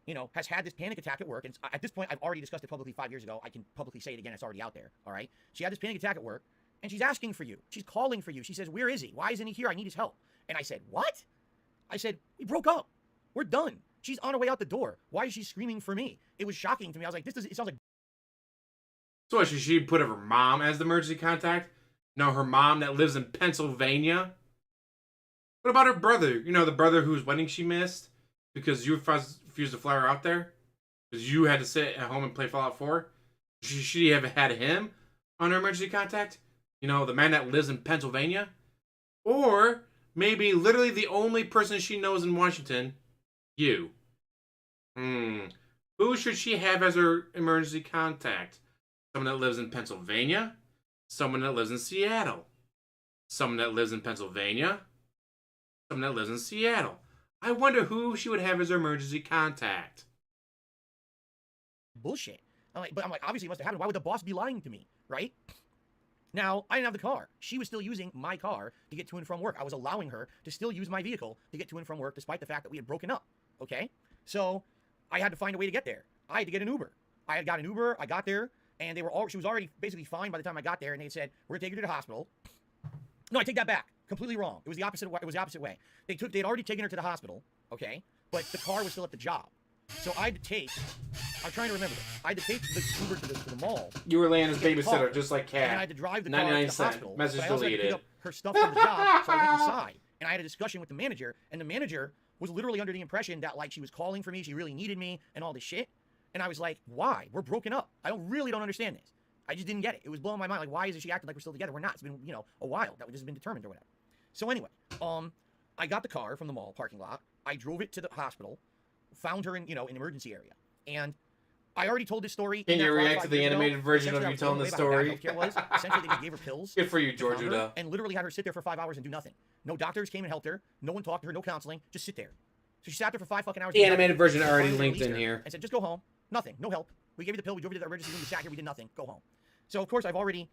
you know, has had this panic attack at work. And at this point, I've already discussed it publicly 5 years ago. I can publicly say it again. It's already out there, all right? She had this panic attack at work, and she's asking for you. She's calling for you. She says, where is he? Why isn't he here? I need his help. And I said, what? I said, we broke up. We're done. She's on her way out the door. Why is she screaming for me? It was shocking to me. I was like, it sounds like... So what, should she put her mom as the emergency contact? No, her mom that lives in Pennsylvania? What about her brother? You know, the brother whose wedding she missed because you refused to fly her out there? Because you had to sit at home and play Fallout 4? Should she have had him on her emergency contact? You know, the man that lives in Pennsylvania? Or maybe literally the only person she knows in Washington, you. Who should she have as her emergency contact? Someone that lives in Pennsylvania? Someone that lives in Seattle? Someone that lives in Pennsylvania? Someone that lives in Seattle? I wonder who she would have as her emergency contact. bullshit. I'm like, obviously it must have happened. Why would the boss be lying to me, right? Now, I didn't have the car. She was still using my car to get to and from work. I was allowing her to still use my vehicle to get to and from work, despite the fact that we had broken up, okay? So, I had to find a way to get there. I had to get an Uber. I had got an Uber, I got there, and she was already basically fine by the time I got there, and they said, we're gonna take you to the hospital. No, I take that back. Completely wrong. It was the opposite way. They'd already taken her to the hospital, okay? But the car was still at the job. So I had to take, I'm trying to remember this. I had to take the Uber to the mall. You were Leanna's babysitter, just like Kat. And I had to drive the car to the 99 cent. hospital. Message but I also had to deleted. pick up her stuff from the job, so I went inside. And I had a discussion with the manager, and the manager was literally under the impression that, like, she was calling for me, she really needed me, and all this shit. And I was like, why? We're broken up. I really don't understand this. I just didn't get it. It was blowing my mind. Like, why isn't she acting like we're still together? We're not. It's been, a while that this has been determined or whatever. So anyway, I got the car from the mall parking lot. I drove it to the hospital, found her in, an emergency area. And I already told this story. Can you react to the animated version of you telling the story? Essentially, they just gave her pills. Good for you, George Uda. And literally had her sit there for 5 hours and do nothing. No doctors came and helped her. No one talked to her. No counseling. Just sit there. So she sat there for 5 fucking hours. The animated version already linked in here. And said, just go home. Nothing. No help. We gave you the pill. We drove you to the emergency room. We sat here. We did nothing. Go home. So, of course, I've already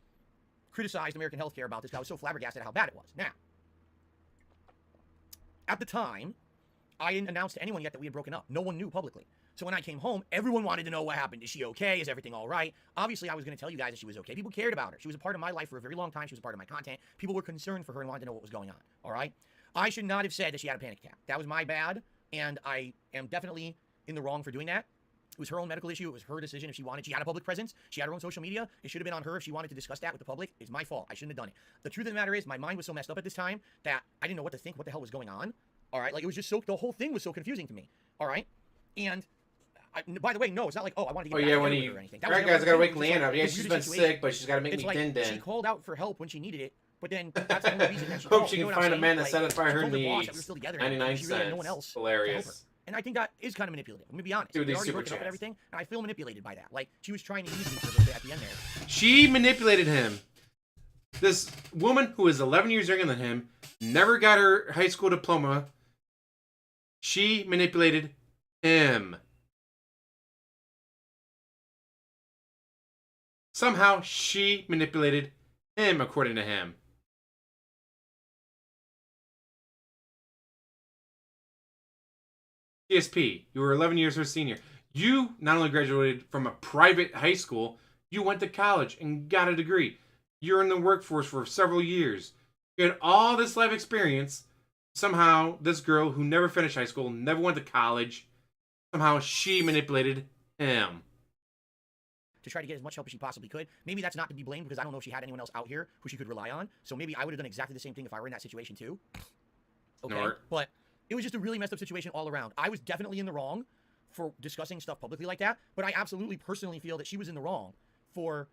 criticized American healthcare about this because I was so flabbergasted at how bad it was. Now, at the time, I didn't announce to anyone yet that we had broken up. No one knew publicly. So when I came home, everyone wanted to know what happened. Is she okay? Is everything all right? Obviously, I was going to tell you guys that she was okay. People cared about her. She was a part of my life for a very long time. She was a part of my content. People were concerned for her and wanted to know what was going on. All right? I should not have said that she had a panic attack. That was my bad, and I am definitely in the wrong for doing that. It was her own medical issue. It was her decision if she wanted. She had a public presence. She had her own social media. It should have been on her if she wanted to discuss that with the public. It's my fault. I shouldn't have done it. The truth of the matter is, my mind was so messed up at this time that I didn't know what to think, what the hell was going on. All right? Like, it was just so, the whole thing was so confusing to me. All right? And by the way, no, it's not like, oh, I wanted to get back when with her or anything. Alright, guys, I gotta wake Leanne up. Yeah, It's she's a been situation. sick, but she's gotta make It's me like din din. she called out for help when she needed it, but then that's the only reason that she Hope called. she You can know what I'm find a man to saying? satisfy Like, her she told the boss that we needs. were still together, 99 and she really had no one else cents. to help Hilarious. her. And I think that is kind of manipulative. I'm gonna be honest. Dude, We these already super broken up and chats. everything, and I feel manipulated by that. Like, she was trying to use me for a little bit at the end there. She manipulated him. This woman who is 11 years younger than him, never got her high school diploma. She manipulated him. Somehow she manipulated him, according to him. DSP, you were 11 years her senior. You not only graduated from a private high school, you went to college and got a degree. You're in the workforce for several years. You had all this life experience. Somehow, this girl who never finished high school, never went to college, somehow she manipulated him. To try to get as much help as she possibly could. Maybe that's not to be blamed because I don't know if she had anyone else out here who she could rely on. So maybe I would have done exactly the same thing if I were in that situation too. Okay. Snort. But it was just a really messed up situation all around. I was definitely in the wrong for discussing stuff publicly like that, but I absolutely personally feel that she was in the wrong for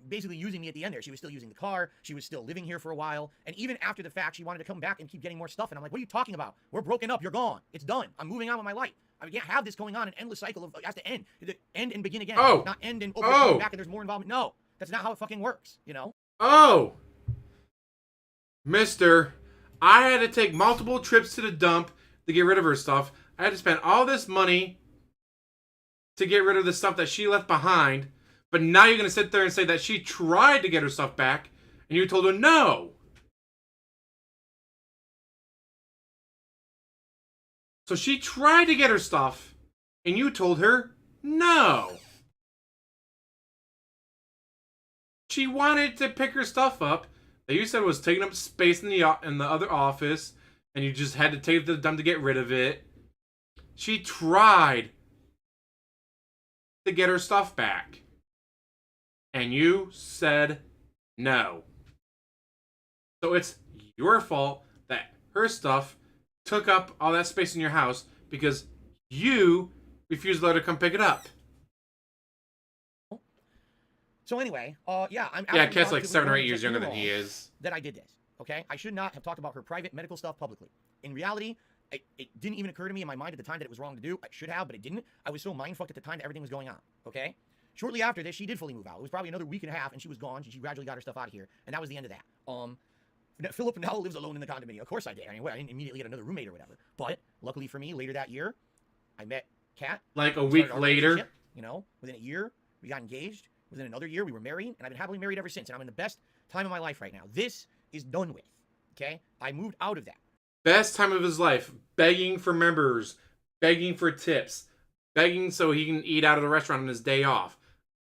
basically using me at the end there. She was still using the car. She was still living here for a while. And even after the fact, she wanted to come back and keep getting more stuff. And I'm like, what are you talking about? We're broken up. You're gone. It's done. I'm moving on with my life. I can't have this going on, an endless cycle of, it has to end. End and begin again. Oh. Not end and Oh. come back and there's more involvement. No, that's not how it fucking works, you know? Oh! Mister, I had to take multiple trips to the dump to get rid of her stuff. I had to spend all this money to get rid of the stuff that she left behind. But now you're going to sit there and say that she tried to get her stuff back, and you told her no. So she tried to get her stuff, and you told her no. She wanted to pick her stuff up that you said was taking up space in the other office, and you just had to take it to the dump to get rid of it. She tried to get her stuff back, and you said no. So it's your fault that her stuff took up all that space in your house because you refused to let her come pick it up. So anyway, yeah, I'm Yeah, absolutely Kat's like positively 7 or 8 100% years in the younger than wrong he is. that I did this, okay? I should not have talked about her private medical stuff publicly. In reality, it didn't even occur to me in my mind at the time that it was wrong to do. I should have, but it didn't. I was so mind-fucked at the time that everything was going on, okay? Shortly after this, she did fully move out. It was probably another week and a half, and she was gone. She gradually got her stuff out of here, and that was the end of that. Philip now lives alone in the condominium. Of course I did. Anyway, I didn't immediately get another roommate or whatever. But luckily for me, later that year, I met Kat. Like a We week started our later. relationship, you know, within a year, we got engaged. Within another year, we were married, and I've been happily married ever since. And I'm in the best time of my life right now. This is done with, okay? I moved out of that. Best time of his life, begging for members, begging for tips, begging so he can eat out of the restaurant on his day off.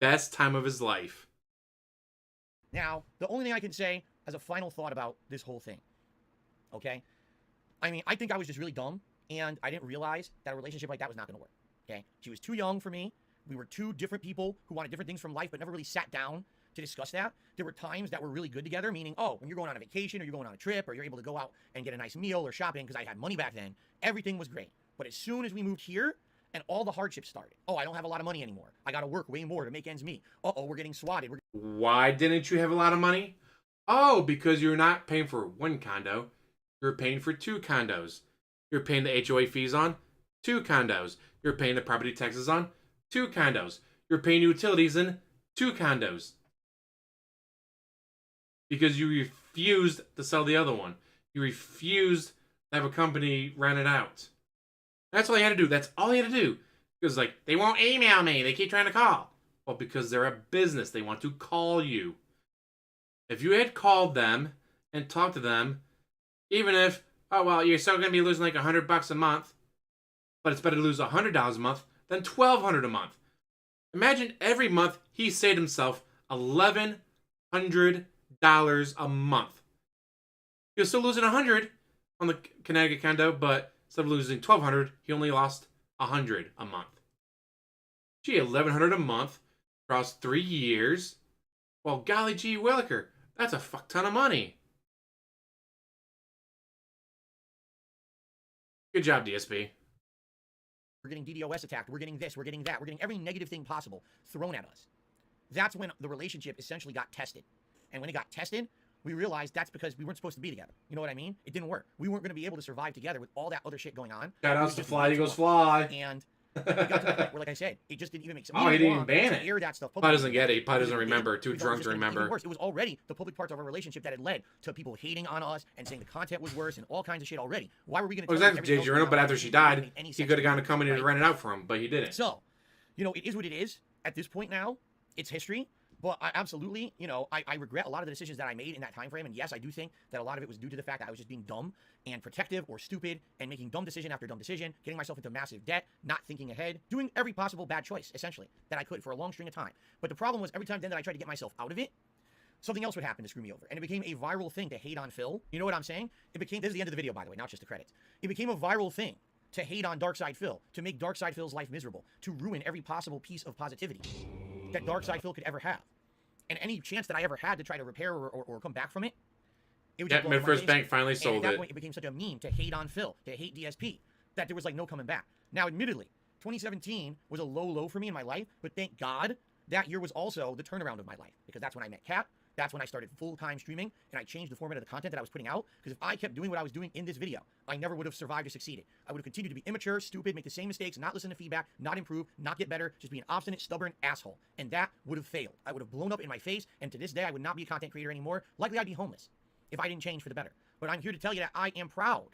Best time of his life. Now, the only thing I can say as a final thought about this whole thing, okay? I mean, I think I was just really dumb, and I didn't realize that a relationship like that was not going to work, okay? She was too young for me. We were two different people who wanted different things from life, but never really sat down to discuss that. There were times that were really good together, meaning, oh, when you're going on a vacation or you're going on a trip or you're able to go out and get a nice meal or shopping because I had money back then, everything was great. But as soon as we moved here and all the hardships started, oh, I don't have a lot of money anymore. I got to work way more to make ends meet. Uh-oh, we're getting swatted. Why didn't you have a lot of money? Oh, because you're not paying for one condo. You're paying for 2 condos. You're paying the HOA fees on 2 condos. You're paying the property taxes on 2 condos. You're paying utilities in 2 condos. Because you refused to sell the other one. You refused to have a company rent it out. That's all you had to do. That's all you had to do. Because, like, they won't email me. They keep trying to call. Well, because they're a business. They want to call you. If you had called them and talked to them, even if, oh, well, you're still going to be losing like $100 a month. but it's better to lose $100 a month than $1,200 a month. Imagine every month he saved himself $1,100 a month. He was still losing $100 on the Connecticut condo, but instead of losing $1,200, he only lost $100 a month. Gee, $1,100 a month across 3 years. Well, golly gee williker, that's a fuck ton of money. Good job, DSP. We're getting DDoS attacked. We're getting this. We're getting that. We're getting every negative thing possible thrown at us. That's when the relationship essentially got tested. And when it got tested, we realized that's because we weren't supposed to be together. You know what I mean? It didn't work. We weren't going to be able to survive together with all that other shit going on. Shout outs to Fly Eagles Fly. And it got to the point where, like I said, it just didn't even make sense. Oh, he didn't even ban it. Air that stuff Probably doesn't get it. He probably doesn't remember. Too drunk to remember. Worse. It was already the public parts of our relationship that had led to people hating on us and saying the content was worse and all kinds of shit already. Why were we going to? Well, exactly, Jay Girino, but after she died, he could have gone to company to rent it out for him, but he didn't. So, you know, it is what it is. At this point now, it's history. But I absolutely, you know, I regret a lot of the decisions that I made in that time frame. And yes, I do think that a lot of it was due to the fact that I was just being dumb and protective or stupid and making dumb decision after dumb decision, getting myself into massive debt, not thinking ahead, doing every possible bad choice, essentially, that I could for a long string of time. But the problem was every time then that I tried to get myself out of it, something else would happen to screw me over. And it became a viral thing to hate on Phil. You know what I'm saying? It became, this is the end of the video, by the way, not just the credits. It became a viral thing to hate on Darkside Phil, to make Darkside Phil's life miserable, to ruin every possible piece of positivity that Darkside Phil could ever have. And any chance that I ever had to try to repair or come back from it, it would just blow up in my Midfirst face. Bank finally And sold at that it. point, it became such a meme to hate on Phil, to hate DSP, that there was like no coming back. Now, admittedly, 2017 was a low for me in my life, but thank God that year was also the turnaround of my life, because that's when I met Kat. That's when I started full-time streaming, and I changed the format of the content that I was putting out, because if I kept doing what I was doing in this video, I never would have survived or succeeded. I would have continued to be immature, stupid, make the same mistakes, not listen to feedback, not improve, not get better, just be an obstinate, stubborn asshole. And that would have failed. I would have blown up in my face, and to this day, I would not be a content creator anymore. Likely, I'd be homeless if I didn't change for the better. But I'm here to tell you that I am proud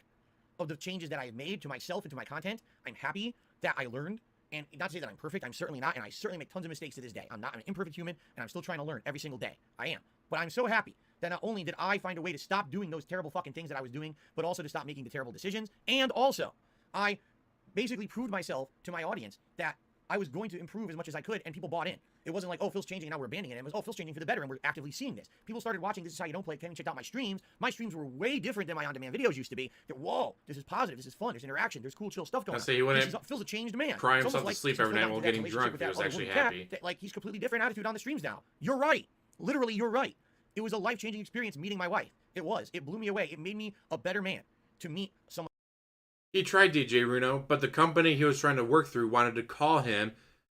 of the changes that I have made to myself and to my content. I'm happy that I learned. And not to say that I'm perfect, I'm certainly not, and I certainly make tons of mistakes to this day. I'm an imperfect human, and I'm still trying to learn every single day. I am. But I'm so happy that not only did I find a way to stop doing those terrible fucking things that I was doing, but also to stop making the terrible decisions, and also, I basically proved myself to my audience that I was going to improve as much as I could, and people bought in. It wasn't like, oh, Phil's changing and now we're abandoning it. It was, oh, Phil's changing for the better and we're actively seeing this. People started watching This Is How You Don't Play, came and checked out my streams. My streams were way different than my on-demand videos used to be. That, whoa, this is positive, this is fun, there's interaction, there's cool, chill stuff going on. Say he wouldn't Phil's a changed man. cry It's himself almost to sleep since every Phil night got while into that getting relationship drunk with if he that was other actually woman, Kat, happy. that, like, he's completely different attitude on the streams now. You're right. Literally, you're right. It was a life-changing experience meeting my wife. It was. It blew me away. It made me a better man to meet someone. He tried DJ Reno, but the company he was trying to work through wanted to call him.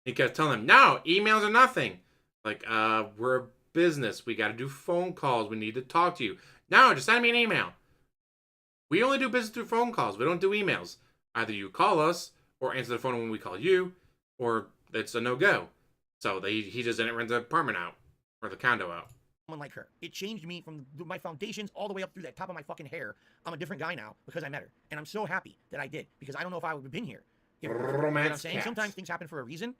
He kept telling him, no, emails are nothing. Like, we're a business. We got to do phone calls. We need to talk to you. No, just send me an email. We only do business through phone calls. We don't do emails. Either you call us or answer the phone when we call you, or it's a no-go. So he just didn't rent the apartment out or the condo out. Someone like her. It changed me from my foundations all the way up through that top of my fucking hair. I'm a different guy now because I met her. And I'm so happy that I did, because I don't know if I would have been here. You know what I'm saying? Cats. Sometimes things happen for a reason.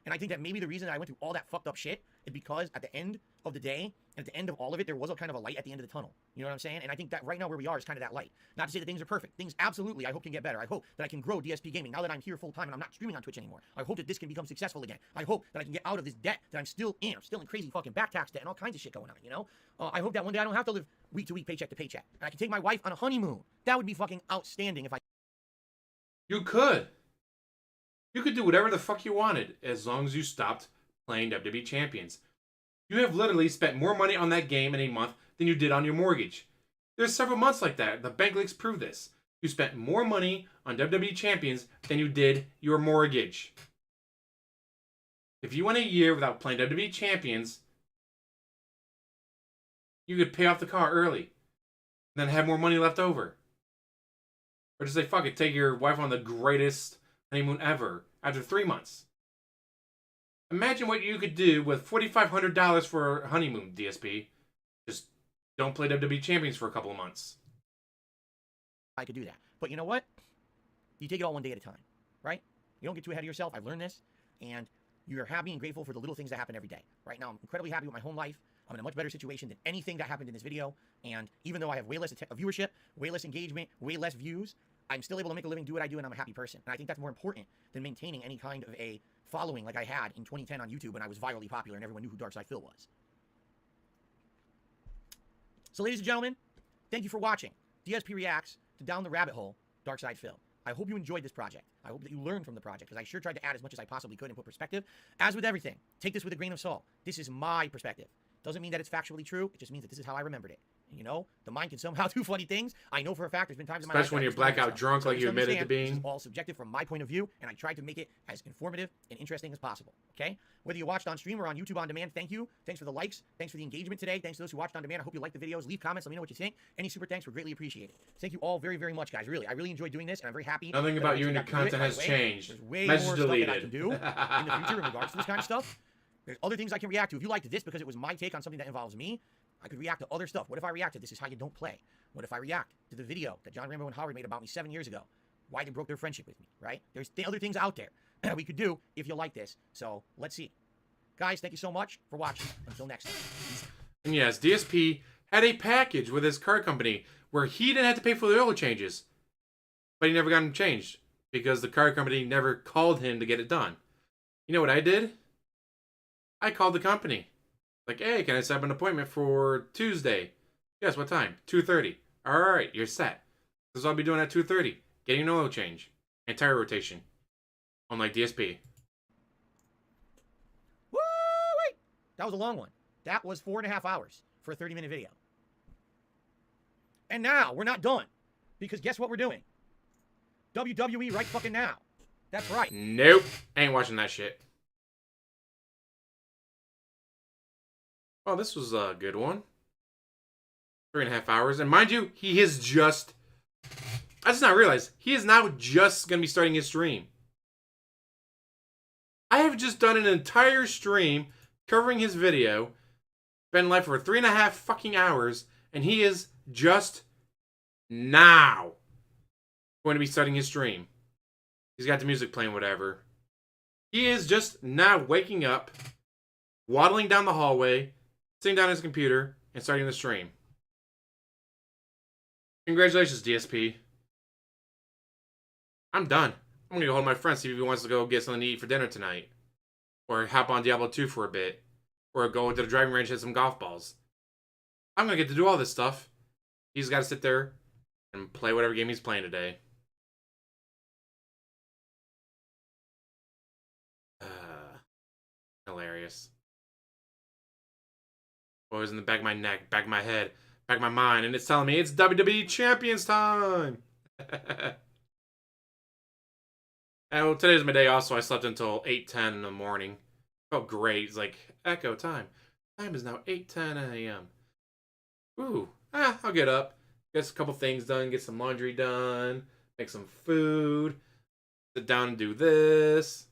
And I think that maybe the reason that I went through all that fucked up shit is because at the end of the day, and at the end of all of it, there was a kind of a light at the end of the tunnel. You know what I'm saying? And I think that right now where we are is kind of that light. Not to say that things are perfect. Things absolutely, I hope, can get better. I hope that I can grow DSP Gaming now that I'm here full time and I'm not streaming on Twitch anymore. I hope that this can become successful again. I hope that I can get out of this debt that I'm still in. I'm still in crazy fucking back tax debt and all kinds of shit going on, you know? I hope that one day I don't have to live week to week, paycheck to paycheck. And I can take my wife on a honeymoon. That would be fucking outstanding if I... You could. You could do whatever the fuck you wanted as long as you stopped playing WWE Champions. You have literally spent more money on that game in a month than you did on your mortgage. There's several months like that. The bank leaks prove this. You spent more money on WWE Champions than you did your mortgage. If you went a year without playing WWE Champions, you could pay off the car early and then have more money left over. Or just say, fuck it, take your wife on the greatest honeymoon ever after 3 months. Imagine what you could do with $4,500 for a honeymoon, DSP. Just don't play WWE Champions for a couple of months. I could do that. But you know what? You take it all one day at a time, right? You don't get too ahead of yourself. I've learned this. And you're happy and grateful for the little things that happen every day. Right now, I'm incredibly happy with my home life. I'm in a much better situation than anything that happened in this video. And even though I have way less viewership, way less engagement, way less views, I'm still able to make a living, do what I do, and I'm a happy person. And I think that's more important than maintaining any kind of a following like I had in 2010 on YouTube when I was virally popular and everyone knew who Darkside Phil was. So, ladies and gentlemen, thank you for watching DSP Reacts to Down the Rabbit Hole, Darkside Phil. I hope you enjoyed this project. I hope that you learned from the project, because I sure tried to add as much as I possibly could and put perspective. As with everything, take this with a grain of salt. This is my perspective. Doesn't mean that it's factually true. It just means that this is how I remembered it. And you know, the mind can somehow do funny things. I know for a fact there's been times in my life, Especially when you're that I've blackout drunk like you admitted to This being. is all subjective from my point of view, and I tried to make it as informative and interesting as possible. Okay? Whether you watched on stream or on YouTube on demand, thank you. Thanks for the likes. Thanks for the engagement today. Thanks to those who watched on demand. I hope you liked the videos. Leave comments. Let me know what you think. Any super thanks were greatly appreciated. Thank you all very, very much, guys. Really, I really enjoyed doing this, and I'm very happy. Nothing that about I you and your actually got to do it. content has By the way, changed. There's way Message more deleted. stuff that I can do in the future in regards to this kind of stuff. There's other things I can react to. If you liked this because it was my take on something that involves me, I could react to other stuff. What if I reacted? This is how you don't play. What if I react to the video that John Rambo and Howard made about me 7 years ago? Why they broke their friendship with me, right? There's other things out there that we could do if you like this. So let's see. Guys, thank you so much for watching. Until next time. And yes, DSP had a package with his car company where he didn't have to pay for the oil changes. But he never got them changed because the car company never called him to get it done. You know what I did? I called the company. Like, hey, can I set up an appointment for Tuesday? Yes, what time? 2:30. All right, you're set. This is what I'll be doing at 2:30. Getting an oil change. And tire rotation. Unlike DSP. Woo-wee! That was a long one. That was 4.5 hours for a 30-minute video. And now, we're not done. Because guess what we're doing? WWE right fucking now. That's right. Nope. Ain't watching that shit. Oh, this was a good one. 3.5 hours. And mind you, he is just... I just not realized. He is now just going to be starting his stream. I have just done an entire stream covering his video. Been live for 3.5 fucking hours. And he is just now going to be starting his stream. He's got the music playing, whatever. He is just now waking up, waddling down the hallway, sitting down at his computer, and starting the stream. Congratulations, DSP. I'm done. I'm gonna go hold my friend, see if he wants to go get something to eat for dinner tonight. Or hop on Diablo 2 for a bit. Or go to the driving range and hit some golf balls. I'm gonna get to do all this stuff. He's gotta sit there and play whatever game he's playing today. Hilarious. Always in the back of my neck, back of my head, back of my mind, and it's telling me it's WWE Champions time! Well, today's my day off, so I slept until 8:10 in the morning. Felt great. It's like, echo time. Time is now 8:10 a.m. Ooh, I'll get up, get a couple things done, get some laundry done, make some food, sit down and do this.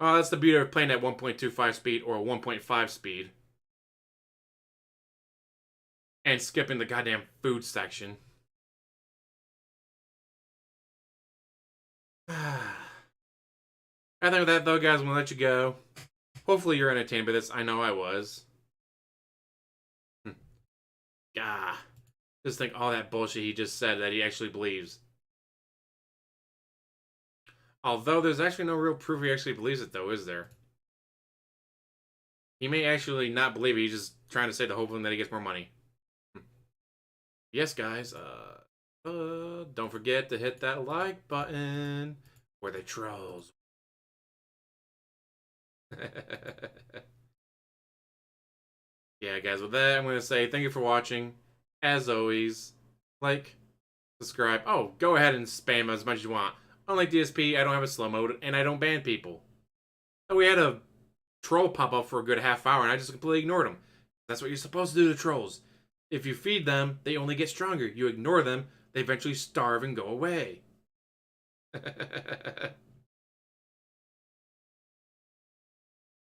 Oh, that's the beauty of playing at 1.25 speed or 1.5 speed. And skipping the goddamn food section. I think with that, though, guys, I'm going to let you go. Hopefully you're entertained by this. I know I was. Just think all that bullshit he just said that he actually believes. Although there's actually no real proof he actually believes it, though, is there? He may actually not believe it. He's just trying to say to hopefully that he gets more money. Yes, guys. Don't forget to hit that like button. We're the trolls. Yeah, guys. With that, I'm going to say thank you for watching. As always, like, subscribe. Oh, go ahead and spam as much as you want. Unlike DSP, I don't have a slow mode, and I don't ban people. We had a troll pop up for a good half hour, and I just completely ignored them. That's what you're supposed to do to trolls. If you feed them, they only get stronger. You ignore them, they eventually starve and go away.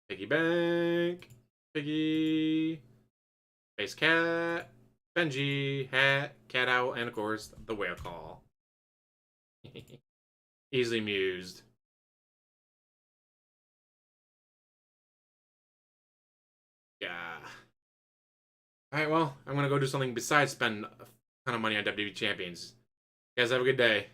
Piggy Bank. Piggy. Space Cat. Benji. Hat. Cat Owl. And, of course, the whale call. Easily amused. Yeah. Alright, well, I'm gonna go do something besides spend a ton of money on WWE champions. You guys have a good day.